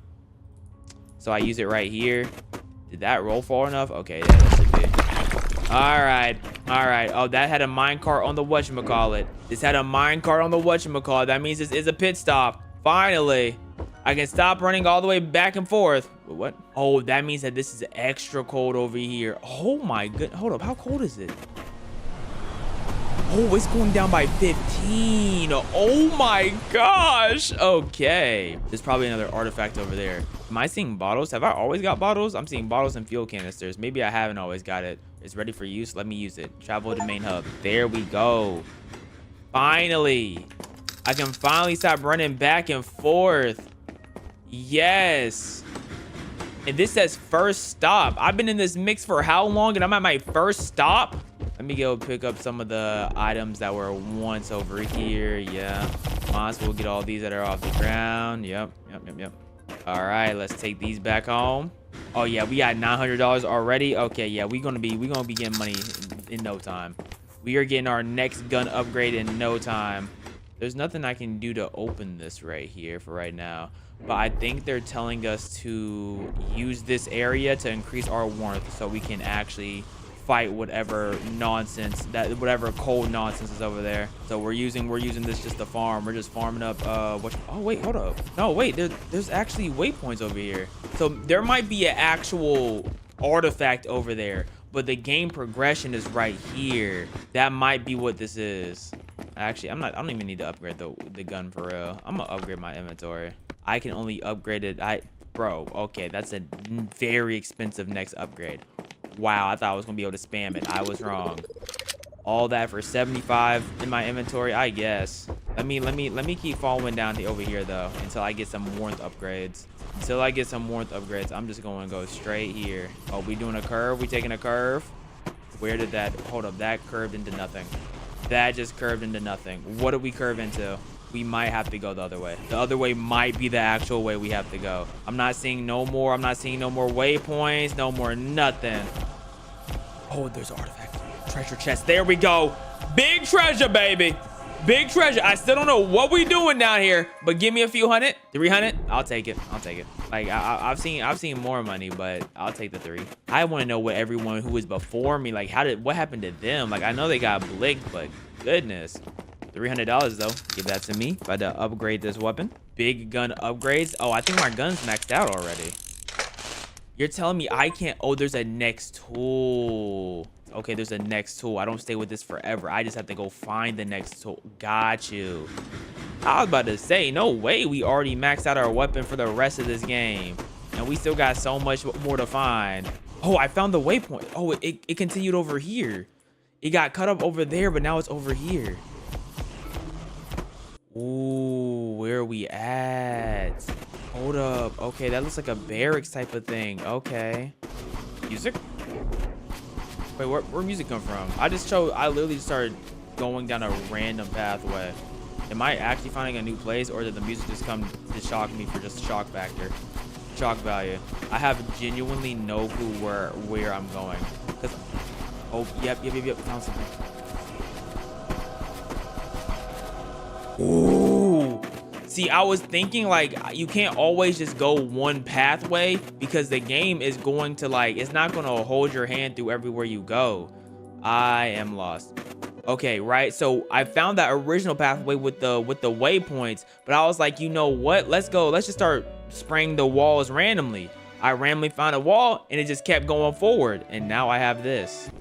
So I use it right here. Did that roll far enough? Okay, yeah, that should be. All right. Oh, that had a minecart on the whatchamacallit. This had a minecart on the whatchamacallit. That means this is a pit stop. Finally, I can stop running all the way back and forth. What? Oh, that means that this is extra cold over here. Oh my goodness. Hold up. How cold is it? Oh, it's going down by 15. Oh my gosh. Okay. There's probably another artifact over there. Am I seeing bottles? Have I always got bottles? I'm seeing bottles and fuel canisters. Maybe I haven't always got it. It's ready for use. Let me use it. Travel to main hub. There we go. Finally. I can finally stop running back and forth. Yes. And this says first stop. I've been in this mix for how long? And I'm at my first stop? Let me go pick up some of the items that were once over here. Yeah. Might as well get all these that are off the ground. Yep. All right, let's take these back home. Oh yeah, we got $900 already. Okay, yeah, we're gonna be getting money in no time. We are getting our next gun upgrade in no time. There's nothing I can do to open this right here for right now. But I think they're telling us to use this area to increase our warmth so we can actually fight whatever nonsense, whatever cold nonsense is over there. So we're using this just to farm. We're just farming up oh wait, hold up. No, wait, there's actually waypoints over here. So there might be an actual artifact over there, but the game progression is right here. That might be what this is. Actually, I don't even need to upgrade the gun for real. I'm gonna upgrade my inventory. I can only upgrade it. Bro, okay, that's a very expensive next upgrade. Wow, I thought I was gonna be able to spam it. I was wrong. All that for 75 in my inventory, I guess. Let me keep following down over here though until I get some warmth upgrades. I'm just going to go straight here. Oh, we doing a curve? We taking a curve? Where did that? Hold up, that curved into nothing. That just curved into nothing. What did we curve into? We might have to go the other way. The other way might be the actual way we have to go. I'm not seeing no more waypoints, no more nothing. Oh, there's an artifact. Treasure chest. There we go. Big treasure, baby. Big treasure. I still don't know what we doing down here, but give me a few hundred, 300. I'll take it. Like I've seen more money, but I'll take the 3. I want to know what everyone who was before me, like what happened to them? Like I know they got blinked, but goodness. $300 though. Give that to me. If I had to upgrade this weapon. Big gun upgrades. Oh, I think my gun's maxed out already. You're telling me I can't. Oh, there's a next tool. Okay, there's a next tool. I don't stay with this forever. I just have to go find the next tool. Got you. I was about to say, no way we already maxed out our weapon for the rest of this game. And we still got so much more to find. Oh, I found the waypoint. Oh, it continued over here. It got cut up over there, but now it's over here. Ooh, where are we at? Hold up. Okay, that looks like a barracks type of thing. Okay. Music? Wait, where music come from? I literally just started going down a random pathway. Am I actually finding a new place, or did the music just come to shock me for just shock factor? Shock value. I have genuinely no clue where I'm going. Oh, yep. Found something. Ooh. See, I was thinking like you can't always just go one pathway because the game is going to it's not going to hold your hand through everywhere you go. I am lost. Okay, right. So I found that original pathway with the waypoints, but I was like, you know what? Let's go. Let's just start spraying the walls randomly. I randomly found a wall and it just kept going forward. And now I have this.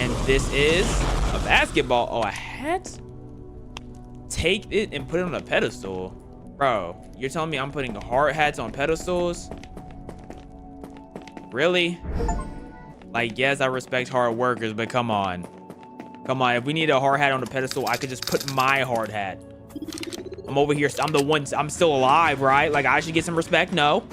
And this is a basketball. Oh, a hat? Take it and put it on a pedestal. Bro, you're telling me I'm putting hard hats on pedestals? Really? Like, yes, I respect hard workers, but come on. Come on, if we need a hard hat on the pedestal, I could just put my hard hat. I'm over here, I'm the one, I'm still alive, right? Like, I should get some respect, no?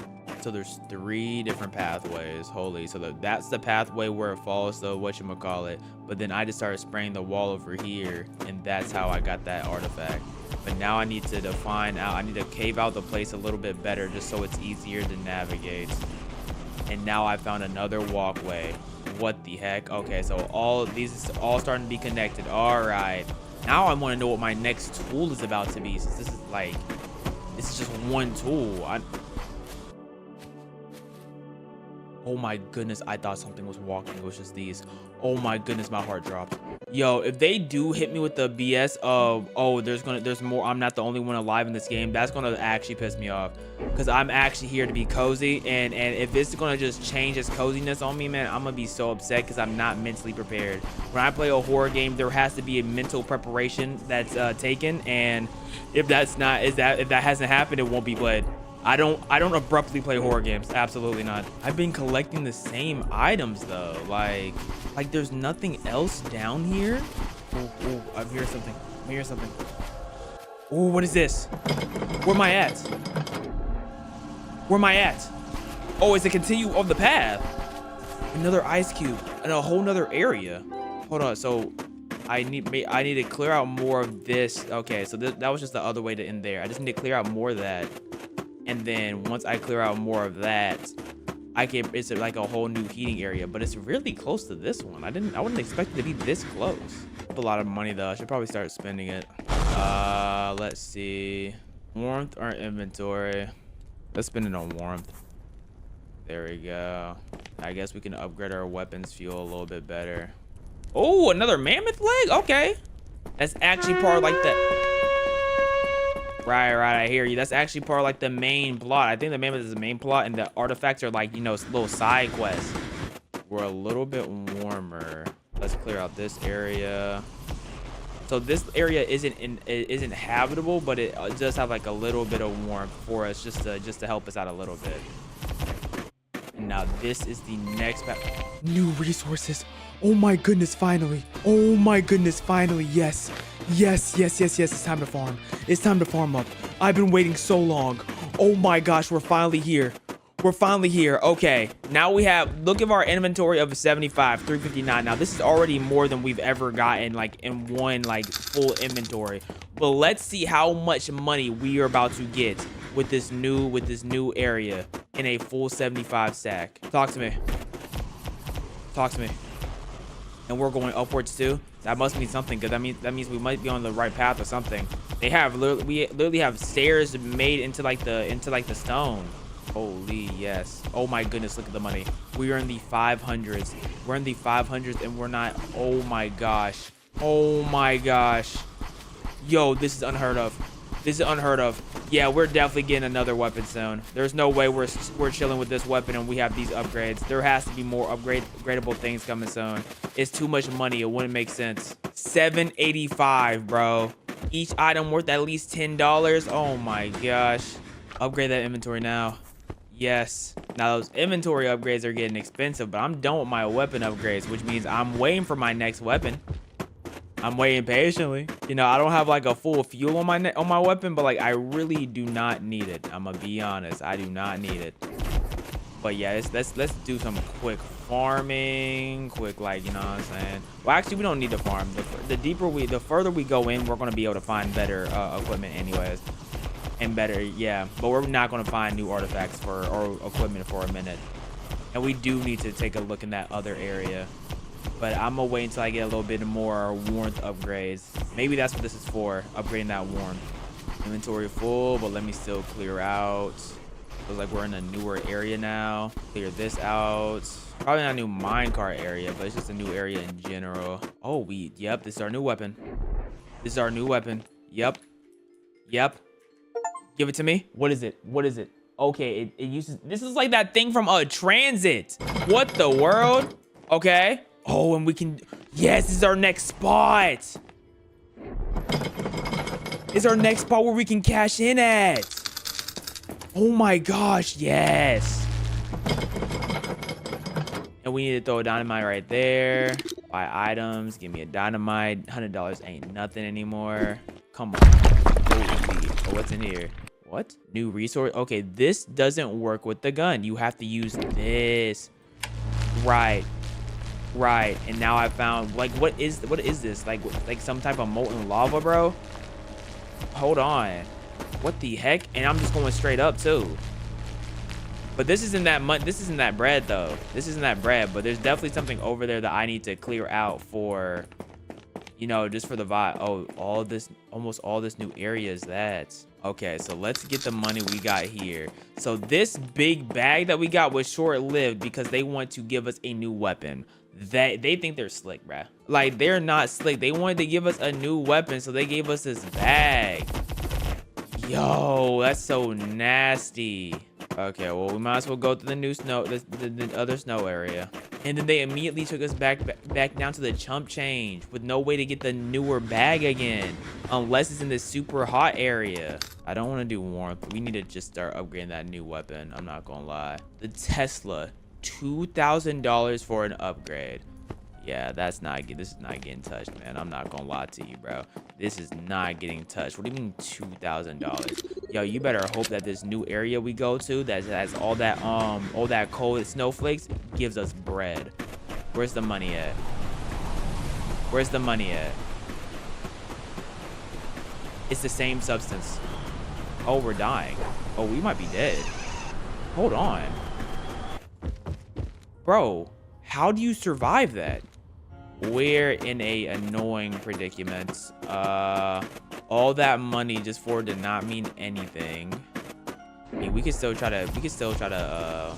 So there's 3 different pathways, holy. So that's the pathway where it falls, so whatchamacallit. But then I just started spraying the wall over here, and that's how I got that artifact. But now I need to define out, I need to cave out the place a little bit better just so it's easier to navigate. And now I found another walkway. What the heck? Okay, so all these is all starting to be connected. All right. Now I want to know what my next tool is about to be, since this is just one tool. Oh my goodness, I thought something was walking. It was just these. Oh my goodness, my heart dropped. Yo, if they do hit me with the BS of, oh, there's more, I'm not the only one alive in this game, that's gonna actually piss me off. Because I'm actually here to be cozy, and if it's gonna just change its coziness on me, man, I'm gonna be so upset because I'm not mentally prepared. When I play a horror game, there has to be a mental preparation that's taken, and if that hasn't happened, it won't be played. I don't abruptly play horror games. Absolutely not. I've been collecting the same items though. Like there's nothing else down here. Oh, I hear something. I hear something. Oh, what is this? Where am I at? Where am I at? Oh, it's a continue of the path. Another ice cube and a whole nother area. Hold on. So I need to clear out more of this. Okay, so that was just the other way to end there. I just need to clear out more of that. And then once I clear out more of that, it's like a whole new heating area, but it's really close to this one. I wouldn't expect it to be this close. A lot of money though. I should probably start spending it. Let's see. Warmth or inventory. Let's spend it on warmth. There we go. I guess we can upgrade our weapons fuel a little bit better. Oh, another mammoth leg? Okay. That's actually part of like the... Right, I hear you. That's actually part of like the main plot. I think the mammoth is the main plot, and the artifacts are like, you know, little side quests. We're a little bit warmer. Let's clear out this area. So this area isn't habitable, but it does have like a little bit of warmth for us, just to help us out a little bit. And now this is the next path. New resources. Oh my goodness, finally. Oh my goodness, finally. Yes. Yes. It's time to farm. It's time to farm up. I've been waiting so long. Oh my gosh, we're finally here. We're finally here. Okay, now we have, look at our inventory of 75, 359. Now this is already more than we've ever gotten like in one like full inventory. But let's see how much money we are about to get with this new area in a full 75 stack. Talk to me. Talk to me. And we're going upwards too. That must mean something, because that means we might be on the right path or something. We literally have stairs made into like the stone. Holy yes. Oh my goodness, look at the money. We are in the 500s. We're in the 500s and we're not. Oh my gosh. Oh my gosh. Yo, this is unheard of. This is unheard of. Yeah, we're definitely getting another weapon soon. There's no way we're chilling with this weapon and we have these upgrades. There has to be more upgradable things coming soon. It's too much money. It wouldn't make sense. $785, bro. Each item worth at least $10. Oh my gosh. Upgrade that inventory now. Yes. Now those inventory upgrades are getting expensive, but I'm done with my weapon upgrades, which means I'm waiting for my next weapon. I'm waiting patiently. You know, I don't have like a full fuel on my weapon, but like I really do not need it. I'm gonna be honest, I do not need it. But yeah, let's do some quick farming, quick, like, you know what I'm saying. Well, actually, we don't need to farm. The further we go in, we're gonna be able to find better equipment, anyways, and better, yeah. But we're not gonna find new artifacts or equipment for a minute, and we do need to take a look in that other area. But I'm gonna wait until I get a little bit more warmth upgrades. Maybe that's what this is for, upgrading that warmth. Inventory full, but let me still clear out. Looks like we're in a newer area now. Clear this out. Probably not a new minecart area, but it's just a new area in general. Oh, yep, this is our new weapon. This is our new weapon. Yep. Give it to me. What is it? Okay, it uses, this is like that thing from Transit. What the world? Okay. Oh, and we can, yes, this is our next spot. It's our next spot where we can cash in at. Oh my gosh, yes. And we need to throw a dynamite right there. Buy items. Give me a dynamite. $100 ain't nothing anymore. Come on. Oh, what's in here? What? New resource? Okay, this doesn't work with the gun. You have to use this. Right. Right. And now I found, like, what is this? Like some type of molten lava, bro? Hold on. What the heck? And I'm just going straight up, too. But this isn't that bread, though. This isn't that bread, but there's definitely something over there that I need to clear out for, you know, just for the vibe. Oh, almost all this new area is that. Okay, so let's get the money we got here. So this big bag that we got was short-lived because they want to give us a new weapon. They think they're slick, bruh. Like, they're not slick. They wanted to give us a new weapon, so they gave us this bag. Yo, that's so nasty. Okay, well, we might as well go to the new snow, the other snow area. And then they immediately took us back down to the chump change with no way to get the newer bag again. Unless it's in this super hot area. I don't want to do warmth. We need to just start upgrading that new weapon. I'm not going to lie. The Tesla, $2,000 for an upgrade. Yeah, this is not getting touched, man. I'm not gonna lie to you, bro. This is not getting touched. What do you mean $2,000? Yo, you better hope that this new area we go to that has all that cold snowflakes gives us bread. Where's the money at? Where's the money at? It's the same substance. Oh, we're dying. Oh, we might be dead. Hold on. Bro, how do you survive that? We're in a annoying predicament. All that money just for it to not mean anything. I mean, we can still try to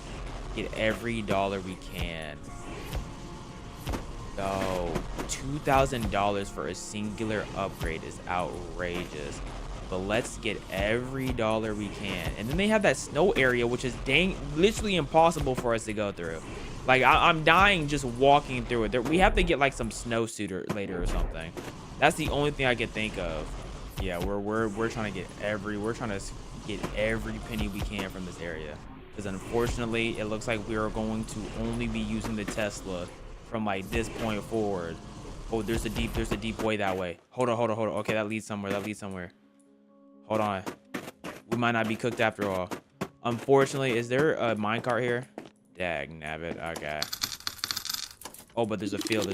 get every dollar we can. Yo, $2,000 for a singular upgrade is outrageous. But let's get every dollar we can. And then they have that snow area, which is literally impossible for us to go through. Like, I'm dying just walking through it. We have to get like some snowsuit later or something. That's the only thing I can think of. Yeah, we're trying to get every penny we can from this area. Because unfortunately, it looks like we are going to only be using the Tesla from like this point forward. Oh, there's a deep way that way. Hold on. Okay, that leads somewhere. Hold on. We might not be cooked after all. Unfortunately, is there a minecart here? Dag nabbit. Okay. Oh, but there's a field.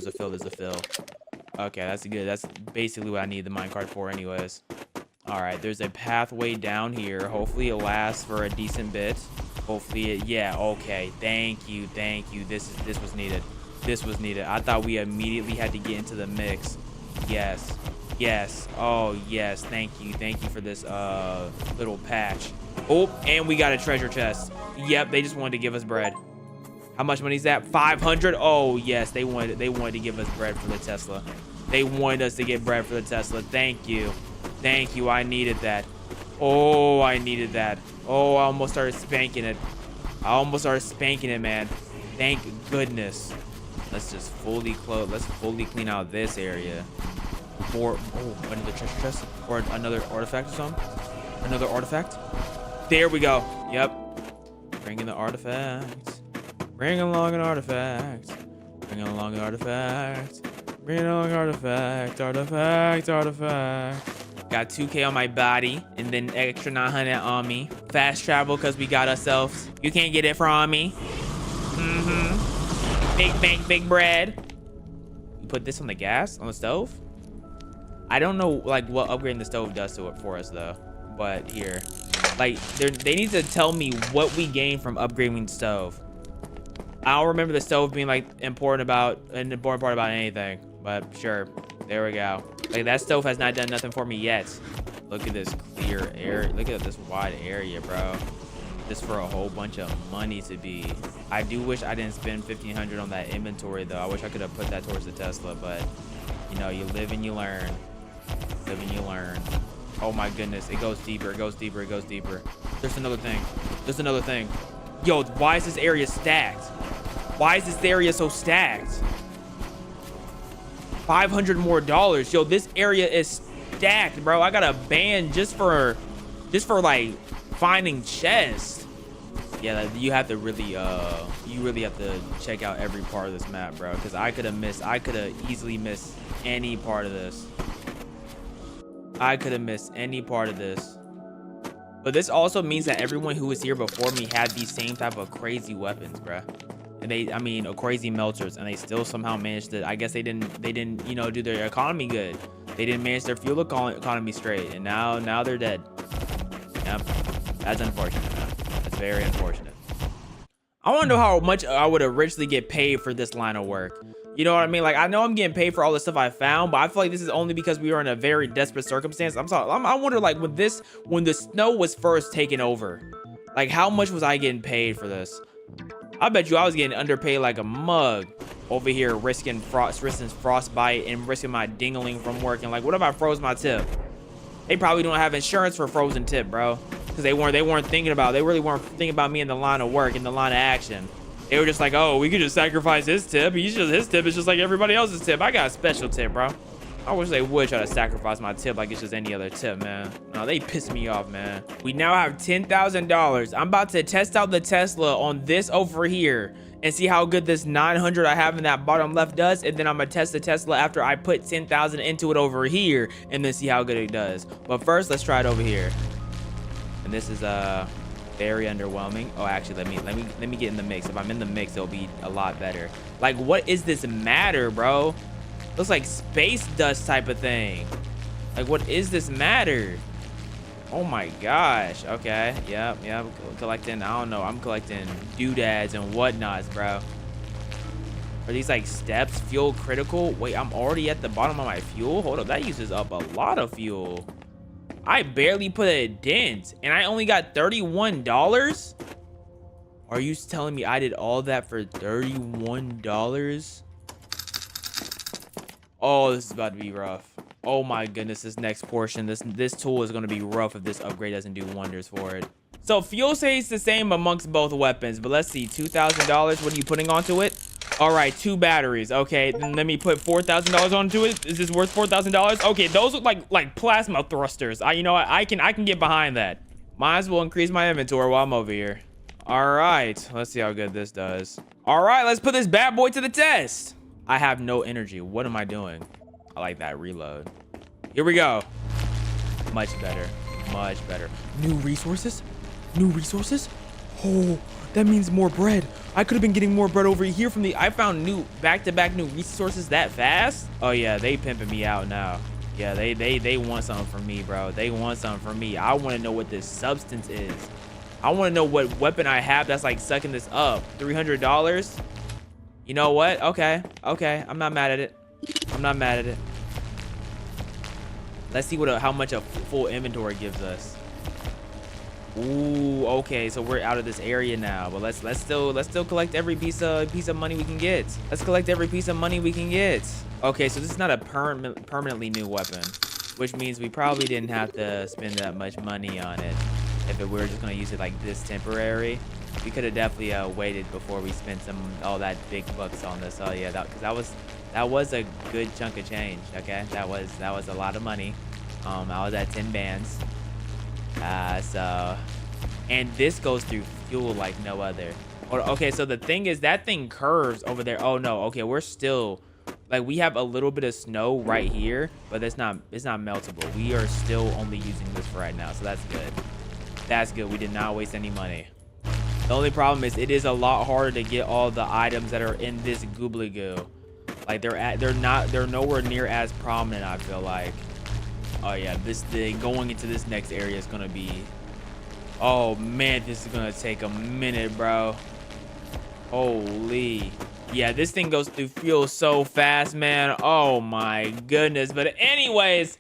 Okay, that's good. That's basically what I need the minecart for anyways. All right, there's a pathway down here. Hopefully it lasts for a decent bit. Yeah, okay. Thank you. This was needed. I thought we immediately had to get into the mix. Yes. Oh, yes. Thank you for this little patch. Oh, and we got a treasure chest. Yep, they just wanted to give us bread. How much money is that? 500. Oh, yes, they wanted to give us bread for the Tesla. They wanted us to get bread for the Tesla. Thank you. I needed that. Oh, I needed that. Oh, I almost started spanking it, man. Thank goodness. Let's just fully clean out this area. Or another treasure chest or another artifact or something. Another artifact. There we go. Yep. Bring in the artifacts. Bring along an artifact. Bring along an artifact. Bring along artifact. Got 2K on my body and then extra 900 on me. Fast travel because we got ourselves. You can't get it from me. Big bread. You put this on the gas on the stove. I don't know like what upgrading the stove does to it for us though. But here, like they need to tell me what we gain from upgrading the stove. I don't remember the stove being like an important part about anything, but sure. There we go. Like that stove has not done nothing for me yet. Look at this clear area. Look at this wide area, bro. Just for a whole bunch of money to be. I do wish I didn't spend 1,500 on that inventory though. I wish I could have put that towards the Tesla, but you know, you live and you learn. Oh my goodness, it goes deeper. There's another thing. Yo, why is this area stacked? Why is this area so stacked? $500 more. Yo, this area is stacked, bro. I got a ban just for like finding chests. Yeah, like, you have to really you really have to check out every part of this map, bro, because I could have easily missed any part of this. I could have missed any part of this. But this also means that everyone who was here before me had these same type of crazy weapons, bro. And I mean, crazy melters, and they still somehow managed to, I guess they didn't, you know, do their economy good. They didn't manage their fuel economy straight, and now they're dead. Yep, that's unfortunate, man. That's very unfortunate. I want to know how much I would originally get paid for this line of work. You know what I mean? Like, I know I'm getting paid for all the stuff I found, but I feel like this is only because we were in a very desperate circumstance. I wonder, like, when the snow was first taken over, like, how much was I getting paid for this? I bet you I was getting underpaid like a mug over here, risking frostbite and risking my dingling from working. Like, what if I froze my tip? They probably don't have insurance for frozen tip, bro, because they weren't thinking about. They really weren't thinking about me in the line of work, in the line of action. They were just like, oh, we could just sacrifice his tip. His tip is just like everybody else's tip. I got a special tip, bro. I wish they would try to sacrifice my tip like it's just any other tip, man. No, they piss me off, man. We now have $10,000. I'm about to test out the Tesla on this over here and see how good this 900 I have in that bottom left does. And then I'm gonna test the Tesla after I put 10,000 into it over here and then see how good it does. But first, let's try it over here. And this is very underwhelming. Oh, actually, let me get in the mix. If I'm in the mix, it'll be a lot better. Like, what is this matter, bro? Looks like space dust type of thing. Like, what is this matter? Oh my gosh. Okay. Yep. I'm collecting, I don't know, I'm collecting doodads and whatnots, bro. Are these like steps? Fuel critical? Wait, I'm already at the bottom of my fuel? Hold up, that uses up a lot of fuel. I barely put a dent and I only got $31? Are you telling me I did all that for $31? Oh, this is about to be rough. Oh my goodness, this next portion, this tool is gonna be rough if this upgrade doesn't do wonders for it. So fuel stays the same amongst both weapons, but let's see, $2,000, what are you putting onto it? All right, 2 batteries. Okay, then let me put $4,000 onto it. Is this worth $4,000? Okay, those look like plasma thrusters. You know what? I can get behind that. Might as well increase my inventory while I'm over here. All right, let's see how good this does. All right, let's put this bad boy to the test. I have no energy. What am I doing? I like that reload. Here we go. Much better. Much better. New resources? New resources? Oh, that means more bread. I could have been getting more bread over here from I found new back-to-back new resources that fast? Oh yeah, they pimping me out now. Yeah, they want something from me, bro. They want something from me. I want to know what this substance is. I want to know what weapon I have that's like sucking this up. $300? You know what? Okay. I'm not mad at it. Let's see how much a full inventory gives us. Ooh, okay, so we're out of this area now, but let's still collect every piece of money we can get. Let's collect every piece of money we can get. Okay, so this is not a permanently new weapon, which means we probably didn't have to spend that much money on it. If we were just gonna use it like this temporary, we could have definitely waited before we spent all that big bucks on this. Oh yeah, because that was a good chunk of change. Okay, that was a lot of money. I was at 10 bands. And this goes through fuel like no other. Okay, so the thing is that thing curves over there. Oh no, okay, we're still like we have a little bit of snow right here, but it's not meltable. We are still only using this for right now, so that's good. That's good. We did not waste any money. The only problem is it is a lot harder to get all the items that are in this goobly goo. Like they're nowhere near as prominent, I feel like. Oh yeah, this thing going into this next area is gonna be, oh man, this is gonna take a minute, bro. Holy, yeah, this thing goes through fuel so fast, man. Oh my goodness. But anyways,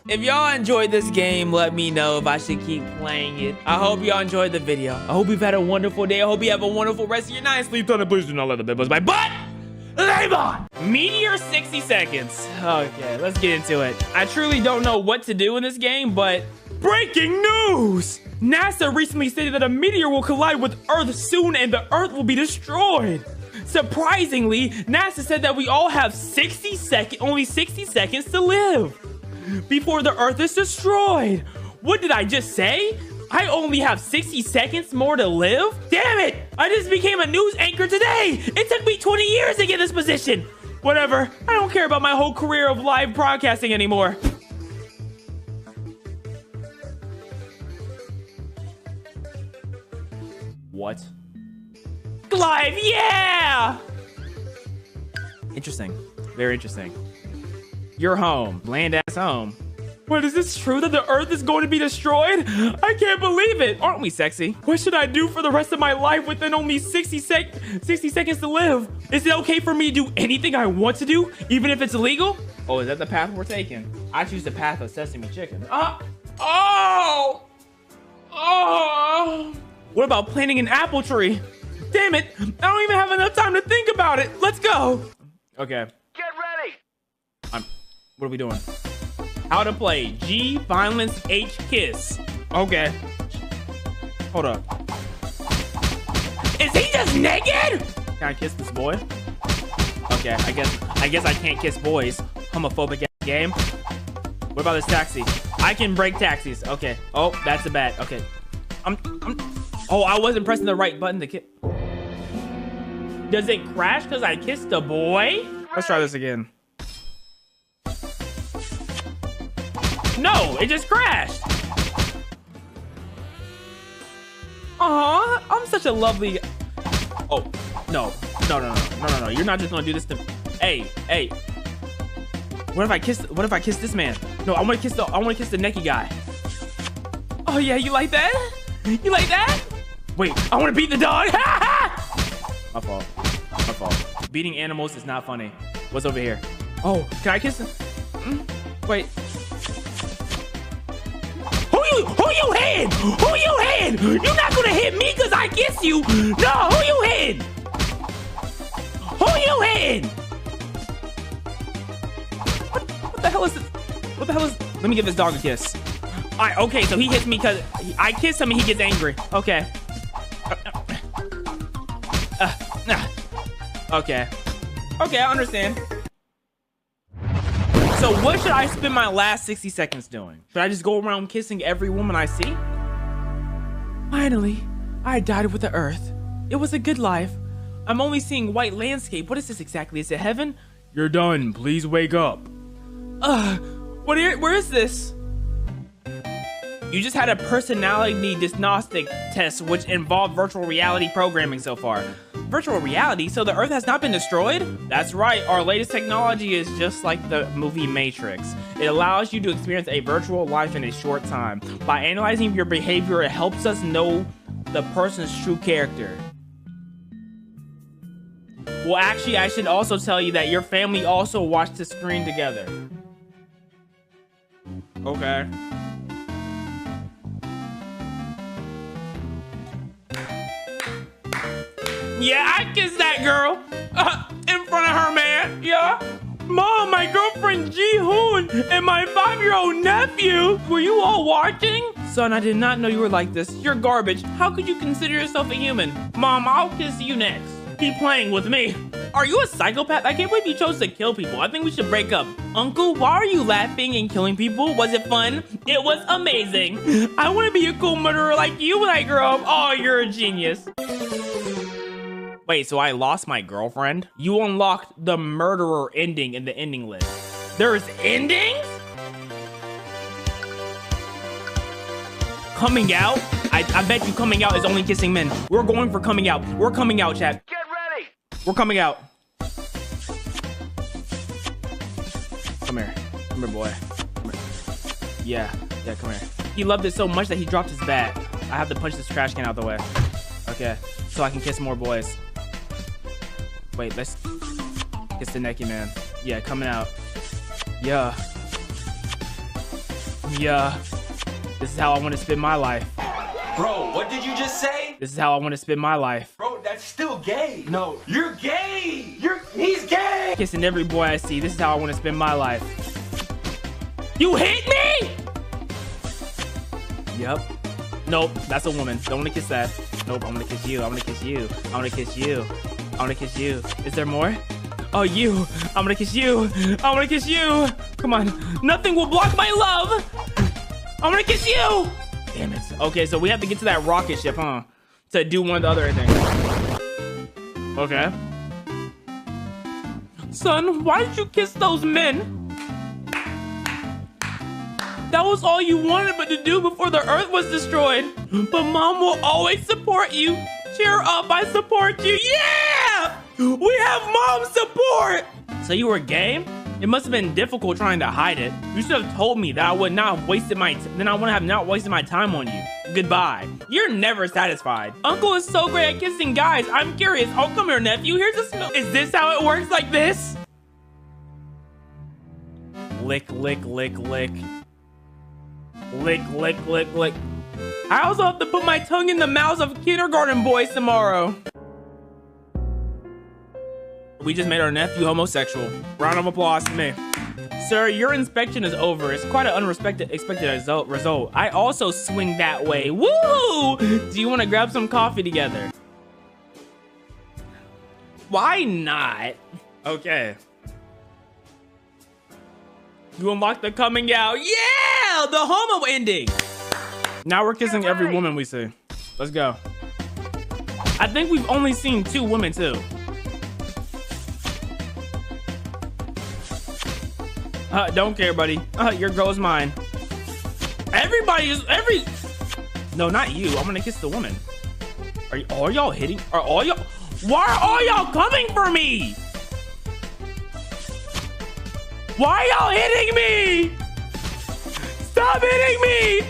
if y'all enjoyed this game, let me know if I should keep playing it. I hope y'all enjoyed the video. I hope you've had a wonderful day. I hope you have a wonderful rest of your night. Sleep on it. Please do not let the bed buzz my butt. Live on! Meteor 60 seconds. Okay, let's get into it. I truly don't know what to do in this game, but breaking news! NASA recently stated that a meteor will collide with Earth soon and the Earth will be destroyed. Surprisingly, NASA said that we all have only 60 seconds to live before the Earth is destroyed. What did I just say? I only have 60 seconds more to live? Damn it! I just became a news anchor today! It took me 20 years to get this position! Whatever, I don't care about my whole career of live broadcasting anymore. What? Live, yeah! Interesting, very interesting. You're home, bland ass home. What, is this true that the earth is going to be destroyed? I can't believe it. Aren't we sexy? What should I do for the rest of my life within only 60 seconds to live? Is it okay for me to do anything I want to do, even if it's illegal? Oh, is that the path we're taking? I choose the path of sesame chicken. Oh! What about planting an apple tree? Damn it, I don't even have enough time to think about it. Let's go. Okay. Get ready! What are we doing? How to play G, violence, H, kiss. Okay. Hold up. Is he just naked? Can I kiss this boy? Okay, I guess I can't kiss boys. Homophobic game. What about this taxi? I can break taxis. Okay. Oh, that's a bad. Okay. Oh, I wasn't pressing the right button to kiss. Does it crash because I kissed a boy? Let's try this again. No, it just crashed. Aw, I'm such a lovely. Oh, no. You're not just gonna do this to. Hey. What if I kiss this man? No, I wanna kiss the necky guy. Oh yeah, you like that? You like that? Wait, I wanna beat the dog. My fault. Beating animals is not funny. What's over here? Oh, can I kiss him? Wait. Who you hit? Who you hit? You're not gonna hit me because I kiss you. No, who you hit? Who you hit? What the hell is this? What the hell is? Let me give this dog a kiss. All right, okay, so he hits me because I kiss him and he gets angry. Okay. Okay, I understand. So what should I spend my last 60 seconds doing? Should I just go around kissing every woman I see? Finally, I died with the earth. It was a good life. I'm only seeing white landscape. What is this exactly? Is it heaven? You're done. Please wake up. Where is this? You just had a personality diagnostic test which involved virtual reality programming so far. Virtual reality? So the Earth has not been destroyed? That's right, our latest technology is just like the movie Matrix. It allows you to experience a virtual life in a short time. By analyzing your behavior, it helps us know the person's true character. Well, actually, I should also tell you that your family also watched the screen together. Okay. Yeah, I kissed that girl in front of her man. Yeah. Mom, my girlfriend Ji-hoon and my 5-year-old nephew. Were you all watching? Son, I did not know you were like this. You're garbage. How could you consider yourself a human? Mom, I'll kiss you next. Keep playing with me. Are you a psychopath? I can't believe you chose to kill people. I think we should break up. Uncle, why are you laughing and killing people? Was it fun? It was amazing. I want to be a cool murderer like you when I grow up. Oh, you're a genius. Wait, so I lost my girlfriend? You unlocked the murderer ending in the ending list. There's endings? Coming out? I bet you coming out is only kissing men. We're going for coming out. We're coming out, chat. Get ready! We're coming out. Come here, boy. Come here. Yeah, come here. He loved it so much that he dropped his bat. I have to punch this trash can out the way. Okay, so I can kiss more boys. Wait, let's kiss the necky man. Yeah, coming out. Yeah. This is how I want to spend my life. Bro, what did you just say? This is how I want to spend my life. Bro, that's still gay. No, you're gay. He's gay. Kissing every boy I see. This is how I want to spend my life. You hit me? Yep. Nope, that's a woman. Don't want to kiss that. Nope, I'm gonna kiss you. I want to kiss you. Is there more? Oh, you. I'm gonna kiss you. Come on. Nothing will block my love. I'm gonna kiss you. Damn it. Okay, so we have to get to that rocket ship, huh? To do one of the other things. Okay. Son, why did you kiss those men? That was all you wanted but to do before the earth was destroyed. But mom will always support you. Cheer up, I support you. Yeah! We have mom support! So you were gay? It must have been difficult trying to hide it. You should have told me that I would not have wasted my then I wouldn't have not wasted my time on you. Goodbye. You're never satisfied. Uncle is so great at kissing guys. I'm curious. Oh, come here, nephew. Here's a smell. Is this how it works, like this? Lick, lick, lick, lick. Lick, lick, lick, lick. I also have to put my tongue in the mouths of kindergarten boys tomorrow. We just made our nephew homosexual. Round of applause to me. Sir, your inspection is over. It's quite an expected result. I also swing that way. Woo! Do you want to grab some coffee together? Why not? Okay. You unlock the coming out. Yeah! The homo ending. Now we're kissing every woman we see. Let's go. I think we've only seen 2 women too. Don't care, buddy. Your girl's mine. No, not you. I'm gonna kiss the woman. Are all y'all hitting? Why are all y'all coming for me? Why are y'all hitting me? Stop hitting me!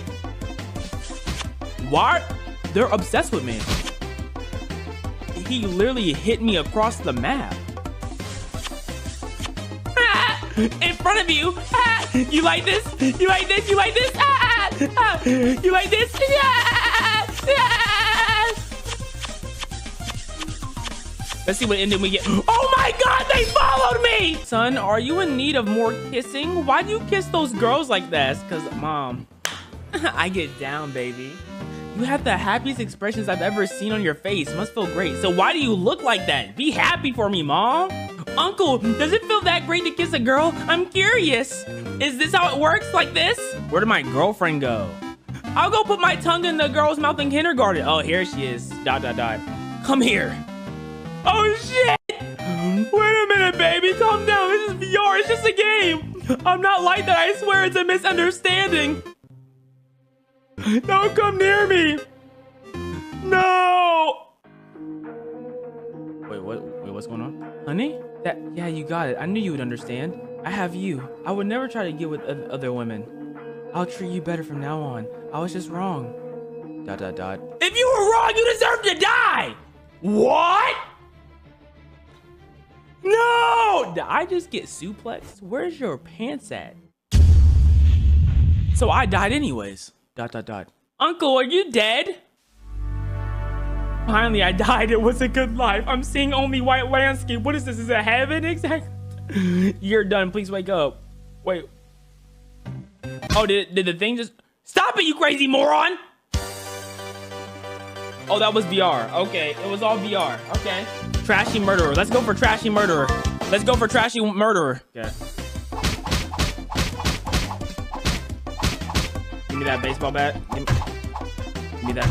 Why? They're obsessed with me. He literally hit me across the map. In front of you. You like this? You like this? You like this? You like this? Let's see what ending we get. Oh my God, they followed me! Son, are you in need of more kissing? Why do you kiss those girls like that? Cause mom, I get down, baby. You have the happiest expressions I've ever seen on your face. Must feel great. So why do you look like that? Be happy for me, mom. Uncle, does it feel that great to kiss a girl? I'm curious. Is this how it works, like this? Where did my girlfriend go? I'll go put my tongue in the girl's mouth in kindergarten. Oh, here she is. ... Come here. Oh, shit. Wait a minute, baby. Calm down. This is VR. It's just a game. I'm not like that. I swear it's a misunderstanding. Don't come near me. No. Wait, what's going on? Honey? Yeah, you got it. I knew you would understand. I have you. I would never try to get with other women. I'll treat you better from now on. I was just wrong. ... If you were wrong, you deserve to die. What? No! Did I just get suplexed? Where's your pants at? So I died anyways. ... Uncle, are you dead? Finally, I died. It was a good life. I'm seeing only white landscape. What is this? Is it heaven? Exactly. You're done. Please wake up. Wait. Oh, did the thing just... Stop it, you crazy moron! Oh, that was VR. Okay, it was all VR. Okay. Trashy murderer. Let's go for trashy murderer. Let's go for trashy murderer. Okay. Give me that baseball bat. Give me that.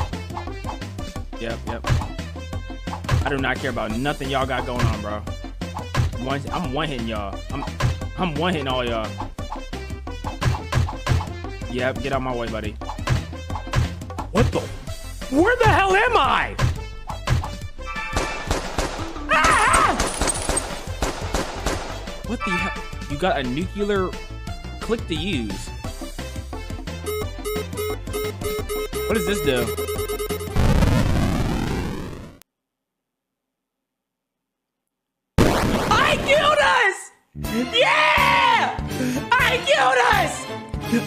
Yep. I do not care about nothing y'all got going on, bro. I'm one-hitting y'all. I'm one-hitting all y'all. Yep, get out my way, buddy. What the? Where the hell am I? Ah! What the hell? You got a nuclear click to use. What does this do? I killed us! Yeah! I killed us!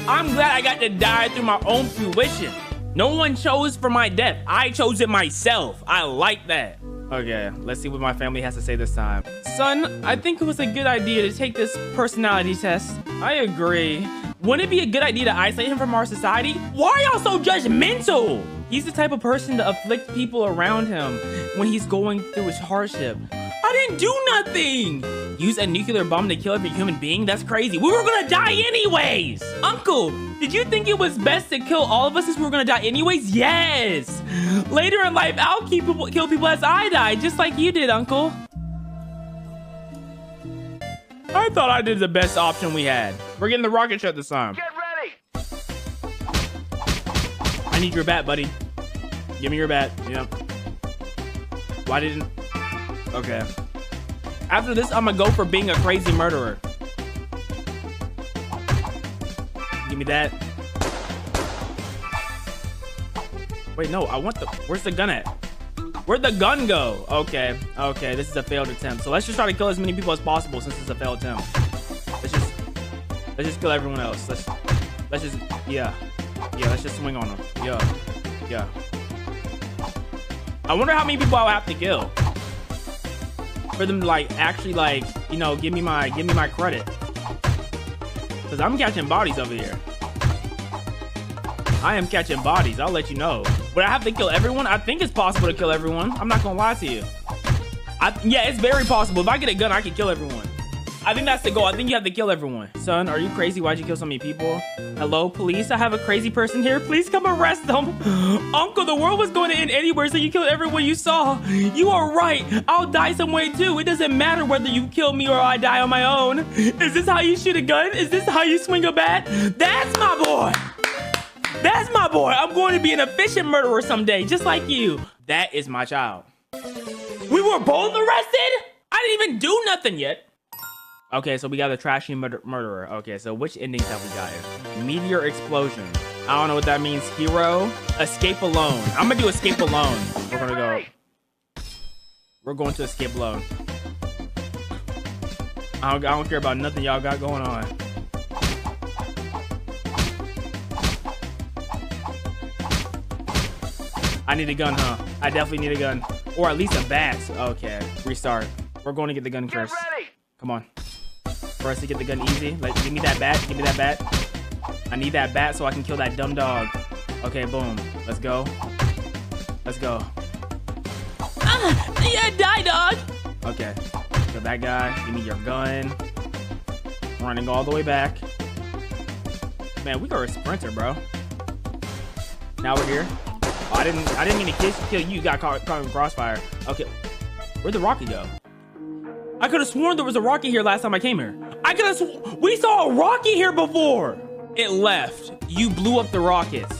I'm glad I got to die through my own fruition. No one chose for my death. I chose it myself. I like that. Okay, let's see what my family has to say this time. Son, I think it was a good idea to take this personality test. I agree. Wouldn't it be a good idea to isolate him from our society? Why are y'all so judgmental? He's the type of person to afflict people around him when he's going through his hardship. I I didn't do nothing. Use a nuclear bomb to kill every human being? That's crazy. We were gonna die anyways. Uncle, did you think it was best to kill all of us since we were gonna die anyways? Yes. Later in life, I'll kill people as I die, just like you did, Uncle. I thought I did the best option we had. We're getting the rocket shot this time. Get ready. I need your bat, buddy. Give me your bat. Yep. Why didn't... Okay. After this, I'm gonna go for being a crazy murderer. Give me that. Wait, no, I want the... Where's the gun at? Where'd the gun go? Okay, okay, this is a failed attempt. So let's just try to kill as many people as possible since it's a failed attempt. Let's just kill everyone else. Let's just, yeah. Yeah, let's just swing on them. Yeah, yeah. I wonder how many people I'll have to kill for them to like actually like, you know, give me my credit. Cause I'm catching bodies over here. I am catching bodies, I'll let you know. Would I have to kill everyone? I think it's possible to kill everyone. I'm not gonna lie to you. Yeah, it's very possible. If I get a gun, I can kill everyone. I think that's the goal. I think you have to kill everyone. Son, are you crazy? Why'd you kill so many people? Hello, police? I have a crazy person here. Please come arrest them. Uncle, the world was going to end anywhere, so you killed everyone you saw. You are right. I'll die some way too. It doesn't matter whether you kill me or I die on my own. Is this how you shoot a gun? Is this how you swing a bat? That's my boy. That's my boy. I'm going to be an efficient murderer someday, just like you. That is my child. We were both arrested? I didn't even do nothing yet. Okay, so we got a trashy murderer. Okay, so which endings have we got here? Meteor explosion. I don't know what that means. Hero. Escape alone. I'm gonna do escape alone. We're gonna go. We're going to escape alone. I don't care about nothing y'all got going on. I need a gun, huh? I definitely need a gun. Or at least a bat. Okay, restart. We're going to get the gun first. Come on. For us to get the gun easy. Like, give me that bat. Give me that bat. I need that bat so I can kill that dumb dog. Okay, boom. Let's go. Let's go. Yeah, die, dog. Okay. Kill that guy. Give me your gun. Running all the way back. Man, we are a sprinter, bro. Now we're here. Oh, I didn't mean to kill you. You got caught in crossfire. Okay. Where'd the rocket go? I could have sworn there was a rocket here last time I came here. We saw a rocket here before. It left. You blew up the rockets.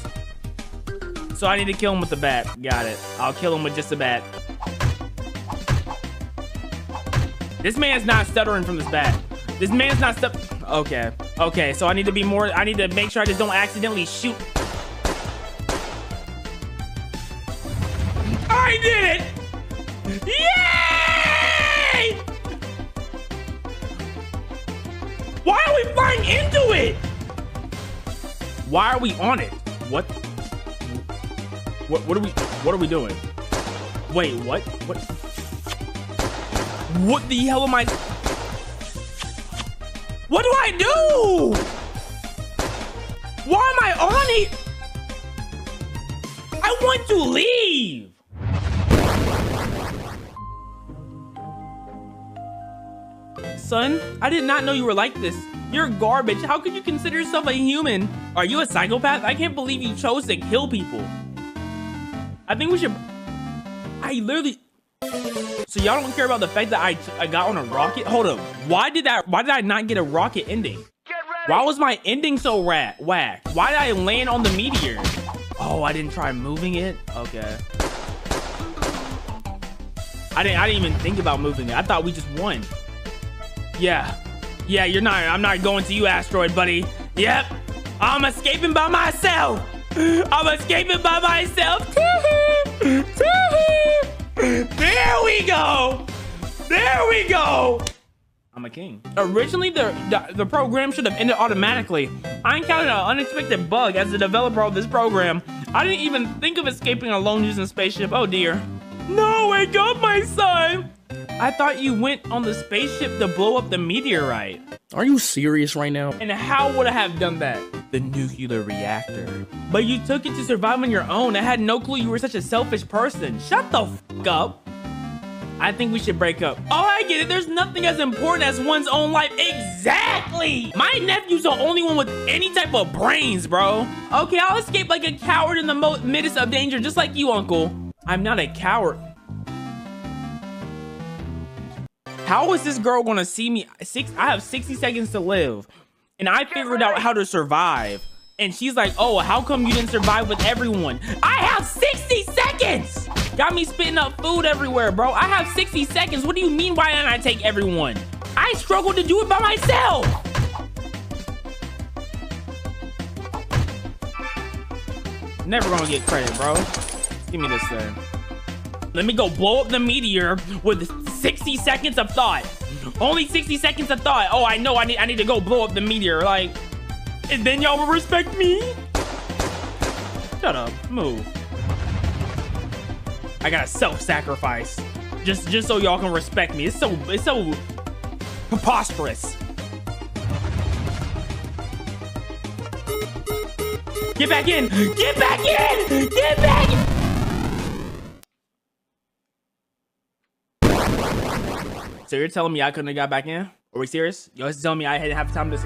So I need to kill him with the bat. Got it. I'll kill him with just a bat. This man's not stuttering from this bat. This man's not Okay. Okay, so I need to be more... I need to make sure I just don't accidentally shoot. I did it! Yay! Why are we flying into it? Why are we on it? What are we doing? Wait, what? What the hell am I? What do I do? Why am I on it? I want to leave. Son, I did not know you were like this. You're garbage. How could you consider yourself a human? Are you a psychopath? I can't believe you chose to kill people. I think we should... I literally... So y'all don't care about the fact that I got on a rocket? Hold up. Why did I not get a rocket ending? Why was my ending so whack? Why did I land on the meteor? Oh, I didn't try moving it? Okay. I didn't even think about moving it. I thought we just won. Yeah, I'm not going to you, asteroid buddy. Yep, I'm escaping by myself. I'm escaping by myself. There we go. There we go. I'm a king. Originally, the program should have ended automatically. I encountered an unexpected bug as the developer of this program. I didn't even think of escaping alone using a spaceship. Oh dear. No, wake up, my son. I thought you went on the spaceship to blow up the meteorite. Are you serious right now? And how would I have done that? The nuclear reactor. But you took it to survive on your own. I had no clue you were such a selfish person. Shut the f*** up. I think we should break up. Oh, I get it. There's nothing as important as one's own life. Exactly. My nephew's the only one with any type of brains, bro. Okay, I'll escape like a coward in the midst of danger, just like you, Uncle. I'm not a coward. How is this girl gonna see me? I have 60 seconds to live, and I figured out how to survive. And she's like, oh, how come you didn't survive with everyone? I have 60 seconds! Got me spitting up food everywhere, bro. I have 60 seconds. What do you mean, why didn't I take everyone? I struggled to do it by myself. Never gonna get credit, bro. Give me this thing. Let me go blow up the meteor with 60 seconds of thought. Only 60 seconds of thought. Oh, I know I need to go blow up the meteor. Like, and then y'all will respect me? Shut up. Move. I gotta self-sacrifice. Just so y'all can respect me. It's so preposterous. Get back in! Get back in! Get back in! So you're telling me I couldn't have got back in? Are we serious? You're telling me I had to have time to...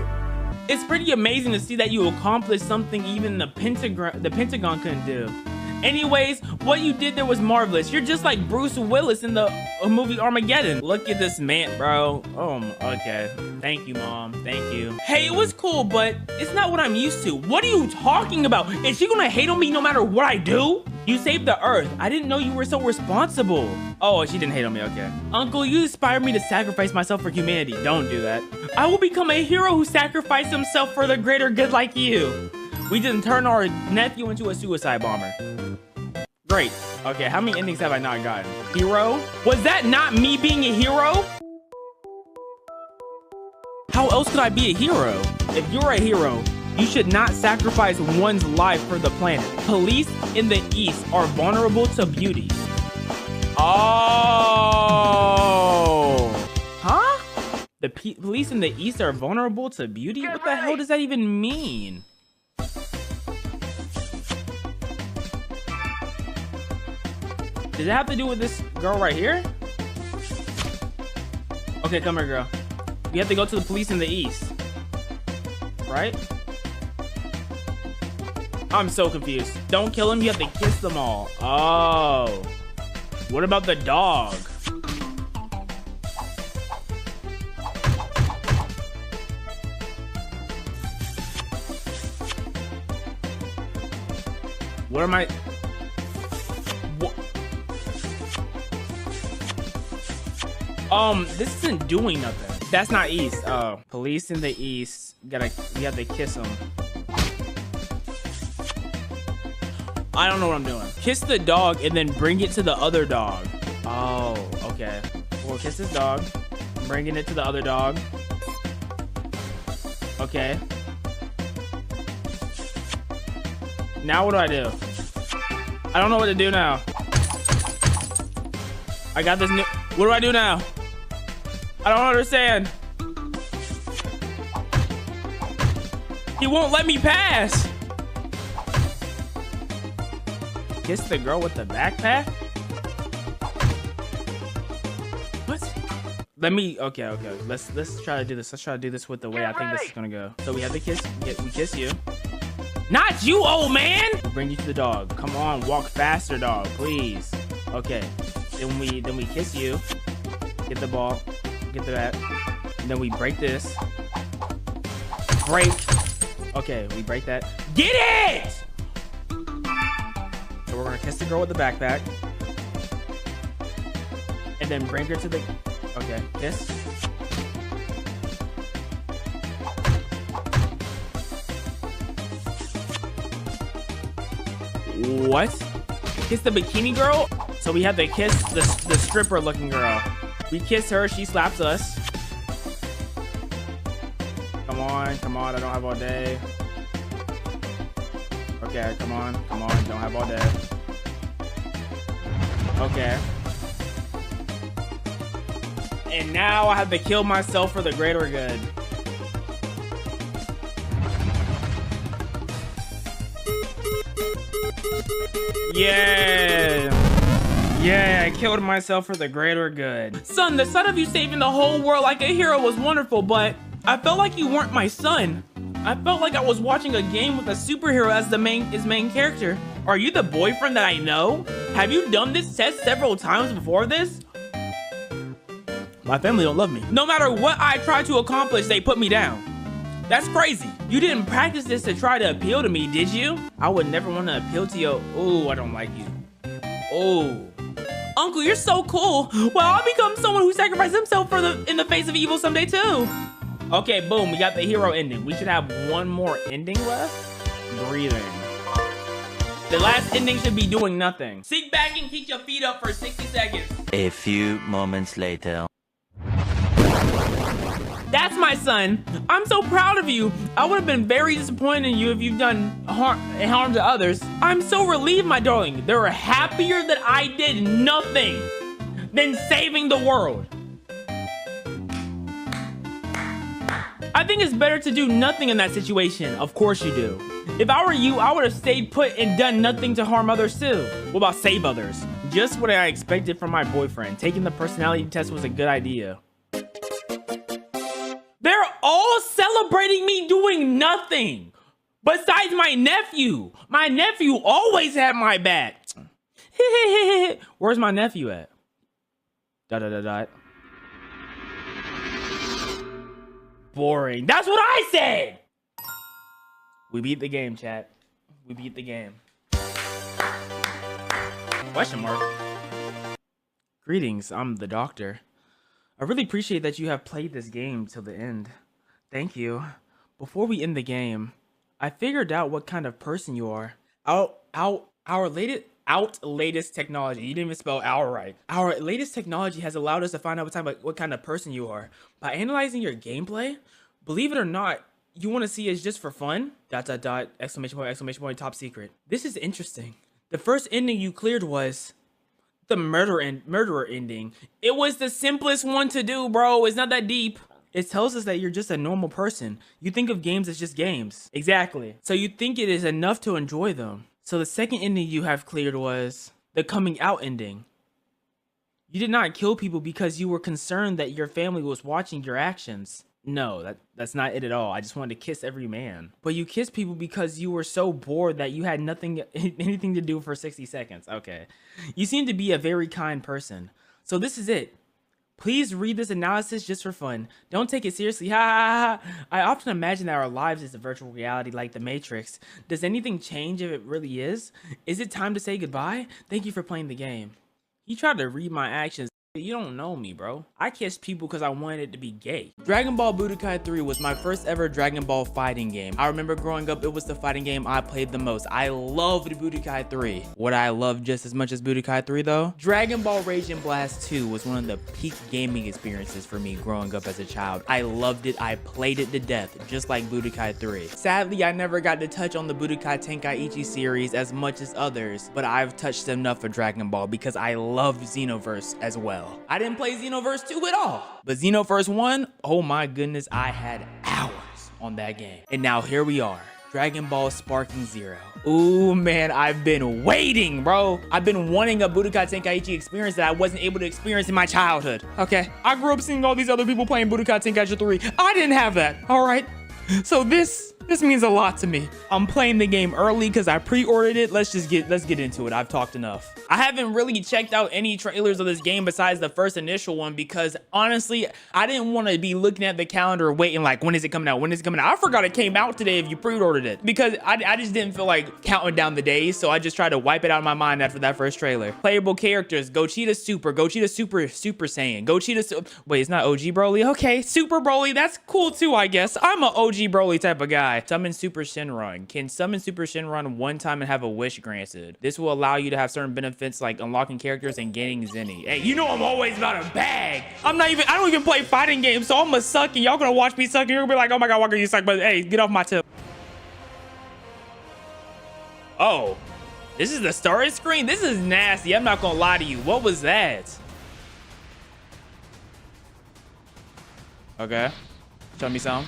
It's pretty amazing to see that you accomplished something even the Pentagon couldn't do. Anyways, what you did there was marvelous. You're just like Bruce Willis in the movie Armageddon. Look at this man, bro. Oh, okay. Thank you, Mom. Thank you. Hey, it was cool, but it's not what I'm used to. What are you talking about? Is she gonna hate on me no matter what I do? You saved the Earth. I didn't know you were so responsible. Oh, she didn't hate on me, okay. Uncle, you inspired me to sacrifice myself for humanity. Don't do that. I will become a hero who sacrificed himself for the greater good like you. We didn't turn our nephew into a suicide bomber. Great. Okay, how many endings have I not gotten? Hero? Was that not me being a hero? How else could I be a hero? If you're a hero, you should not sacrifice one's life for the planet. Police in the East are vulnerable to beauty. Oh. Huh? The police in the East are vulnerable to beauty? What the hell does that even mean? Does it have to do with this girl right here? Okay, come here, girl. We have to go to the police in the East. Right? I'm so confused. Don't kill him, you have to kiss them all. Oh. What about the dog? What am I... This isn't doing nothing. That's not East. Oh, police in the East. We have to kiss them. I don't know what I'm doing. Kiss the dog and then bring it to the other dog. Oh, okay. We'll kiss this dog. I'm bringing it to the other dog. Okay. Now what do I do? I don't know what to do now. I got this new... What do I do now? I don't understand. He won't let me pass. Kiss the girl with the backpack? What? Let me... Okay. Let's try to do this. Let's try to do this with the way I think this is gonna go. So we have to kiss... we kiss you. Not you, old man! We'll bring you to the dog. Come on, walk faster, dog, please. Okay. Then we kiss you. Get the ball. Get the bat. And then we break this. Break. Okay, we break that. Get it! So we're gonna kiss the girl with the backpack. And then bring her to the... Okay, kiss. What? Kiss the bikini girl? So we have to kiss the stripper looking girl. We kiss her, she slaps us. Come on, I don't have all day. Okay, come on, don't have all day. Okay. And now I have to kill myself for the greater good. Yeah. Yeah, I killed myself for the greater good. Son, the sight of you saving the whole world like a hero was wonderful, but I felt like you weren't my son. I felt like I was watching a game with a superhero as his main character. Are you the boyfriend that I know? Have you done this test several times before this? My family don't love me. No matter what I try to accomplish, they put me down. That's crazy. You didn't practice this to try to appeal to me, did you? I would never want to appeal to you. Oh, I don't like you. Oh. Uncle, you're so cool. Well, I'll become someone who sacrificed himself in the face of evil someday too. Okay, boom, we got the hero ending. We should have one more ending left. Breathing. The last ending should be doing nothing. Sit back and keep your feet up for 60 seconds. A few moments later. That's my son. I'm so proud of you. I would have been very disappointed in you if you've done harm to others. I'm so relieved, my darling. They're happier that I did nothing than saving the world. I think it's better to do nothing in that situation. Of course you do. If I were you, I would have stayed put and done nothing to harm others too. What about save others? Just what I expected from my boyfriend. Taking the personality test was a good idea. They're all celebrating me doing nothing. Besides my nephew. My nephew always had my back. Where's my nephew at? ... Boring. That's what I said. We beat the game, chat. We beat the game. Question mark. Greetings, I'm the doctor. I really appreciate that you have played this game till the end. Thank you. Before we end the game, I figured out what kind of person you are. Our latest technology. You didn't even spell "our" right. Our latest technology has allowed us to find out what kind of person you are. By analyzing your gameplay, believe it or not, you want to see it's just for fun? ... Exclamation point, top secret. This is interesting. The first ending you cleared was the murderer ending. It was the simplest one to do, bro. It's not that deep. It tells us that you're just a normal person. You think of games as just games. Exactly. So you think it is enough to enjoy them. So the second ending you have cleared was the coming out ending. You did not kill people because you were concerned that your family was watching your actions. No, that's not it at all. I just wanted to kiss every man. But you kissed people because you were so bored that you had anything to do for 60 seconds. Okay. You seem to be a very kind person. So this is it. Please read this analysis just for fun. Don't take it seriously. Ha ha ha. I often imagine that our lives is a virtual reality like the Matrix. Does anything change if it really is? Is it time to say goodbye? Thank you for playing the game. He tried to read my actions. You don't know me, bro. I kissed people because I wanted it to be gay. Dragon Ball Budokai 3 was my first ever Dragon Ball fighting game. I remember growing up, it was the fighting game I played the most. I loved Budokai 3. What I loved just as much as Budokai 3 though? Dragon Ball Raging Blast 2 was one of the peak gaming experiences for me growing up as a child. I loved it. I played it to death, just like Budokai 3. Sadly, I never got to touch on the Budokai Tenkaichi series as much as others, but I've touched enough for Dragon Ball because I love Xenoverse as well. I didn't play Xenoverse 2 at all, but Xenoverse 1, oh my goodness, I had hours on that game. And now here we are, Dragon Ball Sparking Zero. Ooh man, I've been waiting, bro. I've been wanting a Budokai Tenkaichi experience that I wasn't able to experience in my childhood. Okay, I grew up seeing all these other people playing Budokai Tenkaichi 3. I didn't have that, all right? So this means a lot to me. I'm playing the game early because I pre-ordered it. Let's get into it. I've talked enough. I haven't really checked out any trailers of this game besides the first initial one because honestly, I didn't want to be looking at the calendar waiting like, when is it coming out? When is it coming out? I forgot it came out today if you pre-ordered it because I just didn't feel like counting down the days. So I just tried to wipe it out of my mind after that first trailer. Playable characters, Gogeta Super, Gogeta Super Saiyan, Gogeta, wait, it's not OG Broly. Okay, Super Broly, that's cool too, I guess. I'm an OG Broly type of guy. Summon Super Shenron. Can summon Super Shenron one time and have a wish granted. This will allow you to have certain benefits like unlocking characters and gaining Zenny. Hey, you know I'm always about a bag. I don't even play fighting games, so I'm gonna suck and y'all gonna watch me suck and you're gonna be like, oh my god, Walker, you suck, but hey, get off my tip. Oh, this is the starting screen? This is nasty. I'm not gonna lie to you. What was that? Okay, show me some.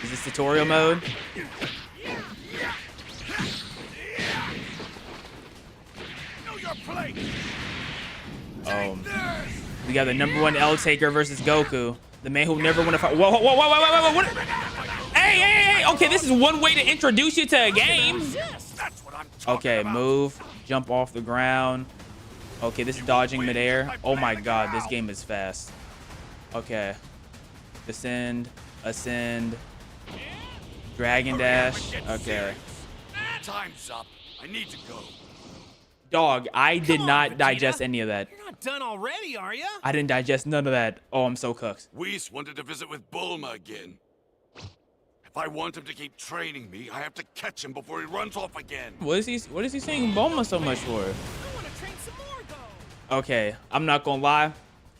Is this tutorial mode? We got the #1 L taker versus Goku, the man who never won a fight. Whoa, whoa, whoa, whoa, whoa, whoa, whoa, what? Hey, hey, hey, okay, this is one way to introduce you to a game. Okay, move, jump off the ground. Okay, this is dodging midair. Oh my God, this game is fast. Okay, descend, ascend, dragon dash. Okay. Time's up. I need to go. Dog, I did not digest any of that. You're not done already, are you? I didn't digest none of that. Oh, I'm so cooked. Whis wanted to visit with Bulma again. If I want him to keep training me, I have to catch him before he runs off again. What is he saying Bulma so much for? I want to train some more, though. Okay, I'm not gonna lie.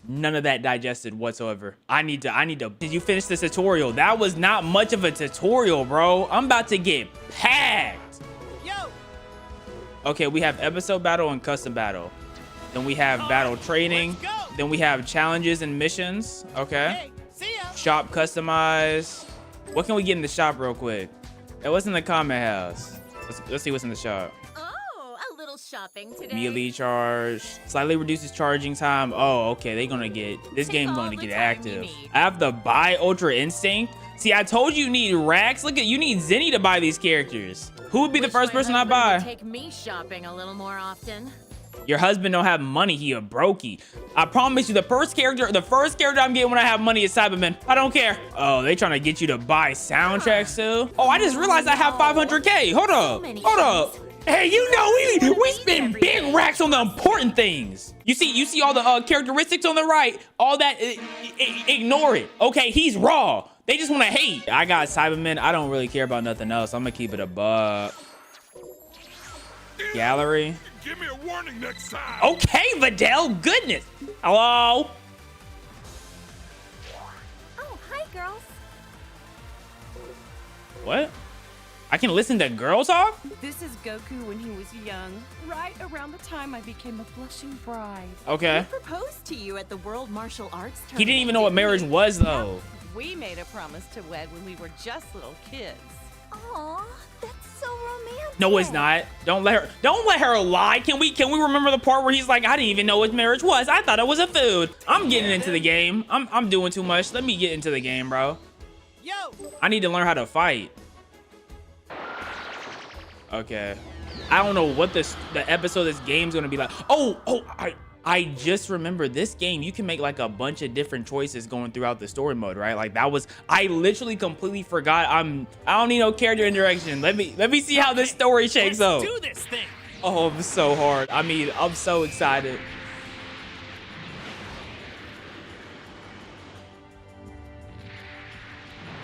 None of that digested whatsoever. I need to. Did you finish this tutorial? That was not much of a tutorial, bro. I'm about to get packed. Yo. Okay, we have episode battle and custom battle. Then we have battle training. let's go. Then we have challenges and missions. Okay. Hey, see ya. Shop customize. What can we get in the shop real quick? It was in the comment house. Let's see what's in the shop. Oh, a little shopping today. Melee charge. Slightly reduces charging time. Oh, okay. This game's going to get active. I have the buy Ultra Instinct. See, I told you need racks. Look at you need Zenny to buy these characters. Who would be the first person I buy? Take me shopping a little more often. Your husband don't have money. He a brokey. I promise you, the first character I'm getting when I have money is Cyberman. I don't care. Oh, they trying to get you to buy soundtracks too. Oh, I just realized I have 500K. Hold up. Hold up. Hey, you know we spend big racks on the important things. You see all the characteristics on the right. All that, ignore it. Okay, he's raw. They just want to hate. I got Cyberman. I don't really care about nothing else. I'm gonna keep it a buck. Gallery. Give me a warning next time. Okay, Videl. Goodness. Hello. Oh, hi, girls. What? I can listen to girls talk? This is Goku when he was young, right around the time I became a blushing bride. Okay. I proposed to you at the World Martial Arts Tournament. He didn't even know what marriage was, though. We made a promise to wed when we were just little kids. Aw, that's so romantic. No, it's not. Don't let her lie. Can we remember the part where he's like, I didn't even know what marriage was. I thought it was a food. I'm getting into the game. I'm doing too much. Let me get into the game, bro. Yo. I need to learn how to fight. Okay. I don't know what the episode of this game's gonna be like. I just remembered this game. You can make like a bunch of different choices going throughout the story mode, right? Like I literally completely forgot. I don't need no character interaction. Let me see how this story shakes up. Let's do this thing. Oh, I'm so hard. I mean, I'm so excited.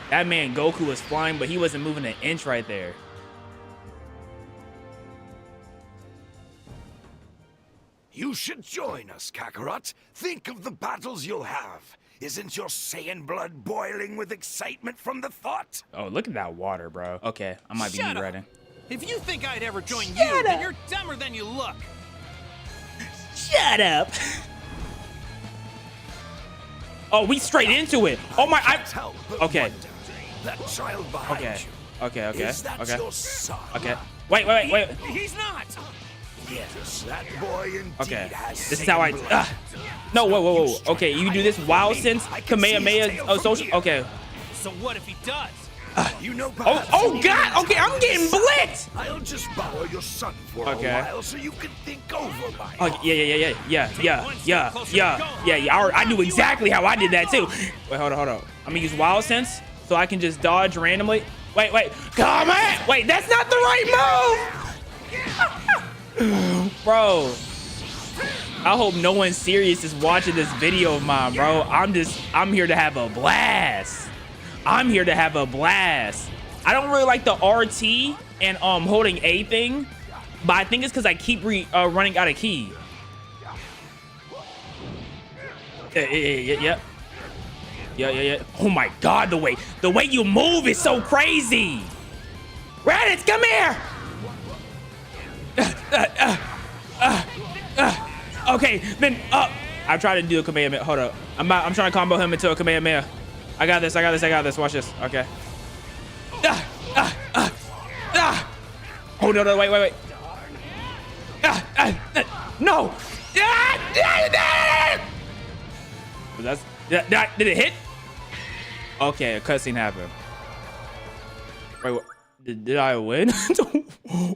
That man Goku was flying, but he wasn't moving an inch right there. You should join us, Kakarot. Think of the battles you'll have. Isn't your Saiyan blood boiling with excitement from the thought? Oh, look at that water, bro. Okay, I might be Shut up. reading. If you think I'd ever join you, then you're dumber than you look. Shut up. Oh, we straight into it. Oh my, Tell but okay. wonder, that child behind Okay. you. Okay. Is that Okay. your son? Okay. Wait. He's not. Yes, that boy indeed Okay. has This is how I. Saiyan blood. No, whoa. Okay, you do this wild sense Kamehameha social. Okay. So what if he does? You know, Oh God. Okay, I'm getting blitzed. I'll just borrow your son for Okay. a while so you can think over my Oh yeah. I knew exactly how I did that too. Wait, hold on. I'm gonna use wild sense so I can just dodge randomly. Wait. Come on. Wait, that's not the right move. Bro, I hope no one serious is watching this video of mine, bro. I'm here to have a blast. I don't really like the RT and holding A thing, but I think it's because I keep running out of key. Yeah. Oh my God, the way you move is so crazy. Raditz, come here. Okay, then I'm trying to do a Kamehameha. Hold up. I'm trying to combo him into a Kamehameha. I got this. Watch this. Okay. Oh no, wait. No! Did it hit? Okay, a cutscene happened. Wait, what? Did I win?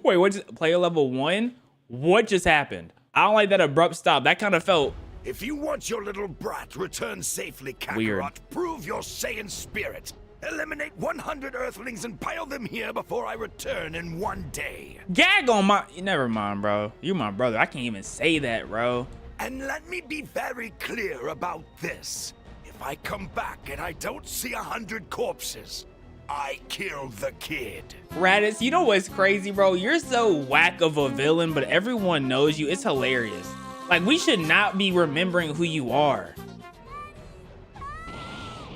Wait, what? Player level 1? What just happened? I don't like that abrupt stop. That kind of felt If you want your little brat returned safely, Kakarot, weird. prove your Saiyan spirit. Eliminate 100 Earthlings and pile them here before I return in 1 day. Gag on my. Never mind, bro. You my brother. I can't even say that, bro. And let me be very clear about this. If I come back and I don't see 100 corpses, I killed the kid. Raditz, you know what's crazy, bro? You're so whack of a villain, but everyone knows you. It's hilarious. Like, we should not be remembering who you are.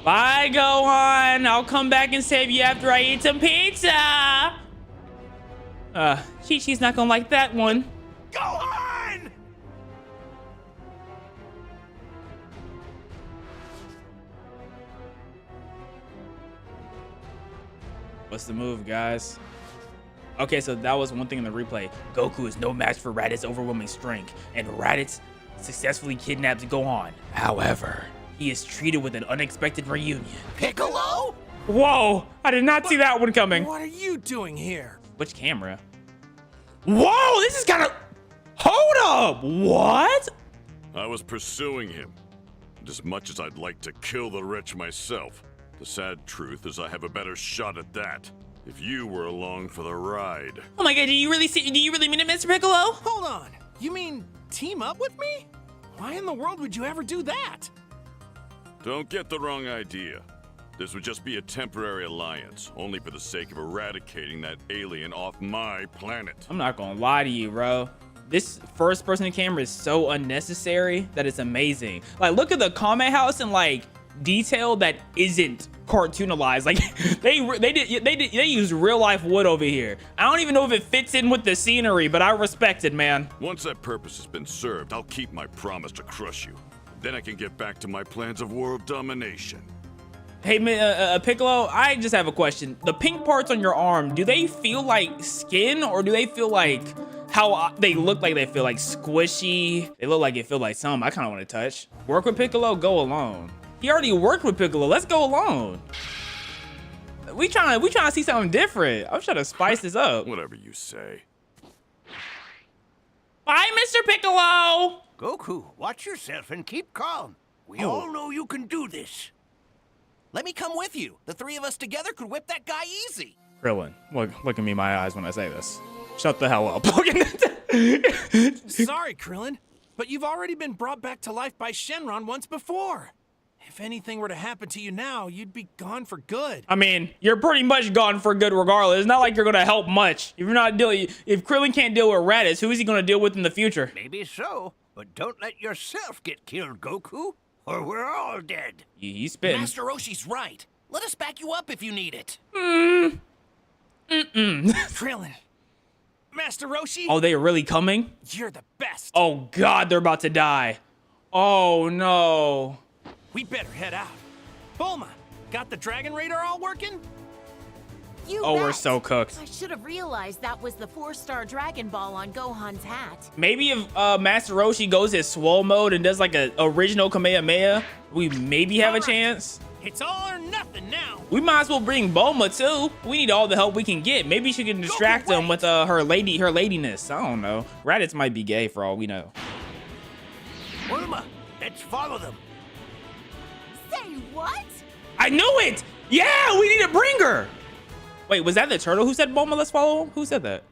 Bye, Gohan. I'll come back and save you after I eat some pizza. Chi-Chi's not gonna like that one. Gohan! What's the move, guys? Okay, so that was one thing in the replay. Goku is no match for Raditz's overwhelming strength, and Raditz successfully kidnaps Gohan. However, he is treated with an unexpected reunion. Piccolo? Whoa, I did not see that one coming. What are you doing here? Which camera? Whoa, this is kind of... Hold up, what? I was pursuing him. And as much as I'd like to kill the wretch myself, the sad truth is I have a better shot at that. If you were along for the ride. Oh my god, do you really mean it, Mr. Piccolo? Hold on. You mean team up with me? Why in the world would you ever do that? Don't get the wrong idea. This would just be a temporary alliance, only for the sake of eradicating that alien off my planet. I'm not gonna lie to you, bro. This first person camera is so unnecessary that it's amazing. Like, look at the comment house and like detail that isn't cartoonalized. Like they used real life wood over here. I don't even know if it fits in with the scenery, but I respect it, man. Once that purpose has been served, I'll keep my promise to crush you. Then I can get back to my plans of world domination. Hey, Piccolo, I just have a question. The pink parts on your arm, do they feel like skin, or do they feel like how they look like they feel like squishy? They look like it feel like something I kind of want to touch. Work with Piccolo, go alone. He already worked with Piccolo. Let's go alone. We trying to see something different. I'm trying to spice this up. Whatever you say. Bye, Mr. Piccolo. Goku, watch yourself and keep calm. We all know you can do this. Let me come with you. The three of us together could whip that guy easy. Krillin, look at me in my eyes when I say this. Shut the hell up. Sorry, Krillin, but you've already been brought back to life by Shenron once before. If anything were to happen to you now, you'd be gone for good. I mean, you're pretty much gone for good regardless. It's not like you're gonna help much. If Krillin can't deal with Raditz, who is he gonna deal with in the future? Maybe so, but don't let yourself get killed, Goku, or we're all dead. He's spitting. Master Roshi's right. Let us back you up if you need it. Krillin. Master Roshi? Oh, they are really coming? You're the best. Oh God, they're about to die. Oh no. We better head out. Bulma, got the Dragon Radar all working? You Oh, bet. we're so cooked. I should have realized that was the 4-star Dragon Ball on Gohan's hat. Maybe if Master Roshi goes his swole mode and does like a original Kamehameha, we maybe have a chance. It's all or nothing now. We might as well bring Bulma too. We need all the help we can get. Maybe she can distract him with her ladiness. I don't know. Raditz might be gay for all we know. Bulma, let's follow them. Say what? I knew it! Yeah, we need to bring her! Wait, was that the turtle who said Bulma, let's follow him? Who said that?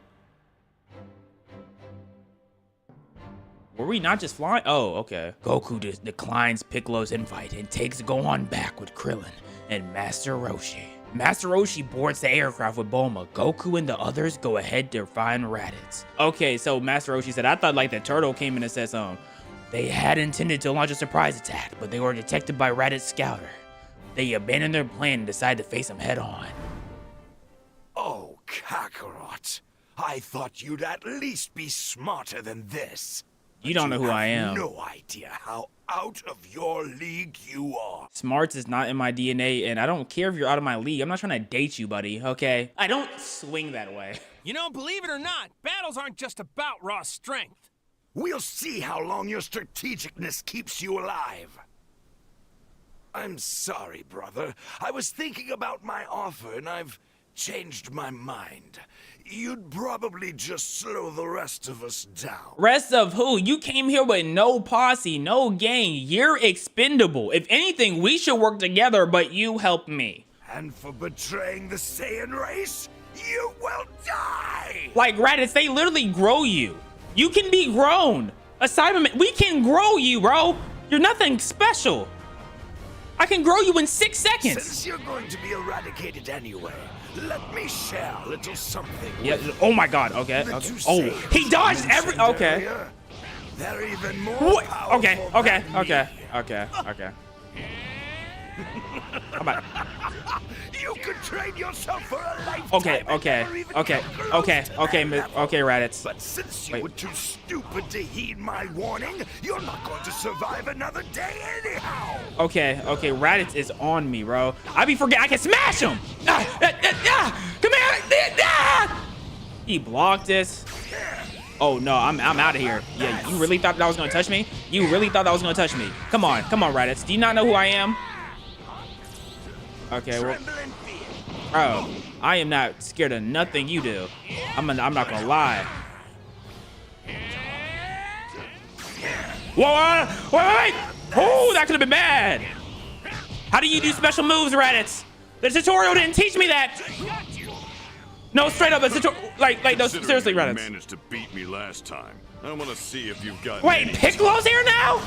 Were we not just flying? Oh, okay. Goku declines Piccolo's invite and takes Gohan back with Krillin and Master Roshi. Master Roshi boards the aircraft with Bulma. Goku and the others go ahead to find Raditz. Okay, so Master Roshi said, I thought like the turtle came in and said something. They had intended to launch a surprise attack, but they were detected by Raditz's scouter. They abandoned their plan and decided to face him head on. Oh, Kakarot. I thought you'd at least be smarter than this. You don't know who I am. No idea how out of your league you are. Smarts is not in my DNA, and I don't care if you're out of my league. I'm not trying to date you, buddy, okay? I don't swing that way. You know, believe it or not, battles aren't just about raw strength. We'll see how long your strategicness keeps you alive. I'm sorry, brother. I was thinking about my offer, and I've changed my mind. You'd probably just slow the rest of us down. Rest of who? You came here with no posse, no gang. You're expendable. If anything, we should work together, but you help me. And for betraying the Saiyan race, you will die! Like Raditz, they literally grow you. You can be grown. Assignment, we can grow you, bro. You're nothing special. I can grow you in 6 seconds. Since you're going to be eradicated anyway, let me share a little something. Yeah. Oh my God. Okay. Okay. Oh, he dodged every. Okay. They're even more What? powerful Okay. Okay. than Okay. me. Okay. Okay. How about? You could train yourself for a lifetime. Okay. and Okay. never even Okay. come close Okay. to Okay. that level. Okay. Raditz. But since you Wait. were too stupid to heed my warning, you're not going to survive another day anyhow. Okay. Okay. Raditz is on me, bro. I be forgetting I can smash him. Come here. He blocked this. Oh no, I'm out of here. Yeah, you really thought that was gonna touch me? You really thought that was gonna touch me? Come on, Raditz. Do you not know who I am? Okay, well, bro, I am not scared of nothing you do. I'm not gonna lie. Whoa, wait. Oh, that could have been bad. How do you do special moves, Raditz? The tutorial didn't teach me that. No, straight up, it's like no, Considering seriously, you Raditz. managed to beat me last time, I want to see if you've got. Wait, Piccolo's here now?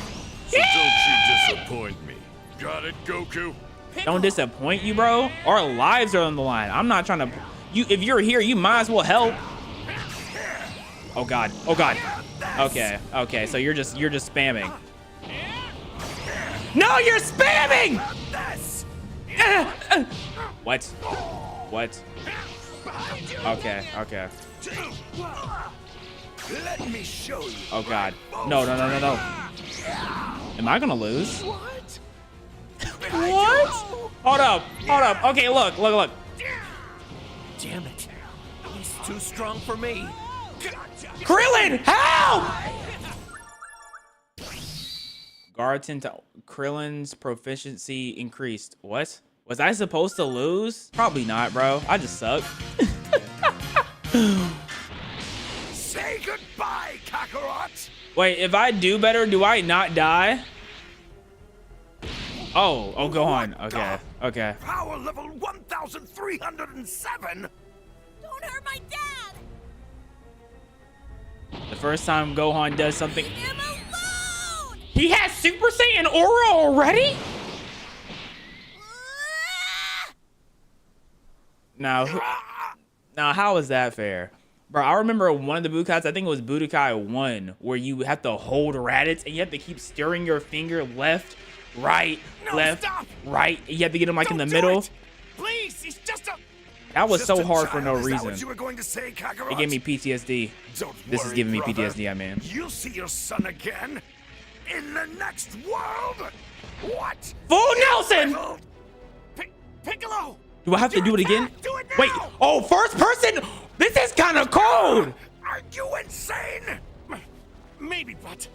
So don't you disappoint me. Got it, Goku? Don't disappoint you, bro. Our lives are on the line. I'm not trying to. If you're here, you might as well help. Oh God. Oh God. Okay. Okay. So you're just spamming. No, you're spamming. What? What? Okay. Okay. Let me show you. Oh God. No. No. No. No. No. Am I gonna lose? What? Hold up. Hold up. Okay. Look. Look. Look. Damn it. He's too strong for me. Krillin, help! Garton to Krillin's proficiency increased. What? Was I supposed to lose? Probably not, bro. I just suck. Say goodbye, Kakarot. Wait, if I do better, do I not die? Oh, Gohan. Okay, okay. Power level 1,307. Don't hurt my dad! The first time Gohan does something. Leave him alone! He has Super Saiyan aura already? Now, how is that fair? Bro, I remember one of the Budokais, I think it was Budokai 1, where you have to hold Raditz and you have to keep stirring your finger left, right, left, right. You have to get him like in the middle. Please, he's just a... That was Just so a hard for no child. Is that reason. what you were going to say, Kakarot? It gave me PTSD. Don't This is worry, giving me brother. PTSD, I mean. You'll see your son again in the next world. What? Full Nelson! Piccolo! Do I have to do it again? Do it now! Wait, oh, first person? This is kind of cold. Are you insane? Maybe, but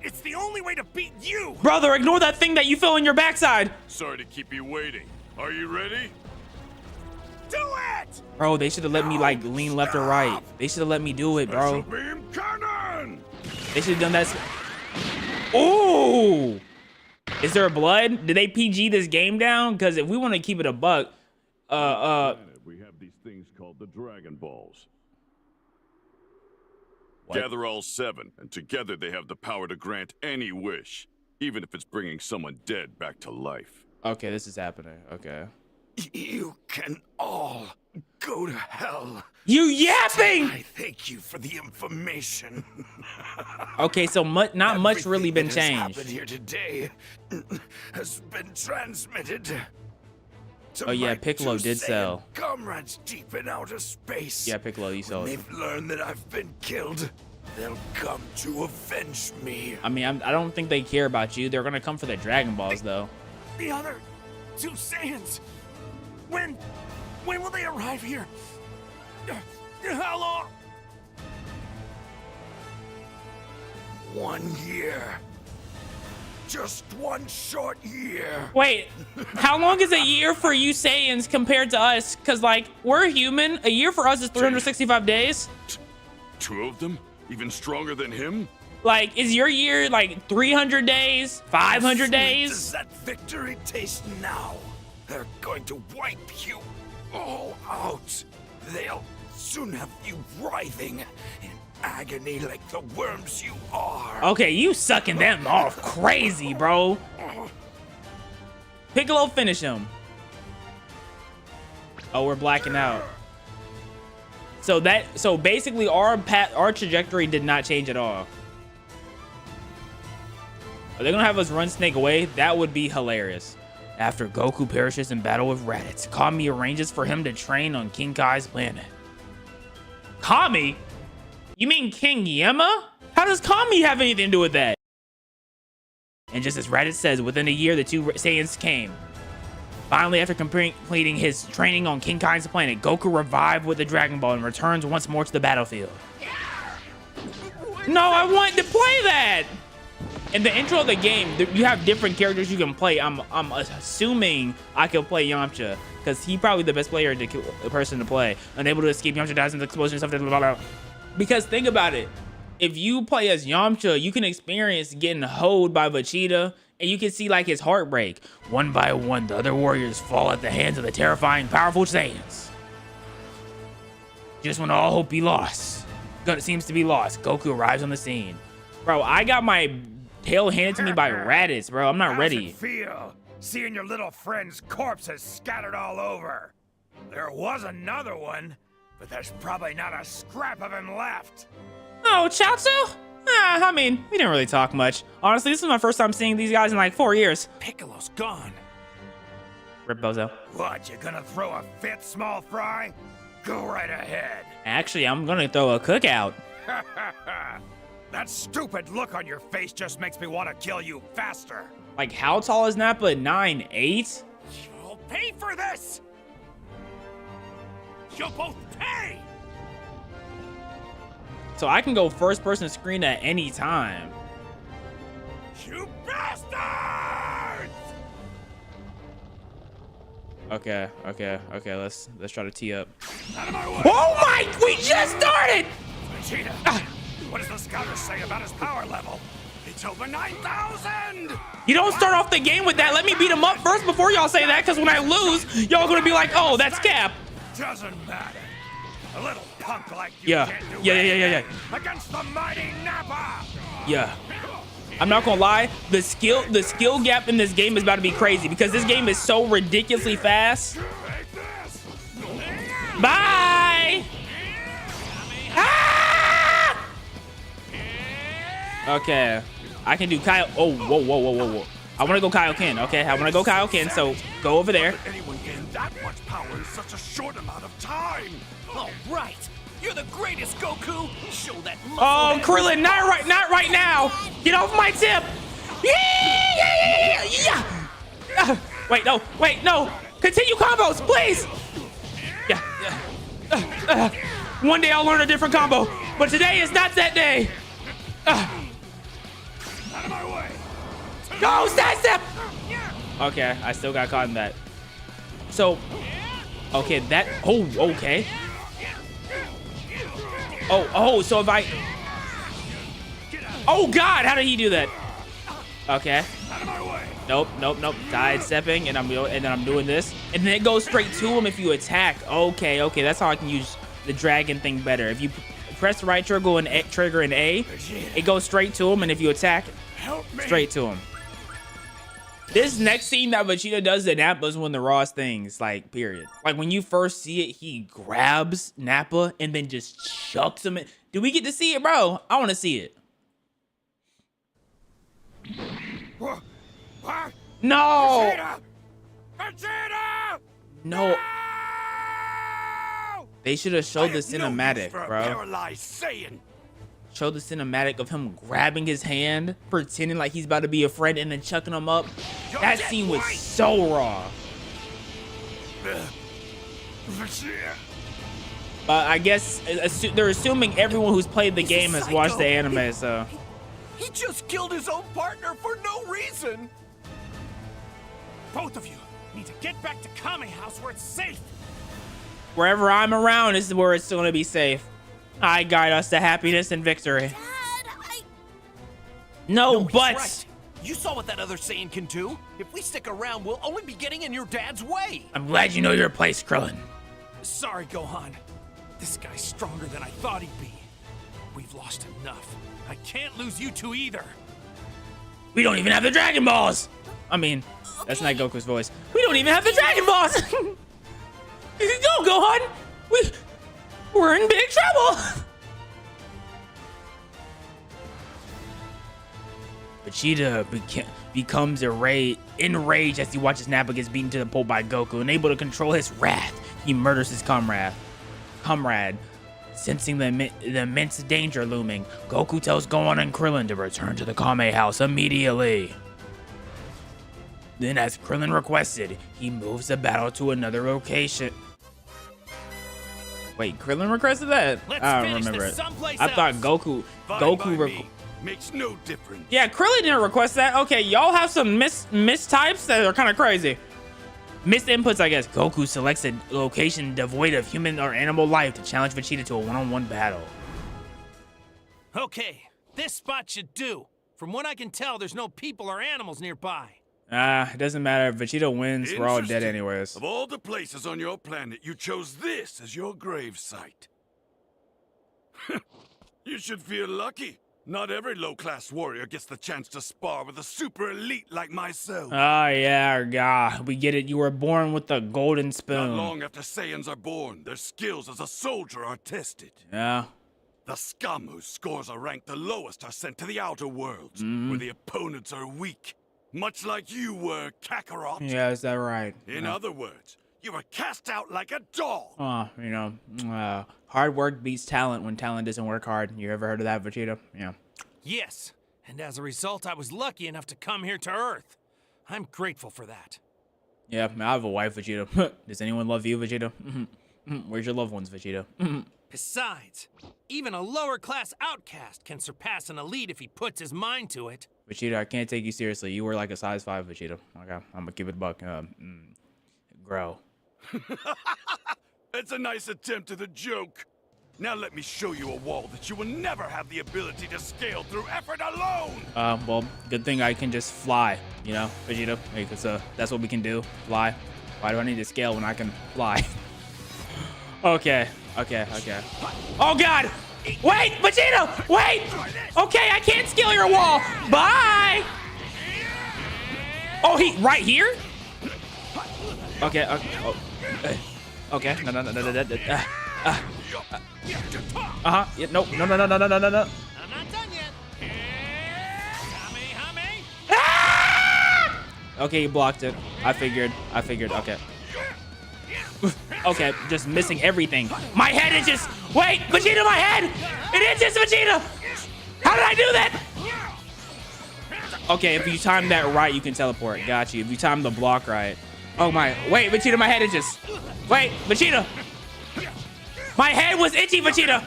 it's the only way to beat you. Brother, ignore that thing that you feel in your backside. Sorry to keep you waiting. Are you ready? Do it! Bro, they should have let me like lean left or right. They should have let me do it, bro. Special beam cannon! They should have done that. Ooh! Is there blood? Did they PG this game down? Because if we want to keep it a buck, We have these things called the Dragon Balls. Gather all 7, and together they have the power to grant any wish, even if it's bringing someone dead back to life. okay, this is happening. Okay. You can all go to hell. You yapping? I thank you for the information. Okay, so not much really been Everything that has changed. happened here today has been transmitted to Oh yeah, my Piccolo two did Saiyan sell. comrades deep in outer space. Yeah, Piccolo, you When sold. they've learned that I've been killed, they'll come to avenge me. I mean, I don't think they care about you. They're gonna come for the Dragon Balls, though. The other 2 Saiyans. When will they arrive here? How long? 1 year. Just 1 short year. Wait, how long is a year for you Saiyans compared to us? Because, like, we're human. A year for us is 365 days. 2 of them? Even stronger than him? Like, is your year, like, 300 days? 500 days? Does that victory taste now? They're going to wipe you all out. They'll soon have you writhing in agony like the worms you are. Okay, you sucking them off crazy, bro. Piccolo, finish him. Oh, we're blacking out. So basically our trajectory did not change at all. Are they gonna have us run Snake away? That would be hilarious. After Goku perishes in battle with Raditz, Kami arranges for him to train on King Kai's planet. Kami? You mean King Yama? How does Kami have anything to do with that? And just as Raditz says, within a year, the 2 Saiyans came. Finally, after completing his training on King Kai's planet, Goku revived with the Dragon Ball and returns once more to the battlefield. No, I want to play that! In the intro of the game, you have different characters you can play. I'm assuming I can play Yamcha, because he's probably the best player, the person to play. Unable to escape, Yamcha dies in the explosion, something, blah, blah, blah. Because think about it. If you play as Yamcha, you can experience getting hoed by Vegeta, and you can see like his heart break. One by one, the other warriors fall at the hands of the terrifying, powerful Saiyans. Just when all hope be lost, seems to be lost, Goku arrives on the scene. Bro, I got my tail handed to me by Raditz, bro. I'm not ready. How's it feel seeing your little friend's corpses scattered all over? There was another one, but there's probably not a scrap of him left. Oh, Chaozu? I mean, we didn't really talk much. Honestly, this is my first time seeing these guys in like 4 years. Piccolo's gone. Rip Bozo. What, you gonna throw a fit, small fry? Go right ahead. Actually, I'm gonna throw a cookout. That stupid look on your face just makes me want to kill you faster. Like, how tall is Nappa? 9'8"? You'll pay for this! You'll both pay! So I can go first person screen at any time. You bastards! Okay, let's try to tee up. Out of my way! Oh my, we just started! Vegeta, what does the scouter say about his power level? It's over 9,000! You don't start off the game with that. Let me beat him up first before y'all say that, because when I lose, y'all gonna be like, oh, that's Cap. Doesn't matter. A little punk like you Yeah, can't do yeah. against the mighty Nappa! Yeah. I'm not gonna lie, the skill gap in this game is about to be crazy because this game is so ridiculously fast. Bye! Ah! Okay, I can do Kyle. Oh, whoa. I want to go Kaioken. Okay, I want to go Kaioken, so go over there. Anyone gain that much power in such a short amount of time? All right. You're the greatest, Goku. Show that muscle. Oh, Krillin, not right now. Get off my tip. Yeah. Wait, no. Continue combos, please. Yeah. One day I'll learn a different combo, but today is not that day. Out of my way. Go, sidestep. Okay, I still got caught in that. So, okay, that. Oh, okay. Oh, so if I... Oh, God, how did he do that? Okay. Nope. Sidestepping, and then I'm doing this. And then it goes straight to him if you attack. Okay, that's how I can use the dragon thing better. If you press the right trigger and A, it goes straight to him, and if you attack, straight to him. This next scene that Vegeta does to Nappa is one of the rawest things, like, period. Like, when you first see it, he grabs Nappa and then just chucks him in. Do we get to see it, bro? I want to see it. What? No! Vegeta! No. They should have showed the cinematic, bro. Paralyzed Saiyan. Show the cinematic of him grabbing his hand, pretending like he's about to be a friend, and then chucking him up. That scene was so raw. But I guess they're assuming everyone who's played the game has watched the anime, so. He just killed his own partner for no reason. Both of you need to get back to Kame House where it's safe. Wherever I'm around is where it's going to be safe. I guide us to happiness and victory. Dad, No he's buts. right. You saw what that other Saiyan can do. If we stick around, we'll only be getting in your dad's way. I'm glad you know your place, Krillin. Sorry, Gohan. This guy's stronger than I thought he'd be. We've lost enough. I can't lose you two either. We don't even have the Dragon Balls. I mean, that's not Goku's voice. We don't even have the Dragon Balls. Go, Gohan. We're in big trouble. Vegeta becomes enraged as he watches Nappa gets beaten to the pulp by Goku. Unable to control his wrath, he murders his comrade. Sensing the immense danger looming, Goku tells Gohan and Krillin to return to the Kame House immediately. Then, as Krillin requested, he moves the battle to another location. Wait, Krillin requested that? I don't remember it. I thought Goku Makes no difference. Yeah, Krillin didn't request that. Okay, y'all have some mistypes that are kind of crazy. Missed inputs, I guess. Goku selects a location devoid of human or animal life to challenge Vegeta to a one-on-one battle. Okay, this spot should do. From what I can tell, there's no people or animals nearby. It doesn't matter. If Vegeta wins, we're all dead Interesting. anyways. Of all the places on your planet, you chose this as your grave site. You should feel lucky. Not every low-class warrior gets the chance to spar with a super elite like myself. Oh, yeah, God. We get it. You were born with the golden spoon. Not long after Saiyans are born, their skills as a soldier are tested. Yeah. The scum whose scores are ranked the lowest are sent to the outer worlds, where the opponents are weak. Much like you were, Kakarot. Yeah, is that right? In other words, you were cast out like a dog. Hard work beats talent when talent doesn't work hard. You ever heard of that, Vegeta? Yeah. Yes, and as a result, I was lucky enough to come here to Earth. I'm grateful for that. Yeah, I have a wife, Vegeta. Does anyone love you, Vegeta? Where's your loved ones, Vegeta? Besides, even a lower-class outcast can surpass an elite if he puts his mind to it. Vegeta, I can't take you seriously. You were like a size 5, Vegeta. Okay, I'm gonna keep it a buck. Grow. It's a nice attempt at a joke. Now let me show you a wall that you will never have the ability to scale through effort alone. Well, good thing I can just fly, you know, Vegeta, because that's what we can do, fly. Why do I need to scale when I can fly? Okay. Oh God! Wait, Vegeta! Wait! Okay, I can't scale your wall. Bye. Oh, he right here? Okay. Okay. No. Yeah, no. I'm not done yet. Ah! Okay, you blocked it. I figured. Okay. Okay, just missing everything. My head is just. Wait, Vegeta, my head! It is just Vegeta! How did I do that? Okay, if you time that right, you can teleport. Got you. If you time the block right. Oh my. Wait, Vegeta, my head is just. Wait, Vegeta! My head was itchy, Vegeta!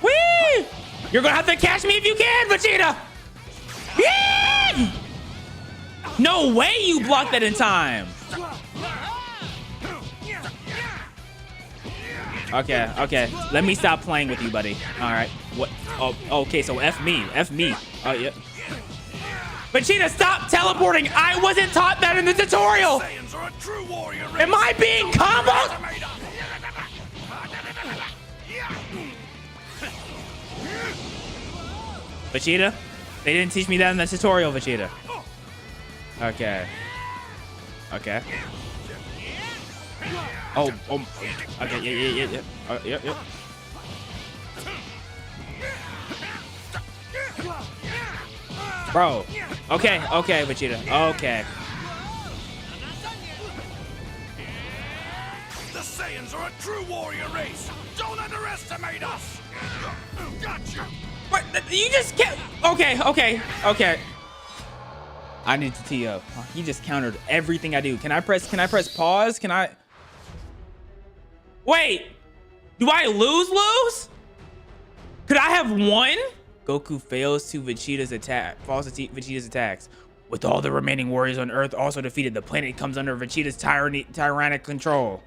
Whee! You're gonna have to catch me if you can, Vegeta! Whee! No way you blocked that in time! Okay. Let me stop playing with you, buddy. All right. What? Oh, okay. So F me. Oh, yeah. Vegeta, stop teleporting. I wasn't taught that in the tutorial. Am I being comboed? Vegeta, they didn't teach me that in the tutorial, Vegeta. Okay. Oh, okay, yeah. Yep. Bro. Okay, Vegeta. Okay. The Saiyans are a true warrior race. Don't underestimate us. Gotcha. What? You just can't. Okay. I need to tee up. He just countered everything I do. Can I press pause? Can I? Wait. Do I lose? Could I have won? Goku fails to Vegeta's attack. Falls to Vegeta's attacks. With all the remaining warriors on Earth also defeated, the planet comes under Vegeta's tyrannic control.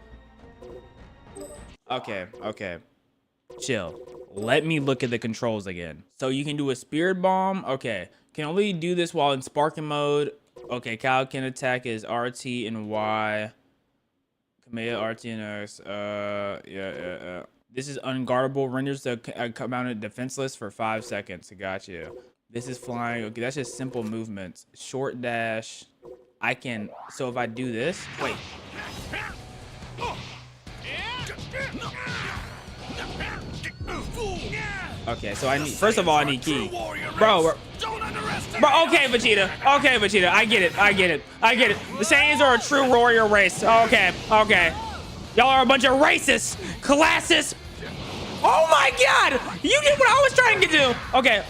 Okay, okay. Chill. Let me look at the controls again. So you can do a spirit bomb. Okay. Can only do this while in sparking mode. Okay, Kyle can attack his RT and Y. Kamea, RT and X. Yeah. This is unguardable. Renders the commander defenseless for 5 seconds. Got you. This is flying. Okay, that's just simple movements. Short dash. I can. So if I do this. Wait. Okay, so I need. First of all, I need ki. Bro, okay, Vegeta. Okay, Vegeta. I get it. The Saiyans are a true warrior race. Okay. Y'all are a bunch of racists, classists. Oh my God! You did what I was trying to do. Okay.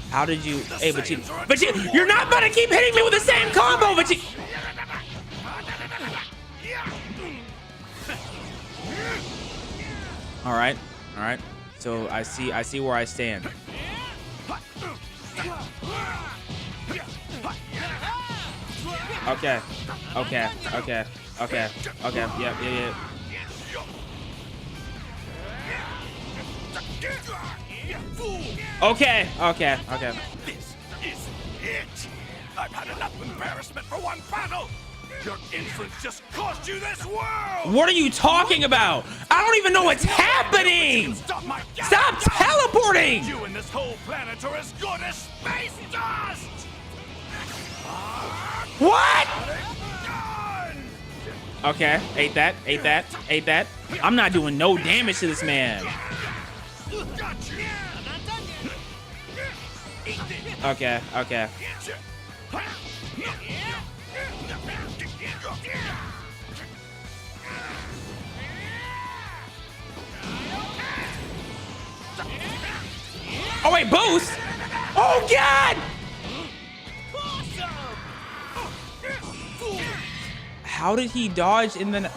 How did you? Hey, Vegeta, you're not about to keep hitting me with the same combo, Vegeta. All right. So I see where I stand. Okay. Yeah. Okay. This is it. I've had enough embarrassment for one battle. Your insolence just cost you this world. What are you talking about? I don't even know what's happening. Stop teleporting. You and this whole planet are as good as space dust. What? Okay, ate that. I'm not doing no damage to this man. Okay. Oh wait, boost! Oh God! How did he dodge in the...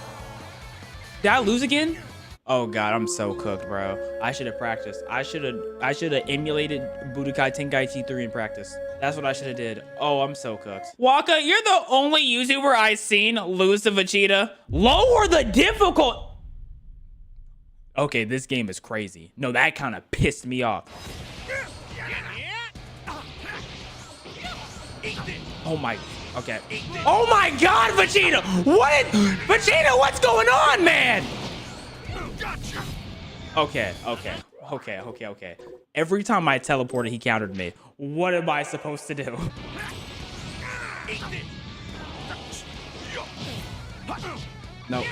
Did I lose again? Oh God, I'm so cooked, bro. I should have practiced. I should have emulated Budokai Tenkaichi 3 in practice. That's what I should have did. Oh, I'm so cooked. Waka, you're the only YouTuber I've seen lose to Vegeta. Lower the difficult. Okay, this game is crazy. No, that kind of pissed me off. Oh my, okay. Oh my God, Vegeta! Vegeta, what's going on, man? Okay. Every time I teleported, he countered me. What am I supposed to do? No.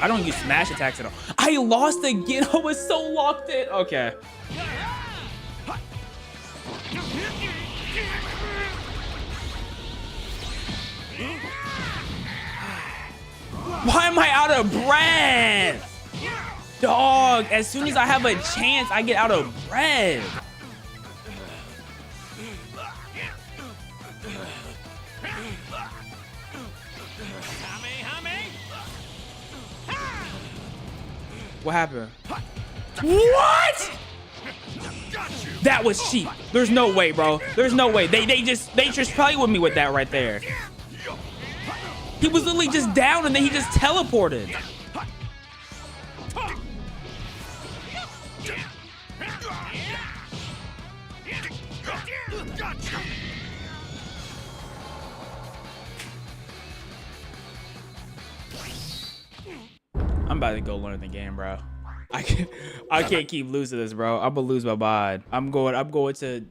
I don't use smash attacks at all. I lost again. I was so locked in. Okay. Why am I out of breath? Dog, as soon as I have a chance, I get out of breath. What happened? What? That was cheap. There's no way, bro. There's no way. They just played with me with that right there. He was literally just down and then he just teleported. I'm about to go learn the game, bro. I can't keep losing this, bro. I'm gonna lose my mind. I'm going to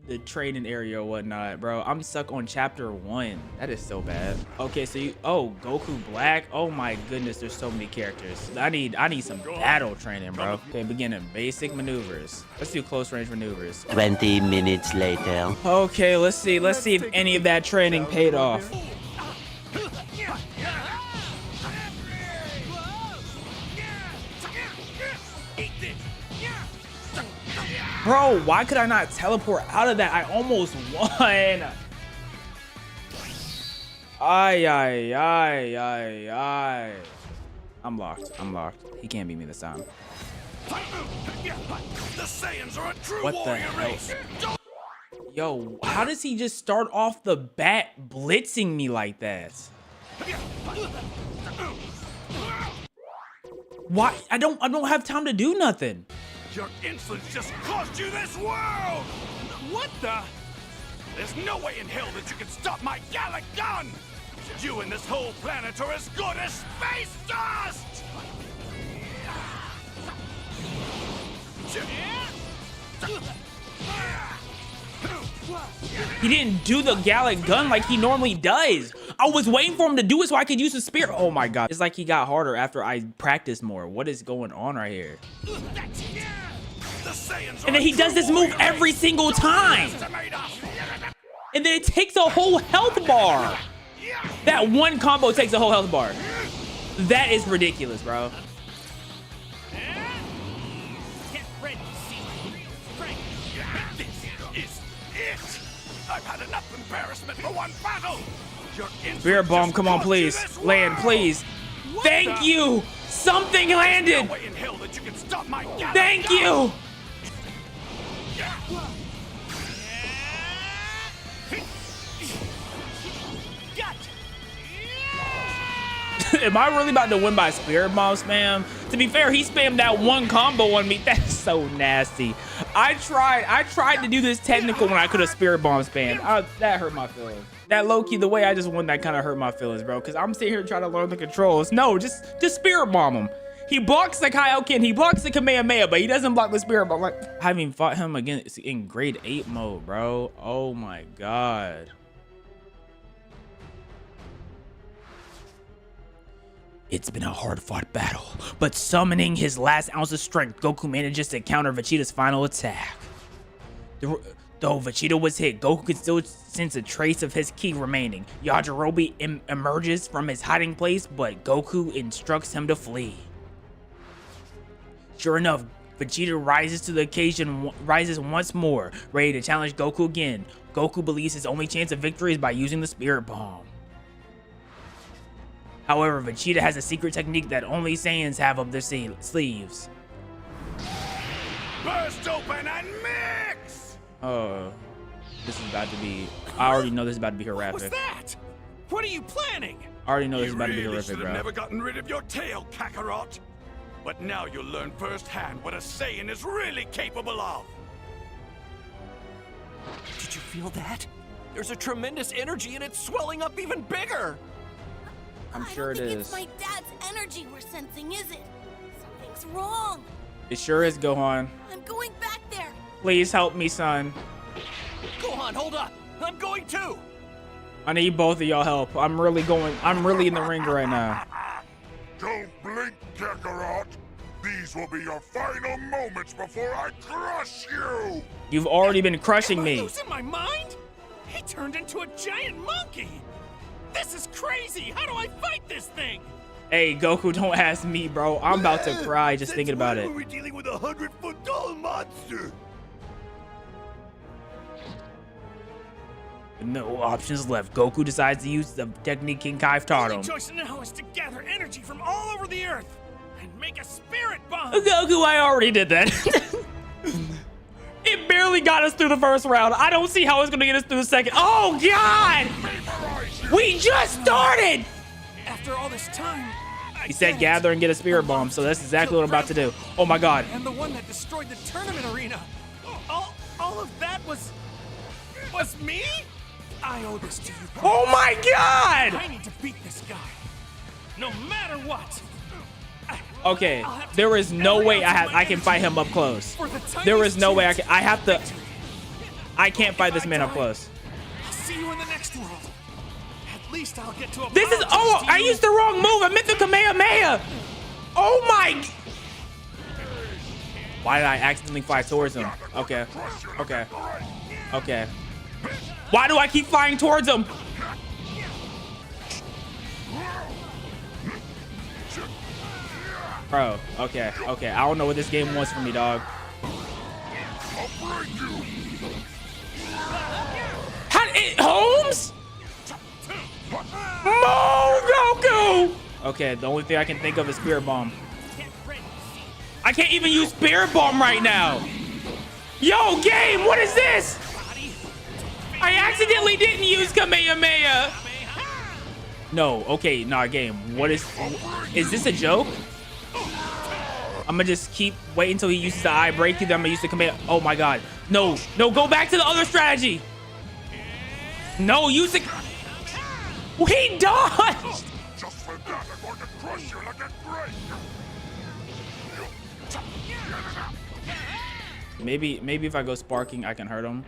the training area or whatnot, bro. I'm stuck on chapter 1. That is so bad. Okay, so Goku Black. Oh my goodness, there's so many characters. I need some battle training, bro. Okay, beginning basic maneuvers. Let's do close range maneuvers. 20 minutes later. Okay, let's see if any of that training paid off. Bro, why could I not teleport out of that? I almost won. Ay. I'm locked. He can't beat me this time. The Saiyans are a true What the warrior hell? race. Yo, how does he just start off the bat blitzing me like that? Why? I don't have time to do nothing. Your insolence just cost you this world! What the? There's no way in hell that you can stop my Gallic gun! You and this whole planet are as good as space dust! He didn't do the Gallic gun like he normally does. I was waiting for him to do it so I could use the spear. Oh my god. It's like he got harder after I practiced more. What is going on right here? And then he does this move every single time. And then it takes a whole health bar. That one combo takes a whole health bar. That is ridiculous, bro. I've had enough embarrassment for one battle. Beer bomb, come on, please. Land, please. Thank you. Something landed. Thank you. Am I really about to win by spirit bomb spam? To be fair, he spammed that one combo on me. That's so nasty. I tried to do this technical when I could have spirit bomb spammed. That hurt my feelings. That low-key, the way I just won that kind of hurt my feelings, bro. Because I'm sitting here trying to learn the controls. No, just spirit bomb him. He blocks the Kaioken, he blocks the Kamehameha, but he doesn't block the spirit bomb. Like, I haven't even fought him again in grade 8 mode, bro. Oh my god. It's been a hard-fought battle, but summoning his last ounce of strength, Goku manages to counter Vegeta's final attack. Though Vegeta was hit, Goku can still sense a trace of his ki remaining. Yajirobe emerges from his hiding place, but Goku instructs him to flee. Sure enough, Vegeta rises to the occasion, rises once more, ready to challenge Goku again. Goku believes his only chance of victory is by using the Spirit Bomb. However, Vegeta has a secret technique that only Saiyans have up their sleeves. Burst open and mix! Oh, this is about to be... I already know this is about to be horrific. What was that? What are you planning? I already know this is about to be You really horrific, should have bro. never gotten rid of your tail, Kakarot. But now you'll learn firsthand what a Saiyan is really capable of. Did you feel that? There's a tremendous energy and it's swelling up even bigger. I'm sure it is. It's my dad's energy we're sensing, is it? Something's wrong. It sure is, Gohan. I'm going back there. Please help me, son. Gohan, hold up. I'm going too. I need both of y'all help. I'm really in the ring right now. Don't blink, Kakarot. These will be your final moments before I crush you. You've already been crushing Am I me. losing my mind? He turned into a giant monkey. This is crazy. How do I fight this thing? Hey, Goku, don't ask me, bro. I'm about to cry just thinking about it. We're dealing with a 100-foot tall monster. With no options left, Goku decides to use the technique King Kai taught The him. choice now is to gather energy from all over the earth and make a spirit bomb. Goku, I already did that. It barely got us through the first round. I don't see how it's gonna get us through the second. Oh God! We just started! After all this time, He said gather and get a spirit bomb, so that's exactly what I'm about to do. Oh my God. And the one that destroyed the tournament arena. All of that was me? I owe this to you. Oh my God! I need to beat this guy. No matter what. Okay, there is no way I can fight him up close. There is no way I can't fight this man up close. I'll see you in the next world. At least I'll get to a This is, oh, I used the wrong move. I meant the Kamehameha. Oh my. Why did I accidentally fly towards him? Okay. Why do I keep flying towards him? Bro, okay. I don't know what this game wants from me, dog. Holmes? Move, Goku! Okay, the only thing I can think of is Spirit Bomb. I can't even use Spirit Bomb right now. Yo, game, what is this? I accidentally didn't use Kamehameha. No, okay, nah, game. What is this a joke? I'm gonna just keep waiting until he uses the eye break. Then I'm gonna use the Kamehameha. Oh my God. No, no, go back to the other strategy. No, use the... He dodged! Just for that, I'm going to crush you like a grape. Maybe if I go sparking, I can hurt him.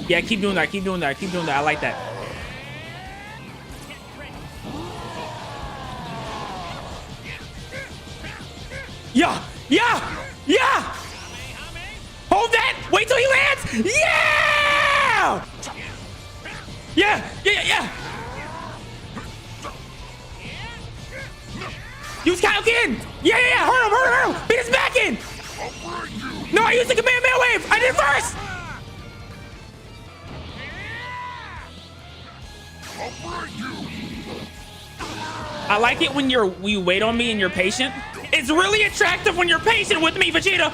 Yeah, keep doing that. Keep doing that. Keep doing that. I like that. Yeah! Yeah! Yeah! Hold that! Wait till he lands! Yeah! Yeah! Yeah! Yeah! Use Kaioken! Yeah! Yeah! Yeah! Hurt him! Hurt him! Hurt him! Beat his back in! No, I used the Kamehameha wave! I did it first! I like it when you wait on me and you're patient. It's really attractive when you're patient with me, Vegeta.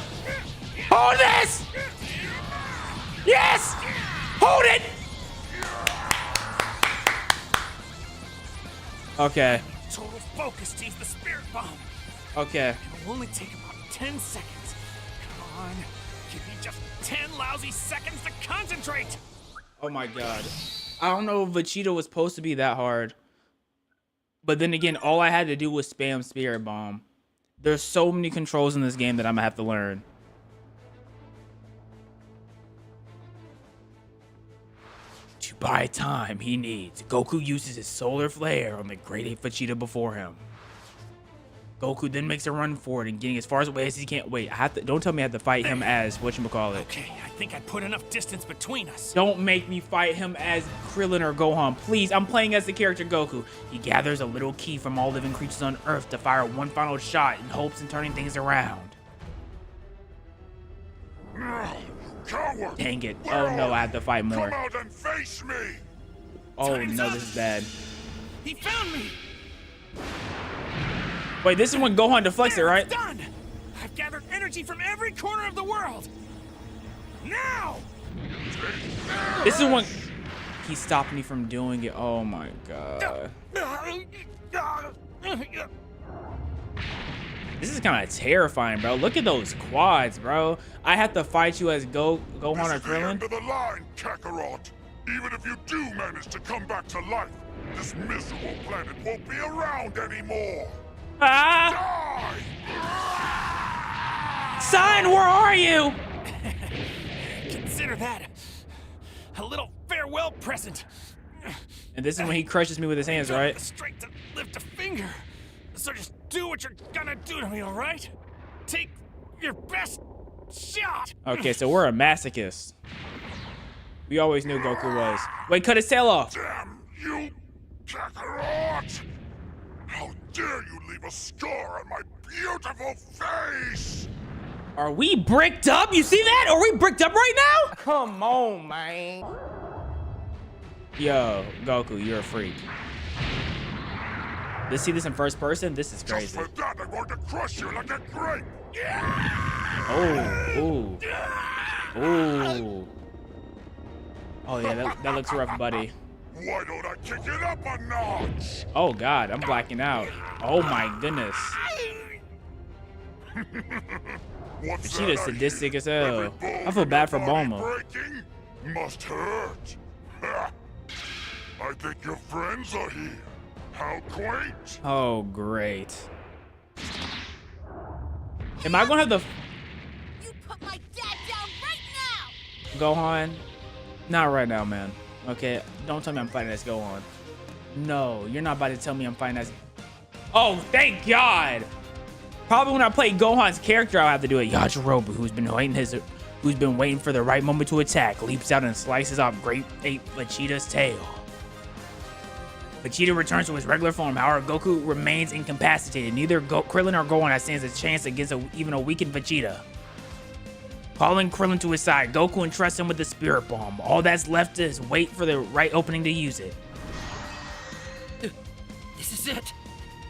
Hold this! Yes! Hold it! Okay. Total focus to use the Spirit Bomb. Okay. It'll only take about 10 seconds. Come on. Give me just 10 lousy seconds to concentrate. Oh my God. I don't know if Vegeta was supposed to be that hard. But then again, all I had to do was spam Spirit Bomb. There's so many controls in this game that I'm gonna have to learn. To buy time he needs, Goku uses his solar flare on the Great Ape Vegeta before him. Goku then makes a run for it and getting as far away as he can. Wait, don't tell me I have to fight him as whatchamacallit. Okay, I think I put enough distance between us. Don't make me fight him as Krillin or Gohan, please. I'm playing as the character Goku. He gathers a little key from all living creatures on Earth to fire one final shot in hopes of turning things around. Coward! Dang it. Oh no, I have to fight more. Come out and face me! Oh no, this is bad. He found me! Wait, this is when Gohan deflects it, right? It's done! I've gathered energy from every corner of the world! Now! This is when he stopped me from doing it. Oh my God. This is kind of terrifying, bro. Look at those quads, bro. I have to fight you as Gohan or This is the Krillin. end of the line, Kakarot. Even if you do manage to come back to life, this miserable planet won't be around anymore. Ah! Die! Son, where are you? Consider that a little farewell present. And this is when he crushes me with his hands, right? The strength to lift a finger. So just do what you're gonna do to me, all right? Take your best shot. Okay, so we're a masochist. We always knew Goku was. Wait, cut his tail off. Damn you, Kakarot! How dare you leave a scar on my beautiful face! Are we bricked up? You see that? Are we bricked up right now? Come on, man. Yo, Goku, you're a freak. Let's see this in first person. This is crazy. Just for that, I'm going to crush you like a grape! Oh, ooh. Ooh. Oh yeah, that looks rough, buddy. Why don't I kick it up a notch? Oh God, I'm blacking out. Oh my goodness. What's Vegeta's that I sadistic hear? as hell. Every bone I feel in bad for your body Bulma. breaking must hurt. Ha. I think your friends are here. How quaint. Oh great. Am I gonna have the You put my dad down right now! Gohan? Not right now, man. Okay, don't tell me I'm fighting as Gohan. No, you're not about to tell me I'm fighting as... Oh, thank God! Probably when I play Gohan's character, I'll have to do it. Yajirobe, who's been waiting for the right moment to attack, leaps out and slices off Great Ape Vegeta's tail. Vegeta returns to his regular form. However, Goku remains incapacitated. Neither Krillin or Gohan stands a chance against even a weakened Vegeta. Calling Krillin to his side, Goku entrusts him with the Spirit Bomb. All that's left is wait for the right opening to use it. This is it.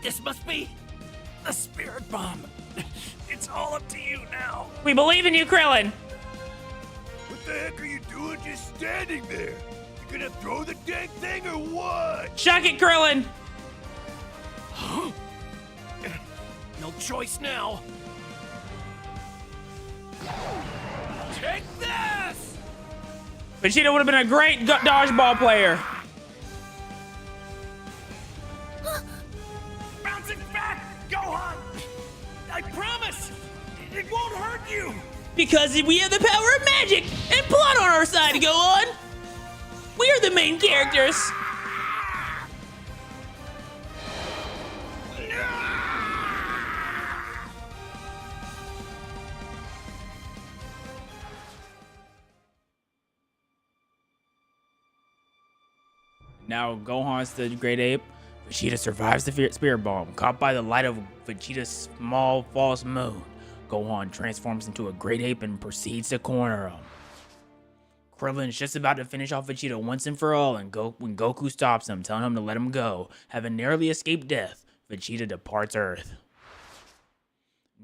This must be the Spirit Bomb. It's all up to you now. We believe in you, Krillin. What the heck are you doing just standing there? You gonna throw the dang thing or what? Chuck it, Krillin. No choice now. Take this! Vegeta would have been a great dodgeball player. Bouncing back, Gohan! I promise, it won't hurt you. Because we have the power of magic and plot on our side, Gohan. We are the main characters. Now Gohan's the Great Ape. Vegeta survives the Spirit Bomb. Caught by the light of Vegeta's small false moon, Gohan transforms into a Great Ape and proceeds to corner him. Krillin's just about to finish off Vegeta once and for all, and when Goku stops him, telling him to let him go, having narrowly escaped death, Vegeta departs Earth.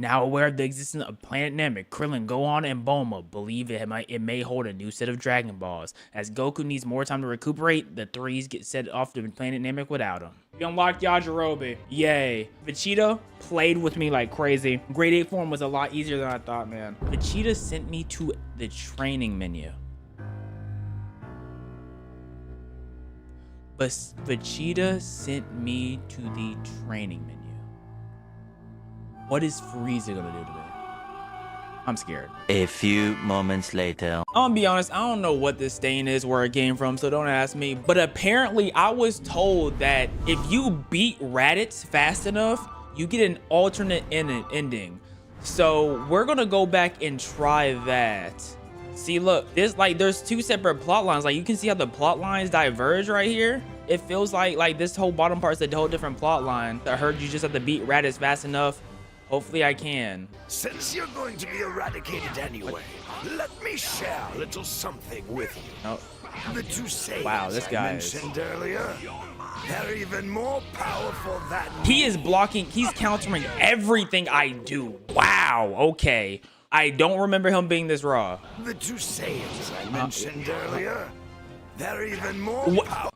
Now aware of the existence of Planet Namek, Krillin, Gohan, and Bulma believe it may hold a new set of Dragon Balls. As Goku needs more time to recuperate, the threes get set off to Planet Namek without him. We unlocked Yajirobe. Yay. Vegeta played with me like crazy. Great Ape form was a lot easier than I thought, man. Vegeta sent me to the training menu. But Vegeta sent me to the training menu. What is Frieza gonna do to me? I'm scared. A few moments later. I'm gonna be honest, I don't know what this stain is, where it came from, so don't ask me. But apparently I was told that if you beat Raditz fast enough, you get an alternate ending. So we're gonna go back and try that. See, look, there's two separate plot lines. Like, you can see how the plot lines diverge right here. It feels like this whole bottom part's a whole different plot line. I heard you just have to beat Raditz fast enough. Hopefully I can. Since you're going to be eradicated anyway, let me share a little something with you. Oh. The two Saiyans Wow, this guy I mentioned earlier, they're even more powerful than He is blocking, he's countering everything I do. Wow, okay. I don't remember him being this raw. The two Saiyans I mentioned earlier, they're even more powerful.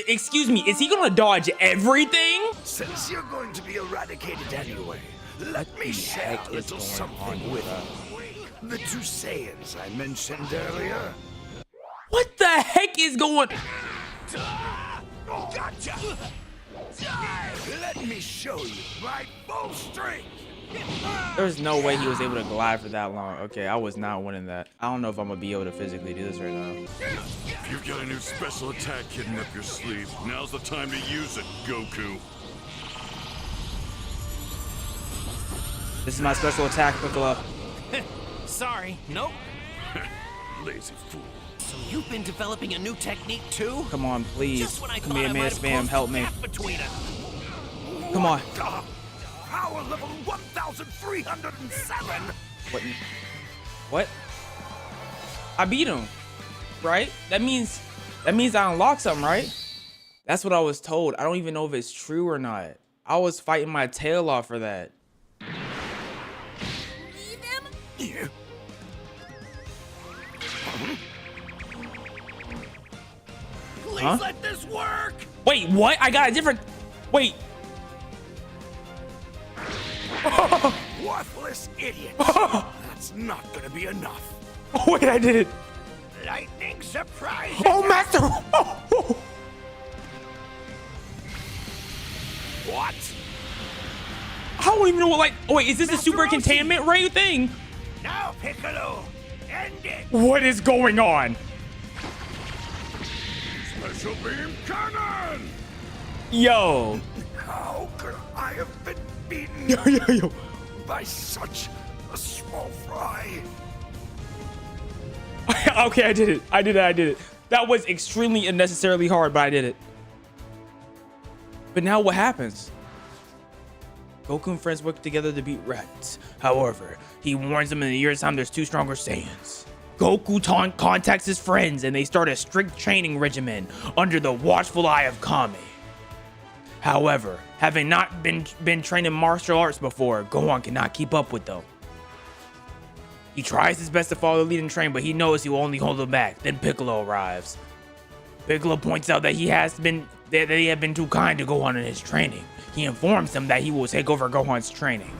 Excuse me, is he gonna dodge everything? Since you're going to be eradicated anyway, let me share a little something with you. The two Saiyans I mentioned earlier. What the heck is going? Gotcha! Let me show you my full strength. There's no way he was able to glide for that long. Okay, I was not winning that. I don't know if I'm gonna be able to physically do this right now. You've got a new special attack hidden up your sleeve. Now's the time to use it, Goku. This is my special attack, Piccolo. Sorry, nope. Lazy fool. So you've been developing a new technique too? Come on, please. Just when I thought Kamehameha I might have spam, closed help the me. gap between us. Come on. Power level 1,307. What? I beat him, right? That means I unlocked something, right? That's what I was told. I don't even know if it's true or not. I was fighting my tail off for that. Yeah. Please let this work. Wait, what? I got a different. Wait. Worthless idiot. That's not gonna be enough. Oh wait, I did it. Lightning surprise. Oh, Master. What? I don't even know what, like, oh wait, is this a super containment ray thing? Now, Piccolo, end it. What is going on? Special beam cannon. Yo. How could I have been beaten Yo. by such a small fry? Okay, I did it. That was extremely unnecessarily hard, but I did it. But now what happens? Goku and friends work together to beat Raditz. However, he warns them in a year's time there's two stronger Saiyans. Goku contacts his friends and they start a strict training regimen under the watchful eye of Kami. However, having not been trained in martial arts before, Gohan cannot keep up with them. He tries his best to follow the lead and train, but he knows he will only hold him back. Then Piccolo arrives. Piccolo points out that they have been too kind to Gohan in his training. He informs him that he will take over Gohan's training.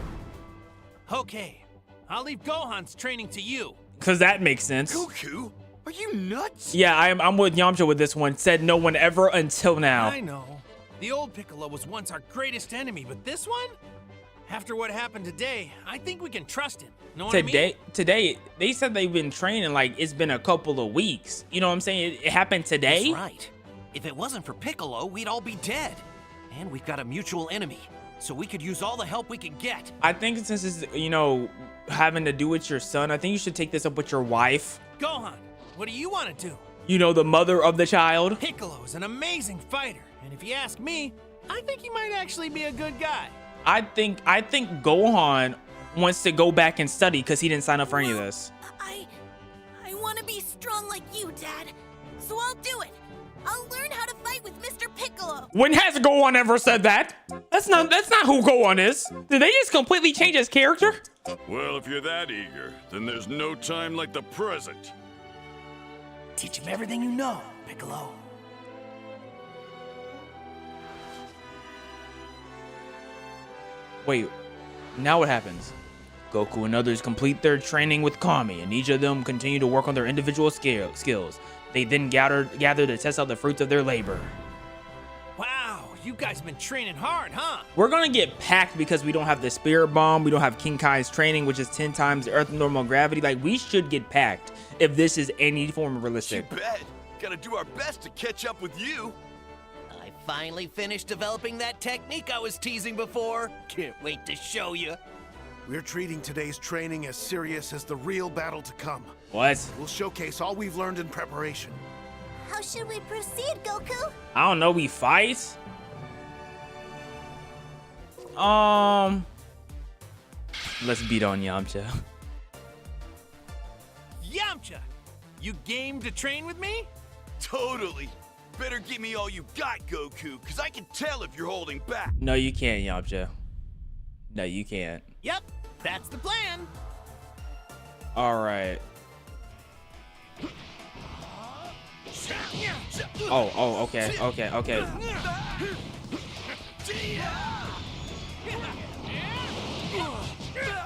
Okay, I'll leave Gohan's training to you. Cause that makes sense. Goku, are you nuts? Yeah, I'm with Yamcha with this one. Said no one ever until now. I know. The old Piccolo was once our greatest enemy, but this one? After what happened today, I think we can trust him. Know what I mean? Today, they said they've been training like it's been a couple of weeks. You know what I'm saying? It happened today? That's right. If it wasn't for Piccolo, we'd all be dead. And we've got a mutual enemy, so we could use all the help we can get. I think since it's, you know, having to do with your son, I think you should take this up with your wife. Gohan, what do you want to do? You know, the mother of the child. Piccolo's an amazing fighter, and if you ask me, I think he might actually be a good guy. I think Gohan wants to go back and study because he didn't sign up for any of this. I want to be strong like you, Dad. So I'll do it. I'll learn how to fight with Mr. Piccolo. When has Gohan ever said that? That's not who Gohan is. Did they just completely change his character? Well, if you're that eager, then there's no time like the present. Teach him everything you know, Piccolo. Wait, now what happens? Goku and others complete their training with Kami, and each of them continue to work on their individual skills. They then gather to test out the fruits of their labor. Wow, you guys been training hard, huh? We're gonna get packed because we don't have the Spirit Bomb, we don't have King Kai's training, which is 10 times the Earth's normal gravity. Like, we should get packed if this is any form of realistic. You bet. Gotta do our best to catch up with you. I finally finished developing that technique I was teasing before. Can't wait to show you. We're treating today's training as serious as the real battle to come. What? We'll showcase all we've learned in preparation. How should we proceed, Goku? I don't know, we fight? Let's beat on Yamcha. Yamcha, you game to train with me? Totally. Better give me all you got, Goku, because I can tell if you're holding back. No, you can't, Yamcha. No, you can't. Yep, that's the plan. All right. Oh, okay. Yeah,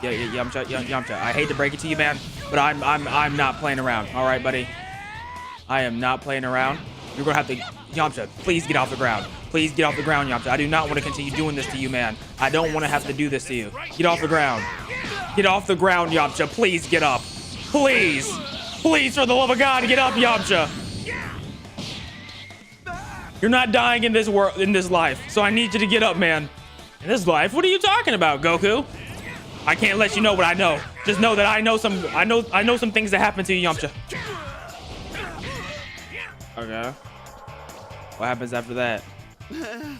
Yamcha. I hate to break it to you, man, but I'm not playing around. All right, buddy. I am not playing around. You're gonna have to, Yamcha. Please get off the ground. Please get off the ground, Yamcha. I do not want to continue doing this to you, man. I don't want to have to do this to you. Get off the ground. Get off the ground, Yamcha. Please get up. Please. Please, for the love of God, get up, Yamcha. You're not dying in this world, in this life, so I need you to get up, man. In this life? What are you talking about, Goku? I can't let you know what I know. Just know that I know some things that happen to you, Yamcha. Okay. What happens after that?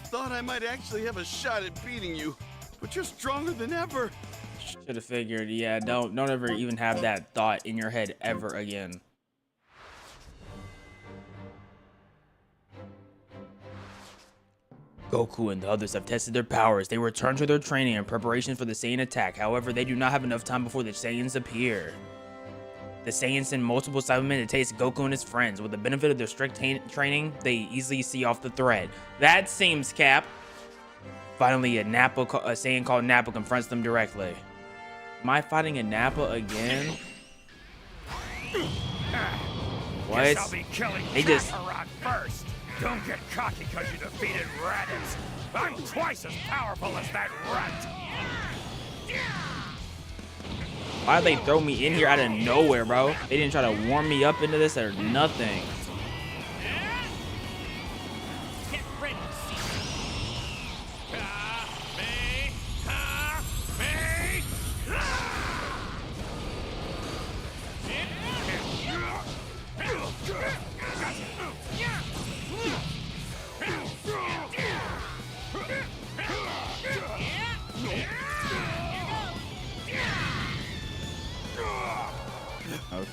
Thought I might actually have a shot at beating you, but you're stronger than ever. Should have figured. Yeah, don't ever even have that thought in your head ever again. Goku and the others have tested their powers. They return to their training in preparation for the Saiyan attack. However, they do not have enough time before the Saiyans appear. The Saiyans send multiple Cybermen to taste Goku and his friends. With the benefit of their strict training, they easily see off the threat. That seems cap. Finally, a Saiyan called Nappa confronts them directly. Am I fighting a Nappa again? What? Guess I'll be killing They just... Kakarot first. Don't get cocky because you defeated Raditz. I'm twice as powerful as that rat. Why'd they throw me in here out of nowhere, bro? They didn't try to warm me up into this or nothing. Get ready.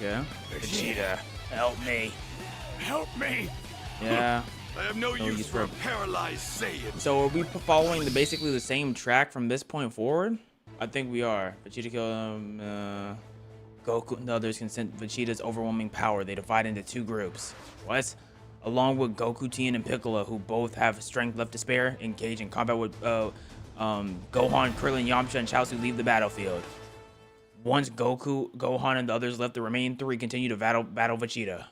Okay. Vegeta, help me. Help me! Yeah. I have no No use use for a for- paralyzed Saiyan. So are we following basically the same track from this point forward? I think we are. Vegeta killed him. Goku and the others can sense Vegeta's overwhelming power. They divide into two groups. What? Along with Goku, Tien, and Piccolo, who both have strength left to spare, engage in combat with Gohan, Krillin, Yamcha, and Chaozu leave the battlefield. Once Goku, Gohan, and the others left, the remaining three continue to battle Vegeta.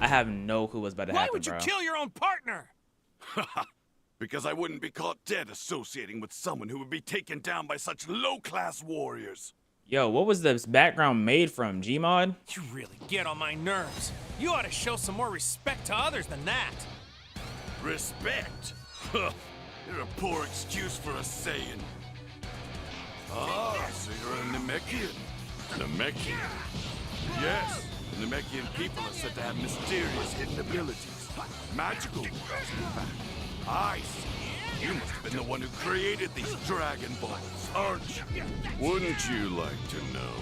I have no clue what's about to happen, Why would you bro. kill your own partner? Because I wouldn't be caught dead associating with someone who would be taken down by such low-class warriors. Yo, what was this background made from, Gmod? You really get on my nerves. You ought to show some more respect to others than that. Respect? Huh. You're a poor excuse for a Saiyan. Ah, so you're a Namekian. Namekian? Yes, the Namekian people are said to have mysterious hidden abilities. Magical ones, in fact. I see. You must have been the one who created these Dragon Balls, aren't you? Wouldn't you like to know?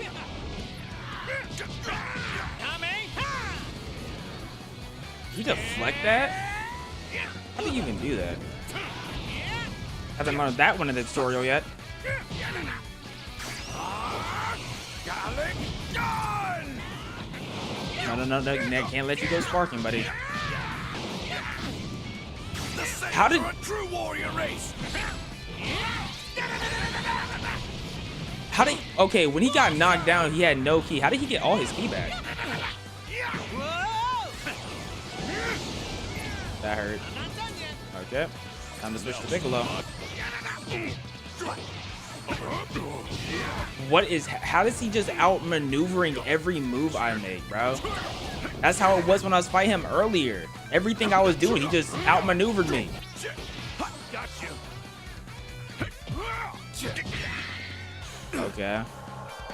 Did you deflect that? How do you even do that? Haven't learned that one in the tutorial yet. Gallic gun! No, can't let you go sparking, buddy. The Saiyans How did- are a true warrior race! How did... Okay, when he got knocked down, he had no ki. How did he get all his ki back? That hurt. Okay. Time to switch to Piccolo. What is... How does he just outmaneuvering every move I make, bro? That's how it was when I was fighting him earlier. Everything I was doing, he just outmaneuvered me. Okay.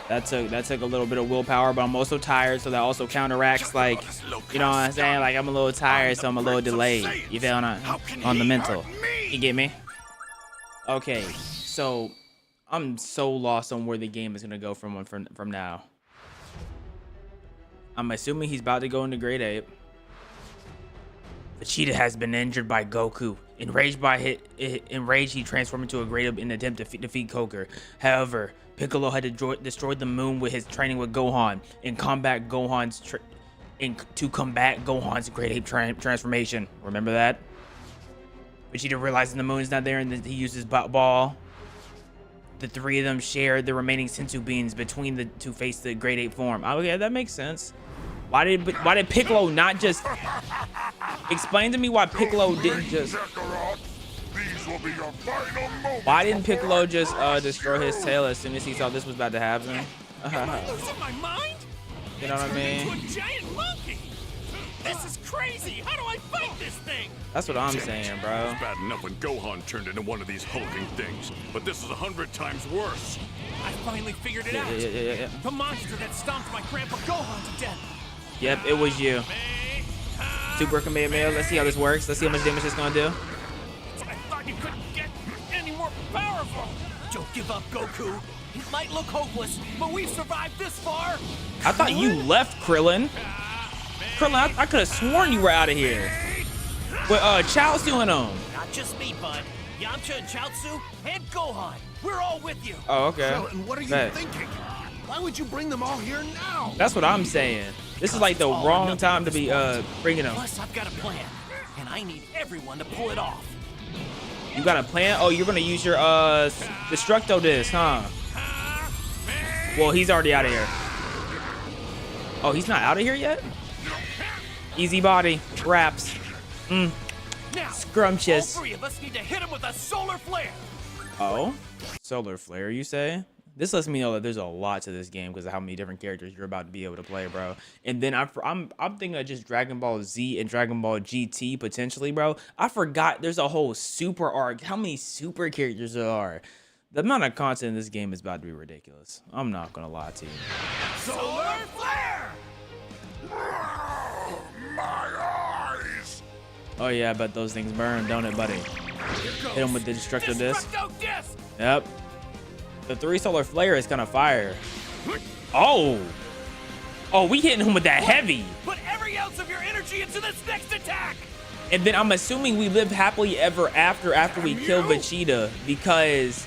That took a little bit of willpower, but I'm also tired, so that also counteracts, like, you know what I'm saying? Like, I'm a little tired, so I'm a little delayed. You feel on the mental. You get me? Okay, so I'm so lost on where the game is gonna go from now. I'm assuming he's about to go into Grade 8. Vegeta has been injured by Goku. Enraged, he transformed into a Grade Ape in an attempt to defeat Koker. However, Piccolo had destroyed the moon with his training with Gohan to combat Gohan's Grade Ape transformation. Remember that? Vegeta realizing the moon is not there, and he uses ball. The three of them shared the remaining Senzu beans between the to face the Grade Ape form. Oh yeah, that makes sense. Why did Piccolo not just explain to me why Piccolo didn't just? Why didn't Piccolo just destroy his tail as soon as he saw this was about to happen? Am I losing my mind? You know what I mean? Into a giant monkey. This is crazy. How do I fight this thing? That's what I'm saying, bro. It's bad enough when Gohan turned into one of these hulking things, but this is 100 times worse. I finally figured it out. Yeah. The monster that stomped my grandpa Gohan to death. Yep, it was you. Super Kamehameha. Let's see how this works. Let's see how much damage it's gonna do. I thought you couldn't get any more powerful. Don't give up, Goku. It might look hopeless, but we've survived this far. I thought you left, Krillin. Krillin, I could have sworn you were out of here. With Chaozu and them. Not just me, bud. Yamcha and Chaozu and Gohan. We're all with you. Oh, okay. And what are you Bet. thinking? Why would you bring them all here now? That's what I'm saying. This is like the wrong time to be bringing them. Plus, I've got a plan, and I need everyone to pull it off. You got a plan? Oh, you're gonna use your Destructo disc, huh? Well, he's already out of here. Oh, he's not out of here yet? Easy body. Wraps. Now, Scrumptious. all three of us need to hit him with a solar flare. Oh? Solar flare, you say? This lets me know that there's a lot to this game because of how many different characters you're about to be able to play, bro. And then I'm thinking of just Dragon Ball Z and Dragon Ball GT potentially, bro. I forgot there's a whole super arc. How many super characters there are? The amount of content in this game is about to be ridiculous. I'm not gonna lie to you. Solar flare! My eyes! Oh yeah, I bet those things burn, don't it, buddy? Hit him with the destructive disc. Disc. Yep. The 3 solar flare is kind of fire. Oh! Oh, we hitting him with that heavy. Put every ounce of your energy into this next attack. And then I'm assuming we live happily ever after we kill Vegeta, because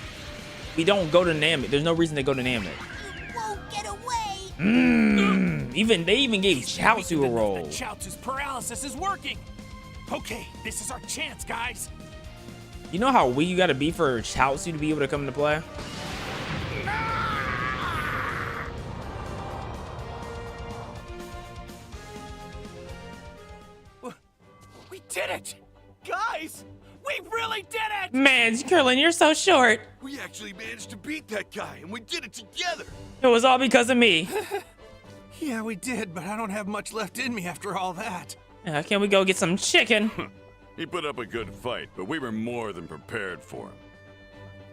we don't go to Namek. There's no reason to go to Namek. You won't get away. They even gave Chaozu a roll. Chaozu's paralysis is working. Okay, this is our chance, guys. You know how weak you gotta be for Chaozu to be able to come into play? We did it! Guys, we really did it! Man, Krillin, you're so short. We actually managed to beat that guy, and we did it together. It was all because of me. Yeah, we did, but I don't have much left in me after all that. Can we go get some chicken? He put up a good fight, but we were more than prepared for him.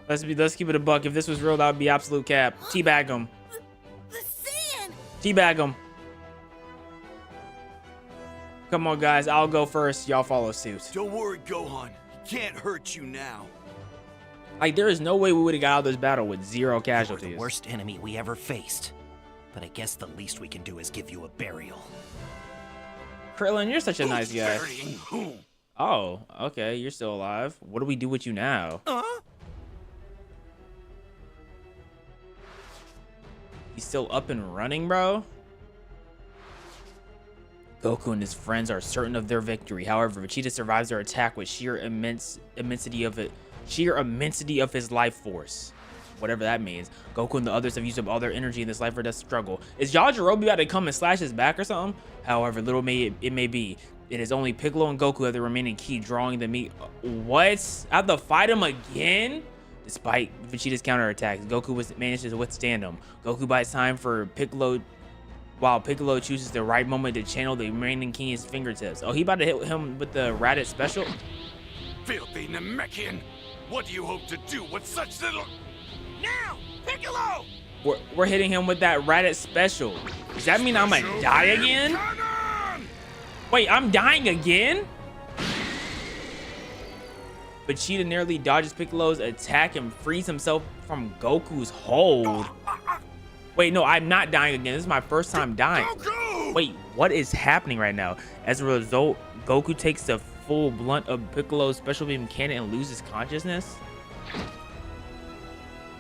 Let's keep it a buck. If this was real, that would be absolute cap. Teabag him. The sand. Teabag him. Come on, guys. I'll go first. Y'all follow suit. Don't worry, Gohan. He can't hurt you now. Like, there is no way we would have got out of this battle with 0 casualties. You're the worst enemy we ever faced. But I guess the least we can do is give you a burial. Krillin, you're such a nice guy. Burying whom? Oh, okay. You're still alive. What do we do with you now? He's still up and running, bro? Goku and his friends are certain of their victory. However, Vegeta survives their attack with sheer immensity of his life force. Whatever that means. Goku and the others have used up all their energy in this life or death struggle. Is Yajirobe about to come and slash his back or something? However little it may be, it is only Piccolo and Goku have the remaining key, drawing the meat. What? I have to fight him again? Despite Vegeta's counterattacks, Goku manages to withstand them. Goku buys time for Piccolo, while Piccolo chooses the right moment to channel the remaining key in his fingertips. Oh, he about to hit him with the Raditz special? Filthy Namekian! What do you hope to do with such little... Now, Piccolo! We're hitting him with that Raditz special. Does that mean I'm gonna die again? Wait, I'm dying again? Vegeta nearly dodges Piccolo's attack and frees himself from Goku's hold. Wait, no, I'm not dying again. This is my first time dying. Wait, what is happening right now? As a result, Goku takes the full blunt of Piccolo's special beam cannon and loses consciousness.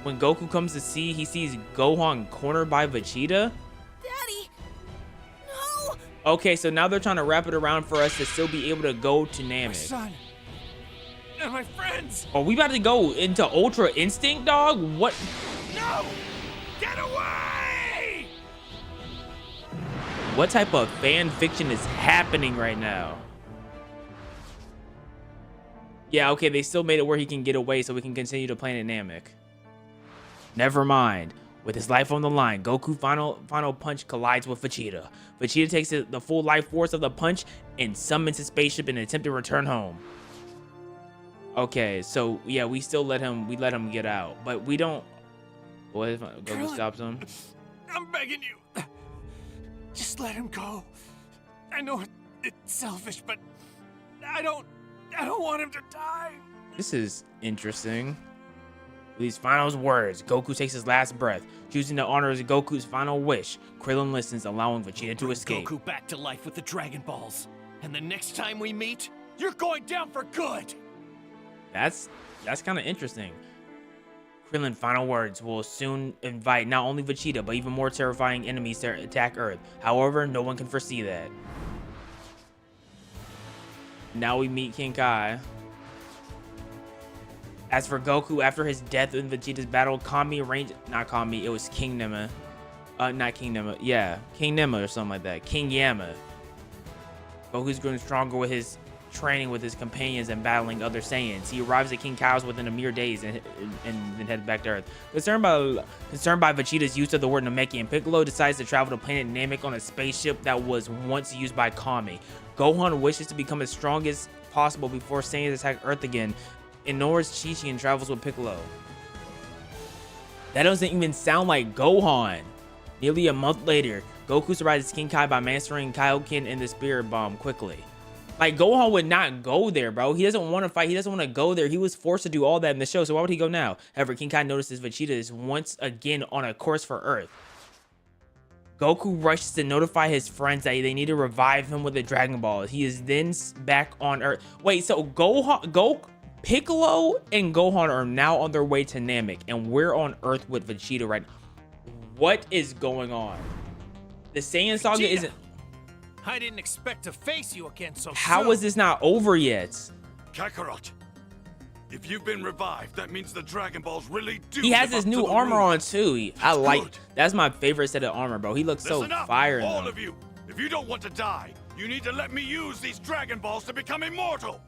When Goku comes to see, he sees Gohan cornered by Vegeta. Daddy, no. Okay, so now they're trying to wrap it around for us to still be able to go to Namek. My son and my friends. Are we about to go into Ultra Instinct, dog? What? No! Get away! What type of fan fiction is happening right now? Yeah, okay, they still made it where he can get away so we can continue to Planet Namek. Never mind. With his life on the line, Goku's final punch collides with Vegeta. Vegeta takes the full life force of the punch and summons his spaceship in an attempt to return home. Okay, so yeah, we let him get out, but we don't. What if Goku stops him? I'm begging you. Just let him go. I know it's selfish, but I don't want him to die. This is interesting. With these final words, Goku takes his last breath, choosing to honor Goku's final wish. Krillin listens, allowing Vegeta to escape. Goku back to life with the Dragon Balls. And the next time we meet, you're going down for good. That's kind of interesting. Krillin's final words will soon invite not only Vegeta, but even more terrifying enemies to attack Earth. However, no one can foresee that. Now we meet King Kai. As for Goku, after his death in Vegeta's battle, it was King Nema. Not King Nema. Yeah, King Nema or something like that. King Yama. Goku's growing stronger with his training with his companions and battling other Saiyans. He arrives at King Kaio's within a mere days and then heads back to Earth. Concerned by Vegeta's use of the word Namekian, Piccolo decides to travel to planet Namek on a spaceship that was once used by Kami. Gohan wishes to become as strong as possible before Saiyans attack Earth again. Ignores Chi-Chi and travels with Piccolo. That doesn't even sound like Gohan. Nearly a month later, Goku surprises King Kai by mastering Kaioken and the Spirit Bomb quickly. Like, Gohan would not go there, bro. He doesn't want to fight. He doesn't want to go there. He was forced to do all that in the show, so why would he go now? However, King Kai notices Vegeta is once again on a course for Earth. Goku rushes to notify his friends that they need to revive him with a Dragon Ball. He is then back on Earth. Wait, so Piccolo and Gohan are now on their way to Namek, and we're on Earth with Vegeta right now. What is going on? The Saiyan Saga Vegeta, isn't... I didn't expect to face you again so soon. How is this not over yet? Kakarot, if you've been revived, that means the Dragon Balls really do. He has live his up to new the armor rule. on too. I like... Good. That's my favorite set of armor, bro. He looks so Listen up, fire in all them. of you. If you don't want to die, you need to let me use these Dragon Balls to become immortal.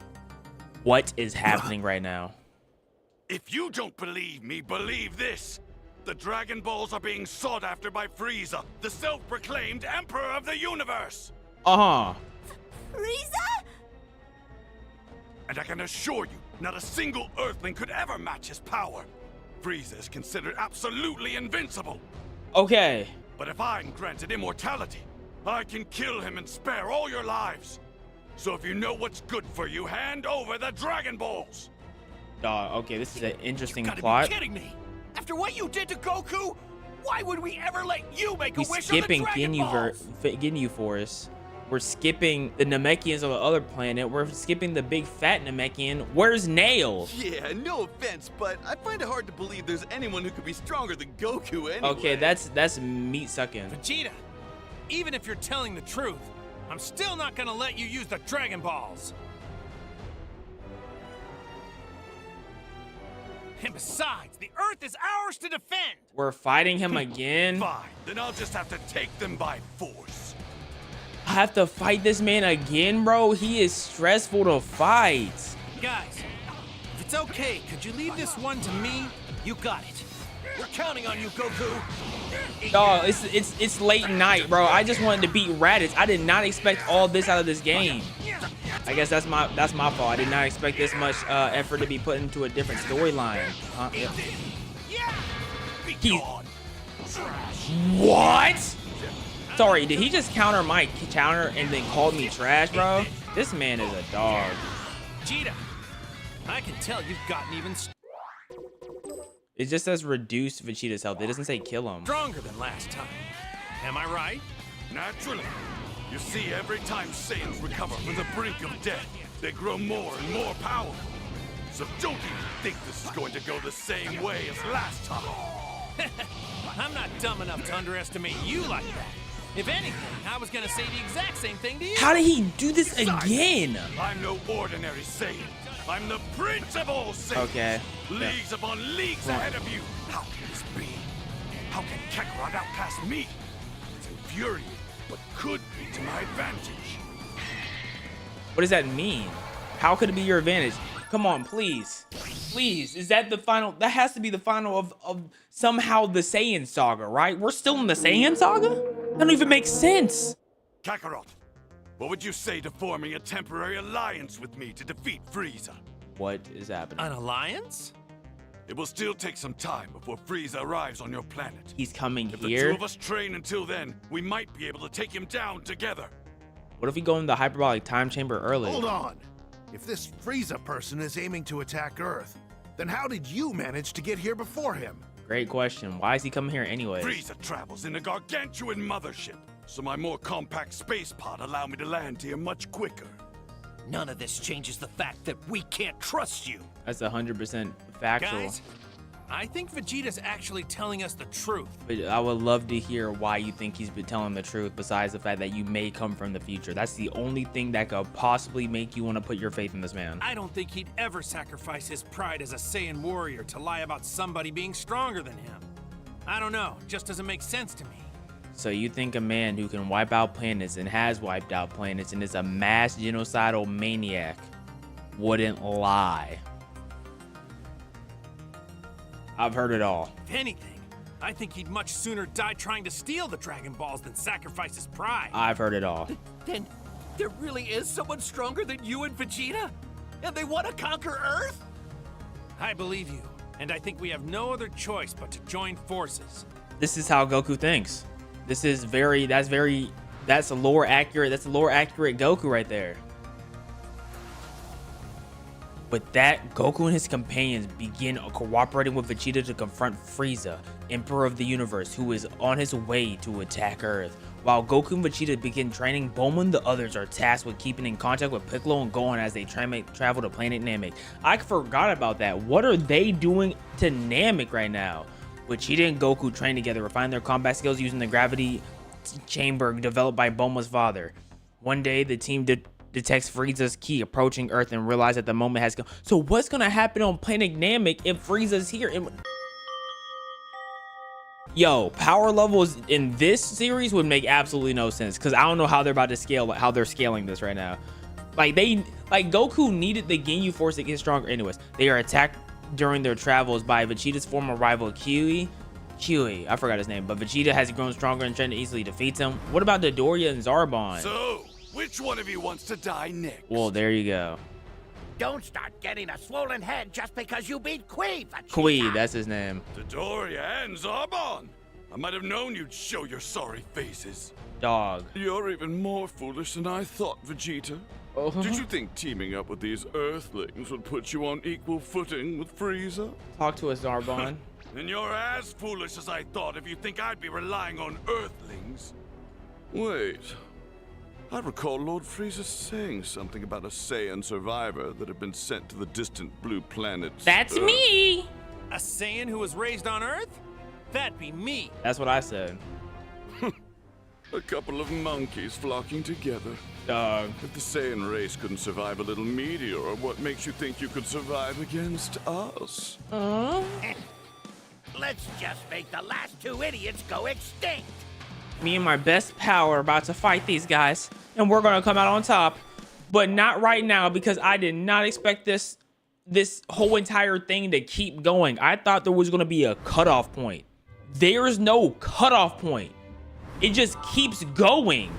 What is happening right now? If you don't believe me, believe this. The Dragon Balls are being sought after by Frieza, the self-proclaimed Emperor of the Universe. Uh-huh. Frieza? And I can assure you, not a single Earthling could ever match his power. Frieza is considered absolutely invincible. Okay. But if I'm granted immortality, I can kill him and spare all your lives. So if you know what's good for you, hand over the Dragon Balls. Okay, this is an interesting You gotta plot. be kidding me! After what you did to Goku, why would we ever let you make a We're wish on the skipping Dragon Balls? Ginyu Forest. We're skipping the Namekians on the other planet. We're skipping the big fat Namekian. Where's Nail? Yeah, no offense, but I find it hard to believe there's anyone who could be stronger than Goku anyway. Okay, that's meat sucking. Vegeta, even if you're telling the truth, I'm still not gonna let you use the Dragon Balls. And besides, the Earth is ours to defend. We're fighting him again. Fine, then I'll just have to take them by force. I have to fight this man again, bro. He is stressful to fight. Guys, if it's okay, could you leave this one to me? You got it. We're counting on you, Goku. Dog, it's late night, bro. I just wanted to beat Raditz. I did not expect all this out of this game. I guess that's my fault. I did not expect this much effort to be put into a different storyline. Yep. What? Sorry, did he just counter my counter and then called me trash, bro? This man is a dog. Vegeta, I can tell you've gotten even It just says reduce Vegeta's health. It doesn't say kill him. stronger than last time. Am I right? Naturally. You see, every time Saiyans recover from the brink of death, they grow more and more powerful. So don't even think this is going to go the same way as last time. I'm not dumb enough to underestimate you like that. If anything, I was gonna say the exact same thing to you. How did he do this again? I'm no ordinary Saiyan. I'm the prince of all Saiyans. Okay. Leagues upon leagues ahead of you. How can this be? How can Kakarot outclass me? It's infuriating, but could be to my advantage. What does that mean? How could it be your advantage? Come on, please. Please, is that the final? That has to be the final of somehow the Saiyan Saga, right? We're still in the Saiyan Saga? That don't even make sense. Kakarot, what would you say to forming a temporary alliance with me to defeat Frieza? What is happening? An alliance? It will still take some time before Frieza arrives on your planet. He's coming If the here? two of us train until then, we might be able to take him down together. What if we go in the hyperbolic time chamber early? Hold on. If this Frieza person is aiming to attack Earth, then how did you manage to get here before him? Great question. Why is he coming here anyway? Frieza travels in a gargantuan mothership, so my more compact space pod allow me to land here much quicker. None of this changes the fact that we can't trust you. That's 100% factual. Guys, I think Vegeta's actually telling us the truth. But I would love to hear why you think he's been telling the truth, besides the fact that you may come from the future. That's the only thing that could possibly make you want to put your faith in this man. I don't think he'd ever sacrifice his pride as a Saiyan warrior to lie about somebody being stronger than him. I don't know, it just doesn't make sense to me. So you think a man who can wipe out planets and has wiped out planets and is a mass genocidal maniac wouldn't lie? I've heard it all. If anything, I think he'd much sooner die trying to steal the Dragon Balls than sacrifice his pride. I've heard it all. Then there really is someone stronger than you and Vegeta? And they want to conquer Earth? I believe you, and I think we have no other choice but to join forces. This is how Goku thinks. This is that's a lore accurate Goku right there. With that, Goku and his companions begin cooperating with Vegeta to confront Frieza, Emperor of the Universe, who is on his way to attack Earth. While Goku and Vegeta begin training Bulma, the others are tasked with keeping in contact with Piccolo and Gohan as they travel to planet Namek. I forgot about that. What are they doing to Namek right now? Vegeta and Goku train together, refine their combat skills using the gravity chamber developed by Bulma's father. One day, the team detects Frieza's ki approaching Earth and realize that the moment has come. So what's gonna happen on planet Namek if Frieza's here? Yo, power levels in this series would make absolutely no sense because I don't know how they're about to scale, how they're scaling this right now. Like Goku needed the Ginyu Force to get stronger. Anyways, they are attacked during their travels by Vegeta's former rival Kiwi, I forgot his name, but Vegeta has grown stronger and trained to easily defeats him. What about Dodoria and Zarbon? So, which one of you wants to die next? Well, there you go. Don't start getting a swollen head just because you beat Kui, Vegeta. Kui, that's his name. Dodoria and Zarbon. I might have known you'd show your sorry faces. Dog. You're even more foolish than I thought, Vegeta. Did you think teaming up with these Earthlings would put you on equal footing with Frieza? Talk to us, Zarbon. And you're as foolish as I thought if you think I'd be relying on Earthlings. Wait. I recall Lord Frieza saying something about a Saiyan survivor that had been sent to the distant blue planet. That's me! A Saiyan who was raised on Earth? That'd be me. That's what I said. A couple of monkeys flocking together. Dog. If the Saiyan race couldn't survive a little meteor, what makes you think you could survive against us? Let's just make the last two idiots go extinct. Me and my best pal are about to fight these guys, and we're gonna come out on top, but not right now because I did not expect this whole entire thing to keep going. I thought there was gonna be a cutoff point. There's no cutoff point. It just keeps going.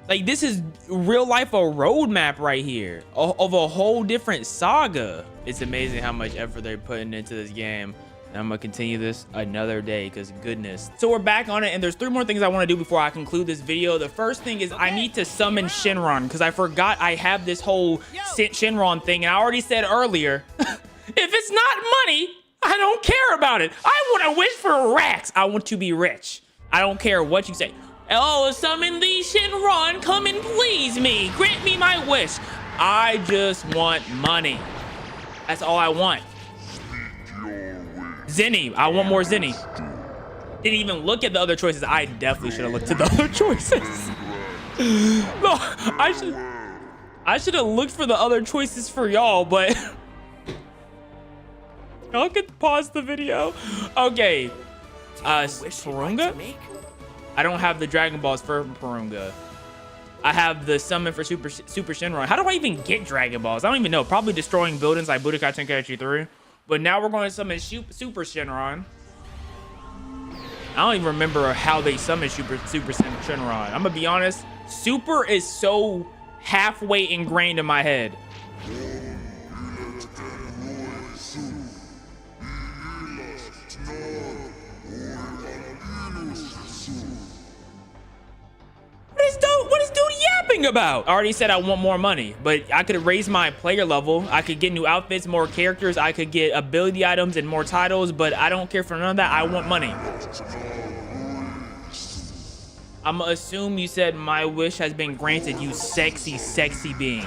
Like, this is real life a roadmap right here of a whole different saga. It's amazing how much effort they're putting into this game. And I'm gonna continue this another day because goodness. So we're back on it, and there's 3 more things I want to do before I conclude this video. The first thing is I need to summon Shenron because I forgot I have this whole Shenron thing, and I already said earlier, if it's not money, I don't care about it. I want to wish for racks. I want to be rich. I don't care what you say. Oh, summon the Shenron, come and please me. Grant me my wish. I just want money. That's all I want. Zenny, I want more Zenny. Didn't even look at the other choices. I definitely should have looked at the other choices. No, I should have looked for the other choices for y'all, but y'all could pause the video. Okay. Purunga? I don't have the Dragon Balls for Purunga. I have the summon for Super Shenron. How do I even get Dragon Balls? I don't even know. Probably destroying buildings like Budokai Tenkaichi 3. But now we're going to summon Super Shenron. I don't even remember how they summon Super Shenron. I'm going to be honest. Super is so halfway ingrained in my head. What is dude yapping about? I already said I want more money, but I could raise my player level. I could get new outfits, more characters. I could get ability items and more titles, but I don't care for none of that. I want money. I'm gonna assume you said my wish has been granted, you sexy, sexy being.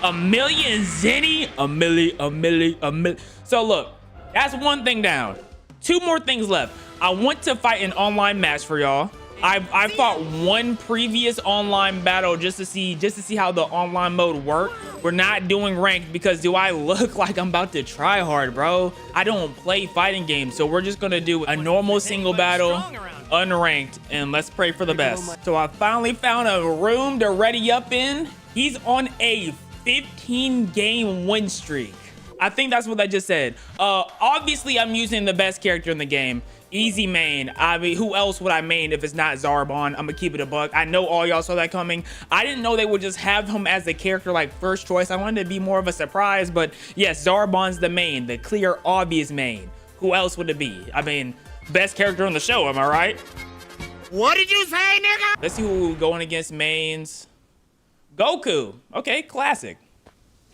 1 million Zenny? A million. So look, that's one thing down. 2 more things left. I want to fight an online match for y'all. I fought one previous online battle just to see how the online mode worked. We're not doing ranked because do I look like I'm about to try hard, bro? I don't play fighting games, so we're just gonna do a normal single battle, unranked, and let's pray for the best. So I finally found a room to ready up in. He's on a 15-game win streak. I think that's what I just said. Obviously, I'm using the best character in the game. Easy main. I mean, who else would I main if it's not Zarbon? I'm gonna keep it a buck. I know all y'all saw that coming. I didn't know they would just have him as the character like first choice. I wanted to be more of a surprise, but yes, Zarbon's the main, the clear, obvious main. Who else would it be? I mean, best character on the show, am I right? What did you say, nigga? Let's see who we're going against mains. Goku. Okay, classic.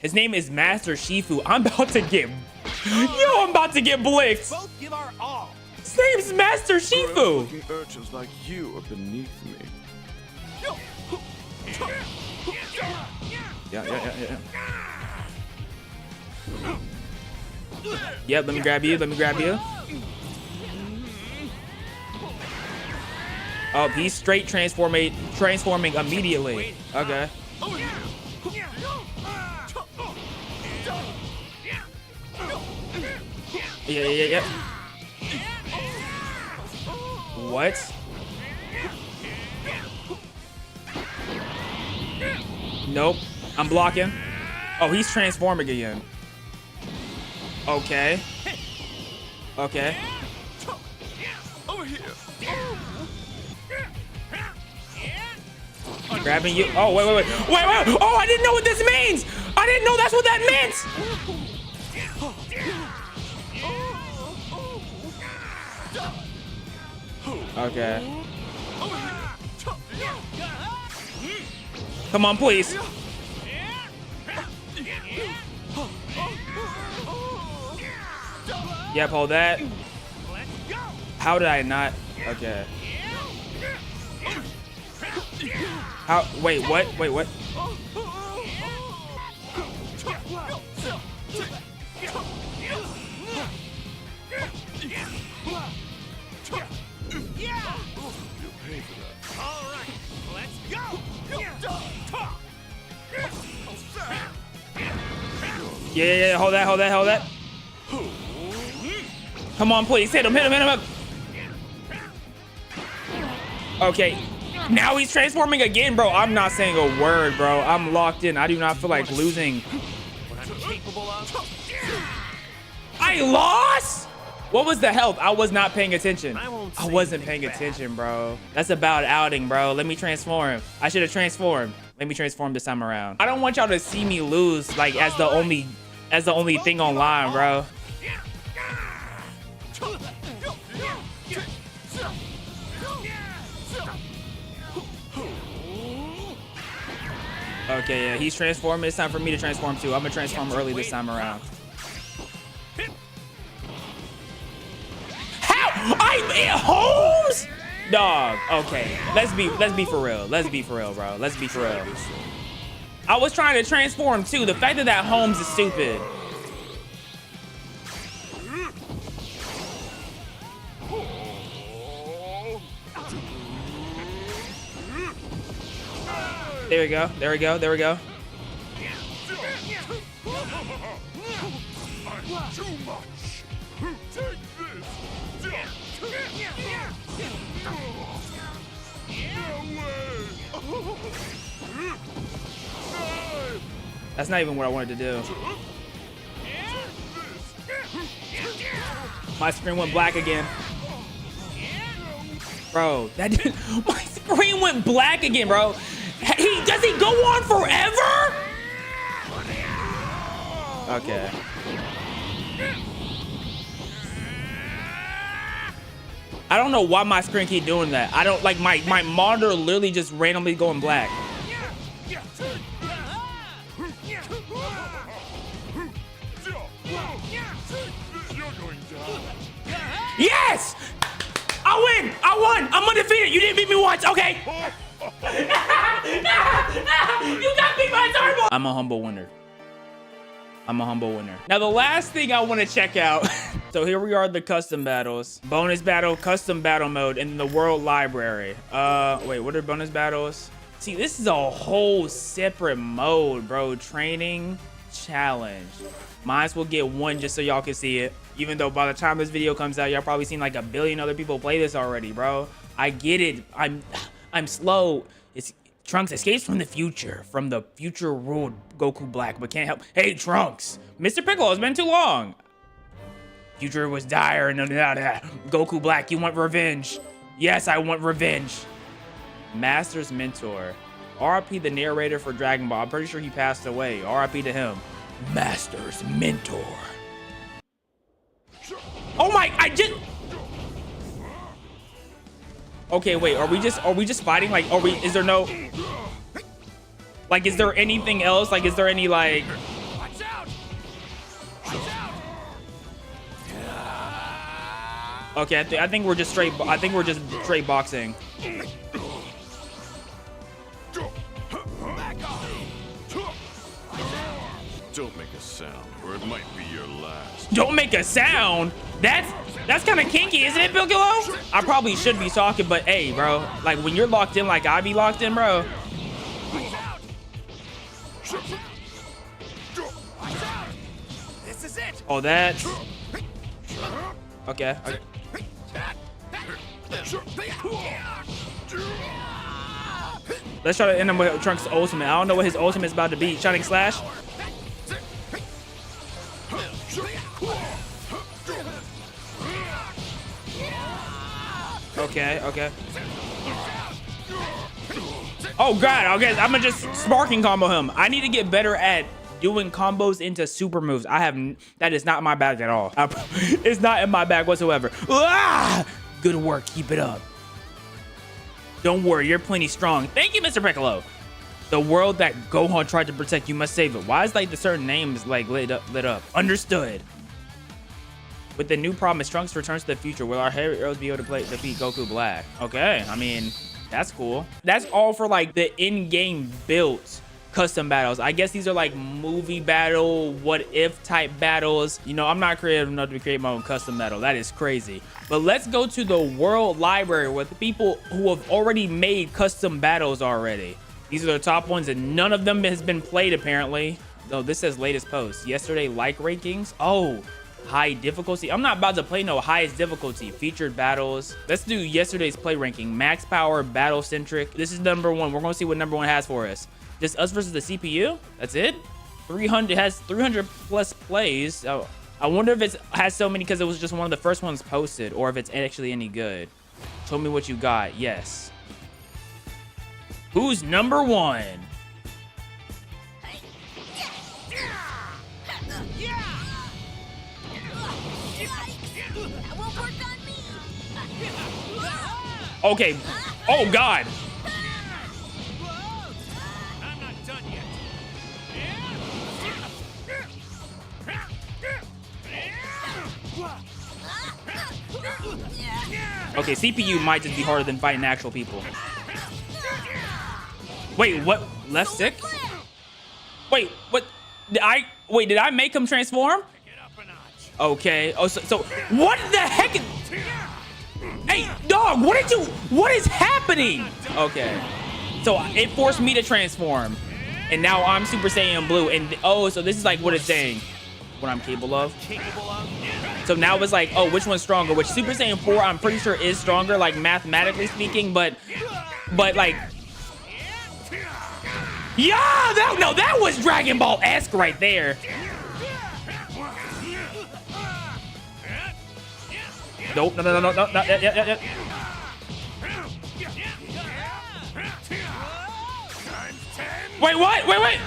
His name is Master Shifu. I'm about to get... Yo, I'm about to get blicked. Both give our all. His name's Master Shifu. Looking urchins like you are beneath me. Yeah. Yep, let me grab you. Oh, he's straight transforming immediately. Okay. Yeah. What? Nope. I'm blocking. Oh, he's transforming again. Okay. Grabbing you. Oh, wait. Oh, I didn't know what this means. I didn't know that's what that meant. Okay. Come on, please. Yep, hold that. How did I not? Okay. How? Wait, what? Yeah, hold that. Come on, please, hit him. Okay, now he's transforming again, bro. I'm not saying a word, bro. I'm locked in. I do not feel like losing. I lost? What was the health? I was not paying attention. I wasn't paying attention, bro. That's about outing, bro. Let me transform. I should have transformed. Let me transform this time around. I don't want y'all to see me lose like as the only thing online, bro. Okay, yeah, he's transforming. It's time for me to transform too. I'm gonna transform early this time around. How? I'm in Holmes? Dog. Okay, let's be for real. Bro. Let's be for real. I was trying to transform too. The fact that Holmes is stupid. There we go. That's not even what I wanted to do. My screen went black again. Bro, my screen went black again, bro. Does he go on forever? Okay. I don't know why my screen keep doing that. I don't like my monitor literally just randomly going black. Yes! I won! I'm undefeated. You didn't beat me once, okay? You got beat by a turbo! I'm a humble winner. Now, the last thing I want to check out. So here we are, the custom battles. Bonus battle, custom battle mode, and the world library. Wait, what are bonus battles? See, this is a whole separate mode, bro. Training challenge. Might as well get one just so y'all can see it. Even though by the time this video comes out, y'all probably seen like a billion other people play this already, bro. I get it. I'm slow. It's Trunks escapes from the future ruled Goku Black, but can't help. Hey, Trunks, Mr. Piccolo, it's been too long. Future was dire and Goku Black, you want revenge? Yes, I want revenge. Master's mentor. RIP the narrator for Dragon Ball. I'm pretty sure he passed away. RIP to him. Master's mentor. Oh my, okay, wait, are we just fighting? Like, is there no, like, is there anything else? Like, is there any, like, Okay, I think we're just straight. I think we're just straight boxing. Don't make a sound, or it might be your last. Don't make a sound. That's kind of kinky, isn't it, Piccolo? I probably should be talking, but hey, bro, like when you're locked in, like I be locked in, bro. This is it. Oh, that's okay. Let's try to end him with Trunks' ultimate. I don't know what his ultimate is about to be. Shining Slash. Okay, okay. Oh god, okay, I'm gonna just sparking combo him. I need to get better at doing combos into super moves. That is not my bag at all. It's not in my bag whatsoever. Ah! Good work, keep it up. Don't worry, you're plenty strong. Thank you, Mr. Piccolo. The world that Gohan tried to protect, you must save it. Why is like the certain names like lit up? Understood. With the new promise, Trunks returns to the future. Will our heroes be able to defeat Goku Black? Okay, I mean, that's cool. That's all for like the in-game built custom battles. I guess these are like movie battle, what if type battles. You know, I'm not creative enough to create my own custom battle. That is crazy. But let's go to the world library with the people who have already made custom battles already. These are the top ones and none of them has been played apparently. Oh, this says latest post. Yesterday like rankings. Oh, high difficulty. I'm not about to play no highest difficulty. Featured battles. Let's do yesterday's play ranking. Max power, battle centric. This is number one. We're gonna see what number one has for us. Just us versus the CPU. That's it. 300 has 300 plus plays. Oh, I wonder if it has so many because it was just one of the first ones posted, or if it's actually any good. Show me what you got. Yes. Who's number one? Okay. Oh God. I'm not done yet. Okay, CPU might just be harder than fighting actual people. Wait, what? Left stick? Wait, what? Did I make him transform? Okay. Oh, so what the heck? Hey, dog, what is happening? Okay. So it forced me to transform. And now I'm Super Saiyan Blue. And oh, so this is like what it's saying. What I'm capable of. So now it's like, oh, which one's stronger? Which Super Saiyan 4 I'm pretty sure is stronger, like mathematically speaking, but like, yeah, that was Dragon Ball-esque right there. Nope, no, yeah. Wait, what? Wait.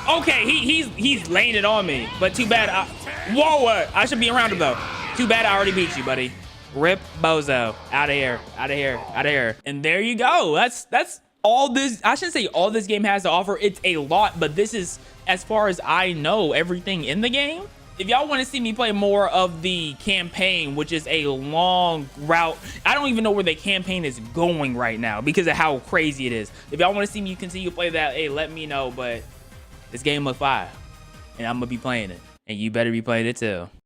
Okay, he's laying it on me, but too bad. Whoa, I should be around him though. Too bad I already beat you, buddy. Rip Bozo. Out of here. And there you go. That's all this. I shouldn't say all this game has to offer. It's a lot, but this is, as far as I know, everything in the game. If y'all want to see me play more of the campaign, which is a long route, I don't even know where the campaign is going right now because of how crazy it is. If y'all want to see me continue to play that, hey, let me know. But this game look fire, and I'm gonna be playing it, and you better be playing it too.